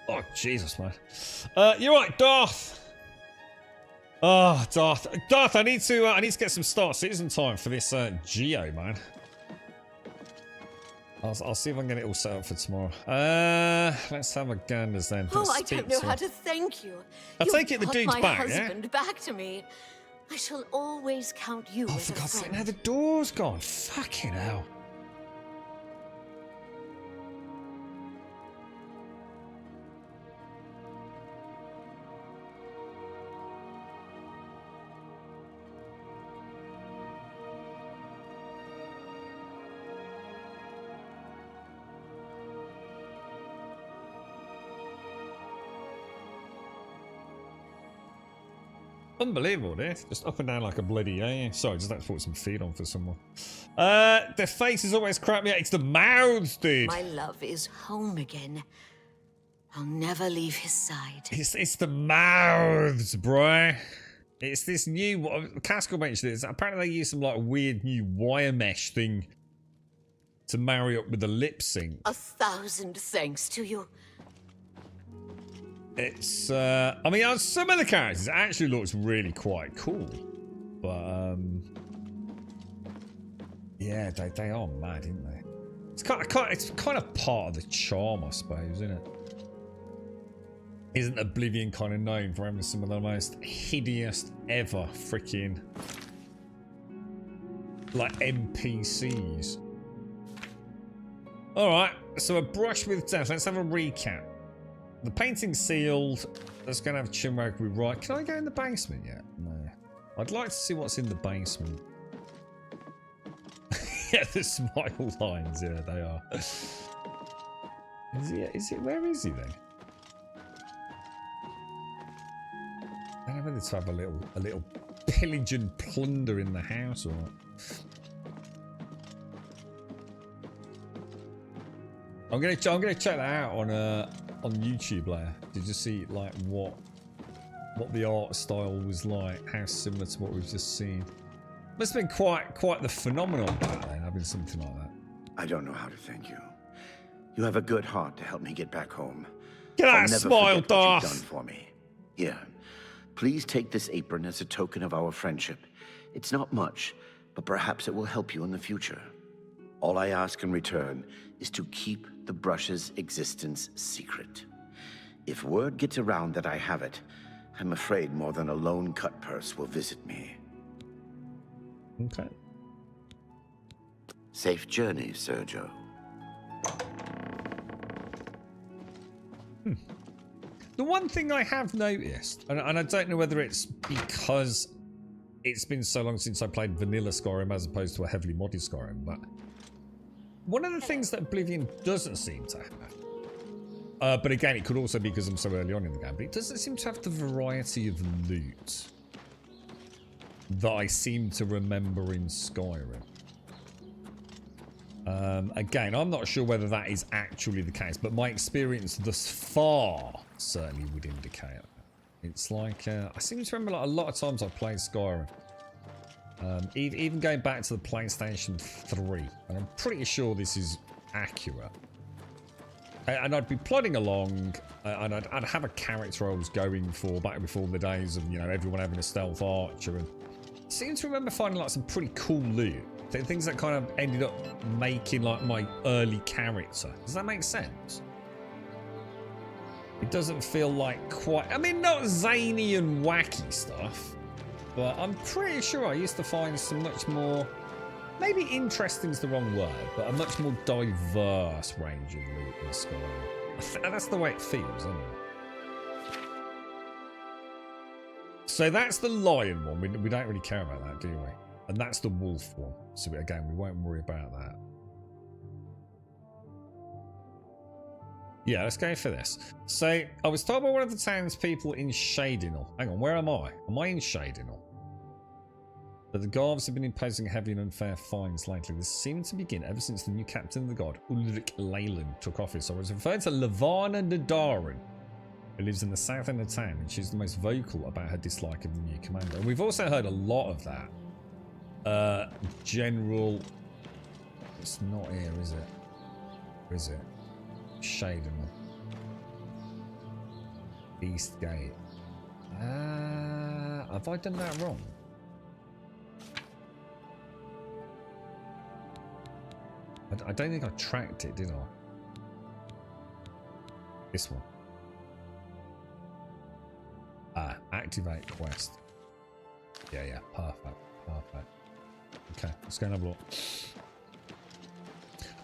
Oh, Jesus, man. You're right, Darth. Oh, Darth. Darth, I need to get some Star Citizen time for this Geo, man. I'll see if I can get it all set up for tomorrow. Let's have a ganders then. Oh, I don't know how to thank you. I take it the brought dude's my back, yeah? husband back to me. I shall always count you as a For God's sake, friend. now the door's gone. Fucking hell. Unbelievable, this. Just up and down like a bloody yeah. Sorry, just had to put some feed on for someone. Their face is always crap. Yeah, it's the mouths, dude. My love is home again. I'll never leave his side. It's the mouths, bro. It's this new. Cascal mentioned this. Apparently, they use some like weird new wire mesh thing to marry up with the lip sync. 1,000 thanks to you. It's. I mean, on some of the characters, it actually looks really quite cool, but yeah, they are mad, aren't they? It's kind of part of the charm, I suppose, isn't it? Isn't Oblivion kind of known for having some of the most hideous ever freaking like NPCs? Alright, so a brush with death. Let's have a recap. The painting's sealed. Let's go and have Chinwag rewrite. Can I go in the basement yet? No. I'd like to see what's in the basement. Yeah, the smile lines, yeah, they are. Is it, where is he then? I don't know whether to have a little pillage and plunder in the house or not. I'm gonna check that out on YouTube later. Did you see like what the art style was like? How similar to what we've just seen? Must have been quite the phenomenon back then, having something like that. I don't know how to thank you. You have a good heart to help me get back home. Get I'll that never smile, forget what Darth. you've done for me. Here, please take this apron as a token of our friendship. It's not much, but perhaps it will help you in the future. All I ask in return is to keep the brush's existence secret. If word gets around that I have it, I'm afraid more than a lone cut purse will visit me. Okay. Safe journey, Sergio. The one thing I have noticed, and I don't know whether it's because it's been so long since I played vanilla Skyrim as opposed to a heavily modded Skyrim, but one of the things that Oblivion doesn't seem to have, but again, it could also be because I'm so early on in the game, but it doesn't seem to have the variety of loot that I seem to remember in Skyrim. Again, I'm not sure whether that is actually the case, but my experience thus far certainly would indicate it. It's like, I seem to remember like a lot of times I've played Skyrim. Even going back to the PlayStation 3, and I'm pretty sure this is accurate. And I'd be plodding along, and I'd have a character I was going for back before the days of, you know, everyone having a stealth archer, and I seem to remember finding like some pretty cool loot. Things that kind of ended up making like my early character. Does that make sense? It doesn't feel like quite, I mean, not zany and wacky stuff, but I'm pretty sure I used to find some much more, maybe interesting is the wrong word, but a much more diverse range of loot in Skyrim. That's the way it feels, isn't it? So that's the lion one. We don't really care about that, do we? And that's the wolf one. So again, we won't worry about that. Yeah, let's go for this. So I was told by one of the townspeople in Shadinal. Hang on, where am I? Am I in Shadinal? That the Garves have been imposing heavy and unfair fines lately. This seemed to begin ever since the new captain of the guard, Ulrich Leyland, took office. I was referred to Lavana Nadarin, who lives in the south end of town, and she's the most vocal about her dislike of the new commander. And we've also heard a lot of that. General... It's not here, is it? Or is it? Shadinal. East Gate. Have I done that wrong? I don't think I tracked it, did I? This one. Activate quest. Yeah, perfect. Okay, let's go and have a look.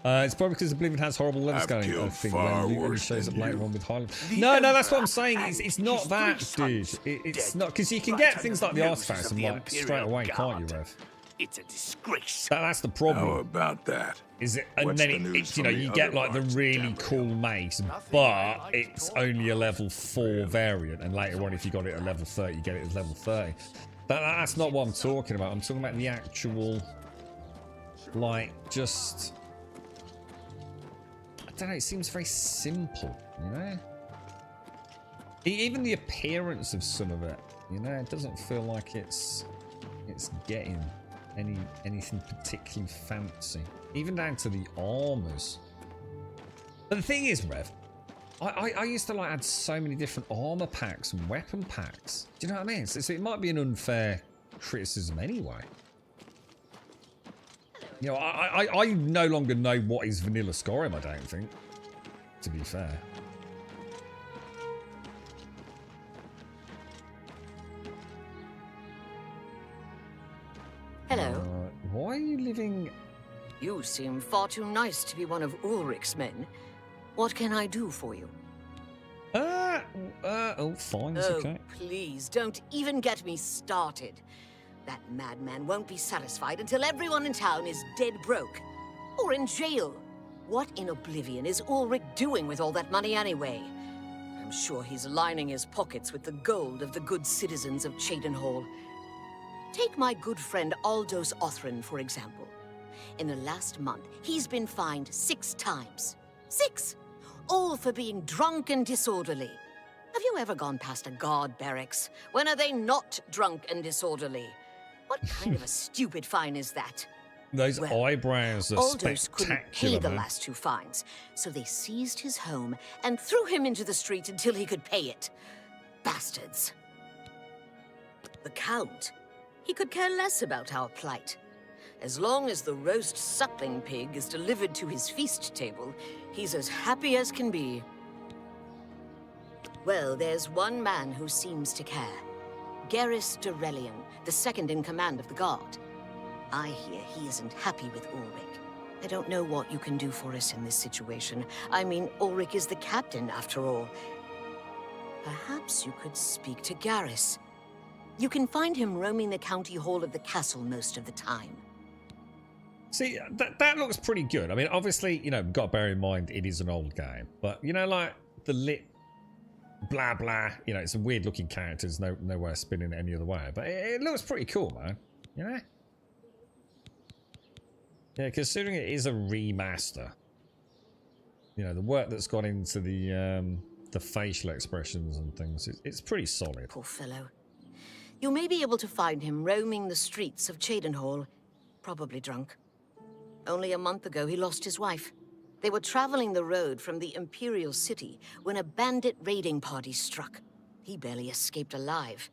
It's probably because Oblivion has horrible level scaling thing when it shows up later on with Highland. No, that's what I'm saying. It's not that, dude. It's not, because you can get things like the artifacts and like straight away, can't you, Rev? It's a disgrace. That's the problem. How about that? Is it? And then it you know, you get like the really cool mace, but it's only a level 4 variant, and later on, if you got it at level 30, you get it at level 30. That's not what I'm talking about. I'm talking about the actual, like, just, I don't know, it seems very simple, you know? Even the appearance of some of it, you know, it doesn't feel like it's getting anything particularly fancy. Even down to the armors. But the thing is, Rev, I used to like add so many different armor packs and weapon packs. Do you know what I mean? So it might be an unfair criticism anyway. You know, I no longer know what is vanilla Skyrim, I don't think, to be fair. Hello. Why are you living... You seem far too nice to be one of Ulrich's men. What can I do for you? Oh, fine, it's okay. Please, don't even get me started. That madman won't be satisfied until everyone in town is dead broke. Or in jail. What in Oblivion is Ulrich doing with all that money anyway? I'm sure he's lining his pockets with the gold of the good citizens of Cheydinhall. Take my good friend Aldous Othran, for example. In the last month, he's been fined 6 times. 6! All for being drunk and disorderly. Have you ever gone past a guard barracks? When are they not drunk and disorderly? What kind of a stupid fine is that? Those eyebrows are Aldous couldn't pay spectacular, the man. last 2 fines, so they seized his home and threw him into the street until he could pay it. Bastards. The Count, he could care less about our plight. As long as the roast suckling pig is delivered to his feast table, he's as happy as can be. Well, there's one man who seems to care. Garrus Durelian, the second in command of the guard. I hear he isn't happy with Ulrich. I don't know what you can do for us in this situation. I mean, Ulrich is the captain, after all. Perhaps you could speak to Garrus. You can find him roaming the county hall of the castle most of the time. See, that looks pretty good. I mean, obviously, you know, got to bear in mind it is an old game. But, you know, like, the lit blah, blah, you know, it's a weird-looking characters, no way of spinning it any other way. But it looks pretty cool, man. You know? Yeah, considering it is a remaster. You know, the work that's gone into the facial expressions and things, it's pretty solid. Poor fellow. You may be able to find him roaming the streets of Cheydinhall, probably drunk. Only a month ago, he lost his wife. They were traveling the road from the Imperial City when a bandit raiding party struck. He barely escaped alive.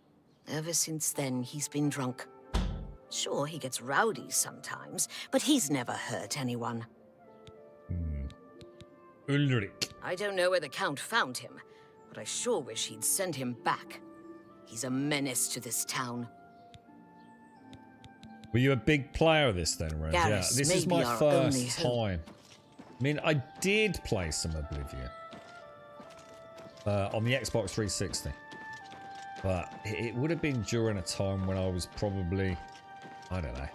Ever since then, he's been drunk. Sure, he gets rowdy sometimes, but he's never hurt anyone. Ulrich. I don't know where the Count found him, but I sure wish he'd send him back. He's a menace to this town. Were you a big player of this then, Rose? Yeah, Garrus this may is be my our first only time. I mean, I did play some Oblivion on the Xbox 360, but it would have been during a time when I was probably, I don't know,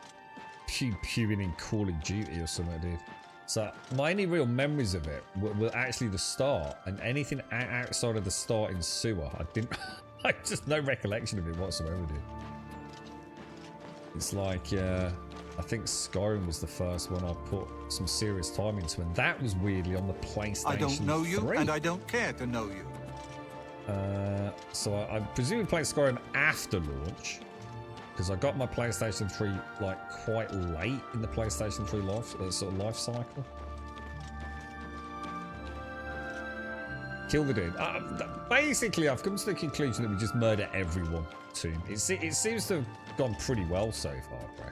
pewing in Call of Duty or something, dude. So my only real memories of it were actually the start, and anything outside of the start in sewer, I just no recollection of it whatsoever, dude. It's like, I think Skyrim was the first one I put some serious time into, and that was weirdly on the PlayStation 3. I don't know you, and I don't care to know you. So I presume played Skyrim after launch, because I got my PlayStation 3 like quite late in the PlayStation 3 sort of life cycle. Kill the dude. Basically, I've come to the conclusion that we just murder everyone. It seems to have gone pretty well so far, bro.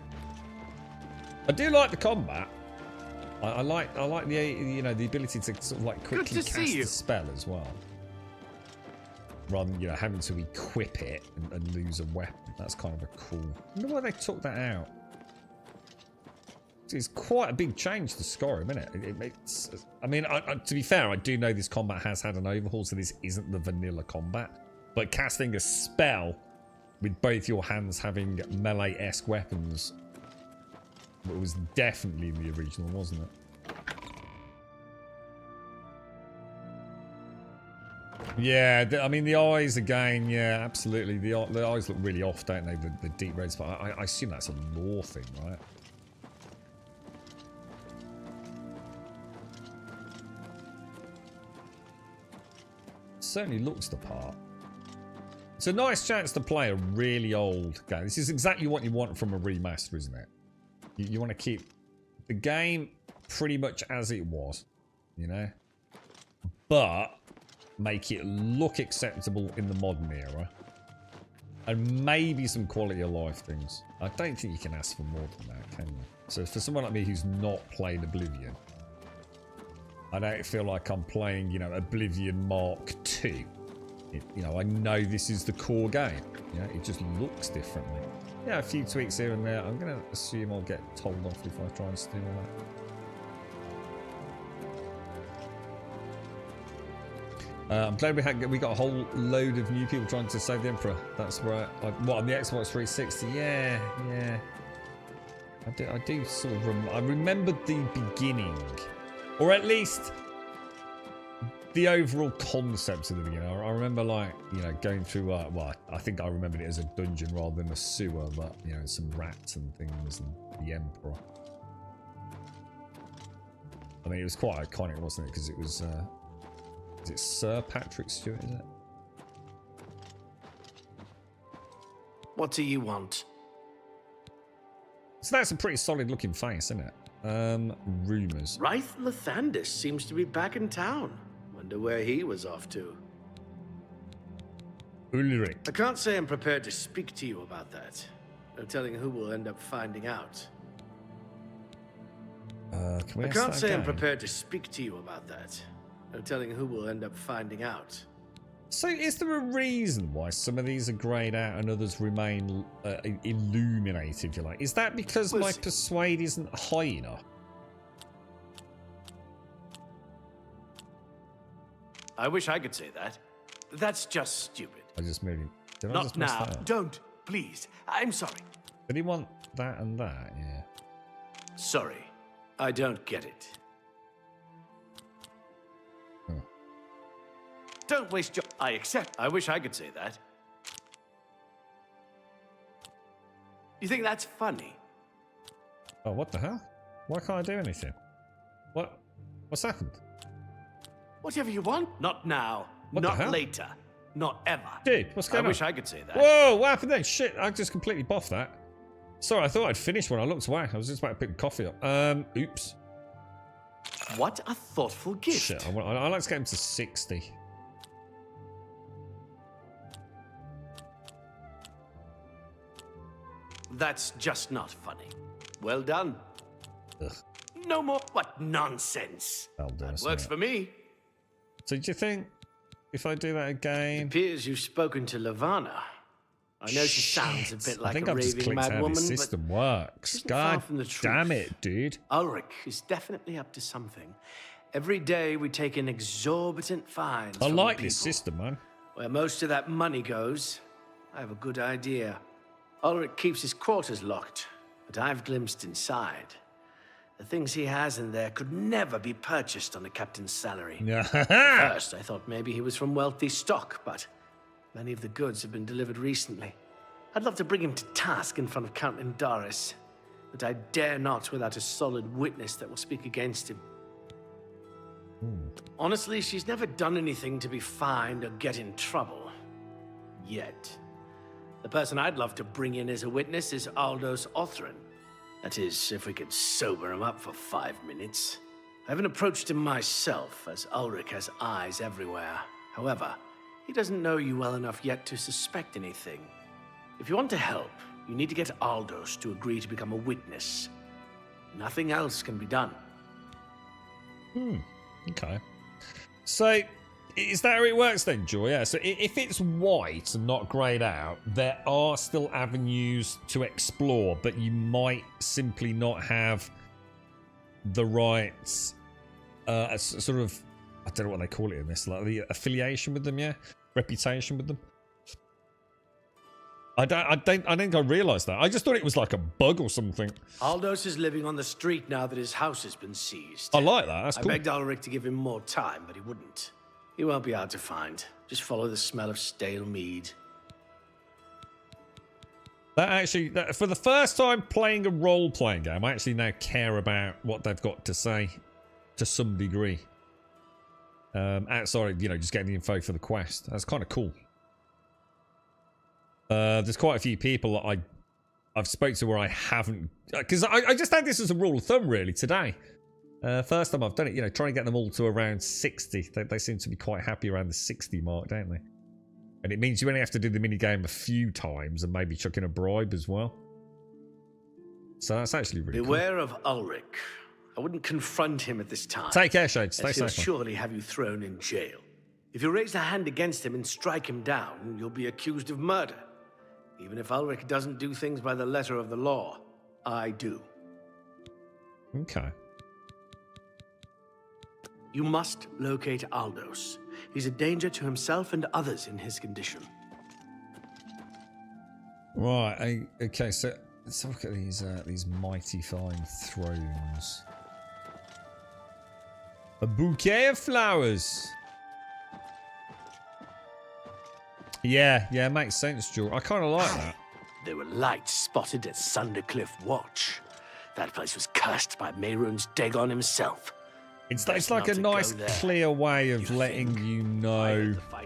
I do like the combat. I like the, you know, the ability to sort of like quickly cast a spell as well, rather than, you know, having to equip it and lose a weapon. That's kind of a cool. I wonder why they took that out. It's quite a big change to Skyrim, isn't it? I mean, to be fair, I do know this combat has had an overhaul, so this isn't the vanilla combat. But casting a spell with both your hands having melee-esque weapons was definitely the original, wasn't it? Yeah, I mean, the eyes again, yeah, absolutely. The eyes look really off, don't they? The deep reds, but I assume that's a lore thing, right? Certainly looks the part. It's a nice chance to play a really old game. This is exactly what you want from a remaster, isn't it? You want to keep the game pretty much as it was, you know? But make it look acceptable in the modern era. And maybe some quality of life things. I don't think you can ask for more than that, can you? So for someone like me who's not played Oblivion, I don't feel like I'm playing, you know, Oblivion Mark II. You know, I know this is the core game. You know, it just looks differently. Yeah, a few tweaks here and there. I'm going to assume I'll get told off if I try and steal that. I'm glad we got a whole load of new people trying to save the Emperor. That's right. What, on the Xbox 360? Yeah. I do sort of I remembered the beginning, or at least the overall concept of the beginning. I remember, like, you know, going through. Well, I think I remembered it as a dungeon rather than a sewer, but you know, some rats and things, and the Emperor. I mean, it was quite iconic, wasn't it? Because it was. Is it Sir Patrick Stewart, is it? What do you want? So that's a pretty solid looking face, isn't it? Rumours. Wraith Lathandis seems to be back in town. Wonder where he was off to. Ulrich. I can't say I'm prepared to speak to you about that. No telling who will end up finding out. Can we I ask can't that say I'm again? prepared to speak to you about that. No telling who will end up finding out. So is there a reason why some of these are greyed out and others remain illuminated, if you like? Is that because my persuade isn't high enough? I wish I could say that. That's just stupid. I just moved. Did I Not just mess now. that up? Don't. Please. I'm sorry. Did he want that and that? Yeah. Sorry. I don't get it. Don't waste your... I accept. I wish I could say that. You think that's funny? Oh, what the hell? Why can't I do anything? What's happened? Whatever you want. Not now. What the Not hell? later. Not ever. Dude, what's going on? I wish I could say that. Whoa, what happened then? Shit, I just completely boffed that. Sorry, I thought I'd finished when I looked away. I was just about to pick the coffee up. Oops. What a thoughtful gift. Shit, I like to get him to 60. That's just not funny. Well done. Ugh. No more. What nonsense. That'll do That us, works mate. for me. So do you think if I do that again? It appears you've spoken to Lavana. I know she sounds a bit like I think a I've just raving clicked mad how woman, this but system works. isn't far God from the truth. damn it, dude. Ulrich is definitely up to something. Every day we take in exorbitant fines. I from like the this people. system, man. Where most of that money goes, I have a good idea. Ulrich keeps his quarters locked, but I've glimpsed inside. The things he has in there could never be purchased on a captain's salary. At first, I thought maybe he was from wealthy stock, but many of the goods have been delivered recently. I'd love to bring him to task in front of Count Indaris, but I dare not without a solid witness that will speak against him. Honestly, she's never done anything to be fined or get in trouble. Yet. The person I'd love to bring in as a witness is Aldous Othran. That is, if we could sober him up for 5 minutes. I haven't approached him myself, as Ulrich has eyes everywhere. However, he doesn't know you well enough yet to suspect anything. If you want to help, you need to get Aldous to agree to become a witness. Nothing else can be done. Okay. So, is that how it works then, Joy? Yeah, so if it's white and not greyed out, there are still avenues to explore, but you might simply not have the right sort of, I don't know what they call it in this, like the affiliation with them, yeah? Reputation with them. I don't think I realised that. I just thought it was like a bug or something. Aldous is living on the street now that his house has been seized. I like that. That's cool. I begged Ulrich to give him more time, but he wouldn't. He won't be hard to find. Just follow the smell of stale mead. That actually, for the first time playing a role-playing game, I actually now care about what they've got to say to some degree. Outside of, just getting the info for the quest. That's kind of cool. There's quite a few people that I've spoke to where I haven't, because I just had this as a rule of thumb really today. First time I've done it, you know, trying to get them all to around 60. They seem to be quite happy around the 60 mark, don't they? And it means you only have to do the minigame a few times and maybe chuck in a bribe as well. So that's actually really Beware of Ulrich. I wouldn't confront him at this time. Take care, Shade. Stay He'll safe. surely have you thrown in jail. If you raise a hand against him and strike him down, you'll be accused of murder. Even if Ulrich doesn't do things by the letter of the law, I do. Okay. You must locate Aldous. He's a danger to himself and others in his condition. Right. Okay. So let's look at these mighty fine thrones. A bouquet of flowers. Yeah, makes sense, Joel. I kind of like that. There were lights spotted at Sundercliff Watch. That place was cursed by Mehrunes Dagon himself. It's like a nice, clear way of letting you know. I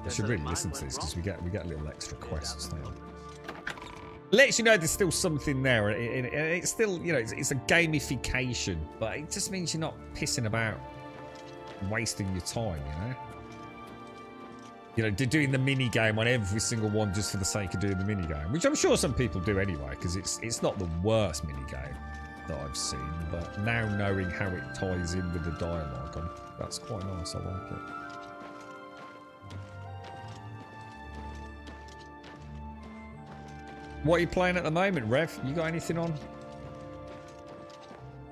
should really listen to this because we get little extra quests now. Lets you know there's still something there, and it's still, you know, it's a gamification, but it just means you're not pissing about, wasting your time, you know. You know, doing the mini game on every single one just for the sake of doing the mini game, which I'm sure some people do anyway, because it's not the worst mini game that I've seen, but now knowing how it ties in with the dialogue, that's quite nice. I like it. What are you playing at the moment, Rev? You got anything on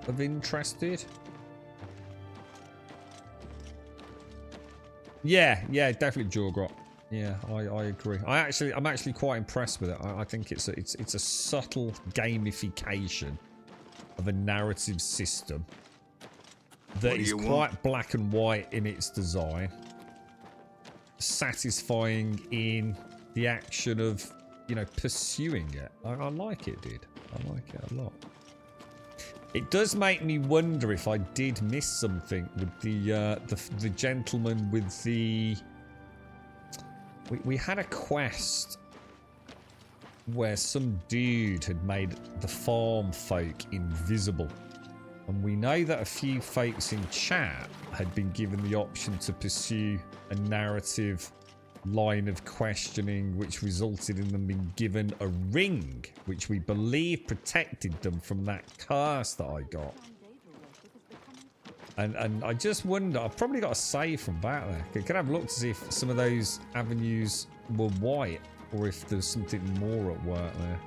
of interested? Yeah, definitely Jorgrot. Yeah, I agree. I'm actually quite impressed with it. I think it's a subtle gamification of a narrative system that is quite black and white in its design, satisfying in the action of, you know, pursuing it. I like it, dude. I like it a lot. It does make me wonder if I did miss something with the gentleman with the. We had a quest where some dude had made the farm folk invisible, and we know that a few folks in chat had been given the option to pursue a narrative line of questioning which resulted in them being given a ring which we believe protected them from that curse that I got. And I just wonder, I've probably got a save from back there. Can I have a look to see if some of those avenues were white or if there's something more at work there.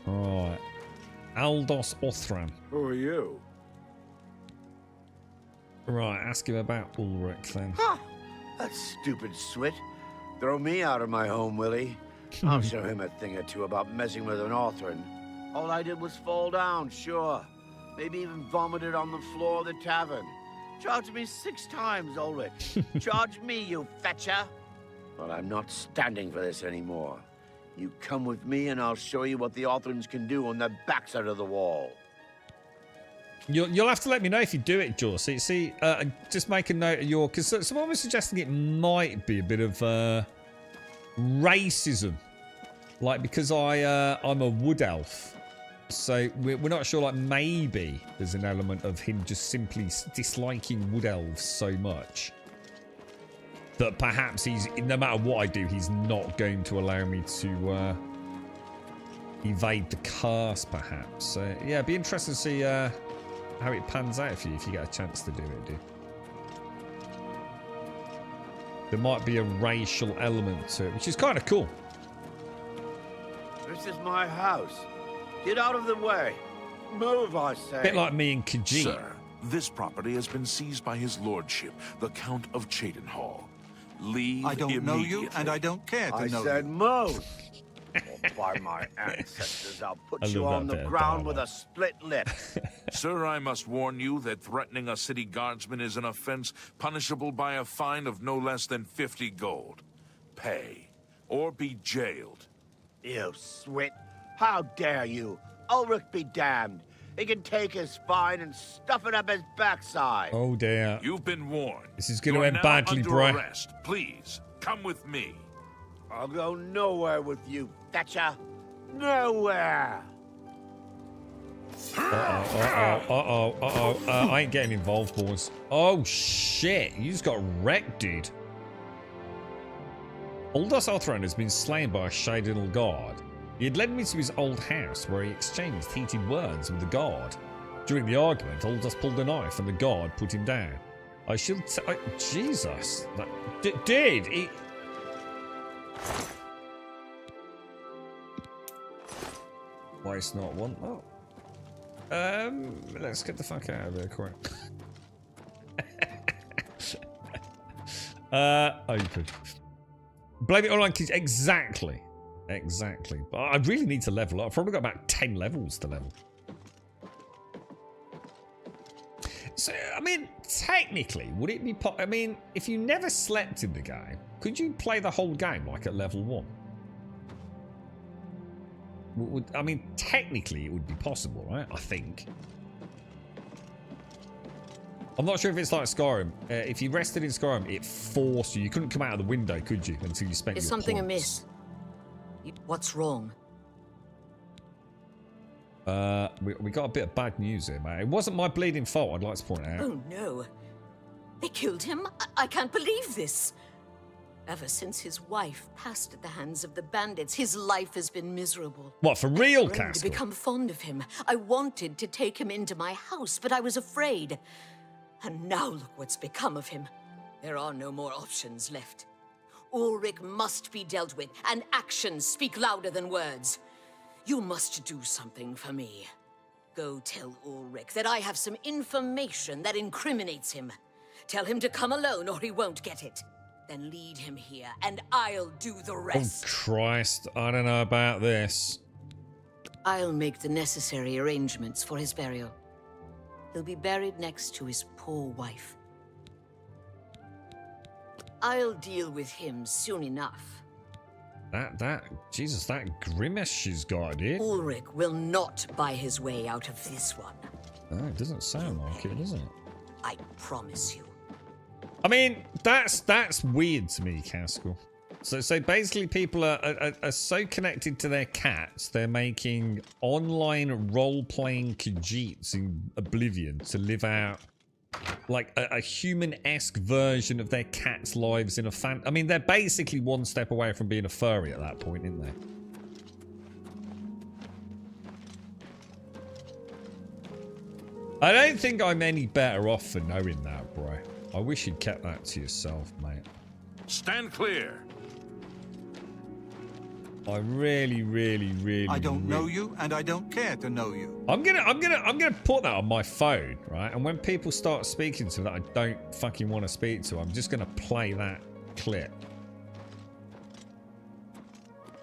Alright. Aldos Othran. Who are you? Right, ask him about Ulrich then. Ha! That stupid swit. Throw me out of my home, will he? I'll show him a thing or two about messing with an Othran. All I did was fall down, sure. Maybe even vomited on the floor of the tavern. Charged me 6 times, Ulrich. Charge me, you fetcher. But I'm not standing for this anymore. You come with me and I'll show you what the Othrans can do on the backside of the wall. You'll have to let me know if you do it, Jaws. See, just make a note of your... Because someone was suggesting it might be a bit of racism. Like, because I'm a wood elf. So we're not sure, like, maybe there's an element of him just simply disliking wood elves so much that perhaps no matter what I do, he's not going to allow me to evade the curse, perhaps. So, yeah, it'd be interesting to see how it pans out for you if you get a chance to do it, dude. There might be a racial element to it, which is kind of cool. This is my house. Get out of the way. Move, I say. A bit like me and Khajiit. Sir, this property has been seized by his lordship, the Count of Cheydinhall. Leave I don't know you, and I don't care to know you. I said move. Or by my ancestors, I'll put you on the ground with a split lip. Sir, I must warn you that threatening a city guardsman is an offense punishable by a fine of no less than 50 gold. Pay, or be jailed. You swit. How dare you? Ulrich be damned. He can take his fine and stuff it up his backside. Oh dear. You've been warned. This is going to You're end now badly, under bro. arrest. Please, come with me. I'll go nowhere with you, Thatcher. Nowhere. I ain't getting involved, boys. Oh shit, you just got wrecked, dude. Aldous Othran has been slain by a shady little guard. He had led me to his old house where he exchanged heated words with the guard. During the argument, Aldous pulled a knife and the guard put him down. I shall Jesus. Dude, he... Waste not, want not. Let's get the fuck out of here, Corin. Oh, you could. Blame it online kids. Exactly. Exactly. But I really need to level up. I've probably got about 10 levels to level. So, I mean, technically, would it be... I mean, if you never slept in the game, could you play the whole game like at level 1? I mean, technically, it would be possible, right? I think. I'm not sure if it's like Skyrim. If you rested in Skyrim, it forced you. You couldn't come out of the window, could you? Until you spent Is your something points. amiss? What's wrong? We got a bit of bad news here, mate. It wasn't my bleeding fault, I'd like to point out. Oh no. They killed him? I can't believe this. Ever since his wife passed at the hands of the bandits, his life has been miserable. What, for real, I wanted to Castle? become fond of him. I wanted to take him into my house, but I was afraid. And now look what's become of him. There are no more options left. Ulrich must be dealt with, and actions speak louder than words. You must do something for me. Go tell Ulrich that I have some information that incriminates him. Tell him to come alone or he won't get it. Then lead him here, and I'll do the rest. Oh, Christ. I don't know about this. I'll make the necessary arrangements for his burial. He'll be buried next to his poor wife. I'll deal with him soon enough. Jesus, that grimace she's got, dude. Ulrich will not buy his way out of this one. Oh, it doesn't sound like it, does it? I promise you. I mean, that's weird to me, Caskell. So basically, people are so connected to their cats, they're making online role-playing Khajiits in Oblivion to live out like a human-esque version of their cats' lives in a fan. I mean, they're basically one step away from being a furry at that point, aren't they? I don't think I'm any better off for knowing that, bro. I wish you'd kept that to yourself, mate. Stand clear. I really. I don't know you, and I don't care to know you. I'm gonna put that on my phone, right? And when people start speaking to me that I don't fucking want to speak to, I'm just gonna play that clip.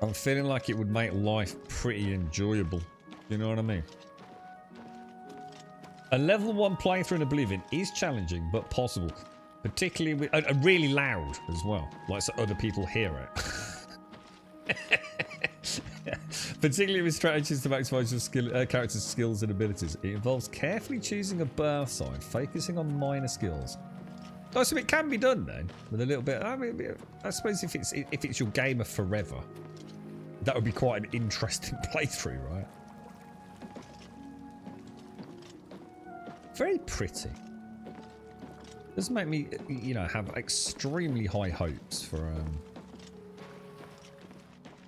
I'm feeling like it would make life pretty enjoyable. You know what I mean? A level 1 playthrough in Oblivion is challenging, but possible. Particularly with... really loud as well. Like so other people hear it. Particularly with strategies to maximize your character's skills and abilities. It involves carefully choosing a birth sign, focusing on minor skills. Oh, so it can be done then, with a little bit... I mean, I suppose if it's your game of forever, that would be quite an interesting playthrough, right? Very pretty. Does make me, you know, have extremely high hopes for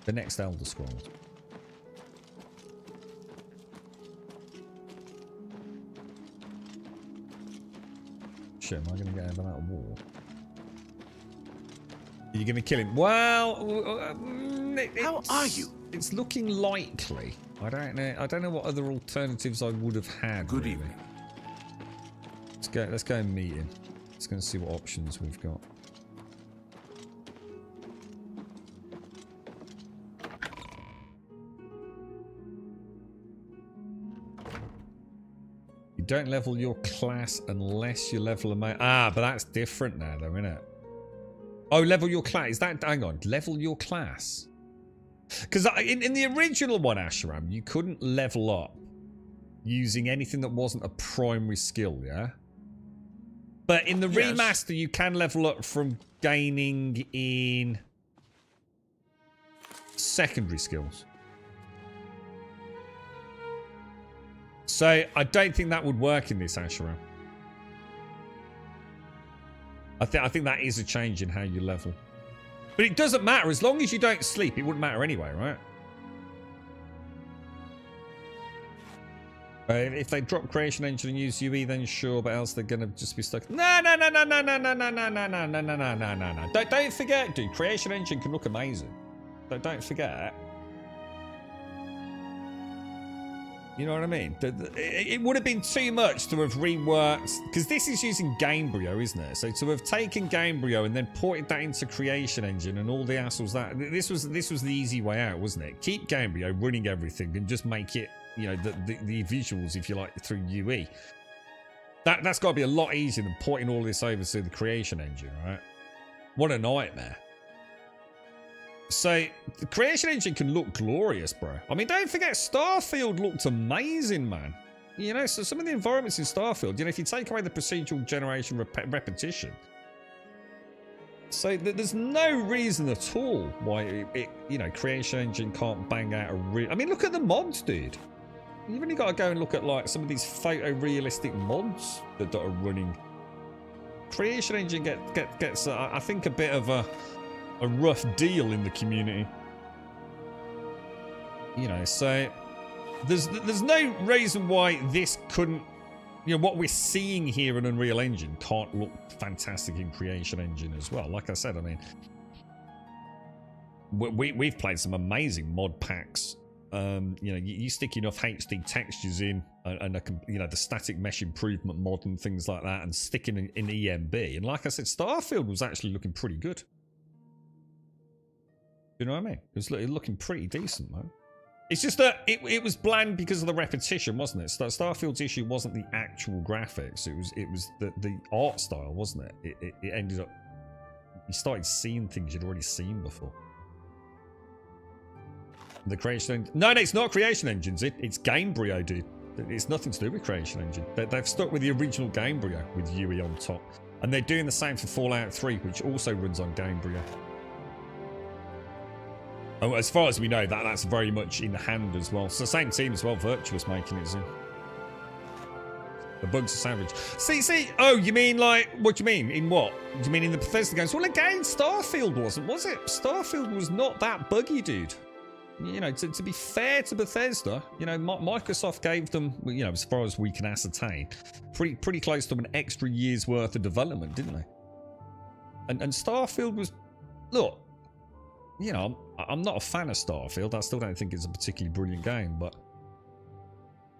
the next Elder Scrolls. Shit, am I going to get over that wall? Are you going to kill him? Well, how are you? It's looking likely. I don't know. I don't know what other alternatives I would have had. Good really. evening. Let's go and meet him. Let's go and see what options we've got. You don't level your class unless you level a mate. Ah, but that's different now, though, isn't it? Oh, level your class. Is that... Hang on. Level your class. Because in the original one, Asheram, you couldn't level up using anything that wasn't a primary skill, yeah? But in the Yes. remaster, you can level up from gaining in secondary skills. So I don't think that would work in this Asherah. I think that is a change in how you level. But it doesn't matter. As long as you don't sleep, it wouldn't matter anyway, right? If they drop Creation Engine and use UE, then sure, but else they're gonna just be stuck. No. Don't forget, dude. Creation Engine can look amazing. Don't forget. You know what I mean? It would have been too much to have reworked, because this is using Gamebryo, isn't it? So to have taken Gamebryo and then ported that into Creation Engine and all the assholes that this was the easy way out, wasn't it? Keep Gamebryo running everything and just make it, you know, the visuals, if you like, through UE. That's got to be a lot easier than porting all this over to the Creation Engine, right? What a nightmare. So, the Creation Engine can look glorious, bro. I mean, don't forget, Starfield looked amazing, man. You know, so some of the environments in Starfield, you know, if you take away the procedural generation repetition, so there's no reason at all why you know, Creation Engine can't bang out a real... I mean, look at the mods, dude. You've only got to go and look at, like, some of these photorealistic mods that are running. Creation Engine gets I think, a bit of a rough deal in the community. You know, so there's no reason why this couldn't, you know, what we're seeing here in Unreal Engine can't look fantastic in Creation Engine as well. Like I said, I mean, we've played some amazing mod packs. You know, you stick enough HD textures in and you know, the static mesh improvement mod and things like that, and sticking in EMB, and like I said, Starfield was actually looking pretty good. You know what I mean? It was looking pretty decent, man. It's just that it was bland because of the repetition, wasn't it? Starfield's issue wasn't the actual graphics. It was the art style, wasn't it? It ended up... You started seeing things you'd already seen before. The Creation Engine... No, it's not Creation Engines. It's Gamebryo, dude. It's nothing to do with Creation Engine. They've stuck with the original Gamebryo with UE on top. And they're doing the same for Fallout 3, which also runs on Gamebryo. Oh, as far as we know, that's very much in hand as well. It's the same team as well, Virtuous, making it soon. The bugs are savage. See, oh, you mean like, what do you mean? In what? Do you mean in the Bethesda games? Well, again, Starfield wasn't, was it? Starfield was not that buggy, dude. You know, to be fair to Bethesda, you know, Microsoft gave them, you know, as far as we can ascertain, pretty close to an extra year's worth of development, didn't they? And Starfield was, look, you know, I'm not a fan of Starfield. I still don't think it's a particularly brilliant game, but,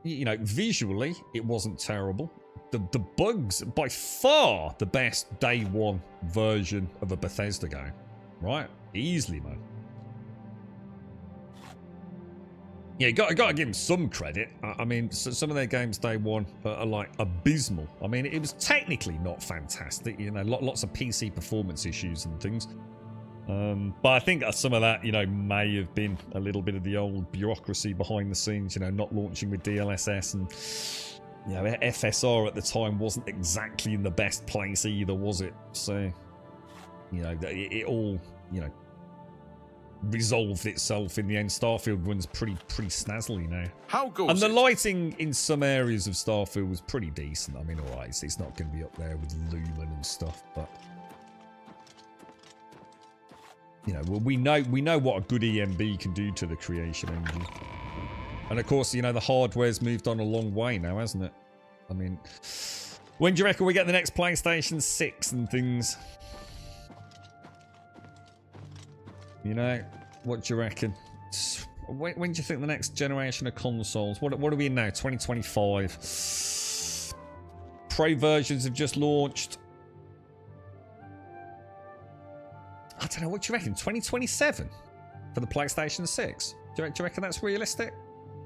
you know, visually, it wasn't terrible. The bugs, by far the best day one version of a Bethesda game, right? Easily, man. Yeah, you got to give them some credit. I mean, some of their games day one are like abysmal. I mean, it was technically not fantastic. You know, lots of PC performance issues and things. But I think some of that, you know, may have been a little bit of the old bureaucracy behind the scenes, you know, not launching with DLSS, and, you know, FSR at the time wasn't exactly in the best place either, was it? So, you know, it all, you know, resolved itself in the end. Starfield runs pretty snazzily now. How goes And the it? lighting in some areas of Starfield was pretty decent. I mean, alright, it's not going to be up there with Lumen and stuff, but, you know, well, we know what a good EMB can do to the Creation Engine. And of course, you know, the hardware's moved on a long way now, hasn't it? I mean, when do you reckon we get the next PlayStation 6 and things? You know, what do you reckon? When do you think the next generation of consoles? What are we in now? 2025. Pro versions have just launched. I don't know, what do you reckon? 2027 for the PlayStation 6? Do you reckon that's realistic?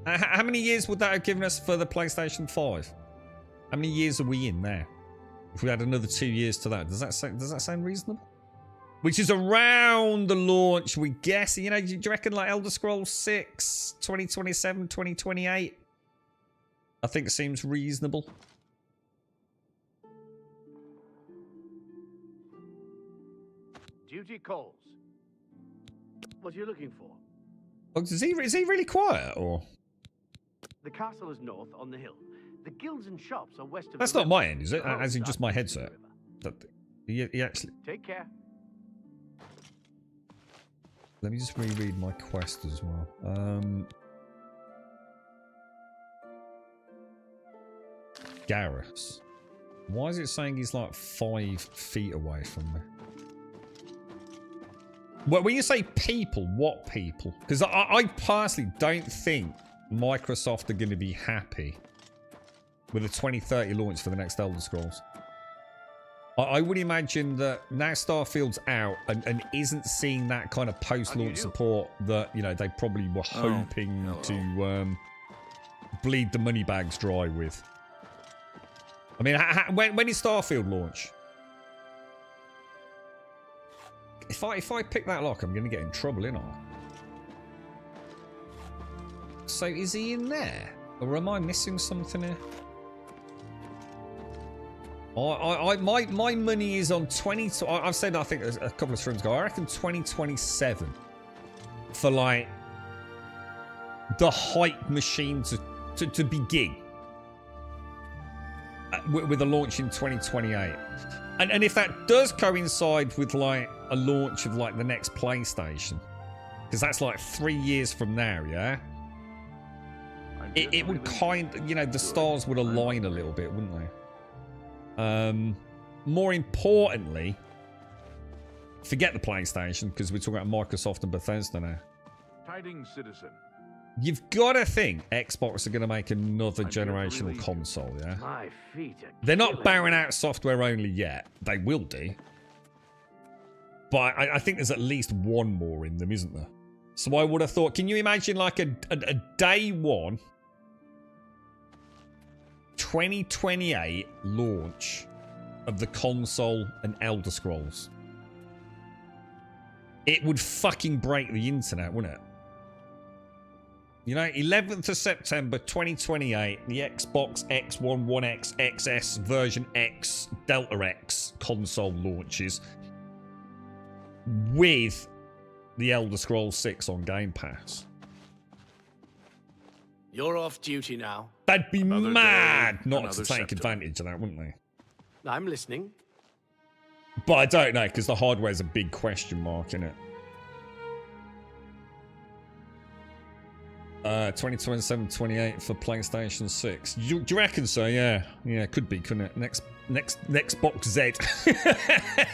How many years would that have given us for the PlayStation 5? How many years are we in there? If we had another 2 years to that, does that sound reasonable? Which is around the launch, we guess. You know, do you reckon like Elder Scrolls 6, 2027, 2028? I think seems reasonable. Duty calls. What are you looking for? Oh, is he really quiet, or? The castle is north on the hill. The guilds and shops are west of That's the not river. my end, is it? The As in roads just are my east of the headset. river. That, he actually... Take care. Let me just reread my quest as well. Garrus. Why is it saying he's like 5 feet away from me? Well, when you say people, what people? Because I personally don't think Microsoft are going to be happy with a 2030 launch for the next Elder Scrolls. I would imagine that now Starfield's out and isn't seeing that kind of post-launch support that, you know, they probably were hoping to bleed the money bags dry with. I mean, when is Starfield launch? If I pick that lock, I'm going to get in trouble, innit? So is he in there? Or am I missing something here? My money is on 20... I've said, I think, a couple of streams ago, I reckon 2027 for, like, the hype machine to begin. With a launch in 2028. And if that does coincide with, like, a launch of, like, the next PlayStation, because that's, like, 3 years from now, yeah? It would you know, the stars would align a little bit, wouldn't they? More importantly, forget the PlayStation, because we're talking about Microsoft and Bethesda now. Tidings, citizen. You've got to think Xbox are going to make another generational console, yeah? My feet are They're not bowing out software only yet. They will do. But I think there's at least one more in them, isn't there? So I would have thought, can you imagine like a day one 2028 launch of the console and Elder Scrolls? It would fucking break the internet, wouldn't it? You know, 11th of September 2028, the Xbox X1, One X, XS, version X, Delta X console launches with the Elder Scrolls 6 on Game Pass. You're off duty now. They'd be mad day, not to take scepter. advantage of that, wouldn't they? I'm listening. But I don't know, because the hardware's a big question mark, in it. 2027, 28 for PlayStation 6. Do you reckon so? Yeah. Yeah, could be, couldn't it? Next box Z.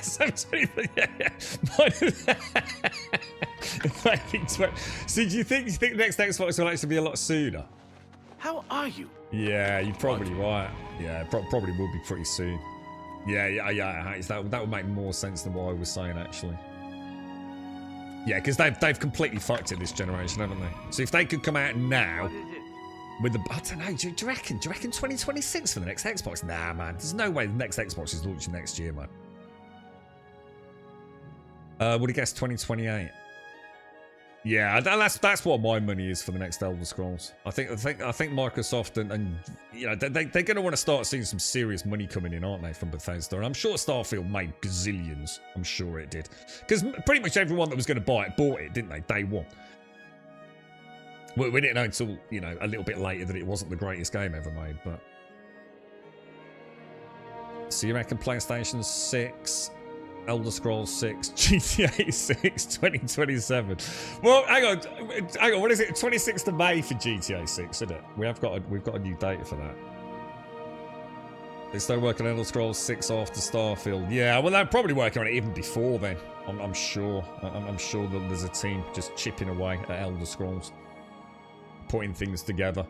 720, So do you think the next Xbox will actually be a lot sooner? How are you? Yeah, you're probably right. Yeah, probably will be pretty soon. Yeah. That would make more sense than what I was saying, actually. Yeah, because they've completely fucked it this generation, haven't they? So if they could come out now with the... I don't know, do you reckon 2026 for the next Xbox? Nah, man. There's no way the next Xbox is launching next year, man. Would have guessed 2028. Yeah, that's what my money is for the next Elder Scrolls. I think Microsoft and you know they're going to want to start seeing some serious money coming in, aren't they, from Bethesda? And I'm sure Starfield made gazillions. I'm sure it did, because pretty much everyone that was going to buy it bought it, didn't they? Day one. We didn't know until, you know, a little bit later that it wasn't the greatest game ever made. But so you reckon PlayStation 6? Elder Scrolls 6, GTA 6, 2027. Well, hang on. What is it? 26th of May for GTA 6, isn't it? We've got a new date for that. They start working on Elder Scrolls 6 after Starfield. Yeah, well, they're probably working on it even before then. I'm sure. I'm sure that there's a team just chipping away at Elder Scrolls, putting things together.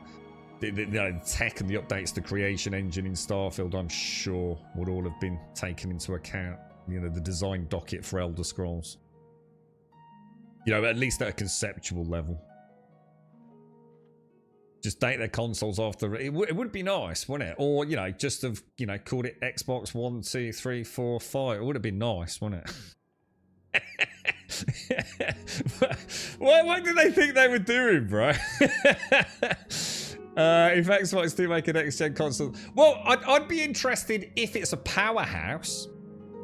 The tech and the updates to Creation Engine in Starfield, I'm sure, would all have been taken into account. You know, the design docket for Elder Scrolls. You know, at least at a conceptual level. Just date their consoles after. It would be nice, wouldn't it? Or, you know, just have, you know, called it Xbox 1, 2, 3, 4, 5. It would have been nice, wouldn't it? What did they think they were doing, bro? If Xbox do make a next-gen console, well, I'd be interested if it's a powerhouse.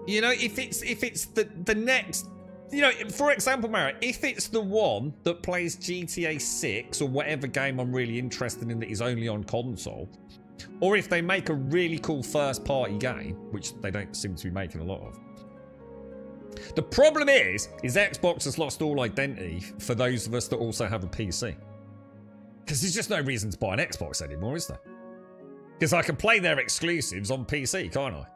You know, if it's the next, you know, for example, Mario, if it's the one that plays GTA 6 or whatever game I'm really interested in that is only on console, or if they make a really cool first-party game, which they don't seem to be making a lot of. The problem is Xbox has lost all identity for those of us that also have a PC. Because there's just no reason to buy an Xbox anymore, is there? Because I can play their exclusives on PC, can't I?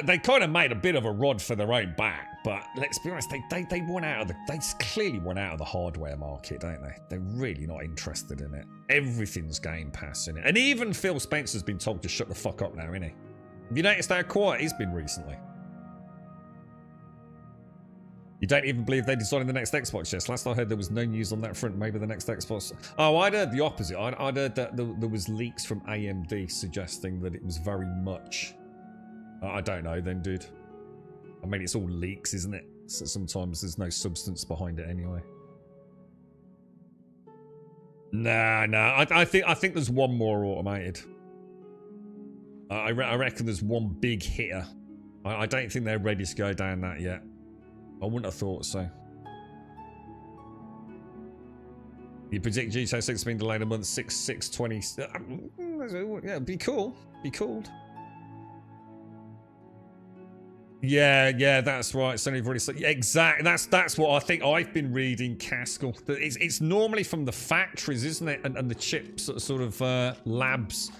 They kind of made a bit of a rod for their own back, but let's be honest, they went out of they clearly went out of the hardware market, don't they? They're really not interested in it. Everything's Game Pass in it, and even Phil Spencer's been told to shut the fuck up now, isn't he? Have you noticed how quiet he's been recently? You don't even believe they're designing the next Xbox, yes? Last I heard there was no news on that front. Maybe the next Xbox... Oh, I'd heard the opposite. I'd heard that there was leaks from AMD suggesting that it was very much... I don't know then, dude. I mean, it's all leaks, isn't it? So sometimes there's no substance behind it anyway. Nah. I think there's one more automated. I reckon there's one big hitter. I don't think they're ready to go down that yet. I wouldn't have thought so. You predict GTA 6 being delayed a month, 6/6/20. Yeah, be cool. Be cool. Yeah, that's right. Sony have already said, yeah, exactly. That's what I think I've been reading, Caskell. It's normally from the factories, isn't it? And the chips sort of labs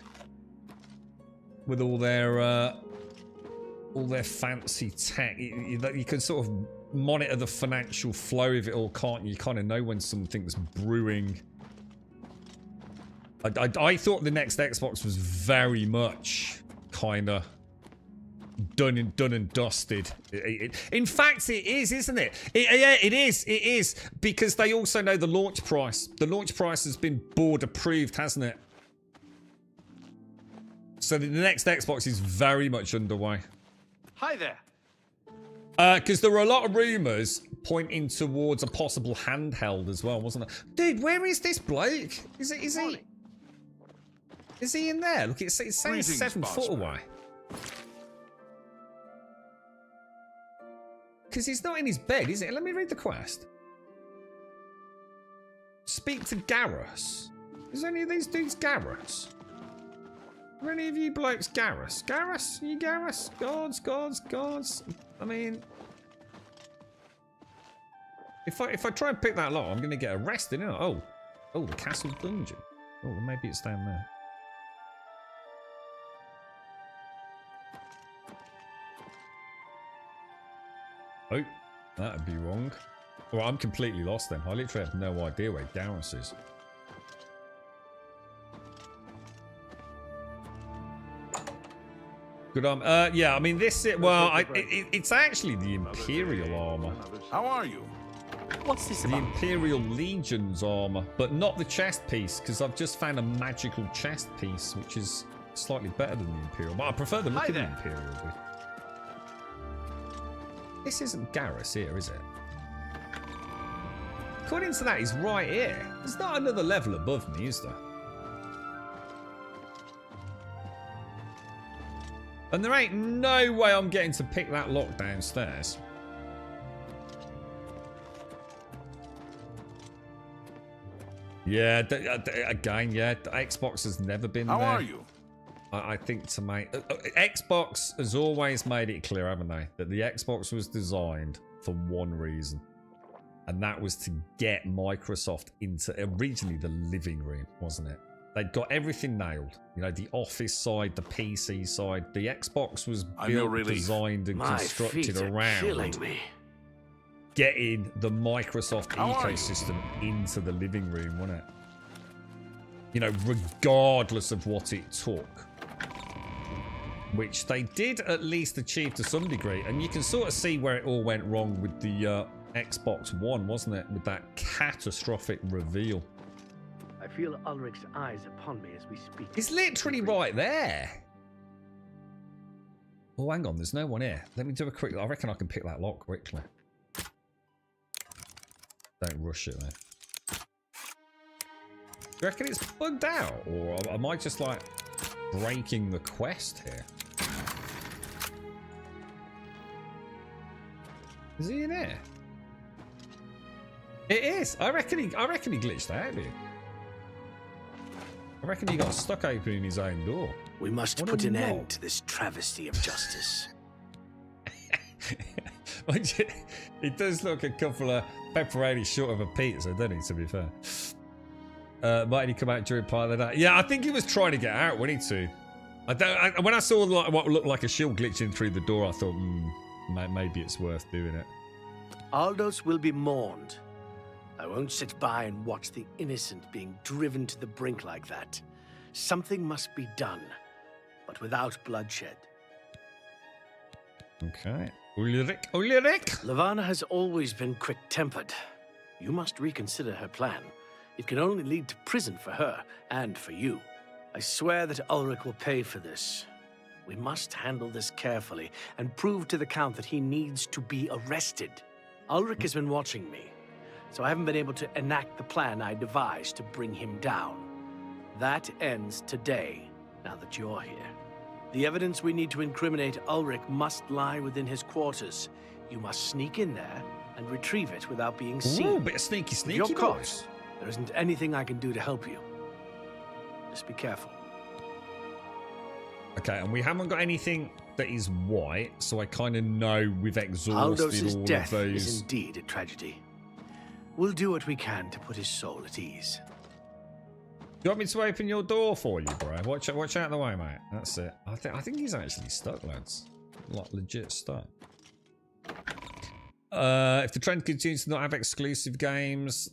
with all their fancy tech. You can sort of monitor the financial flow of it all, can't you? You kind of know when something's brewing. I thought the next Xbox was very much kind of done and dusted. In fact, it is, isn't it? Yeah, it is because they also know the launch price. The launch price has been board approved, hasn't it? So the next Xbox is very much underway. Hi there. Because there were a lot of rumours pointing towards a possible handheld as well, wasn't there? Dude, where is this bloke? Is he in there? Look, it's saying 7 foot away. Because he's not in his bed, is it? Let me read the quest. Speak to Garrus. Is any of these dudes Garrus? Are any of you blokes Garrus? Garrus? Are you Garrus? Gods. I mean... If I try and pick that lock, I'm going to get arrested, isn't I? Oh, the castle dungeon. Oh, well, maybe it's down there. Oh, that'd be wrong. Well, I'm completely lost then. I literally have no idea where Garrus is. Good yeah, I mean this. It's actually the Imperial armor. How are you? What's this the about? Imperial Legion's armor, but not the chest piece, because I've just found a magical chest piece, which is slightly better than the Imperial. But I prefer the look of the Imperial. This isn't Garrus here, is it? According to that, he's right here. There's not another level above me, is there? And there ain't no way I'm getting to pick that lock downstairs. Yeah, again, yeah, Xbox has never been there. How are you? I think to make... Xbox has always made it clear, haven't they? That the Xbox was designed for one reason. And that was to get Microsoft into originally the living room, wasn't it? They'd got everything nailed. You know, the office side, the PC side. The Xbox was built, designed and constructed around getting the Microsoft ecosystem into the living room, wasn't it? You know, regardless of what it took. Which they did at least achieve to some degree. And you can sort of see where it all went wrong with the Xbox One, wasn't it? With that catastrophic reveal. I feel Ulrich's eyes upon me as we speak. He's literally right there. Oh, hang on. There's no one here. Let me do a quick... I reckon I can pick that lock quickly. Don't rush it, though. you reckon it's bugged out? Or am I just like breaking the quest here? Is he in here? It is. I reckon he glitched out, dude. I reckon he got stuck opening his own door. We must put an end to this travesty of justice. It does look a couple of pepperoni short of a pizza, doesn't he, to be fair? Might he come out during part of the night? Yeah, I think he was trying to get out, wasn't he, too? When I saw what looked like a shield glitching through the door, I thought, maybe it's worth doing it. Aldous will be mourned. I won't sit by and watch the innocent being driven to the brink like that. Something must be done, but without bloodshed. Okay. Ulrich. Levana has always been quick-tempered. You must reconsider her plan. It can only lead to prison for her and for you. I swear that Ulrich will pay for this. We must handle this carefully and prove to the Count that he needs to be arrested. Ulrich has been watching me, so I haven't been able to enact the plan I devised to bring him down. That ends today, now that you're here. The evidence we need to incriminate Ulrich must lie within his quarters. You must sneak in there and retrieve it without being seen. Ooh, bit of sneaky, If you're caught, boys. there isn't anything I can do to help you. Just be careful. Okay, and we haven't got anything that is white, so I kind of know we've exhausted Aldous' all death of those. is indeed a tragedy. We'll do what we can to put his soul at ease. Do you want me to open your door for you, bro? Watch out of the way, mate. That's it. I think he's actually stuck, lads. Like legit stuck. If the trend continues to not have exclusive games,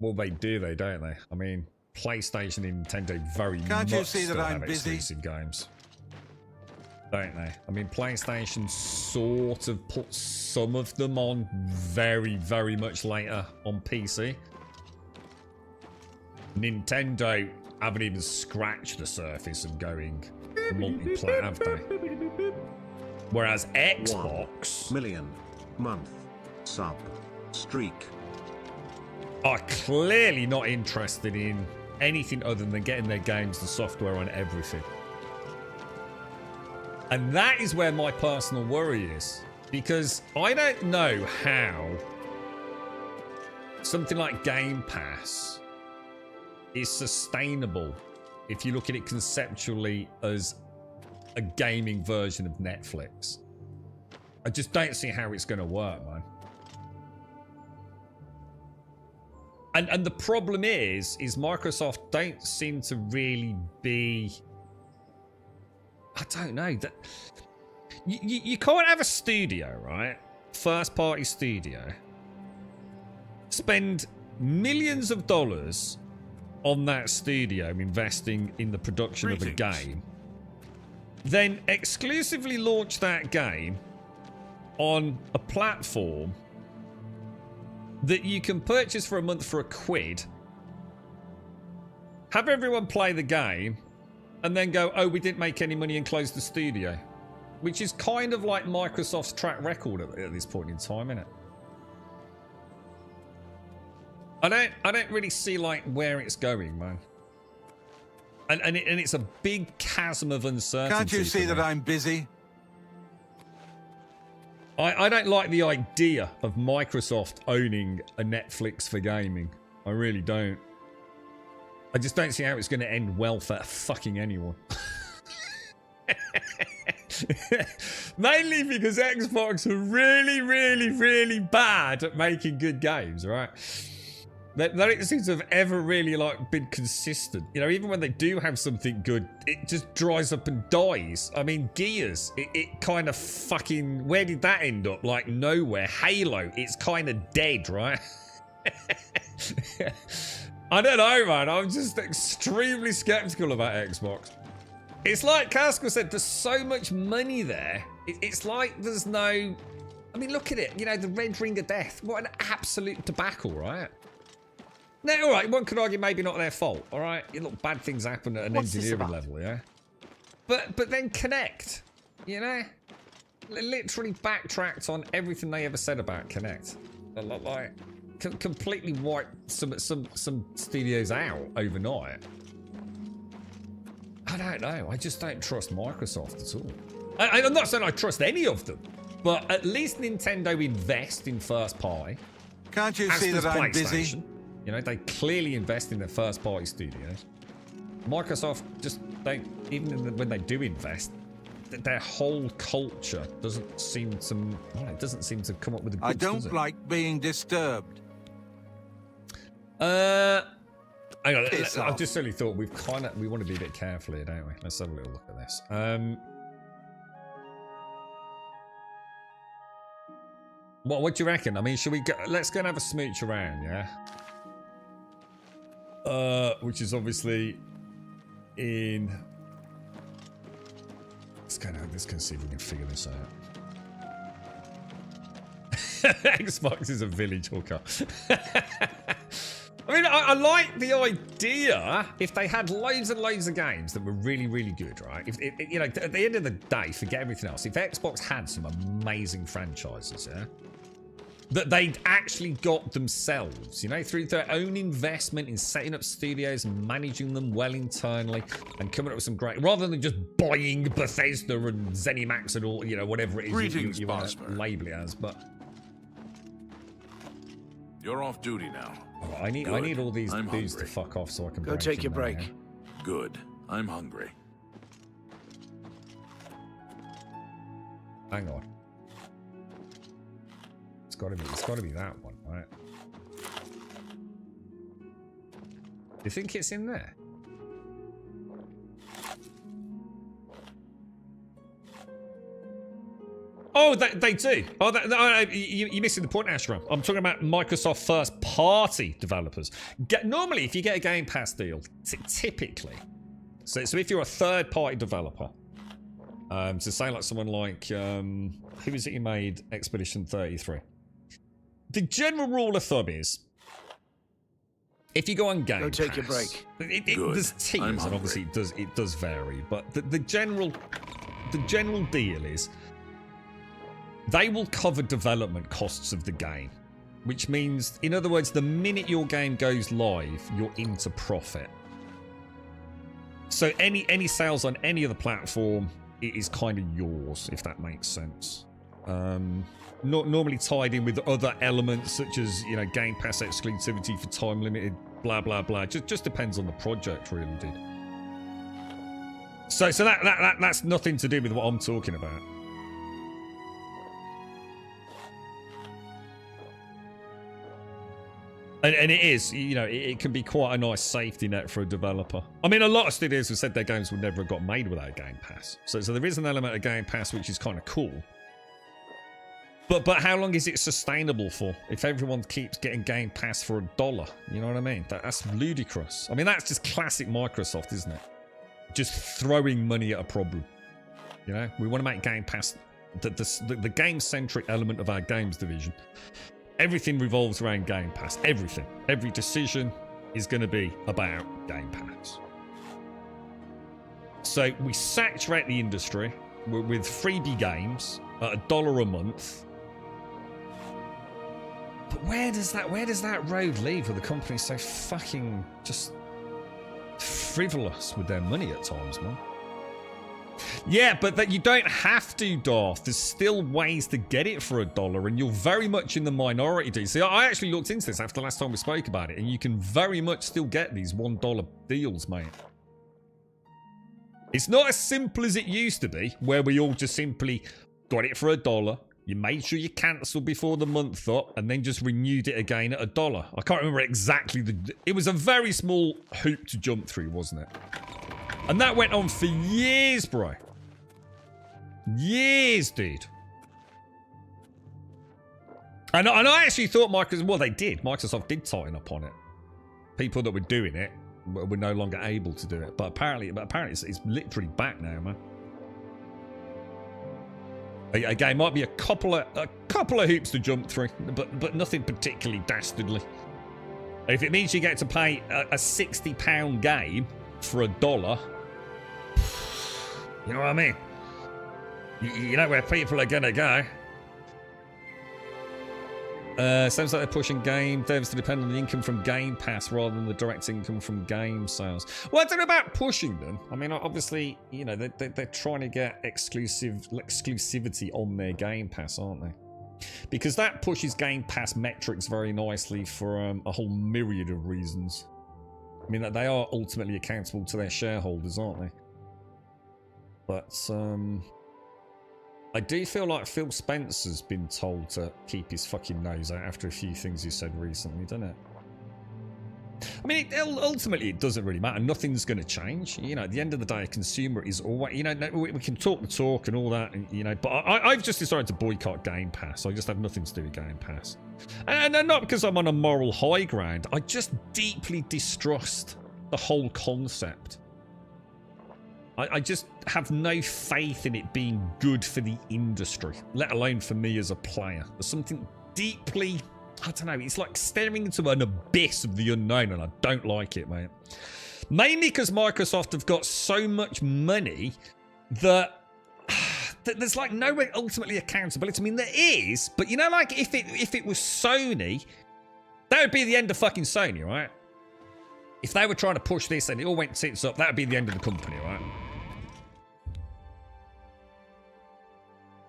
well, they do, don't they? I mean, PlayStation and Nintendo very Can't much you see that still I'm have busy? exclusive games, don't they? I mean, PlayStation sort of put some of them on very, very much later on PC. Nintendo haven't even scratched the surface of going multiplayer, have they? Whereas Xbox... 1 million month sub streak are clearly not interested in anything other than getting their games and software on everything. And that is where my personal worry is. Because I don't know how something like Game Pass is sustainable if you look at it conceptually as a gaming version of Netflix. I just don't see how it's going to work, man. And the problem is Microsoft don't seem to really be... I don't know. That you can't have a studio, right? First party studio. Spend millions of dollars on that studio investing in the production of a game. Then exclusively launch that game on a platform that you can purchase for a month for £1. Have everyone play the game and then go, oh, we didn't make any money and close the studio. Which is kind of like Microsoft's track record at this point in time, isn't it? I don't really see like where it's going, man. And it's a big chasm of uncertainty. Can't you see that I'm busy? I don't like the idea of Microsoft owning a Netflix for gaming. I really don't. I just don't see how it's going to end well for fucking anyone. Mainly because Xbox are really, really, really bad at making good games, right? They don't seem to have ever really like been consistent. You know, even when they do have something good, it just dries up and dies. I mean, Gears, it kind of fucking... Where did that end up? Like, nowhere. Halo, it's kind of dead, right? I don't know, man. I'm just extremely skeptical about Xbox. It's like Casco said, there's so much money there. It's like there's no... I mean, look at it. You know, the Red Ring of Death. What an absolute debacle, right? Now, all right, one could argue maybe not their fault, all right? Look, bad things happen at an engineering level, yeah? But then Connect, you know? They literally backtracked on everything they ever said about Connect. Like, completely wipe some studios out overnight. I don't know. I just don't trust Microsoft at all. I'm not saying I trust any of them, but at least Nintendo invest in first party. Can't you see that I'm busy? You know, they clearly invest in their first party studios. Microsoft just don't, even when they do invest, their whole culture doesn't seem to, it doesn't seem to come up with a good. I don't like being disturbed. Hang on, I just suddenly thought we want to be a bit careful here, don't we? Let's have a little look at this. What do you reckon? I mean, should we go? Let's go and have a smooch around, yeah. Which is obviously in. Let's go and see if we can figure this out. Xbox is a village hooker. I mean, I like the idea if they had loads and loads of games that were really, really good, right? If you know, at the end of the day, forget everything else. If Xbox had some amazing franchises, yeah, that they'd actually got themselves, you know, through their own investment in setting up studios and managing them well internally and coming up with some great, rather than just buying Bethesda and ZeniMax and all, you know, whatever it is you want to label it as, but. You're off duty now. Oh, I need all these dudes to fuck off so I can go take your break. Yeah? Good. I'm hungry. Hang on. It's got to be that one, right? Do you think it's in there? Oh, they do. Oh, you're missing the point, Ashram. I'm talking about Microsoft first-party developers. Normally, if you get a Game Pass deal, typically, so if you're a third-party developer, so say like someone like who is it who made Expedition 33? The general rule of thumb is, if you go on Game Pass, go take your break. There's tiers, and obviously it does vary, but the general deal is, they will cover development costs of the game, which means, in other words, the minute your game goes live, you're into profit. So any sales on any other platform, it is kind of yours, if that makes sense. Not normally tied in with other elements such as, you know, Game Pass exclusivity for time limited, blah blah blah. Just depends on the project, really, dude. So that's nothing to do with what I'm talking about. And it is, you know, it can be quite a nice safety net for a developer. I mean, a lot of studios have said their games would never have got made without Game Pass. So there is an element of Game Pass which is kind of cool. But how long is it sustainable for if everyone keeps getting Game Pass for $1? You know what I mean? That's ludicrous. I mean, that's just classic Microsoft, isn't it? Just throwing money at a problem. You know, we want to make Game Pass the game-centric element of our games division. Everything revolves around Game Pass. Everything. Every decision is going to be about Game Pass. So we saturate the industry with freebie games at $1 a month. But where does that road lead where the company's so fucking just frivolous with their money at times, man? Yeah, but that you don't have to, Darth. There's still ways to get it for $1, and you're very much in the minority, dude. See, I actually looked into this after the last time we spoke about it, and you can very much still get these $1 deals, mate. It's not as simple as it used to be, where we all just simply got it for $1. You made sure you cancelled before the month up, and then just renewed it again at $1. I can't remember exactly it was a very small hoop to jump through, wasn't it? And that went on for years, bro. Years, dude. And I actually thought Microsoft did tighten up on it. People that were doing it were no longer able to do it. But apparently it's literally back now, man. Again, might be a couple of hoops to jump through, but nothing particularly dastardly. If it means you get to pay a £60 game for $1, you know what I mean? You know where people are gonna go. Sounds like they're pushing game devs to depend on the income from Game Pass rather than the direct income from game sales. Well, I don't know about pushing them. I mean, obviously, you know, they're trying to get exclusivity on their Game Pass, aren't they? Because that pushes Game Pass metrics very nicely for a whole myriad of reasons. I mean, they are ultimately accountable to their shareholders, aren't they? But, I do feel like Phil Spencer's been told to keep his fucking nose out after a few things he said recently, doesn't it? I mean, ultimately, it doesn't really matter. Nothing's going to change. You know, at the end of the day, a consumer is always... You know, we can talk the talk and all that, and, you know, but I've just decided to boycott Game Pass. I just have nothing to do with Game Pass. And not because I'm on a moral high ground. I just deeply distrust the whole concept. I just have no faith in it being good for the industry, let alone for me as a player. There's something deeply, I don't know, it's like staring into an abyss of the unknown, and I don't like it, mate. Mainly because Microsoft have got so much money that there's like no ultimately accountability. I mean, there is, but you know, like if it was Sony, that would be the end of fucking Sony, right? If they were trying to push this and it all went tits up, that would be the end of the company, right?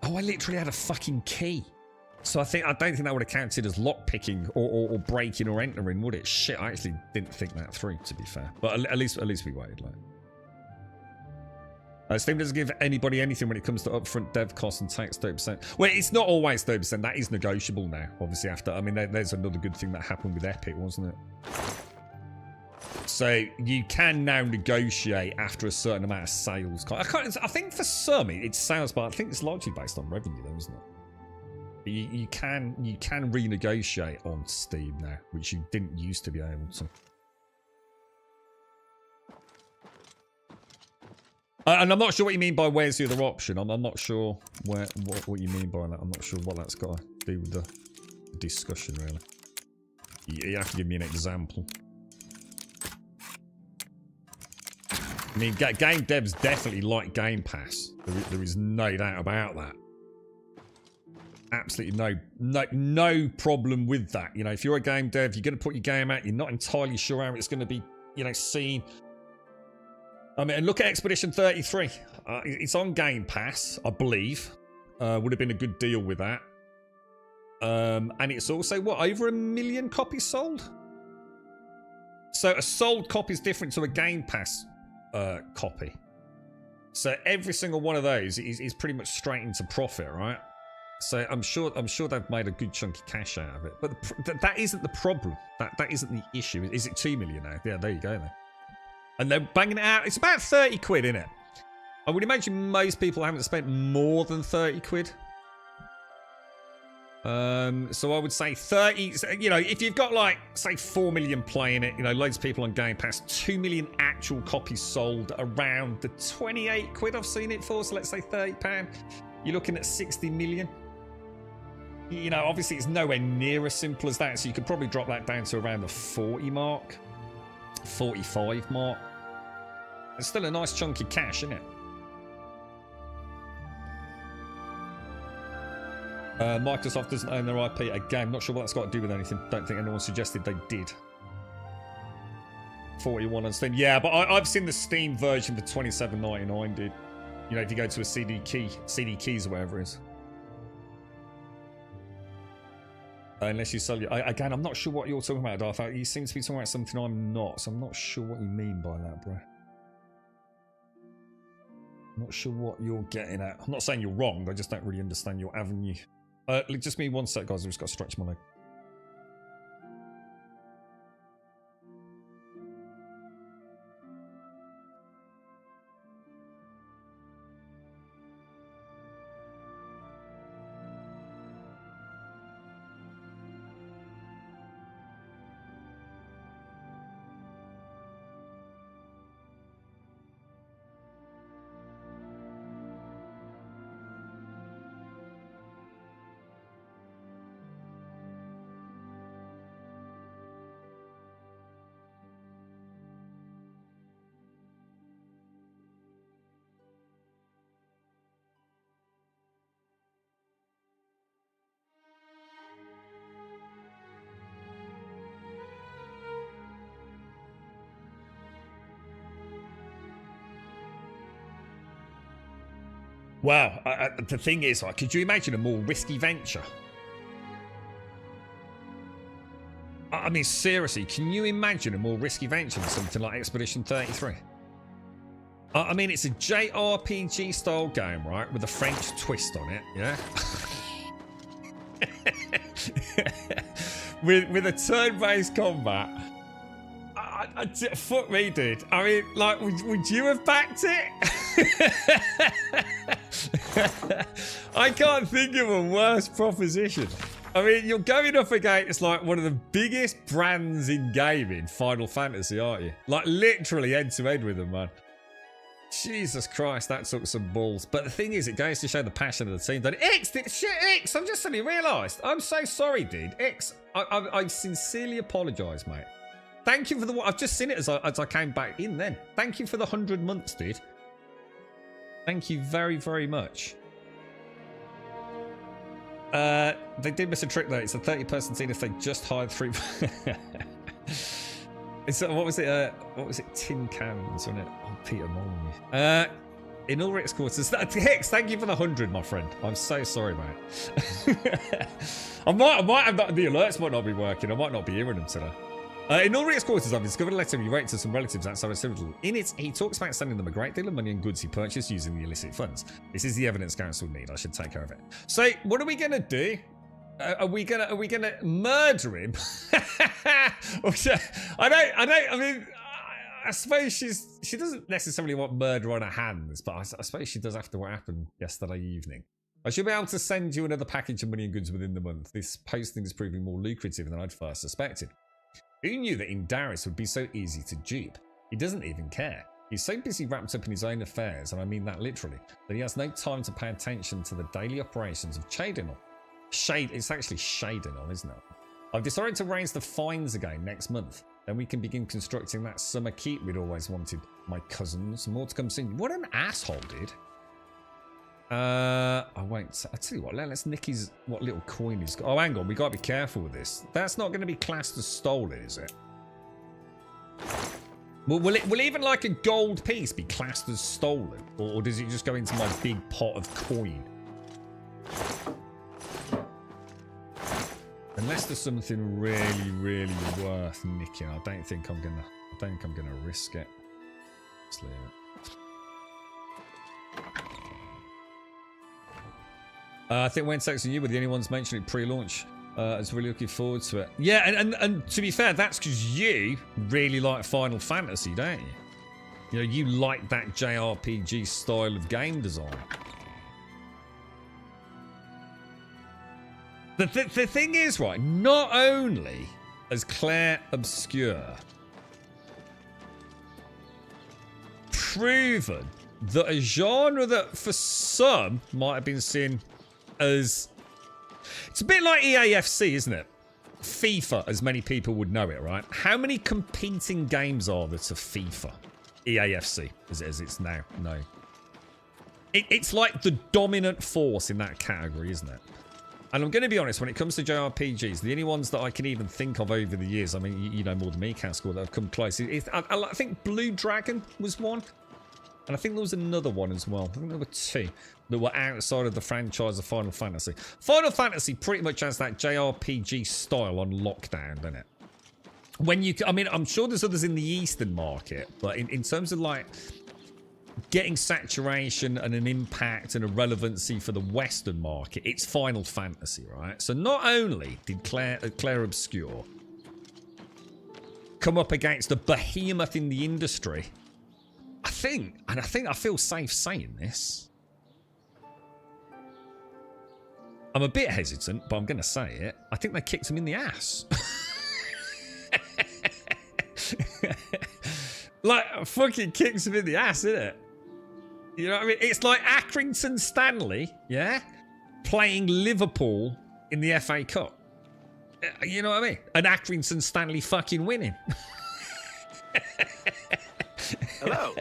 Oh, I literally had a fucking key. So I don't think that would have counted as lockpicking or breaking or entering, would it? Shit, I actually didn't think that through, to be fair. But at least we waited, like. Steam doesn't give anybody anything when it comes to upfront dev costs and tax 30%. Well, it's not always 30%. That is negotiable now, obviously, after... I mean, there's another good thing that happened with Epic, wasn't it? So you can now negotiate after a certain amount of sales. I think for some it's sales, but I think it's largely based on revenue, though, isn't it? You can renegotiate on Steam now, which you didn't used to be able to. And I'm not sure what you mean by where's the other option. I'm not sure what you mean by that. I'm not sure what that's got to do with the discussion, really. You have to give me an example. I mean, game devs definitely like Game Pass. There is no doubt about that. Absolutely no problem with that. You know, if you're a game dev, you're going to put your game out, you're not entirely sure how it's going to be, you know, seen. I mean, and look at Expedition 33. It's on Game Pass, I believe. Would have been a good deal with that. And it's also, what, over 1 million copies sold? So a sold copy is different to a Game Pass copy. So every single one of those is pretty much straight into profit, right? So I'm sure they've made a good chunk of cash out of it. But that isn't the problem. That isn't the issue. Is it 2 million now? Yeah, there you go then. And they're banging it out. It's about 30 quid, isn't it? I would imagine most people haven't spent more than 30 quid. So I would say 30, you know, if you've got like, say 4 million playing it, you know, loads of people on Game Pass, 2 million actual copies sold around the 28 quid I've seen it for, so let's say £30. You're looking at 60 million. You know, obviously it's nowhere near as simple as that, so you could probably drop that down to around the 40 mark, 45 mark. It's still a nice chunk of cash, isn't it? Microsoft doesn't own their IP again. Not sure what that's got to do with anything. Don't think anyone suggested they did. 41 on Steam. Yeah, but I've seen the Steam version for $27.99, dude. You know, if you go to a CD keys or whatever it is. Unless you sell your... Again, I'm not sure what you're talking about, Darth. You seem to be talking about something I'm not, so I'm not sure what you mean by that, bro. I'm not sure what you're getting at. I'm not saying you're wrong, I just don't really understand your avenue. Just me one sec, guys. I've just got to stretch my leg. Well, the thing is, like, could you imagine a more risky venture? I mean, seriously, can you imagine a more risky venture than something like Expedition 33? I mean, it's a JRPG style game, right, with a French twist on it, yeah? with a turn-based combat. Fuck me, dude. I mean, like, would you have backed it? I can't think of a worse proposition. I mean, you're going up against, like, one of the biggest brands in gaming, Final Fantasy, aren't you? Like, literally head-to-head with them, man. Jesus Christ, that took some balls. But the thing is, it goes to show the passion of the team. That X, I've just suddenly realised. I'm so sorry, dude. X, I sincerely apologise, mate. Thank you for the... I've just seen it as I came back in then. Thank you for the 100 months, dude. Thank you very, very much. They did miss a trick, though. It's a 30-person team if they just hired 3... what was it? Tin cans, wasn't it? Oh, Peter Molyneux. In Ulrich's quarters. Hicks, thank you for the 100, my friend. I'm so sorry, mate. I might have not... The alerts might not be working. I might not be hearing them today. In Ulrich's quarters, I've discovered a letter he wrote to some relatives outside of Citadel. In it, he talks about sending them a great deal of money and goods he purchased using the illicit funds. This is the evidence council need. I should take care of it. So, what are we gonna do? Are we gonna murder him? I suppose she doesn't necessarily want murder on her hands, but I suppose she does after what happened yesterday evening. I should be able to send you another package of money and goods within the month. This posting is proving more lucrative than I'd first suspected. Who knew that Indaris would be so easy to dupe? He doesn't even care. He's so busy wrapped up in his own affairs, and I mean that literally, that he has no time to pay attention to the daily operations of Chadinol. It's actually Shadinol, isn't it? I've decided to raise the fines again next month. Then we can begin constructing that summer keep we'd always wanted. My cousins, more to come soon. What an asshole, dude. I won't. I'll tell you what, let's nick his, what little coin he's got. Oh, hang on, we got to be careful with this. That's not going to be classed as stolen, is it? Will even like a gold piece be classed as stolen? Or does it just go into my big pot of coin? Unless there's something really, really worth nicking, I don't think I'm gonna risk it. Let's leave it. I think when texting you were the only ones mentioning pre-launch. I was really looking forward to it. Yeah, and to be fair, that's because you really like Final Fantasy, don't you? You know, you like that JRPG style of game design. The thing is, right, not only has Claire Obscure proven that a genre that for some might have been seen as... It's a bit like EAFC, isn't it? FIFA, as many people would know it, right? How many competing games are there to FIFA? EAFC, as it's now known. It's like the dominant force in that category, isn't it? And I'm going to be honest, when it comes to JRPGs, the only ones that I can even think of over the years, I mean, you know more than me, Cascore, that have come close. I think Blue Dragon was one. And I think there was another one as well. I think there were two that were outside of the franchise of Final Fantasy. Final Fantasy pretty much has that JRPG style on lockdown, doesn't it? When you, I mean, I'm sure there's others in the Eastern market, but in terms of like getting saturation and an impact and a relevancy for the Western market, it's Final Fantasy, right? So not only did Claire Obscure come up against a behemoth in the industry, I feel safe saying this. I'm a bit hesitant, but I'm going to say it. I think they kicked him in the ass. Like, fucking kicks him in the ass, isn't it? You know what I mean? It's like Accrington Stanley, yeah? Playing Liverpool in the FA Cup. You know what I mean? And Accrington Stanley fucking winning. Hello.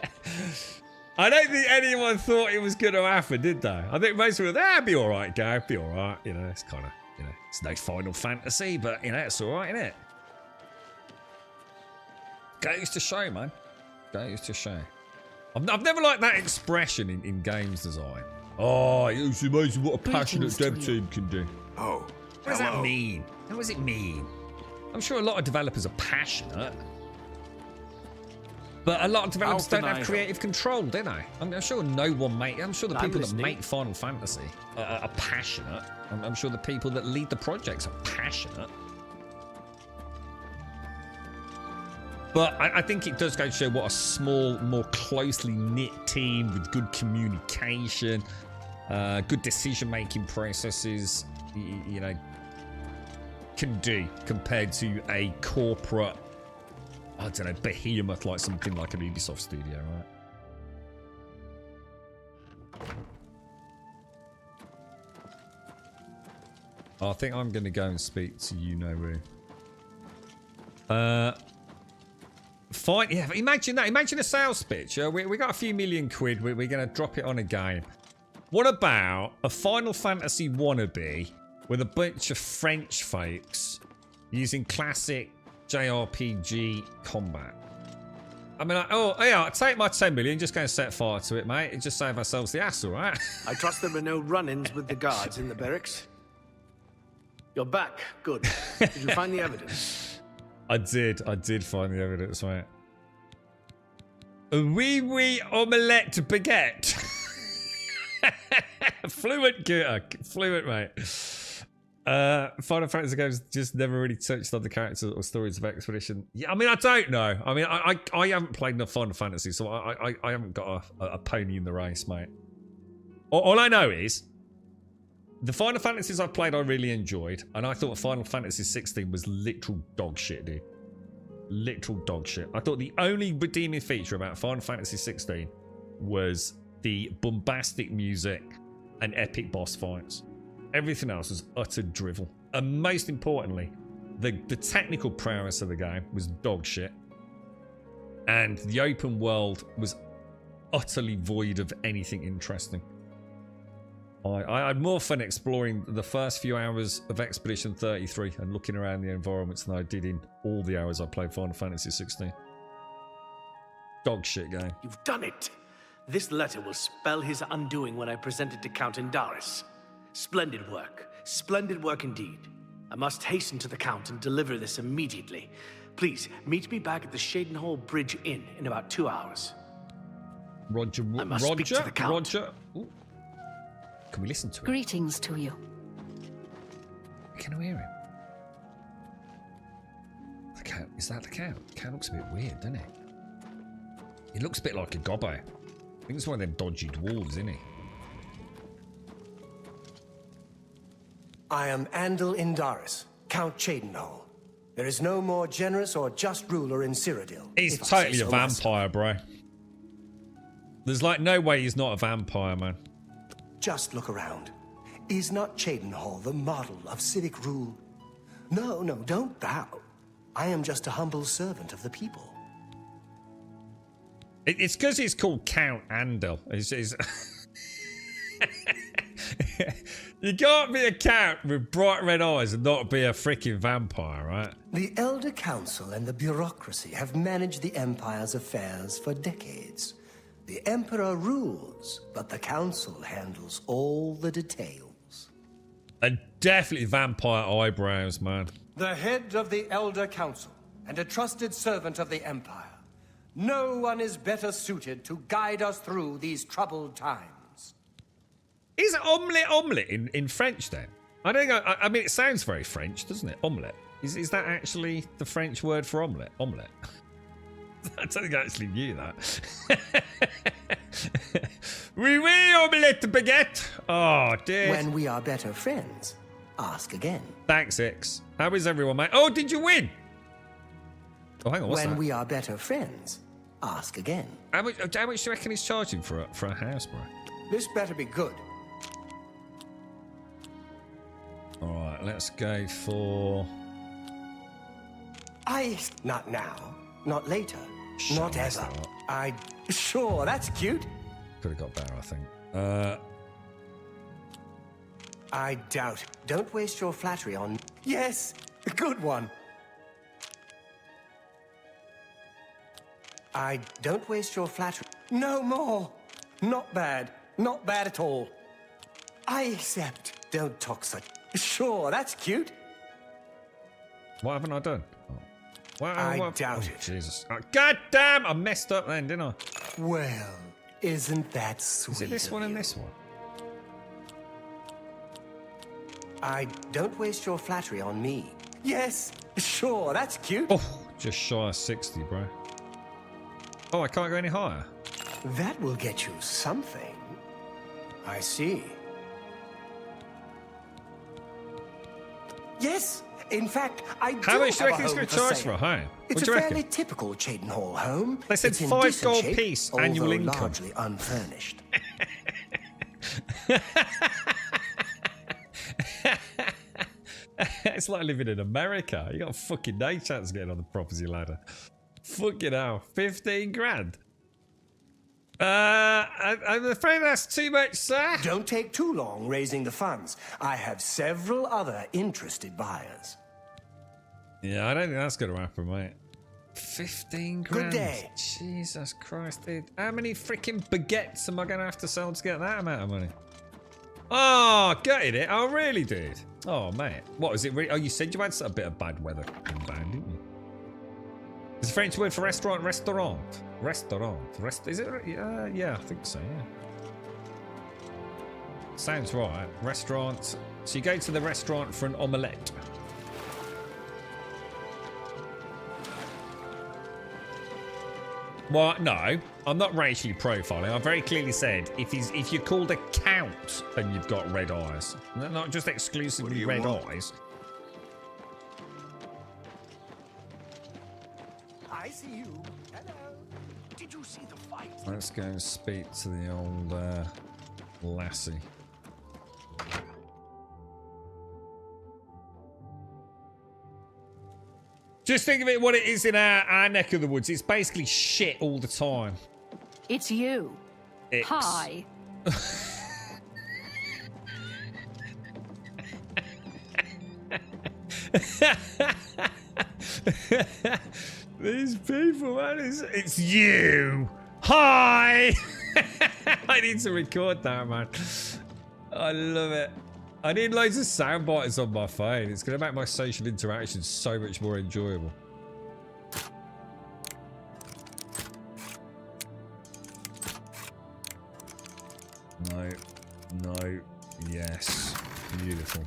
I don't think anyone thought it was going to happen, did they? I think most people, be all right, Gav, be all right. You know, it's kind of, you know, it's no Final Fantasy, but, you know, it's all right, isn't it? Goes to show, man. Goes to show. I've never liked that expression in games design. Oh, it's amazing what a passionate dev team can do. Oh, what does that mean? What does it mean? I'm sure a lot of developers are passionate, but a lot of developers don't have creative control, do they? I'm sure no one I'm sure the people that make Final Fantasy are passionate. I'm sure the people that lead the projects are passionate. But I think it does go to show what a small, more closely knit team with good communication, good decision-making processes, you know, can do compared to a corporate, I don't know, behemoth like something like an Ubisoft studio, right? I think I'm going to go and speak to you, Noru. Fine, yeah, imagine that. Imagine a sales pitch. We got a few million quid. We're going to drop it on a game. What about a Final Fantasy wannabe with a bunch of French folks using classic JRPG combat? I mean, I'll take my 10 million, just go and set fire to it, mate, and just save ourselves the hassle, right? I trust there were no run-ins with the guards in the barracks. You're back. Good. Did you find the evidence? I did find the evidence, mate. Oui, omelette baguette. Fluent, mate. Final Fantasy games just never really touched on the characters or stories of Expedition. Yeah, I mean, I don't know. I mean, I haven't played enough Final Fantasy, so I haven't got a pony in the race, mate. All I know is the Final Fantasies I've played I really enjoyed, and I thought Final Fantasy 16 was literal dog shit, dude. Literal dog shit. I thought the only redeeming feature about Final Fantasy 16 was the bombastic music and epic boss fights. Everything else was utter drivel. And most importantly, the technical prowess of the game was dog shit. And the open world was utterly void of anything interesting. I had more fun exploring the first few hours of Expedition 33 and looking around the environments than I did in all the hours I played Final Fantasy 16. Dog shit game. You've done it. This letter will spell his undoing when I present it to Count Indaris. Splendid work. Splendid work indeed. I must hasten to the Count and deliver this immediately. Please, meet me back at the Shadenhall Bridge Inn in about 2 hours. Roger. I must speak to the Count. Roger. Ooh. Can we listen to him? Greetings to you. Can we hear him? The Count. Is that the Count? The Count looks a bit weird, doesn't he? He looks a bit like a gobbo. I think it's one of them dodgy dwarves, isn't he? I am Andal Indaris, Count Shadenhall. There is no more generous or just ruler in Cyrodiil. He's totally a vampire, bro. There's like no way he's not a vampire, man. Just look around. Is not Shadenhall the model of civic rule? No, don't bow. I am just a humble servant of the people. It's because he's called Count Andal. You can't be a count with bright red eyes and not be a freaking vampire, right? The Elder Council and the bureaucracy have managed the Empire's affairs for decades. The Emperor rules, but the Council handles all the details. And definitely vampire eyebrows, man. The head of the Elder Council and a trusted servant of the Empire. No one is better suited to guide us through these troubled times. Is omelette in French then? I mean, it sounds very French, doesn't it? Omelette. Is that actually the French word for omelette? Omelette. I don't think I actually knew that. Oui, omelette baguette. Oh, dear. When we are better friends, ask again. Thanks, X. How is everyone, mate? Oh, did you win? Oh, hang on, what's that? When we are better friends, ask again. How much do you reckon he's charging for a house, bro? This better be good. All right, let's go for... Not now. Not later. Not ever. Sure, that's cute. Could have got better, I think. I doubt. Don't waste your flattery on... Yes, a good one. Don't waste your flattery. No more. Not bad. Not bad at all. I accept. Don't talk such... Sure, that's cute. What haven't I done? Oh. I doubt it. Jesus. Oh, God damn! I messed up then, didn't I? Well, isn't that sweet? Is it this one and this one? I don't waste your flattery on me. Yes, sure, that's cute. Oh, just shy of 60, bro. Oh, I can't go any higher. That will get you something. I see. Yes, in fact, I do How much do you have reckon a it's home going to for charge sale. for a home? It's What a do you fairly reckon? typical Chaden home. They said It's in £5 decent shape, piece annual although income. largely unfurnished. It's like living in America. You got a fucking no chance of getting on the property ladder. Fucking hell. 15 grand. I'm afraid that's too much, sir. Don't take too long raising the funds. I have several other interested buyers. Yeah, I don't think that's going to happen, mate. 15 grand. Good day. Jesus Christ, dude. How many freaking baguettes am I going to have to sell to get that amount of money? Oh, getting it. Oh, really, dude? Oh, mate. What was it? Oh, you said you had a bit of bad weather inbound, didn't you? Is the French word for restaurant restaurant? Restaurant. Is it? Yeah, I think so, yeah. Sounds right. Restaurant. So you go to the restaurant for an omelette. Well, no, I'm not racially profiling. I very clearly said if you're called a count, then you've got red eyes. Not just exclusively red eyes. I see you. Hello. Did you see the fight? Let's go and speak to the old lassie. Just think of it what it is in our neck of the woods. It's basically shit all the time. It's you. It's... Hi. These people, man, it's you. Hi. I need to record that, man. I love it. I need loads of sound bites on my phone. It's going to make my social interactions so much more enjoyable. No. No. Yes. Beautiful.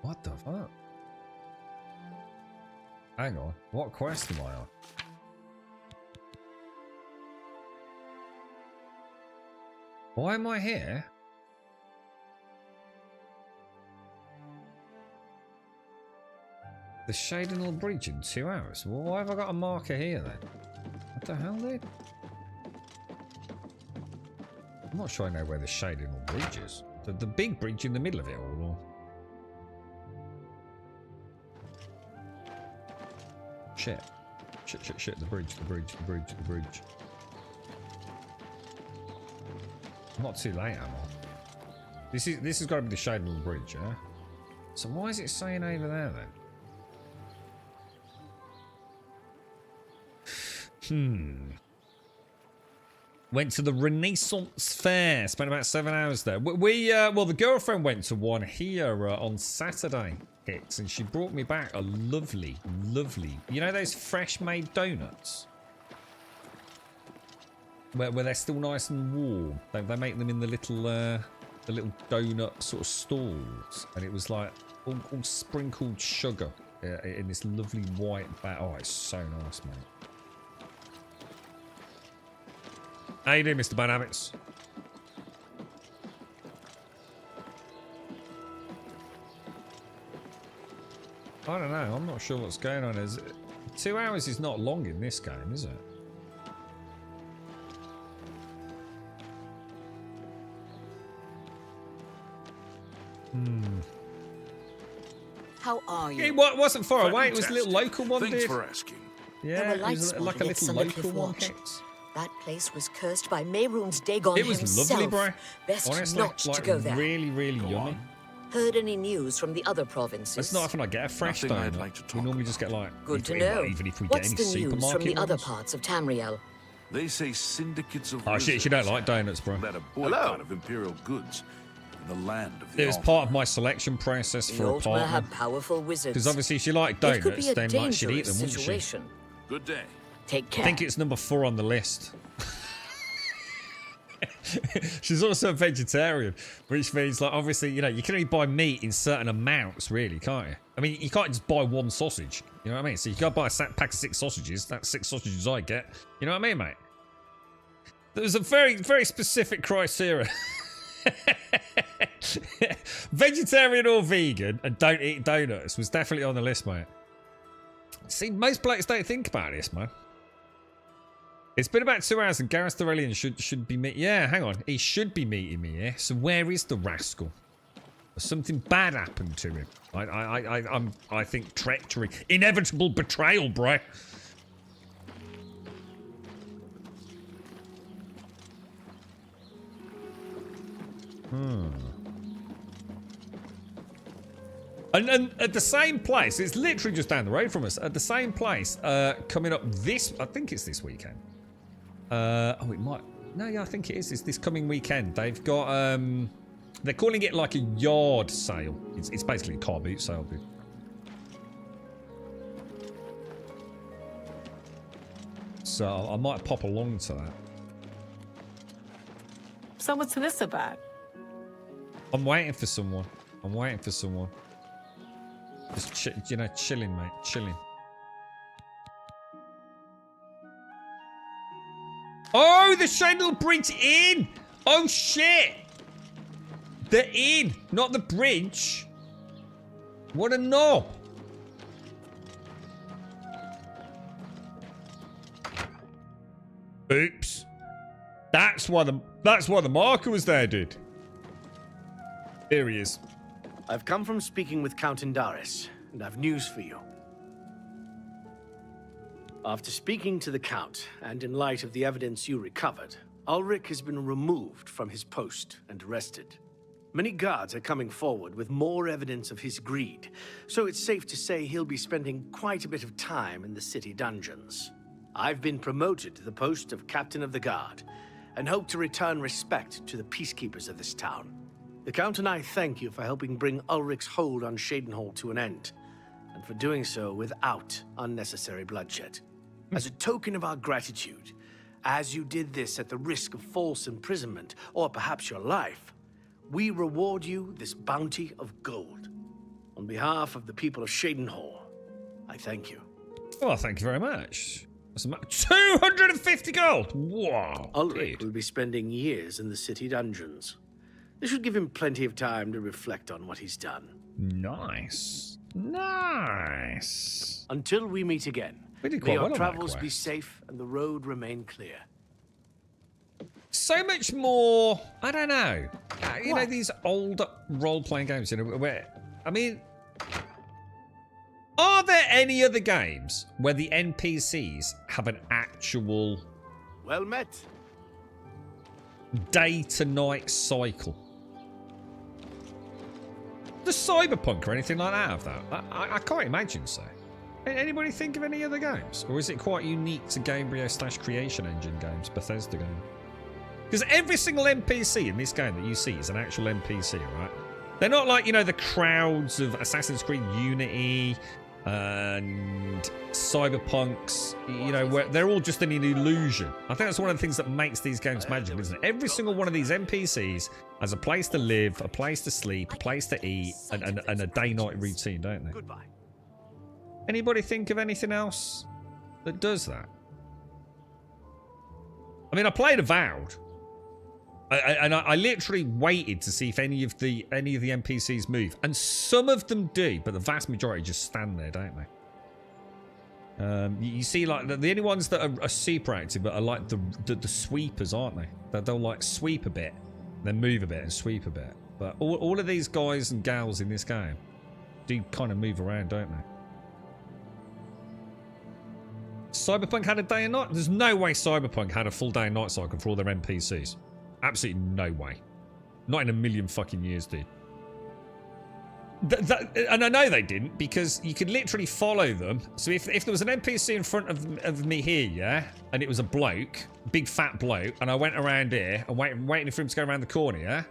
What the fuck? Hang on. What quest am I on? Why am I here? The Shadenall Bridge in 2 hours. Well, why have I got a marker here then? What the hell, dude? I'm not sure I know where the Shadenall Bridge is. The big bridge in the middle of it all. Or... Shit. Shit. The bridge. I'm not too late, am I? This has got to be the Shadenall Bridge, yeah? So why is it saying over there then? Went to the Renaissance Fair. Spent about 7 hours there. Well, the girlfriend went to one here on Saturday, and she brought me back a lovely, you know those fresh made donuts? Where they're still nice and warm. They make them in the little donut sort of stalls, and it was like all sprinkled sugar in this lovely white batter. Oh, it's so nice, mate. How you doing, Mr. Bad Habits? I don't know. I'm not sure what's going on. 2 hours is not long in this game, is it? How are you? It wasn't far away. It was a little local one. Thanks for asking. Yeah, it was like a little local one. That place was cursed by Mehrunes Dagon It was himself. lovely, bro. Best Honestly, not to go there. really yummy. Heard any news from the other provinces? It's not often I get a fresh Nothing donut. I'd like to talk We normally just get like... Good to even- know. Even if we What's get any the news supermarket from the other ones. parts of Tamriel? They say syndicates of Oh shit, you don't like donuts, bro. led a boycott of imperial goods in the land of the It was Altar. part of my selection process The for a Altmer partner. have powerful wizards. Because obviously if she liked It could be donuts, a then like, she'd eat dangerous them, wouldn't she? situation. Good day. Take I care. think it's number 4 on the list. She's also a vegetarian, which means, like, obviously, you know, you can only buy meat in certain amounts, really, can't you? I mean, you can't just buy one sausage. You know what I mean? So you gotta buy a pack of 6 sausages. That's 6 sausages I get. You know what I mean, mate? There's a very, very specific criteria. Vegetarian or vegan and don't eat donuts was definitely on the list, mate. See, most blokes don't think about this, man. It's been about 2 hours and Gareth Dorellian should be meet. Yeah, hang on. He should be meeting me, yeah? So where is the rascal? Something bad happened to him. I think treachery. Inevitable betrayal, bro. And at the same place, it's literally just down the road from us. At the same place, coming up this, I think it's this weekend. Oh, it might. No, yeah, I think it is. It's this coming weekend. They've got, they're calling it like a yard sale. It's basically a car boot sale, dude. So I might pop along to that. So what's this about? I'm waiting for someone. I'm waiting for someone. Just, you know, chilling, mate. Chilling. Oh, the Shandle Bridge Inn! Oh, shit! The inn, not the bridge. What a knob. Oops. That's why the marker was there, dude. Here he is. I've come from speaking with Count Indaris, and I've news for you. After speaking to the Count, and in light of the evidence you recovered, Ulrich has been removed from his post and arrested. Many guards are coming forward with more evidence of his greed, so it's safe to say he'll be spending quite a bit of time in the city dungeons. I've been promoted to the post of Captain of the Guard, and hope to return respect to the peacekeepers of this town. The Count and I thank you for helping bring Ulrich's hold on Shadenhall to an end, and for doing so without unnecessary bloodshed. As a token of our gratitude, as you did this at the risk of false imprisonment, or perhaps your life, we reward you this bounty of gold. On behalf of the people of Shadenhall, I thank you. Well, thank you very much. That's 250 gold! Wow. Ulrich will be spending years in the city dungeons. This should give him plenty of time to reflect on what he's done. Nice. Nice. Until we meet again, We did may quite your well on that travels be quest. safe and the road remain clear. So much more, I don't know. You know, What? these old role-playing games, you know, where, I mean, are there any other games where the NPCs have an actual Well met. day-to-night cycle? The Cyberpunk or anything like that of that? I can't imagine so. Anybody think of any other games? Or is it quite unique to Gamebryo/Creation Engine games, Bethesda games? Because every single NPC in this game that you see is an actual NPC, right? They're not like, you know, the crowds of Assassin's Creed Unity and Cyberpunks, you know, where they're all just an illusion. I think that's one of the things that makes these games magical, isn't it? Every single one of these NPCs has a place to live, a place to sleep, a place to eat, and a day-night routine, don't they? Goodbye. Anybody think of anything else that does that? I mean, I played Avowed. I literally waited to see if any of the NPCs move, and some of them do, but the vast majority just stand there, don't they? You see, like the only ones that are super active are like the sweepers, aren't they? That they'll like sweep a bit, then move a bit and sweep a bit. But all of these guys and gals in this game do kind of move around, don't they? Cyberpunk had a day and night. There's no way Cyberpunk had a full day and night cycle for all their NPCs. Absolutely no way. Not in a million fucking years, dude. and I know they didn't, because you could literally follow them. So if there was an NPC in front of me here, yeah, and it was a bloke, big fat bloke, and I went around here and waiting for him to go around the corner, yeah,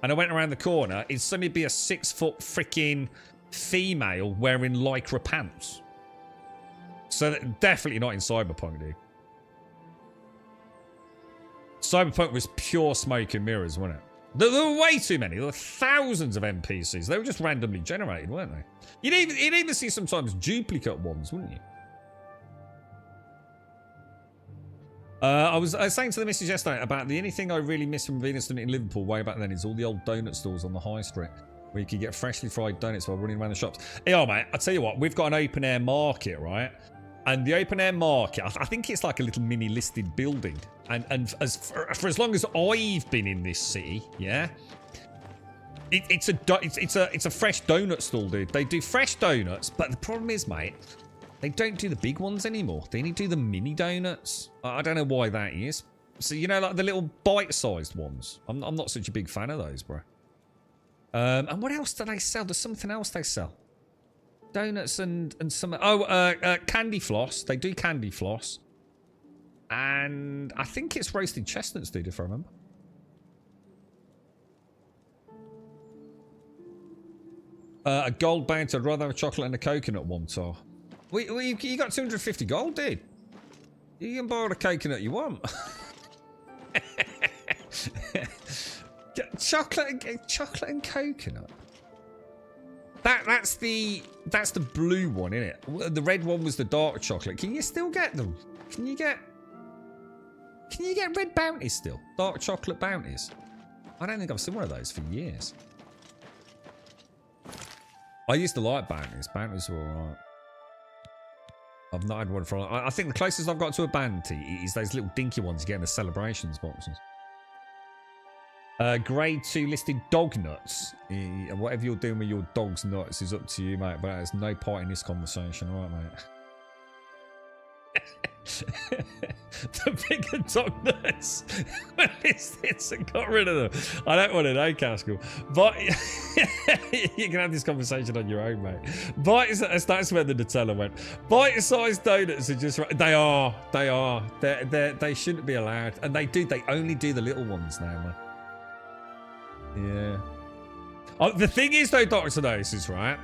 and I went around the corner, it'd suddenly be a 6-foot freaking female wearing lycra pants. So definitely not in Cyberpunk, dude. Cyberpunk was pure smoke and mirrors, wasn't it? There were way too many. There were thousands of NPCs. They were just randomly generated, weren't they? You'd even see sometimes duplicate ones, wouldn't you? I was saying to the missus yesterday about the only thing I really miss from Venuston in Liverpool way back then is all the old donut stores on the high street where you could get freshly fried donuts while running around the shops. Yeah, mate, I'll tell you what, we've got an open air market, right? And the open air market, I think it's like a little mini listed building. And for as long as I've been in this city, yeah, it's a fresh donut stall, dude. They do fresh donuts, but the problem is, mate, they don't do the big ones anymore. They only do the mini donuts. I don't know why that is. So, you know, like the little bite-sized ones. I'm not such a big fan of those, bro. And what else do they sell? There's something else they sell. Donuts and some... Oh, candy floss. They do candy floss. And I think it's roasted chestnuts, dude, if I remember. A gold bounty. I'd rather have a chocolate and a coconut one, so. You got 250 gold, dude. You can buy all the coconut you want. chocolate and coconut. That's the blue one, isn't it? The red one was the dark chocolate. Can you still get them? Can you get red bounties still? Dark chocolate bounties? I don't think I've seen one of those for years. I used to like bounties. Bounties were alright. I've not had one for a long... I think the closest I've got to a bounty is those little dinky ones you get in the celebrations boxes. Grade 2 listed dog nuts. Whatever you're doing with your dog's nuts is up to you, mate. But there's no part in this conversation, alright, mate? The bigger dog nuts. It's got rid of them. I don't want to know, Castle. But you can have this conversation on your own, mate. That's where the Nutella went. Bite-sized donuts are just right. They are. They shouldn't be allowed. And they only do the little ones now, man. Yeah. Oh, the thing is, though, Dr. Nosis, right?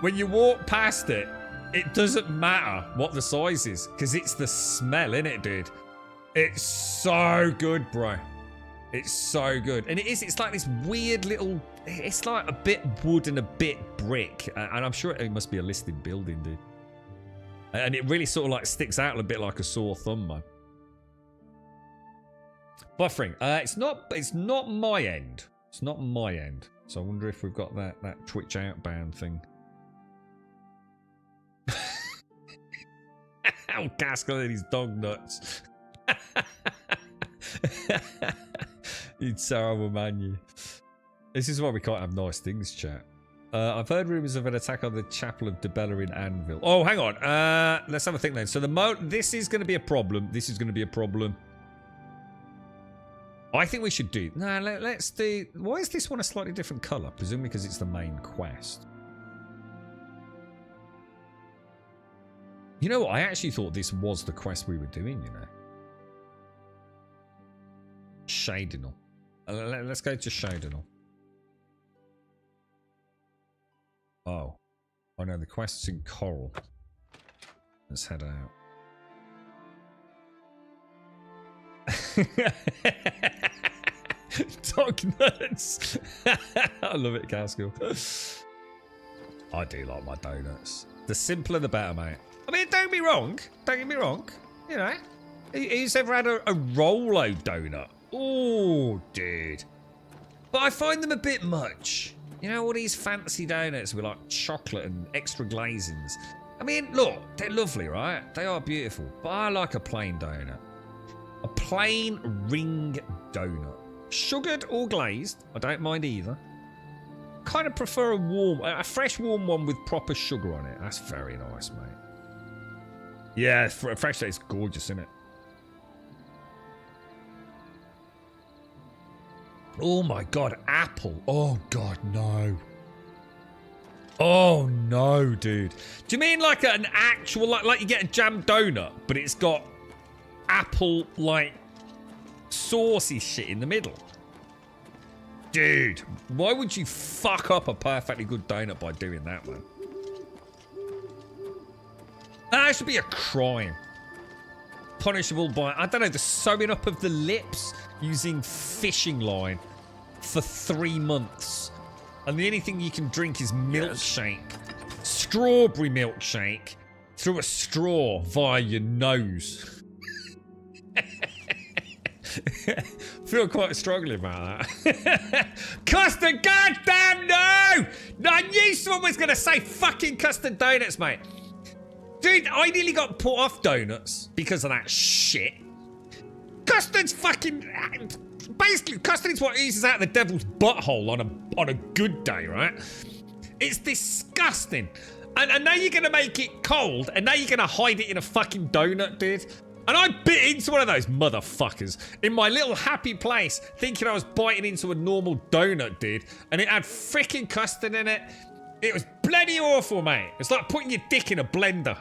When you walk past it, it doesn't matter what the size is, because it's the smell, innit, dude? It's so good, bro. It's so good. And it's like this weird little... It's like a bit wood and a bit brick. And I'm sure it must be a listed building, dude. And it really sort of like sticks out a bit like a sore thumb, man. Buffering. It's not my end. It's not my end. So I wonder if we've got that Twitch outbound thing. Oh, Gaskell and his dog nuts. You terrible man, you. This is why we can't have nice things, chat. I've heard rumours of an attack on the Chapel of Debella in Anvil. Oh, hang on. Let's have a think then. So this is going to be a problem. This is going to be a problem. I think we should do... No, let's do... Why is this one a slightly different colour? Presumably because it's the main quest. You know what? I actually thought this was the quest we were doing, you know. Shadinal. Let's go to Shadinal. Oh. Oh no, the quest's in Coral. Let's head out. Dog nuts. I love it, Castle. I do like my donuts. The simpler the better, mate. I mean, don't get me wrong. You know, who's ever had a Rolo donut? Oh, dude. But I find them a bit much. You know, all these fancy donuts with like chocolate and extra glazings. I mean, look, they're lovely, right? They are beautiful. But I like a plain donut. A plain ring donut. Sugared or glazed, I don't mind either. Kind of prefer a fresh warm one with proper sugar on it. That's very nice, mate. Yeah, fresh taste gorgeous, isn't it? Oh my god, apple. Oh god, no. Oh no, dude. Do you mean like an actual, like you get a jam donut, but it's got apple, like, saucy shit in the middle? Dude, why would you fuck up a perfectly good donut by doing that, man? That should be a crime. Punishable by, I don't know, the sewing up of the lips using fishing line for 3 months. And the only thing you can drink is milkshake. Strawberry milkshake through a straw via your nose. Feel quite strongly about that. Custard, goddamn no! No, I knew someone was going to say fucking custard donuts, mate. Dude, I nearly got put off donuts because of that shit. Custard's fucking... Basically, custard is what oozes out of the devil's butthole on a good day, right? It's disgusting. And now you're going to make it cold, and now you're going to hide it in a fucking donut, dude. And I bit into one of those motherfuckers in my little happy place, thinking I was biting into a normal donut, dude. And it had freaking custard in it. It was bloody awful, mate. It's like putting your dick in a blender.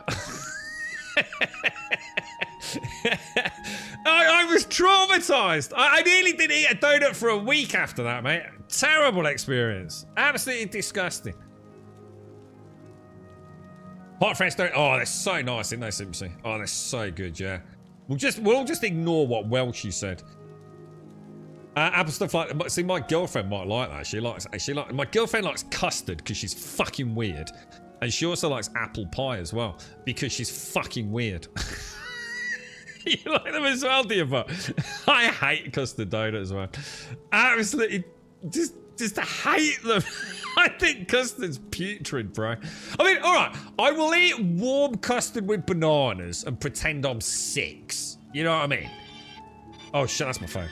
I was traumatized. I nearly didn't eat a donut for a week after that, mate. Terrible experience. Absolutely disgusting. Hot French donut. Oh, they're so nice, aren't they, Simpson? Oh, they're so good, yeah. We'll just ignore what Welsh you said. Apple stuff like, see, my girlfriend might like that. My girlfriend likes custard because she's fucking weird. And she also likes apple pie as well because she's fucking weird. You like them as well, do you? But I hate custard donuts, man. Absolutely, just hate them. I think custard's putrid, bro. I mean, all right, I will eat warm custard with bananas and pretend I'm 6. You know what I mean? Oh shit, that's my phone.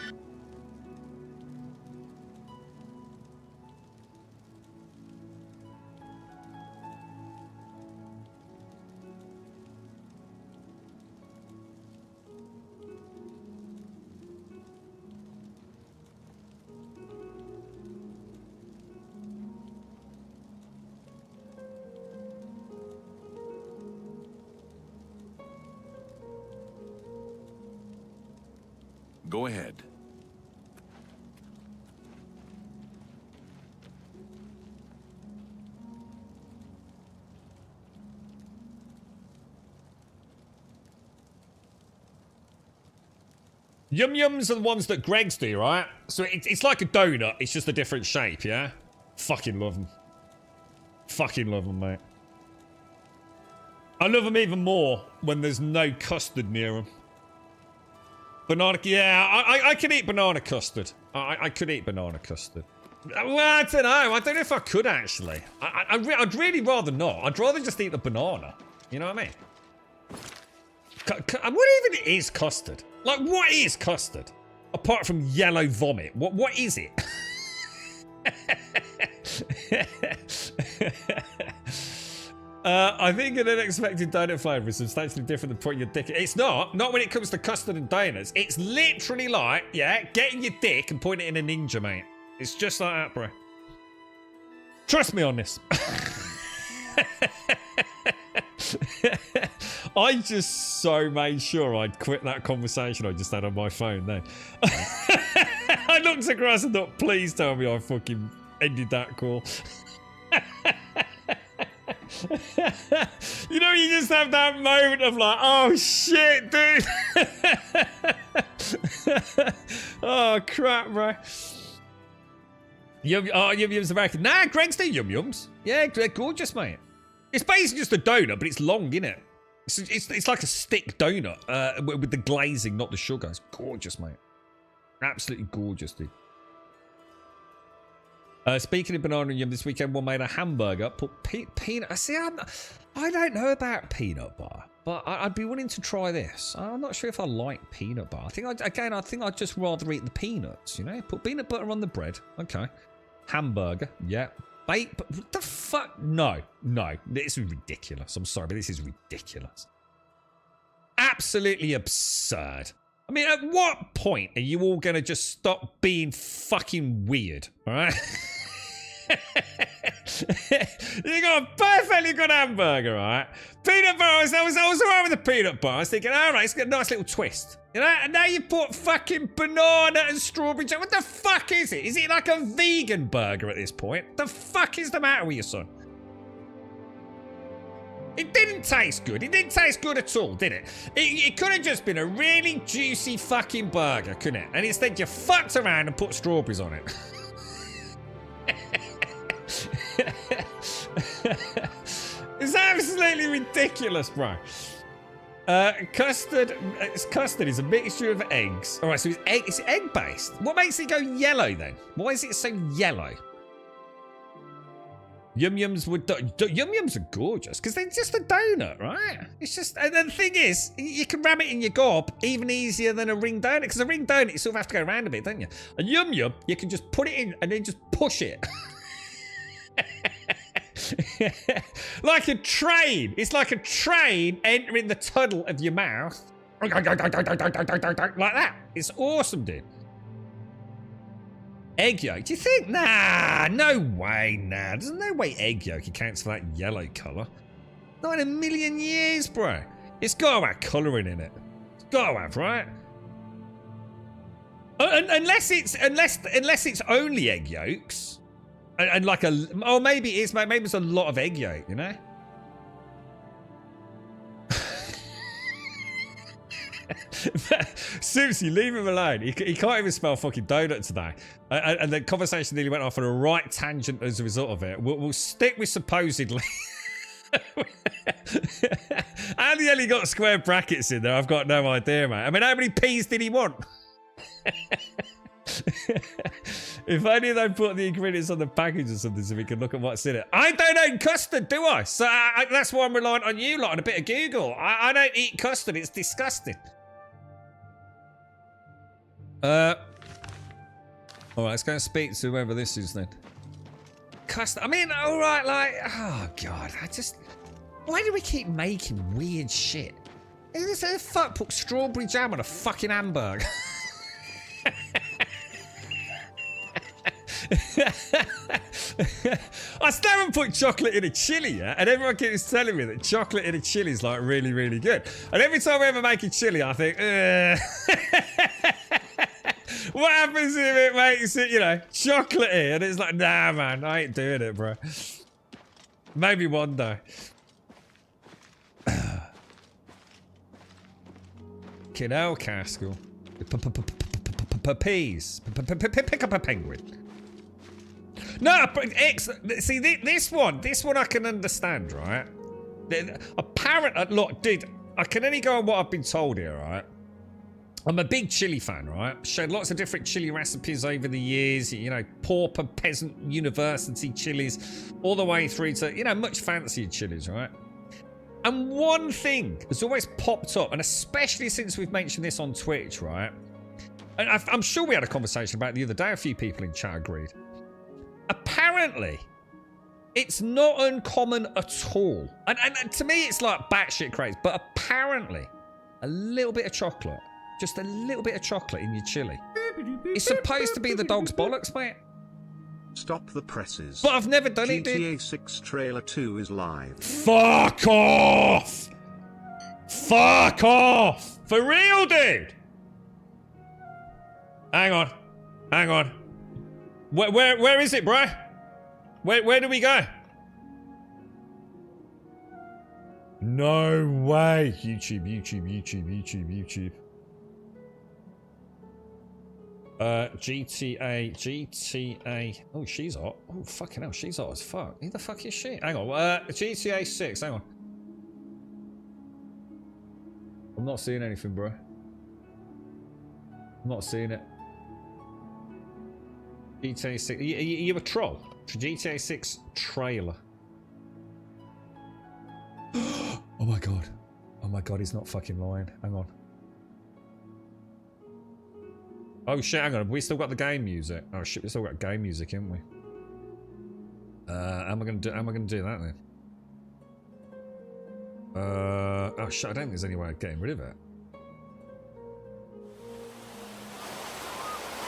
Go ahead. Yum Yums are the ones that Greg's do, right? So it's like a donut, it's just a different shape, yeah? Fucking love them. Fucking love them, mate. I love them even more when there's no custard near them. Banana, yeah, I can eat banana custard. I could eat banana custard. Well, I don't know. I don't know if I could, actually. I'd really rather not. I'd rather just eat the banana. You know what I mean? What even is custard? Like, what is custard? Apart from yellow vomit. What is it? I think an unexpected donut flavour is substantially different than putting your dick in. It's not. Not when it comes to custard and donuts. It's literally like, yeah, getting your dick and putting it in a ninja, mate. It's just like that, bro. Trust me on this. I just so made sure I'd quit that conversation I just had on my phone there. I looked across and thought, please tell me I fucking ended that call. You know, you just have that moment of like, oh shit, dude. Oh crap, bro. Yum Yums American. Nah, Greg's do Yum Yums. Yeah, they're gorgeous, mate. It's basically just a donut, but it's long, innit? It's like a stick donut with the glazing, not the sugar. It's gorgeous, mate. Absolutely gorgeous, dude. Speaking of banana and yum, this weekend one made a hamburger. Put peanut. See, I don't know about peanut butter, but I'd be willing to try this. I'm not sure if I like peanut butter. I think I'd just rather eat the peanuts. You know, put peanut butter on the bread. Okay, hamburger. Yeah, bake. But what the fuck? No, this is ridiculous. I'm sorry, but this is ridiculous. Absolutely absurd. I mean, at what point are you all going to just stop being fucking weird, all right? You go, got a perfectly good hamburger, right? Peanut butter, I was alright with the peanut butter. I was thinking, alright, it's got a nice little twist. You know, and now you put fucking banana and strawberry jam. What the fuck is it? Is it like a vegan burger at this point? The fuck is the matter with you, son? It didn't taste good. It didn't taste good at all, did it? It could have just been a really juicy fucking burger, couldn't it? And instead you fucked around and put strawberries on it. It's absolutely ridiculous, bro. Custard is a mixture of eggs. All right, so it's egg based. What makes it go yellow then? Why is it so yellow? Yum Yums are gorgeous because they're just a donut, right? It's just, and the thing is, you can ram it in your gob even easier than a ring donut because a ring donut you sort of have to go around a bit, don't you? A Yum Yum, you can just put it in and then just push it. Like a train. It's like a train entering the tunnel of your mouth. Like that. It's awesome, dude. Egg yolk, do you think? Nah, no way, nah. There's no way egg yolk accounts for that yellow colour. Not in a million years, bro. It's got to have colouring in it. It's got to have, right? Unless it's only egg yolks. And like a, oh, maybe it is, maybe it's a lot of egg yolk, you know? Seriously, leave him alone. He can't even smell fucking donut today. And the conversation nearly went off on a right tangent as a result of it. We'll stick with supposedly. And he only got square brackets in there. I've got no idea, mate. I mean, how many peas did he want? If only they put the ingredients on the package or something so we can look at what's in it. I don't own custard, do I? So that's why I'm reliant on you lot and a bit of Google. I don't eat custard. It's disgusting. All right, let's go and speak to whoever this is then. Custard. I mean, all right, like, oh god, why do we keep making weird shit? Who the fuck put strawberry jam on a fucking hamburger? I still haven't put chocolate in a chili yet, and everyone keeps telling me that chocolate in a chili is like really, really good. And every time I ever make a chili, I think, what happens if it makes it, you know, chocolatey? And it's like, nah, man, I ain't doing it, bro. Maybe one day. Kiddo Castle. Peas. Pick up a penguin. No, see this one I can understand, right? Apparently, look, dude, I can only go on what I've been told here, right? I'm a big chili fan, right? Shared lots of different chili recipes over the years, you know, pauper, peasant, university chilies, all the way through to, you know, much fancier chilies, right? And one thing has always popped up, and especially since we've mentioned this on Twitch, right? And I'm sure we had a conversation about it the other day, a few people in chat agreed. Apparently, it's not uncommon at all. And to me, it's like batshit crazy. But apparently, a little bit of chocolate, just a little bit of chocolate in your chili, it's supposed to be the dog's bollocks, mate. Stop the presses. But I've never done it, dude. GTA 6 Trailer 2 is live. Fuck off! Fuck off! For real, dude! Hang on. Hang on. Where is it, bro? Where do we go? No way. YouTube. GTA. Oh, she's hot. Oh, fucking hell, she's hot as fuck. Who the fuck is she? Hang on. GTA 6. Hang on. I'm not seeing anything, bro. I'm not seeing it. GTA 6. Are you a troll? GTA 6 trailer. Oh my god. Oh my god, he's not fucking lying. Hang on. Oh shit, hang on. We still got the game music. Oh shit, we still got game music, haven't we? How am I gonna do that then? Oh shit, I don't think there's any way of getting rid of it.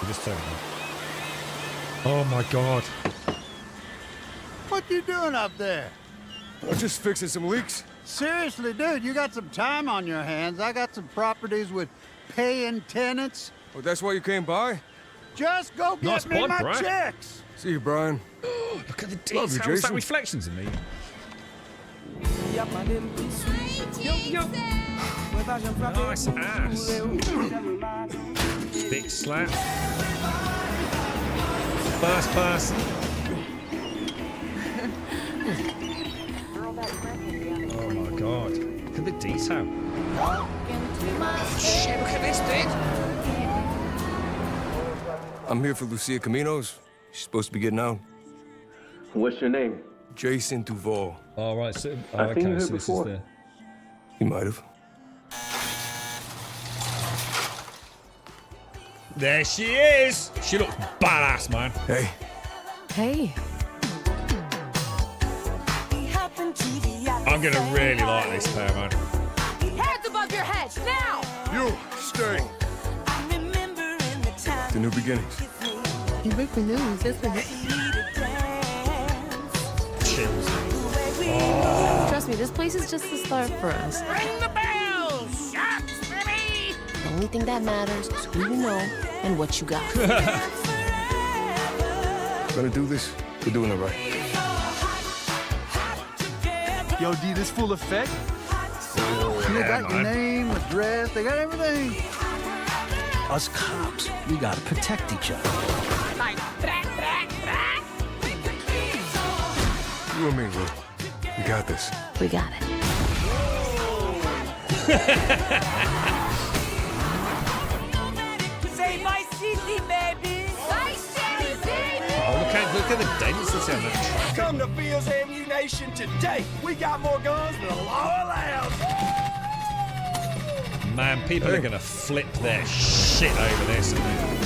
We just turn it on. Oh my god. What you doing up there? I'm just fixing some leaks. Seriously, dude, you got some time on your hands. I got some properties with paying tenants. Oh, that's why you came by? Just go get me my checks. See you, Brian. Look at the details. How's that reflections in me? Nice ass. Big slap. First person. Oh my god. Look at the detail. Oh, shit, look at this, dude. I'm here for Lucia Caminos. She's supposed to be getting out. What's your name? Jason Duval. All right, so I've seen her so this is before. the... You might have. There she is. She looks badass, man. Hey. Hey. I'm gonna really like this pair, man. Hands above your head, now! You, stay. The new beginnings. You break the news, isn't it? Chills. Trust me, this place is just the start for us. Ring the bell! Shots, baby! The only thing that matters is who you know and what you got. Gonna do this, we're doing it right. Yo, D, this full effect? They got your name, address, they got everything. Us cops, we gotta protect each other. Like, You and me, Lou. We got this. We got it. Say my city, baby! My city! Oh, look at the density on that track. Come to Fields Ammunition today. We got more guns than the law allows. Man, people are gonna flip their shit over this, aren't they?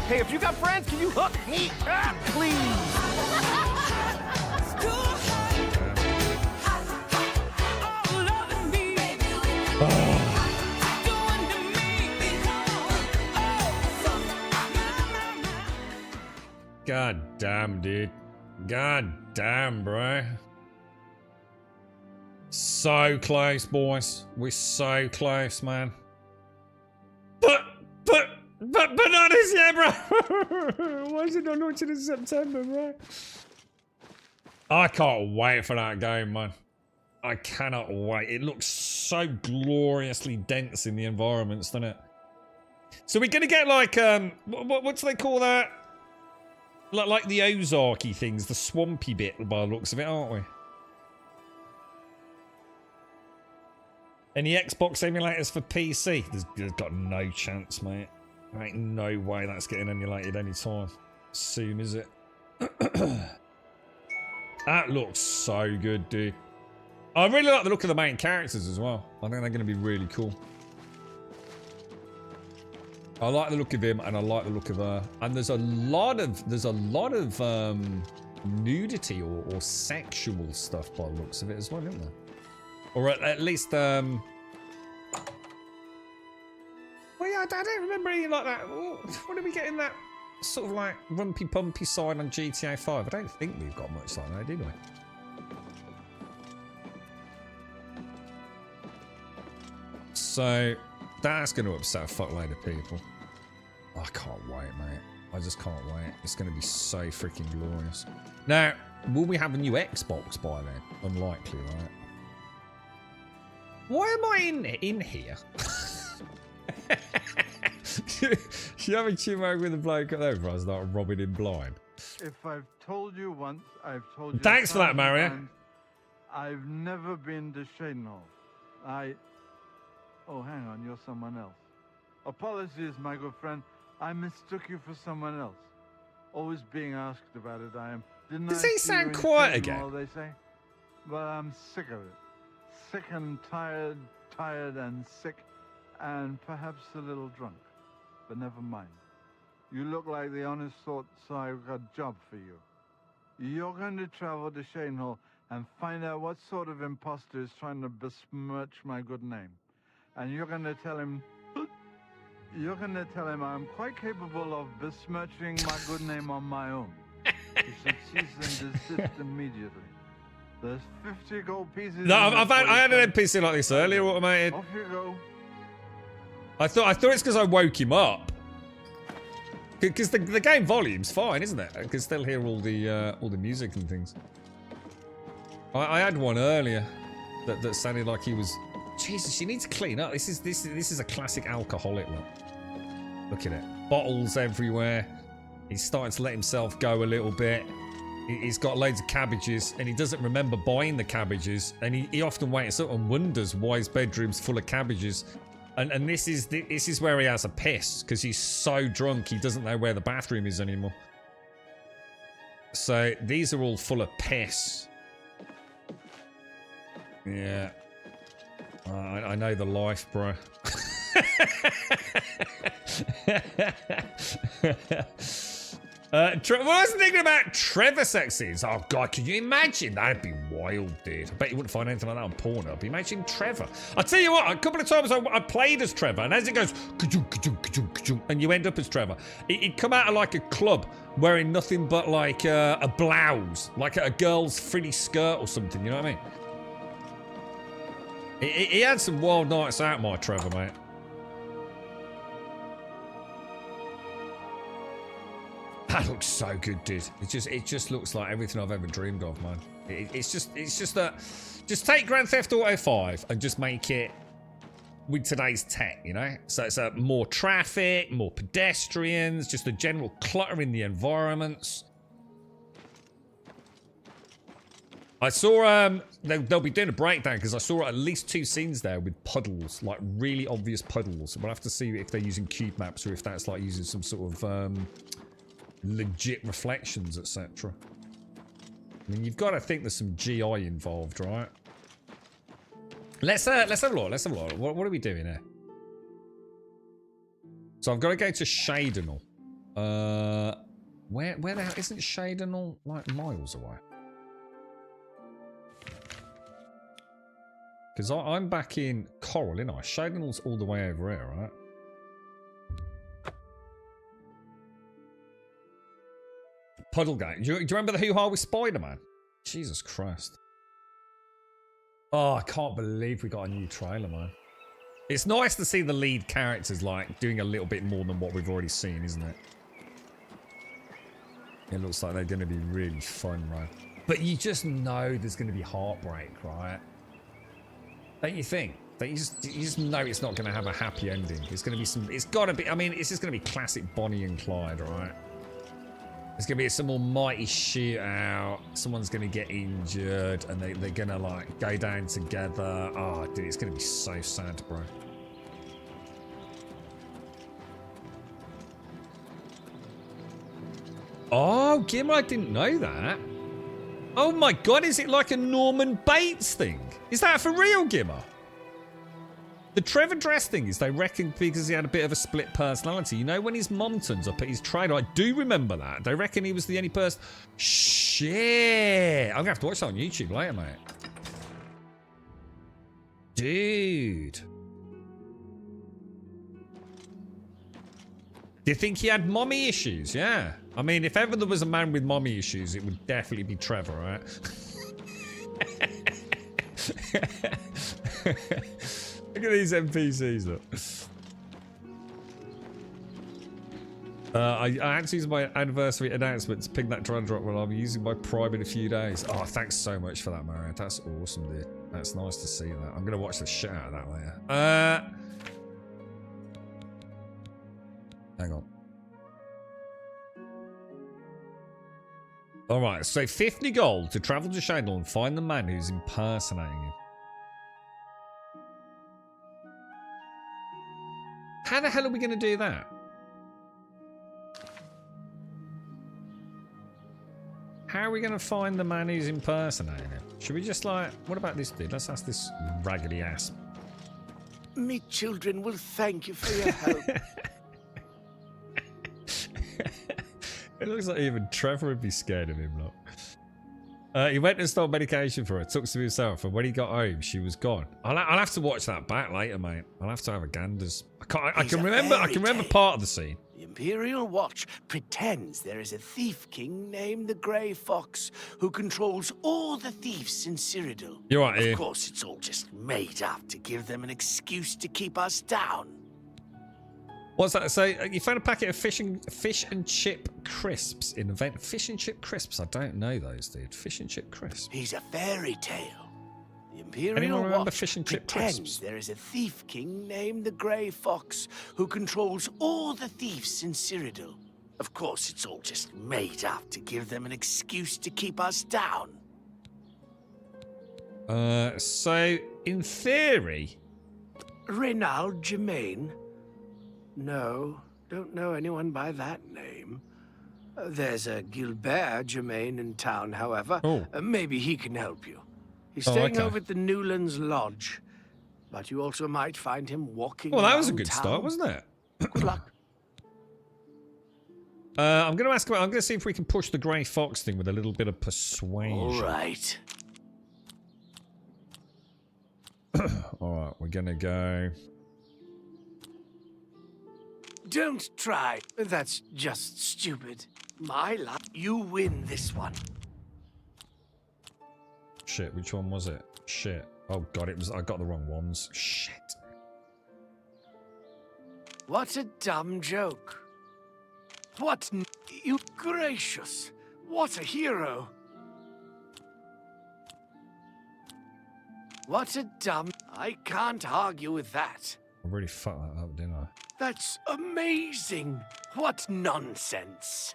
Hey, if you got friends, can you hook me up, please? God damn, dude. God damn, bro. So close, boys. We're so close, man. But bananas, yeah, bro. Why is it not launching in September, bro? I can't wait for that game, man. I cannot wait. It looks so gloriously dense in the environments, doesn't it? So we're gonna get like what do they call that? Like the Ozarky things, the swampy bit by the looks of it, aren't we? Any Xbox emulators for PC? There's got no chance, mate. There ain't no way that's getting emulated anytime soon, is it? That looks so good, dude. I really like the look of the main characters as well. I think they're going to be really cool. I like the look of him, and I like the look of her. And there's a lot of nudity or sexual stuff by the looks of it as well, isn't there? Or at least well, yeah, I don't remember anything like that. When are we getting that sort of like rumpy pumpy side on GTA 5? I don't think we've got much like that, did we? So that's going to upset a fuckload of people. I can't wait, mate. I just can't wait. It's going to be so freaking glorious. Now, will we have a new Xbox by then? Unlikely, right? Why am I in here? You having Chinwag with a bloke over? I was like robbing him blind. If I've told you once, I've told you. Thanks for that, Mario. I've never been to Shadenhall. Oh, hang on, you're someone else. Apologies, my good friend. I mistook you for someone else. Always being asked about it, I am. Does he sound quiet again? They say. But I'm sick of it. Sick and tired and sick, and perhaps a little drunk. But never mind. You look like the honest sort, so I've got a job for you. You're going to travel to Shadenhall and find out what sort of imposter is trying to besmirch my good name. And you're going to tell him, you're gonna tell him I'm quite capable of besmirching my good name on my own. He should cease and desist immediately. There's 50 gold pieces. No, I had an NPC like this earlier, automated. Off you go. I thought it's because I woke him up. Because the game volume's fine, isn't it? I can still hear all the music and things. I had one earlier that sounded like he was. Jesus, you need to clean up. This is a classic alcoholic look. Look at it. Bottles everywhere. He's starting to let himself go a little bit. He's got loads of cabbages, and he doesn't remember buying the cabbages. And he often wakes up and wonders why his bedroom's full of cabbages. And this is where he has a piss, because he's so drunk he doesn't know where the bathroom is anymore. So these are all full of piss. Yeah. I know the life, bro. What I was thinking about Trevor sex scenes. Oh god, can you imagine? That'd be wild, dude. I bet you wouldn't find anything like that on Pornhub. Imagine Trevor. I'll tell you what, a couple of times I played as Trevor, and as it goes, and you end up as Trevor, he'd come out of like a club wearing nothing but like a blouse, like a girl's frilly skirt or something, you know what I mean? He had some wild nights out, my Trevor, mate. That looks so good, dude. It just looks like everything I've ever dreamed of, man. It's just that. Just take Grand Theft Auto 5 and just make it with today's tech, you know. So it's more traffic, more pedestrians, just a general clutter in the environments. I saw they'll be doing a breakdown because I saw at least 2 scenes there with puddles, like really obvious puddles. We'll have to see if they're using cube maps or if that's like using some sort of legit reflections, etc. I mean, you've got to think there's some GI involved, right? Let's have a look. Let's have a look. What are we doing here? So I've got to go to Shadenal. Where the hell isn't Shadenal like miles away? Because I'm back in Coral, innit? Shadenal's all the way over here, right? Puddlegate. Do you remember the hoo-ha with Spider-Man? Jesus Christ. Oh, I can't believe we got a new trailer, man. It's nice to see the lead characters, like, doing a little bit more than what we've already seen, isn't it? It looks like they're going to be really fun, right? But you just know there's going to be heartbreak, right? Don't you think? You just know it's not going to have a happy ending. It's going to be some... It's got to be... I mean, it's just going to be classic Bonnie and Clyde, right? It's going to be some almighty shootout. Someone's going to get injured and they're going to, like, go down together. Oh, dude, it's going to be so sad, bro. Oh, Gimmer, I didn't know that. Oh my god, is it like a Norman Bates thing? Is that for real, Gimmer? The Trevor Dress thing is they reckon because he had a bit of a split personality. You know when his mum turns up at his trailer? I do remember that. They reckon he was the only person... Shit! I'm going to have to watch that on YouTube later, mate. Dude. Do you think he had mommy issues? Yeah. I mean, if ever there was a man with mommy issues, it would definitely be Trevor, right? Look at these NPCs, look. I had to use my anniversary announcement to ping that drone drop when I'm using my Prime in a few days. Oh, thanks so much for that, Mario. That's awesome, dude. That's nice to see that. I'm going to watch the shit out of that later. Hang on. Alright, so 50 gold to travel to Shadow and find the man who's impersonating him. How the hell are we going to do that? How are we going to find the man who's impersonating him? Should we just like... What about this dude? Let's ask this raggedy ass. Me children will thank you for your help. It looks like even Trevor would be scared of him, look. He went and stole medication for her, took some himself, and when he got home, she was gone. I'll have to watch that back later, mate. I'll have to have a ganders. I can remember part of the scene. The Imperial Watch pretends there is a thief king named the Grey Fox who controls all the thieves in Cyrodiil. You're right, Ian. Of course, it's all just made up to give them an excuse to keep us down. What's that? So you found a packet of fish and chip crisps in the vent. Fish and chip crisps? I don't know those, dude. Fish and chip crisps. He's a fairy tale. The Anyone Imperial remember Watch fish and chip pretends crisps? there is a thief king named the Grey Fox who controls all the thieves in Cyrodiil. Of course, it's all just made up to give them an excuse to keep us down. So in theory, Reynald Germain? No, don't know anyone by that name. There's a Gilbert Germain in town, however. Oh. Maybe he can help you. He's Oh, staying okay. over at the Newlands Lodge. But you also might find him walking well, that was a around good town. start, wasn't it? Good luck. I'm going to ask about. I'm going to see if we can push the Grey Fox thing with a little bit of persuasion. All right. All right, we're going to go. Don't try. That's just stupid. My luck. You win this one. Shit, which one was it? Shit. Oh god, it was. I got the wrong ones. Shit. What a dumb joke. What? You gracious. What a hero. What a dumb. I can't argue with that. I really fucked that up, didn't I? That's amazing. What nonsense.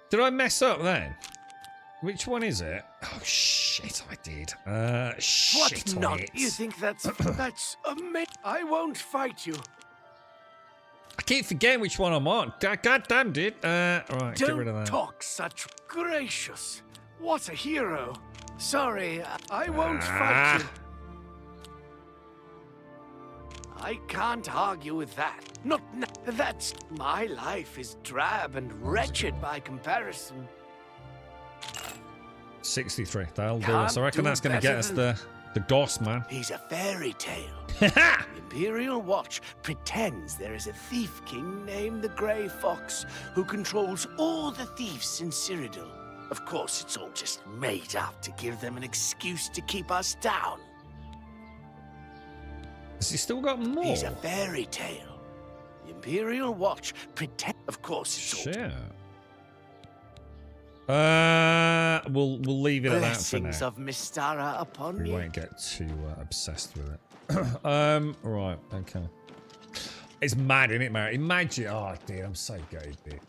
Did I mess up then? Which one is it? Oh shit, I did. Shit on What it. You think that's amazing? I won't fight you. I keep forgetting which one I'm on. God damn, dude. Right, get rid of Don't that. talk such gracious. What a hero. Sorry, I won't fight you. I can't argue with that. That's my life is drab and wretched by comparison. 63. That'll do Can't us. I reckon do that's going to get us better the goss, man. He's a fairy tale. The Imperial Watch pretends there is a thief king named the Grey Fox who controls all the thieves in Cyrodiil. Of course, it's all just made up to give them an excuse to keep us down. Has he still got more? He's a fairy tale. The Imperial Watch pretend. Of course, it's all. Shit. We'll leave it at that for now. Blessings of Mystara upon We you. won't get too obsessed with it. Right, okay. It's mad, isn't it, Mary? Imagine. Oh, dude, I'm so gutted, dude.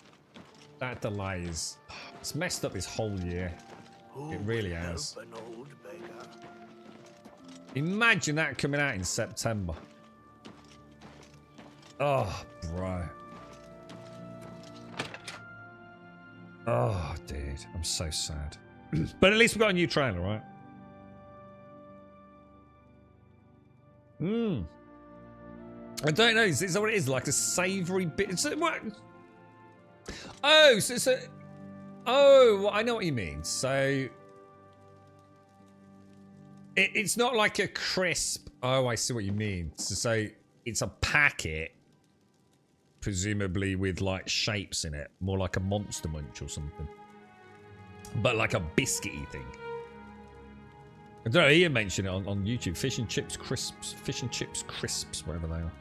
That delay is. It's messed up this whole year. It really has. An old beggar. Imagine that coming out in September. Oh, bro. Oh, dude. I'm so sad. But at least we've got a new trailer, right? I don't know. Is that what it is? Like a savoury bit? What? Oh, so it's a... Oh, well, I know what you mean. So... It's not like a crisp... Oh, I see what you mean. So it's a packet, presumably with like shapes in it. More like a Monster Munch or something. But like a biscuity thing. I don't know, Ian mentioned it on YouTube. Fish and chips crisps. Fish and chips crisps, whatever they are.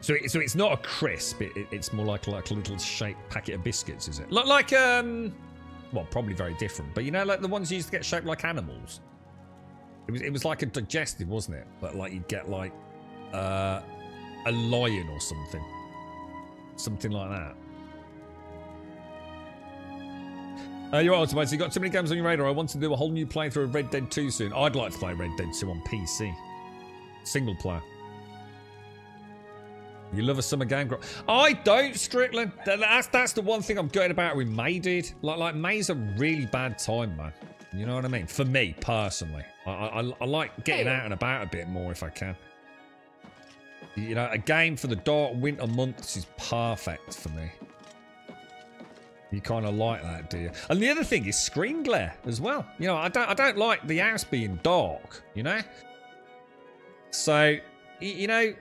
So it's not a crisp. It's more like a little shaped packet of biscuits, is it? Well, probably very different. But you know, like the ones you used to get shaped like animals. It was like a digestive, wasn't it? But like you'd get like a lion or something. Something like that. You're right, Ultimate. So you got too many games on your radar. I want to do a whole new playthrough of Red Dead 2 soon. I'd like to play Red Dead 2 on PC. Single player. You love a summer game? I don't, Strickland. That's the one thing I'm gutted about with May, dude. Like May's a really bad time, man. You know what I mean? For me, personally. I like getting out and about a bit more if I can. You know, a game for the dark winter months is perfect for me. You kind of like that, do you? And the other thing is screen glare as well. You know, I don't like the house being dark, you know? So, you know,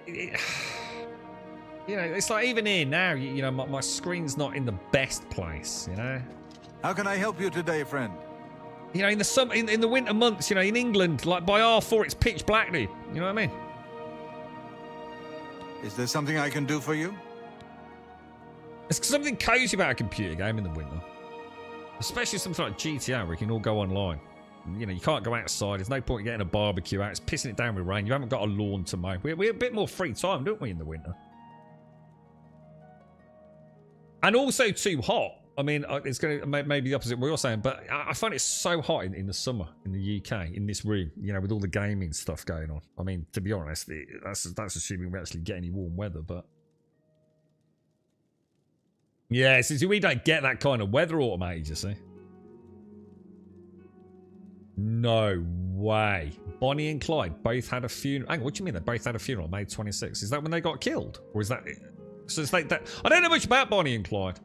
it's like even here now, you know, my screen's not in the best place, you know? How can I help you today, friend? You know, in the summer, in the winter months, you know, in England, like by R4, it's pitch black, dude. You know what I mean? Is there something I can do for you? It's something cozy about a computer game in the winter. Especially something like GTA where you can all go online. You know, you can't go outside. There's no point in getting a barbecue out. It's pissing it down with rain. You haven't got a lawn to mow. We're a bit more free time, don't we, in the winter? And also too hot. I mean, it's going to maybe the opposite of what you're saying, but I find it so hot in the summer in the UK, in this room, you know, with all the gaming stuff going on. I mean, to be honest, that's assuming we actually get any warm weather, but... Yeah, since we don't get that kind of weather automated, you see. No way. Bonnie and Clyde both had a funeral. Hang on, what do you mean they both had a funeral on May 26th? Is that when they got killed? Or is that... So it's like that... I don't know much about Bonnie and Clyde.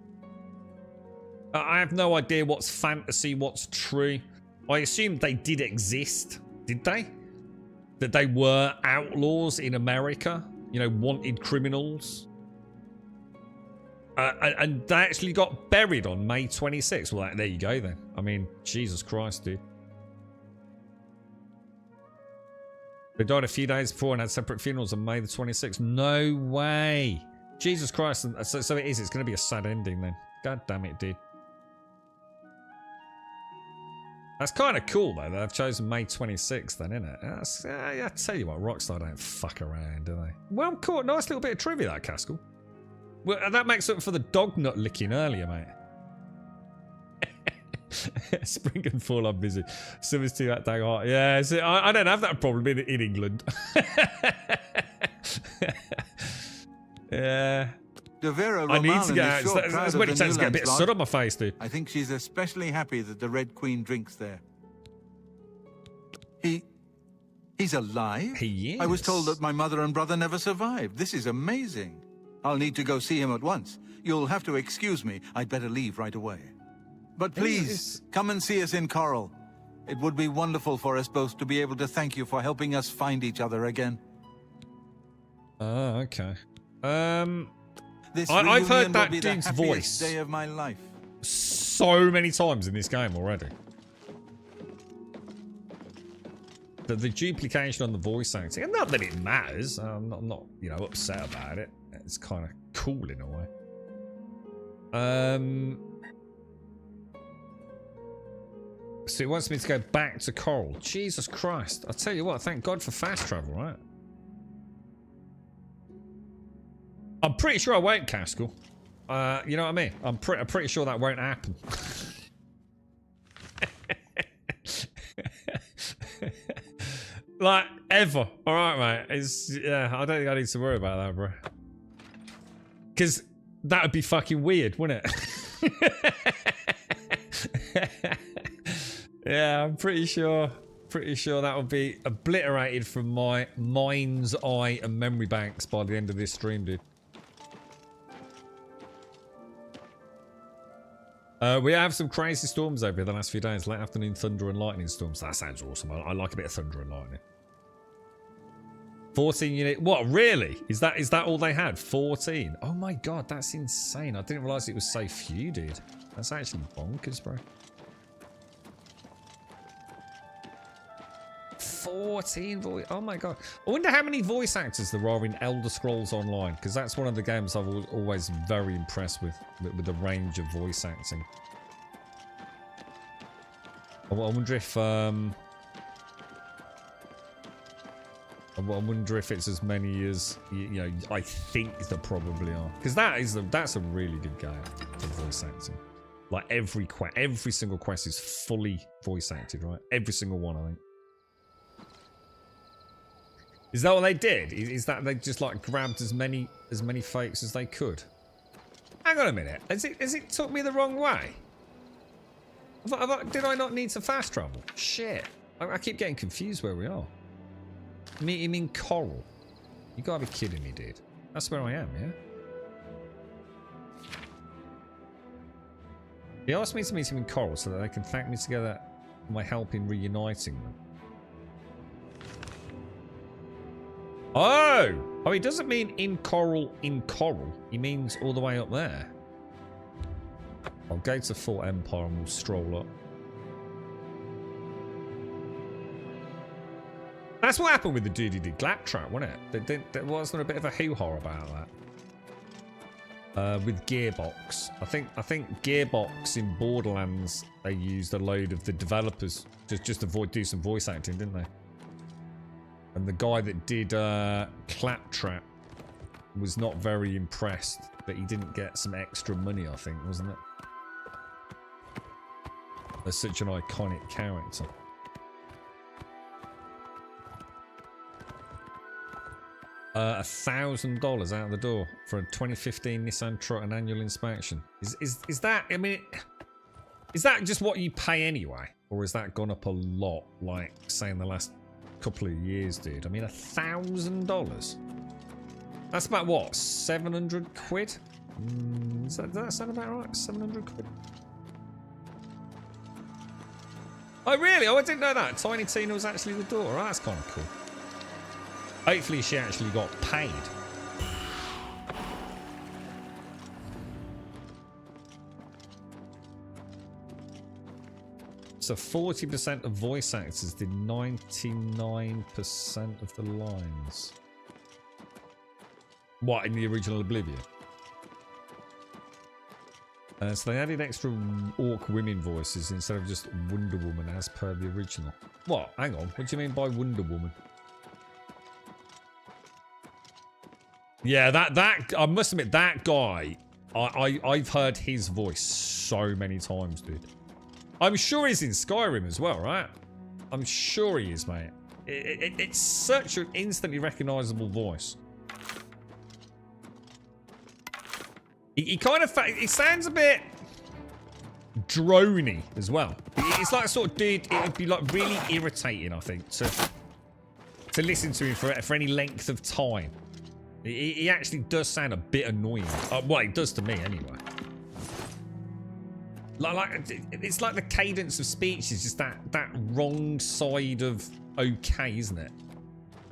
I have no idea what's fantasy, what's true. I assume they did exist. Did they? That they were outlaws in America? You know, wanted criminals? And they actually got buried on May 26th. Well, there you go then. I mean, Jesus Christ, dude. They died a few days before and had separate funerals on May the 26th. No way. Jesus Christ. So it is. It's going to be a sad ending then. God damn it, dude. That's kind of cool, though. They've chosen May 26th then, isn't it? Yeah, I tell you what, Rockstar don't fuck around, do they? Well, cool. Nice little bit of trivia, that, Caskell. Well, that makes up for the dog nut licking earlier, mate. Spring and fall, I'm busy. Summer's too that dang hot. Yeah, see, I don't have that problem in England. Yeah. I need to get out. That's when it takes to get a bit of sun on my face, dude. I think she's especially happy that the Red Queen drinks there. He's alive? He is. I was told that my mother and brother never survived. This is amazing. I'll need to go see him at once. You'll have to excuse me. I'd better leave right away. But please, come and see us in Coral. It would be wonderful for us both to be able to thank you for helping us find each other again. Oh, okay. This I've heard that will be dude's the voice day of my life. so many times in this game already. The duplication on the voice acting, and not that it matters. I'm not you know, upset about it. It's kind of cool in a way. So it wants me to go back to Coral. Jesus Christ! I tell you what. Thank God for fast travel, right? I'm pretty sure I won't, Caskell. You know what I mean? I'm pretty sure that won't happen. Like, ever. Alright, mate. Yeah, I don't think I need to worry about that, bro. Because that would be fucking weird, wouldn't it? Yeah, I'm pretty sure that would be obliterated from my mind's eye and memory banks by the end of this stream, dude. We have some crazy storms over here the last few days. Late afternoon thunder and lightning storms. That sounds awesome. I like a bit of thunder and lightning. 14 unit. What, really? Is that all they had? 14? Oh my god, that's insane. I didn't realise it was so few, dude. That's actually bonkers, bro. 14 voice. Oh my god. I wonder how many voice actors there are in Elder Scrolls Online, because that's one of the games I've always very impressed with the range of voice acting. I wonder if I wonder if it's as many as you know. I think there probably are, because that's a really good game for voice acting. Like every single quest is fully voice acted, right? Every single one, I think. Is that what they did? Is that they just like grabbed as many fakes as they could? Hang on a minute. Has it took me the wrong way? Did I not need to fast travel? Shit. I keep getting confused where we are. Meet him in Coral. You gotta be kidding me, dude. That's where I am, yeah? He asked me to meet him in Coral so that they can thank me together for my help in reuniting them. Oh! Oh, he doesn't mean in Coral. He means all the way up there. I'll go to Fort Empire and we'll stroll up. That's what happened with the dude who did Claptrap, wasn't it? There wasn't a bit of a hoo-ha about that. With Gearbox. I think Gearbox in Borderlands, they used a load of the developers just to do some voice acting, didn't they? And the guy that did Claptrap was not very impressed that he didn't get some extra money, I think, wasn't it? As such an iconic character. $1,000 out the door for a 2015 Nissan truck and annual inspection. Is that? I mean, is that just what you pay anyway, or has that gone up a lot? Like, say in the last couple of years, dude. I mean, $1,000. That's about what? 700 quid? Does that sound about right? 700 quid. Oh really? Oh, I didn't know that. Tiny Tina was actually the daughter. Oh, that's kind of cool. Hopefully she actually got paid. So 40% of voice actors did 99% of the lines. What, in the original Oblivion? So they added extra orc women voices instead of just Wonder Woman as per the original. What? Hang on. What do you mean by Wonder Woman? Yeah, that I must admit, that guy, I've heard his voice so many times, dude. I'm sure he's in Skyrim as well, right? I'm sure he is, mate. It's such an instantly recognizable voice. He kind of, it sounds a bit drony as well. It's like sort of dude, it would be like really irritating, I think, to listen to him for any length of time. He actually does sound a bit annoying. Well, it does to me anyway. Like it's like the cadence of speech is just that wrong side of okay, isn't it?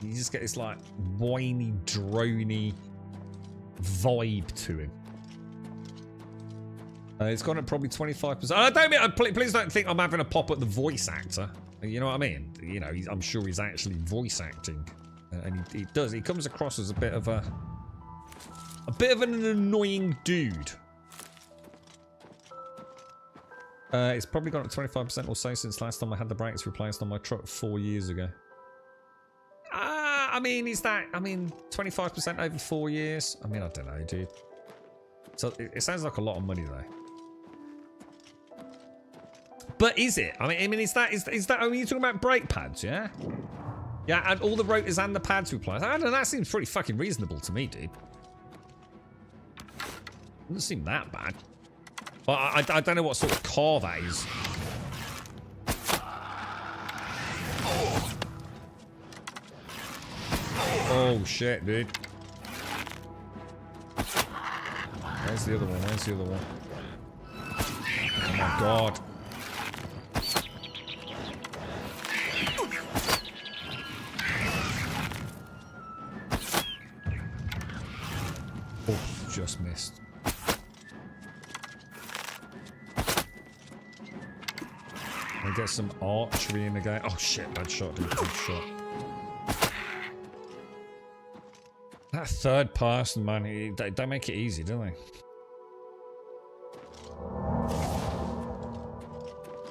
You just get this like whiny, drony vibe to him. It's gone at probably 25%. I don't mean, please don't think I'm having a pop at the voice actor. You know what I mean? You know, I'm sure he's actually voice acting, and he does. He comes across as a bit of an annoying dude. It's probably gone at 25% or so since last time I had the brakes replaced on my truck 4 years ago. I mean, 25% over 4 years? I mean, I don't know, dude. So it sounds like a lot of money though. But is it? I mean, is that only talking about brake pads? Yeah. Yeah, and all the rotors and the pads replaced. I don't know. That seems pretty fucking reasonable to me, dude. Doesn't seem that bad. But I don't know what sort of car that is. Oh shit, dude. Where's the other one? Where's the other one? Oh my god. Oh, just missed. I get some archery in the game. Oh shit, bad shot, dude. Good shot. That third person, man, they make it easy, don't they?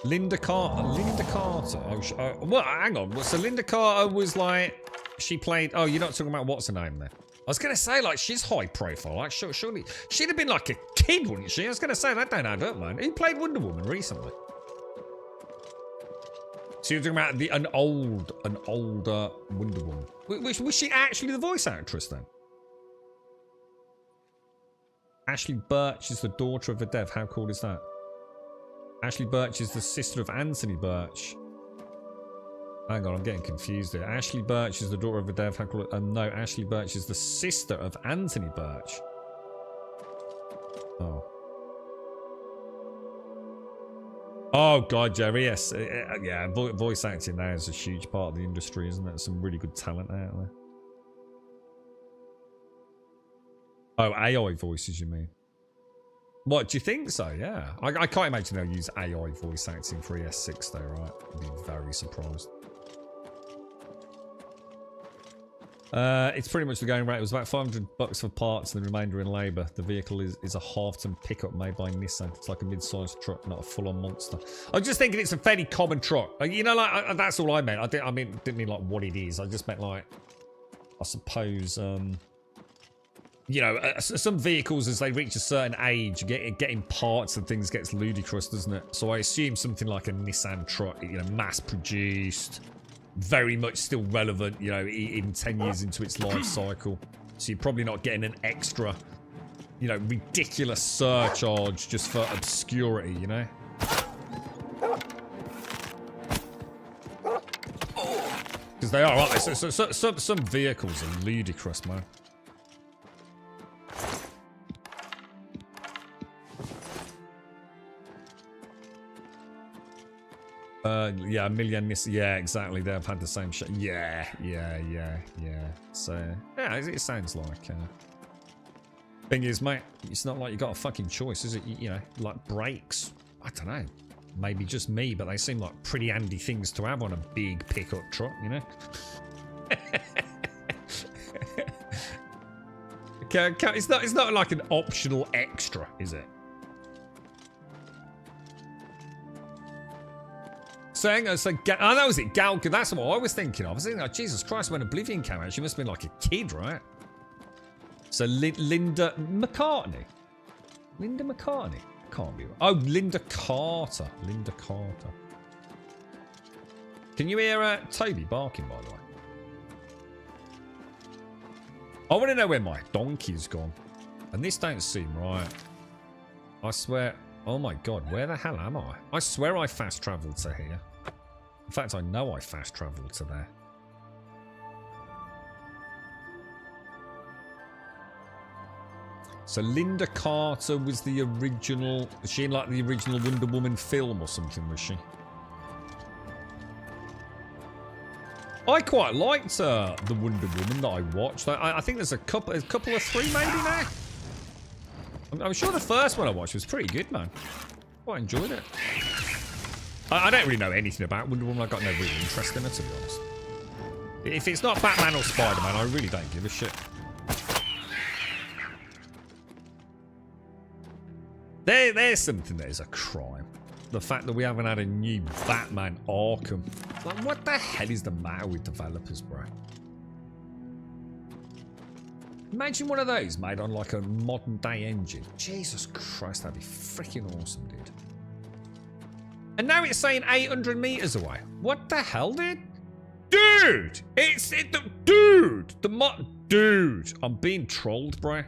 Linda Carter. Oh, well, hang on. So Linda Carter was like, she played. Oh, you're not talking about what's her name there? I was gonna say, like, she's high profile. Like, surely she'd have been like a kid, wouldn't she? I was gonna say that don't add up, man. Who played Wonder Woman recently? So you're talking about an older Wonder Woman. Was she actually the voice actress then? Ashley Birch is the daughter of a dev. How cool is that? Ashley Birch is the sister of Anthony Birch. Hang on, I'm getting confused here. Ashley Birch is the daughter of a dev. How cool? No, Ashley Birch is the sister of Anthony Birch. Oh. Oh god, Jerry, yes. Yeah, voice acting now is a huge part of the industry, isn't it? Some really good talent out there. Oh, AI voices, you mean? What, do you think so? Yeah. I can't imagine they'll use AI voice acting for ES6 though, right? I'd be very surprised. It's pretty much the going rate. It was about $500 for parts and the remainder in labour. The vehicle is a half-ton pickup made by Nissan. It's like a mid-sized truck, not a full-on monster. I'm just thinking it's a fairly common truck. You know, like, that's all I meant. I didn't mean like what it is. I just meant like, I suppose, you know, some vehicles as they reach a certain age, getting parts and things gets ludicrous, doesn't it? So I assume something like a Nissan truck, you know, mass-produced, very much still relevant, you know, even 10 years into its life cycle. So you're probably not getting an extra, you know, ridiculous surcharge just for obscurity, you know? Because they are, aren't they? So some vehicles are ludicrous, man. Yeah, a million. Yeah, exactly. They've had the same shit. Yeah. So, yeah, it sounds like. Thing is, mate, it's not like you got a fucking choice, is it? You know, like brakes. I don't know. Maybe just me, but they seem like pretty handy things to have on a big pickup truck, you know? It's not like an optional extra, is it? Saying, oh, that was it, Gal. That's what I was thinking of. I was thinking, oh, Jesus Christ, when Oblivion came out, she must have been like a kid, right? So Linda McCartney. Linda McCartney. Can't be. Oh, Linda Carter. Linda Carter. Can you hear Toby barking, by the way? I want to know where my donkey's gone. And this don't seem right. I swear. Oh my god, where the hell am I? I swear I fast travelled to here. In fact, I know I fast travelled to there. So Linda Carter was the original... Was she in like the original Wonder Woman film or something, was she? I quite liked the Wonder Woman that I watched. I think there's a couple of three maybe now. I'm sure the first one I watched was pretty good, man. Quite enjoyed it. I don't really know anything about Wonder Woman. I've got no real interest in it, to be honest. If it's not Batman or Spider-Man, I really don't give a shit. There's something that is a crime. The fact that we haven't had a new Batman Arkham. Like, what the hell is the matter with developers, bro? Imagine one of those made on like a modern day engine. Jesus Christ, that'd be freaking awesome, dude. And now it's saying 800 meters away. What the hell, dude? Dude! Dude! I'm being trolled, bro.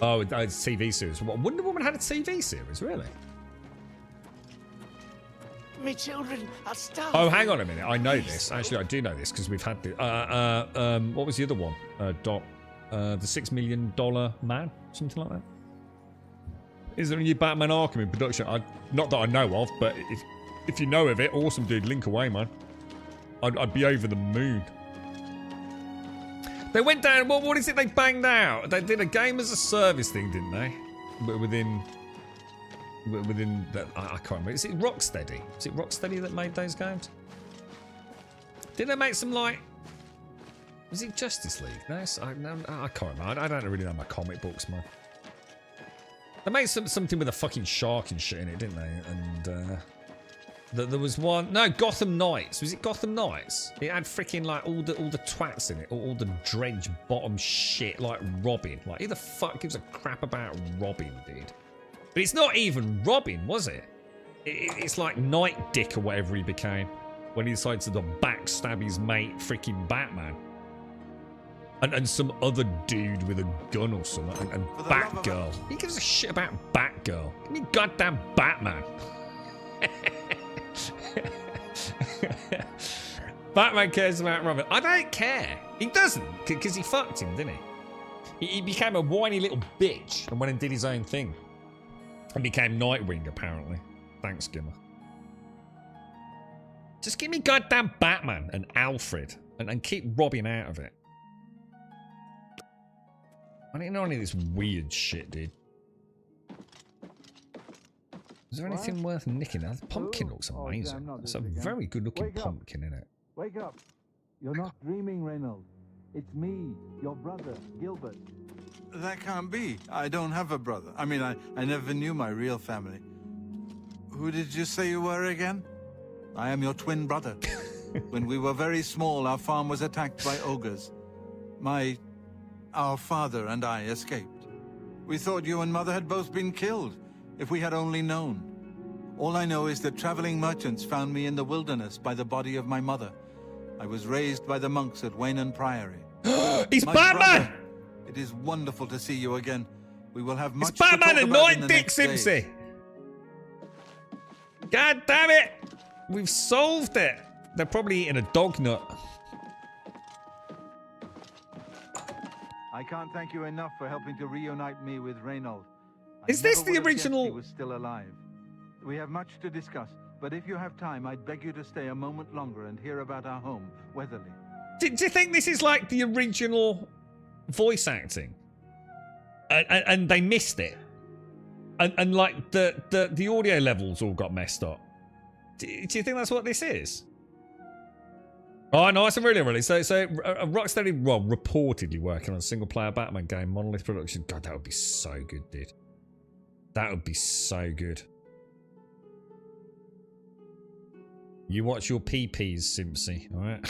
Oh, it's a TV series. What, Wonder Woman had a TV series, really? Me children are starving. Oh, hang on a minute. I know this. Actually, I do know this because we've had the. What was the other one? The $6 million Man, something like that. Is there a new Batman Arkham in production? Not that I know of, but if you know of it, awesome, dude. Link away, man. I'd be over the moon. They went down. What is it they banged out? They did a game as a service thing, didn't they? Within that, I can't remember. Is it Rocksteady? Is it Rocksteady that made those games? Didn't they make some like? Was it Justice League? No, I can't remember. I don't really know my comic books, man. They made something with a fucking shark and shit in it, didn't they? And there was one. No, Gotham Knights. Was it Gotham Knights? It had freaking like all the twats in it, all the dredge bottom shit, like Robin. Like, who the fuck gives a crap about Robin, dude? But it's not even Robin, was it? It's like Night Dick or whatever he became when he decided to backstab his mate, freaking Batman. And some other dude with a gun or something. And Batgirl. He gives a shit about Batgirl. Give me goddamn Batman. Batman cares about Robin. I don't care. He doesn't, because he fucked him, didn't he? He became a whiny little bitch and went and did his own thing. And became Nightwing, apparently. Thanks, Gimmer. Just give me goddamn Batman and Alfred and keep Robin out of it. I didn't know any of this weird shit, dude. Is there anything worth nicking? That pumpkin looks amazing. It's a very good looking pumpkin, isn't it? Wake up. You're not dreaming, Reynolds. It's me, your brother, Gilbert. That can't be. I don't have a brother. I mean, I never knew my real family. Who did you say you were again? I am your twin brother. When we were very small, our farm was attacked by ogres. Our father and I escaped. We thought you and Mother had both been killed, if we had only known. All I know is that traveling merchants found me in the wilderness by the body of my mother. I was raised by the monks at Waynon Priory. He's My Batman! brother, it is wonderful to see you again. We will have much It's Batman to and talk about in Night the Dick next days. Simpsy! God damn it! We've solved it! They're probably eating a dog nut. I can't thank you enough for helping to reunite me with Reynold. Is this the original? He was still alive. We have much to discuss, but if you have time, I'd beg you to stay a moment longer and hear about our home, Weatherly. Do you think this is like the original voice acting? And they missed it? And like the audio levels all got messed up? Do you think that's what this is? Oh, nice and really. So Rocksteady Rob reportedly working on a single-player Batman game, Monolith Production. God, that would be so good, dude. That would be so good. You watch your PPs, Simpsy, alright?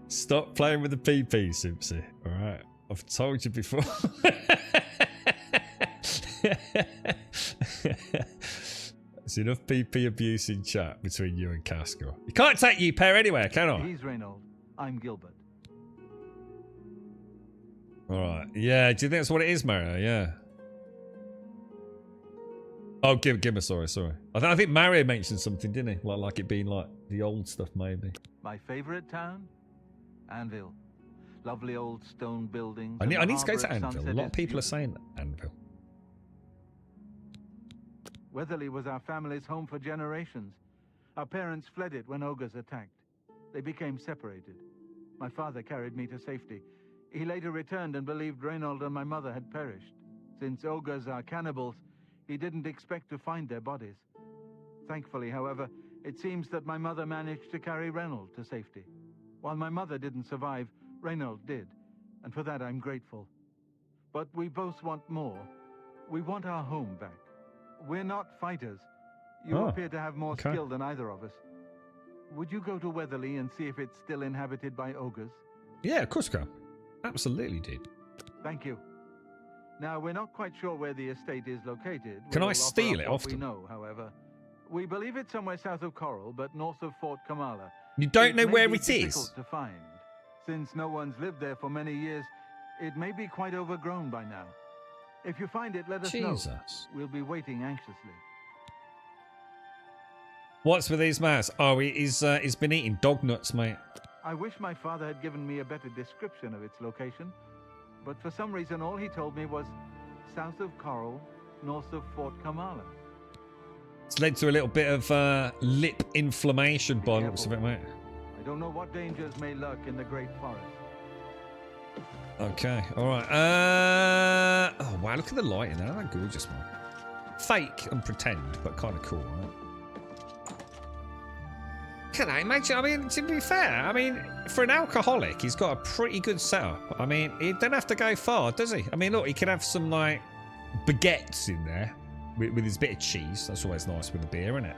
Stop playing with the PP, Simpsy, alright? I've told you before. There's enough PP abuse in chat between you and Casco. You can't take you pair anywhere, can I? He's Reynold. I'm Gilbert. Alright. Yeah, do you think that's what it is, Mario? Yeah. Oh, Gimmer, sorry. I think Mario mentioned something, didn't he? Like it being like the old stuff, maybe. My favorite town? Anvil. Lovely old stone buildings. I need to go to Anvil. A lot of people are saying Anvil. Weatherly was our family's home for generations. Our parents fled it when ogres attacked. They became separated. My father carried me to safety. He later returned and believed Reynold and my mother had perished. Since ogres are cannibals, he didn't expect to find their bodies. Thankfully, however, it seems that my mother managed to carry Reynold to safety. While my mother didn't survive, Reynold did, and for that I'm grateful. But we both want more. We want our home back. We're not fighters. You appear to have more skill than either of us. Would you go to Weatherly and see if it's still inhabited by ogres? Yeah, of course, Carl. Absolutely, dude. Thank you. Now, we're not quite sure where the estate is located. Can I steal it off We them? know, however. We believe it's somewhere south of Coral, but north of Fort Kamala. You don't know where may it be is? difficult to find. Since no one's lived there for many years, it may be quite overgrown by now. If you find it, let us know. Jesus. We'll be waiting anxiously. What's with these mouse? Oh, he's been eating dog nuts, mate. I wish my father had given me a better description of its location, but for some reason all he told me was south of Coral, north of Fort Kamala. It's led to a little bit of lip inflammation by the looks of it, mate. I don't know what dangers may lurk in the Great Forest. Okay, alright. Oh, wow, look at the light in there. Isn't that gorgeous, man? Fake and pretend, but kind of cool, right? Can I imagine? I mean, to be fair, I mean, for an alcoholic, he's got a pretty good setup. I mean, he doesn't have to go far, does he? I mean, look, he could have some, like, baguettes in there with his bit of cheese. That's always nice with a beer, isn't it?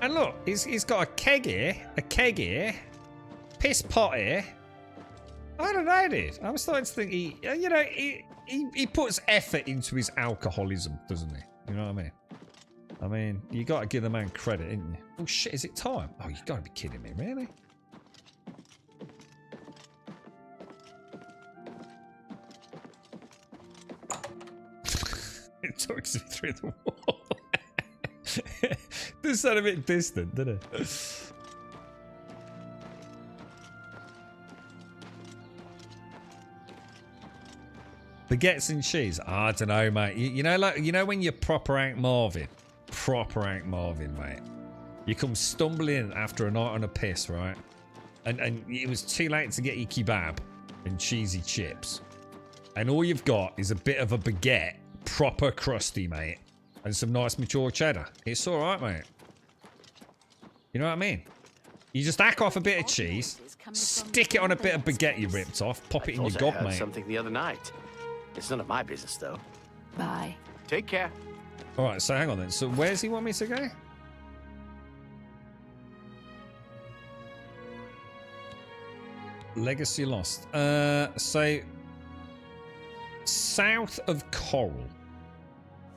And look, he's got a keg here, piss pot here. I don't know, dude. I'm starting to think he puts effort into his alcoholism, doesn't he? You know what I mean? I mean, you got to give the man credit, ain't you? Oh shit, is it time? Oh, you got to be kidding me, really? It talks me through the wall. Does sound a bit distant, doesn't it? Baguettes and cheese. I don't know, mate. You know, like when you're proper Aunt Marvin, mate. You come stumbling after a night on a piss, right? And it was too late to get your kebab and cheesy chips, and all you've got is a bit of a baguette, proper crusty, mate, and some nice mature cheddar. It's all right, mate. You know what I mean? You just hack off a bit of cheese, stick it on a bit of baguette you ripped off, pop it in your I gob, heard mate. something the other night. It's none of my business, though. Bye. Take care. All right, so hang on then. So where's he want me to go? Legacy lost. So south of Coral,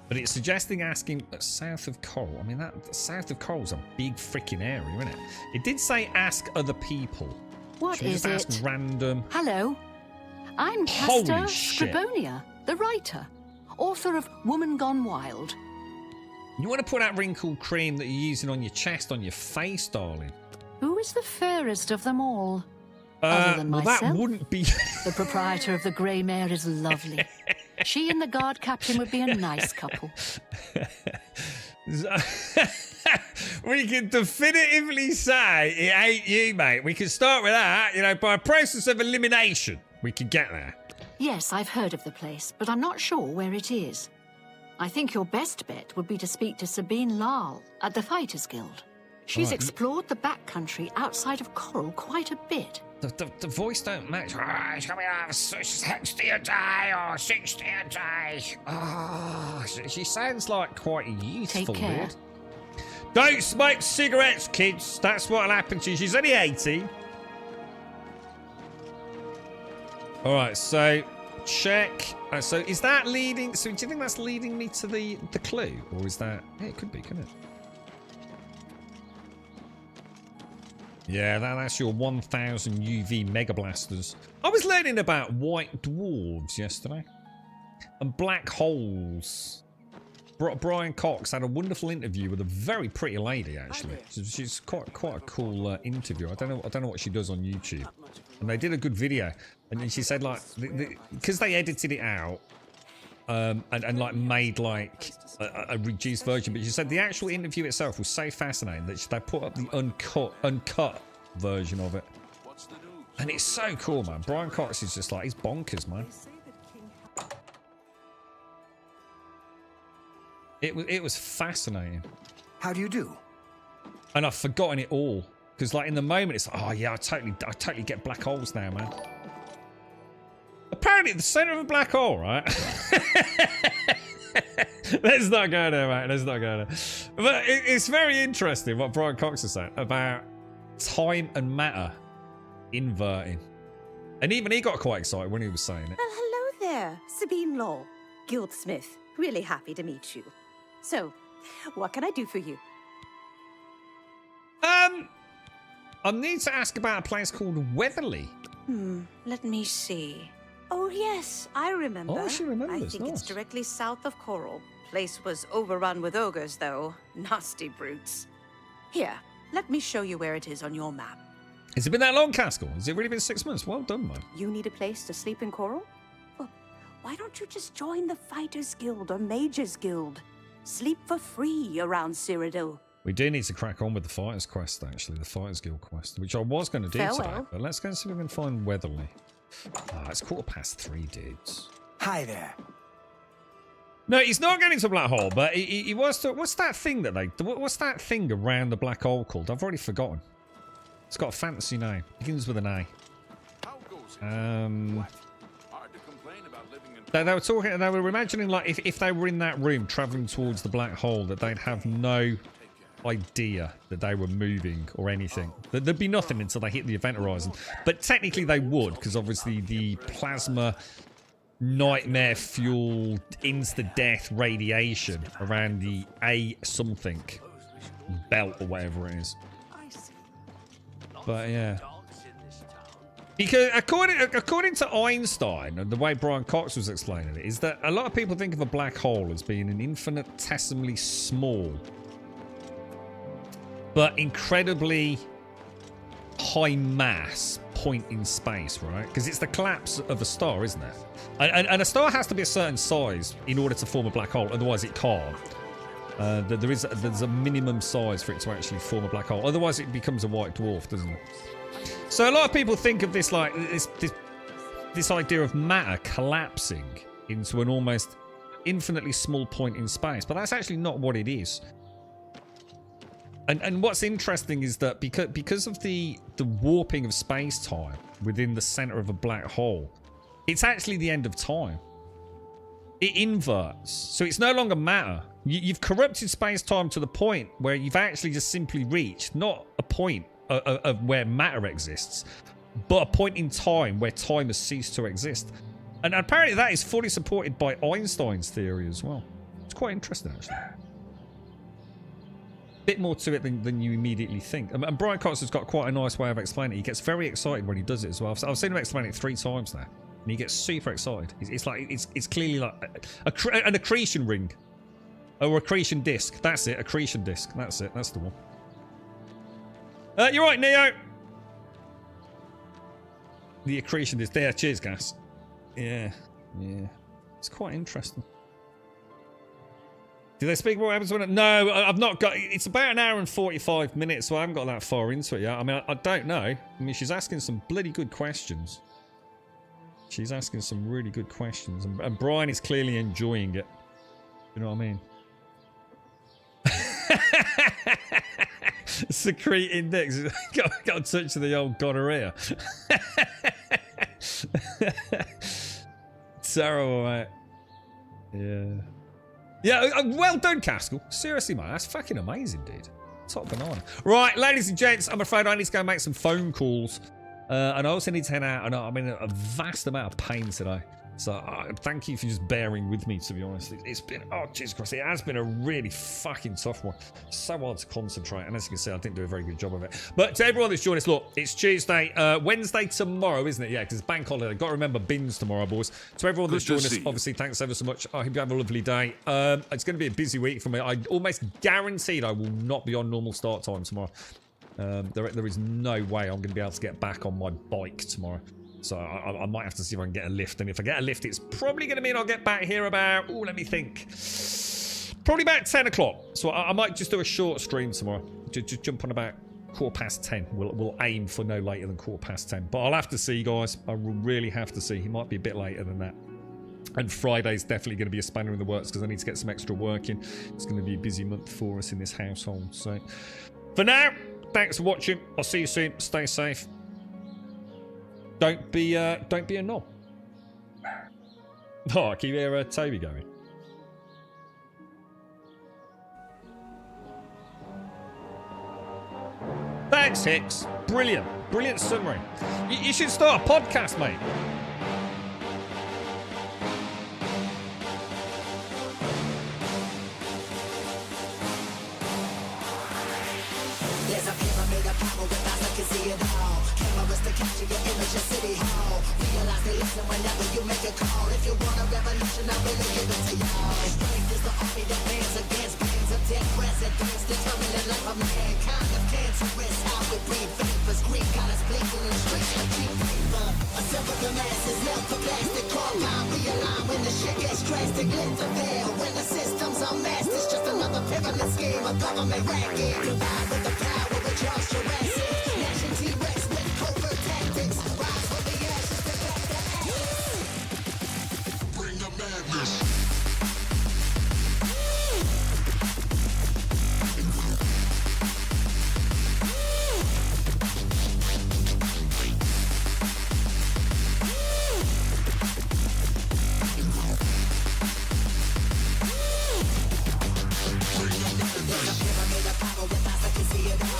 but it's suggesting asking south of Coral. I mean, that south of Coral's a big freaking area, isn't it? It did say ask other people. What Should we is just it? ask random. Hello. I'm Holy Pastor shit. Scribonia, the writer, author of Woman Gone Wild. You want to put that wrinkled cream that you're using on your chest on your face, darling? Who is the fairest of them all? Other than well, myself, that wouldn't be. The proprietor of the Grey Mare is lovely. She and the guard captain would be a nice couple. We can definitively say it ain't you, mate. We can start with that. You know, by a process of elimination, we could get there. Yes, I've heard of the place, but I'm not sure where it is. I think your best bet would be to speak to Sabine Lal at the Fighters Guild. She's Right. explored the backcountry outside of Coral quite a bit. The voice don't match. Oh, it's coming out 60 a day or 60 a day. Oh, she sounds like quite youthful. Take care. Dude. Don't smoke cigarettes, kids. That's what'll happen to you. She's only 18. All right, so check. So is that leading? So do you think that's leading me to the clue, or is that? Yeah, it could be, couldn't it? Yeah, that's your 1000 UV Mega Blasters. I was learning about white dwarves yesterday. And black holes. Brian Cox had a wonderful interview with a very pretty lady, actually. She's quite a cool interview. I don't know what she does on YouTube. And they did a good video. And then she said, like, because they edited it out, and like made like a reduced version, but she said the actual interview itself was so fascinating that they put up the uncut version of it, and it's so cool, man. Brian Cox is just like, he's bonkers, man. It was fascinating. How do you do? And I've forgotten it all because, like, in the moment it's like, oh yeah, I totally get black holes now, man. Apparently, the center of a black hole, right? Let's not go there, mate. Let's not go there. But it's very interesting what Brian Cox is saying about time and matter inverting. And even he got quite excited when he was saying it. Well, hello there, Sabine Law, Guildsmith. Really happy to meet you. So, what can I do for you? I need to ask about a place called Weatherly. Let me see. Oh, yes, I remember. Oh, she remembers. I think Nice. it's directly south of Coral. Place was overrun with ogres, though. Nasty brutes. Here, let me show you where it is on your map. Has it been that long, Caskell? Has it really been 6 months? Well done, man. You need a place to sleep in Coral? Well, why don't you just join the Fighters Guild or Mages Guild? Sleep for free around Cyrodiil. We do need to crack on with the Fighters quest, actually. The Fighters Guild quest, which I was going to do today. Farewell. But let's go and see if we can find Weatherly. It's 3:15, dudes. Hi there. No, he's not getting to Black Hole, but he was to... What's that thing that they... What's that thing around the Black Hole called? I've already forgotten. It's got a fancy name. Begins with an A. They were talking... They were imagining, like, if they were in that room travelling towards the Black Hole, that they'd have no idea that they were moving or anything. There'd be nothing until they hit the event horizon. But technically they would, because obviously the plasma nightmare-fueled insta-death radiation around the A something belt or whatever it is. But yeah. Because according to Einstein, and the way Brian Cox was explaining it, is that a lot of people think of a black hole as being an infinitesimally small but incredibly high mass point in space, right? Because it's the collapse of a star, isn't it? And a star has to be a certain size in order to form a black hole, otherwise it can't. There's a minimum size for it to actually form a black hole, otherwise it becomes a white dwarf, doesn't it? So a lot of people think of this like this idea of matter collapsing into an almost infinitely small point in space, but that's actually not what it is. And what's interesting is that because of the warping of space-time within the center of a black hole, it's actually the end of time. It inverts, so it's no longer matter. You've corrupted space-time to the point where you've actually just simply reached not a point of where matter exists, but a point in time where time has ceased to exist. And apparently that is fully supported by Einstein's theory as well. It's quite interesting, actually. Bit more to it than you immediately think. And Brian Cox has got quite a nice way of explaining it. He gets very excited when he does it as well. I've seen him explain it 3 times now, and he gets super excited. It's like it's clearly like an accretion ring, or accretion disc. That's it, accretion disc. That's it. That's the one. You're right, Neo. The accretion disc. There. Cheers, gas. Yeah. It's quite interesting. Do they speak about what happens when... No, I've not got... It's about 1 hour and 45 minutes, so I haven't got that far into it yet. I mean, I don't know. I mean, she's asking some bloody good questions. She's asking some really good questions. And Brian is clearly enjoying it. You know what I mean? Secrete index. got a touch of the old gonorrhea. Terrible, mate. Yeah. Yeah, well done, Caskell. Seriously, mate, that's fucking amazing, dude. Top banana. Right, ladies and gents, I'm afraid I need to go make some phone calls. And I also need to head out, and I'm in a vast amount of pain today. So thank you for just bearing with me, to be honest. It's been, oh, Jesus Christ, it has been a really fucking tough one. So hard to concentrate, and as you can see, I didn't do a very good job of it. But to everyone that's joined us, look, it's Tuesday, Wednesday tomorrow, isn't it? Yeah, because it's bank holiday. Got to remember bins tomorrow, boys. To everyone that's joined us, obviously, thanks ever so much. I hope you have a lovely day. It's going to be a busy week for me. I almost guaranteed I will not be on normal start time tomorrow. There is no way I'm going to be able to get back on my bike tomorrow. So I might have to see if I can get a lift. And if I get a lift, it's probably going to mean I'll get back here about, oh, let me think. Probably about 10 o'clock. So I might just do a short stream tomorrow. Just jump on about 10:15. We'll aim for no later than 10:15. But I'll have to see, guys. I will really have to see. He might be a bit later than that. And Friday's definitely going to be a spanner in the works because I need to get some extra work in. It's going to be a busy month for us in this household. So for now, thanks for watching. I'll see you soon. Stay safe. Don't be a knob. Oh, I keep hear Toby going. Thanks, Hicks. Brilliant. Brilliant summary. You should start a podcast, mate. There's a pyramid of power with eyes that can see it all. Cameras to capture your image of City Hall. Realize they listen whenever you make a call. If you want a revolution, I really give it to y'all. Strength is the army that bands against bands of dead presidents, determining the life of mankind of cancerous. How we breathe vapors, Greek got us blinking in the streets like cheap paper. Assemble the masses, melt the plastic, core line, realign when the shit gets drastic. Lift the veil when the system's unmasked. It's just another pyramid scheme, a government racket. Combined with the power of Charles Jurassic, Nation T-Rex with covert tactics. Rise from the ashes to back the ashes. Bring the madness. There's a pyramid of power with eyes that can see it all.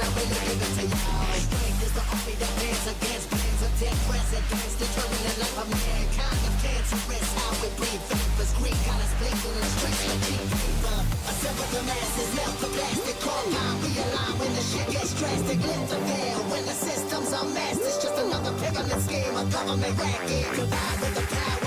I really give it to y'all. Strength is the army that bands against plans of dead presidents, determining the life of mankind of cancerous. How we breathe vapors, Greek got us blinking in the streets like cheap paper. Assemble the masses, melt the plastic, compound, realign when the shit gets drastic. Lift the veil when the system's unmasked. It's just another pyramid scheme, a government racket. Combined with the power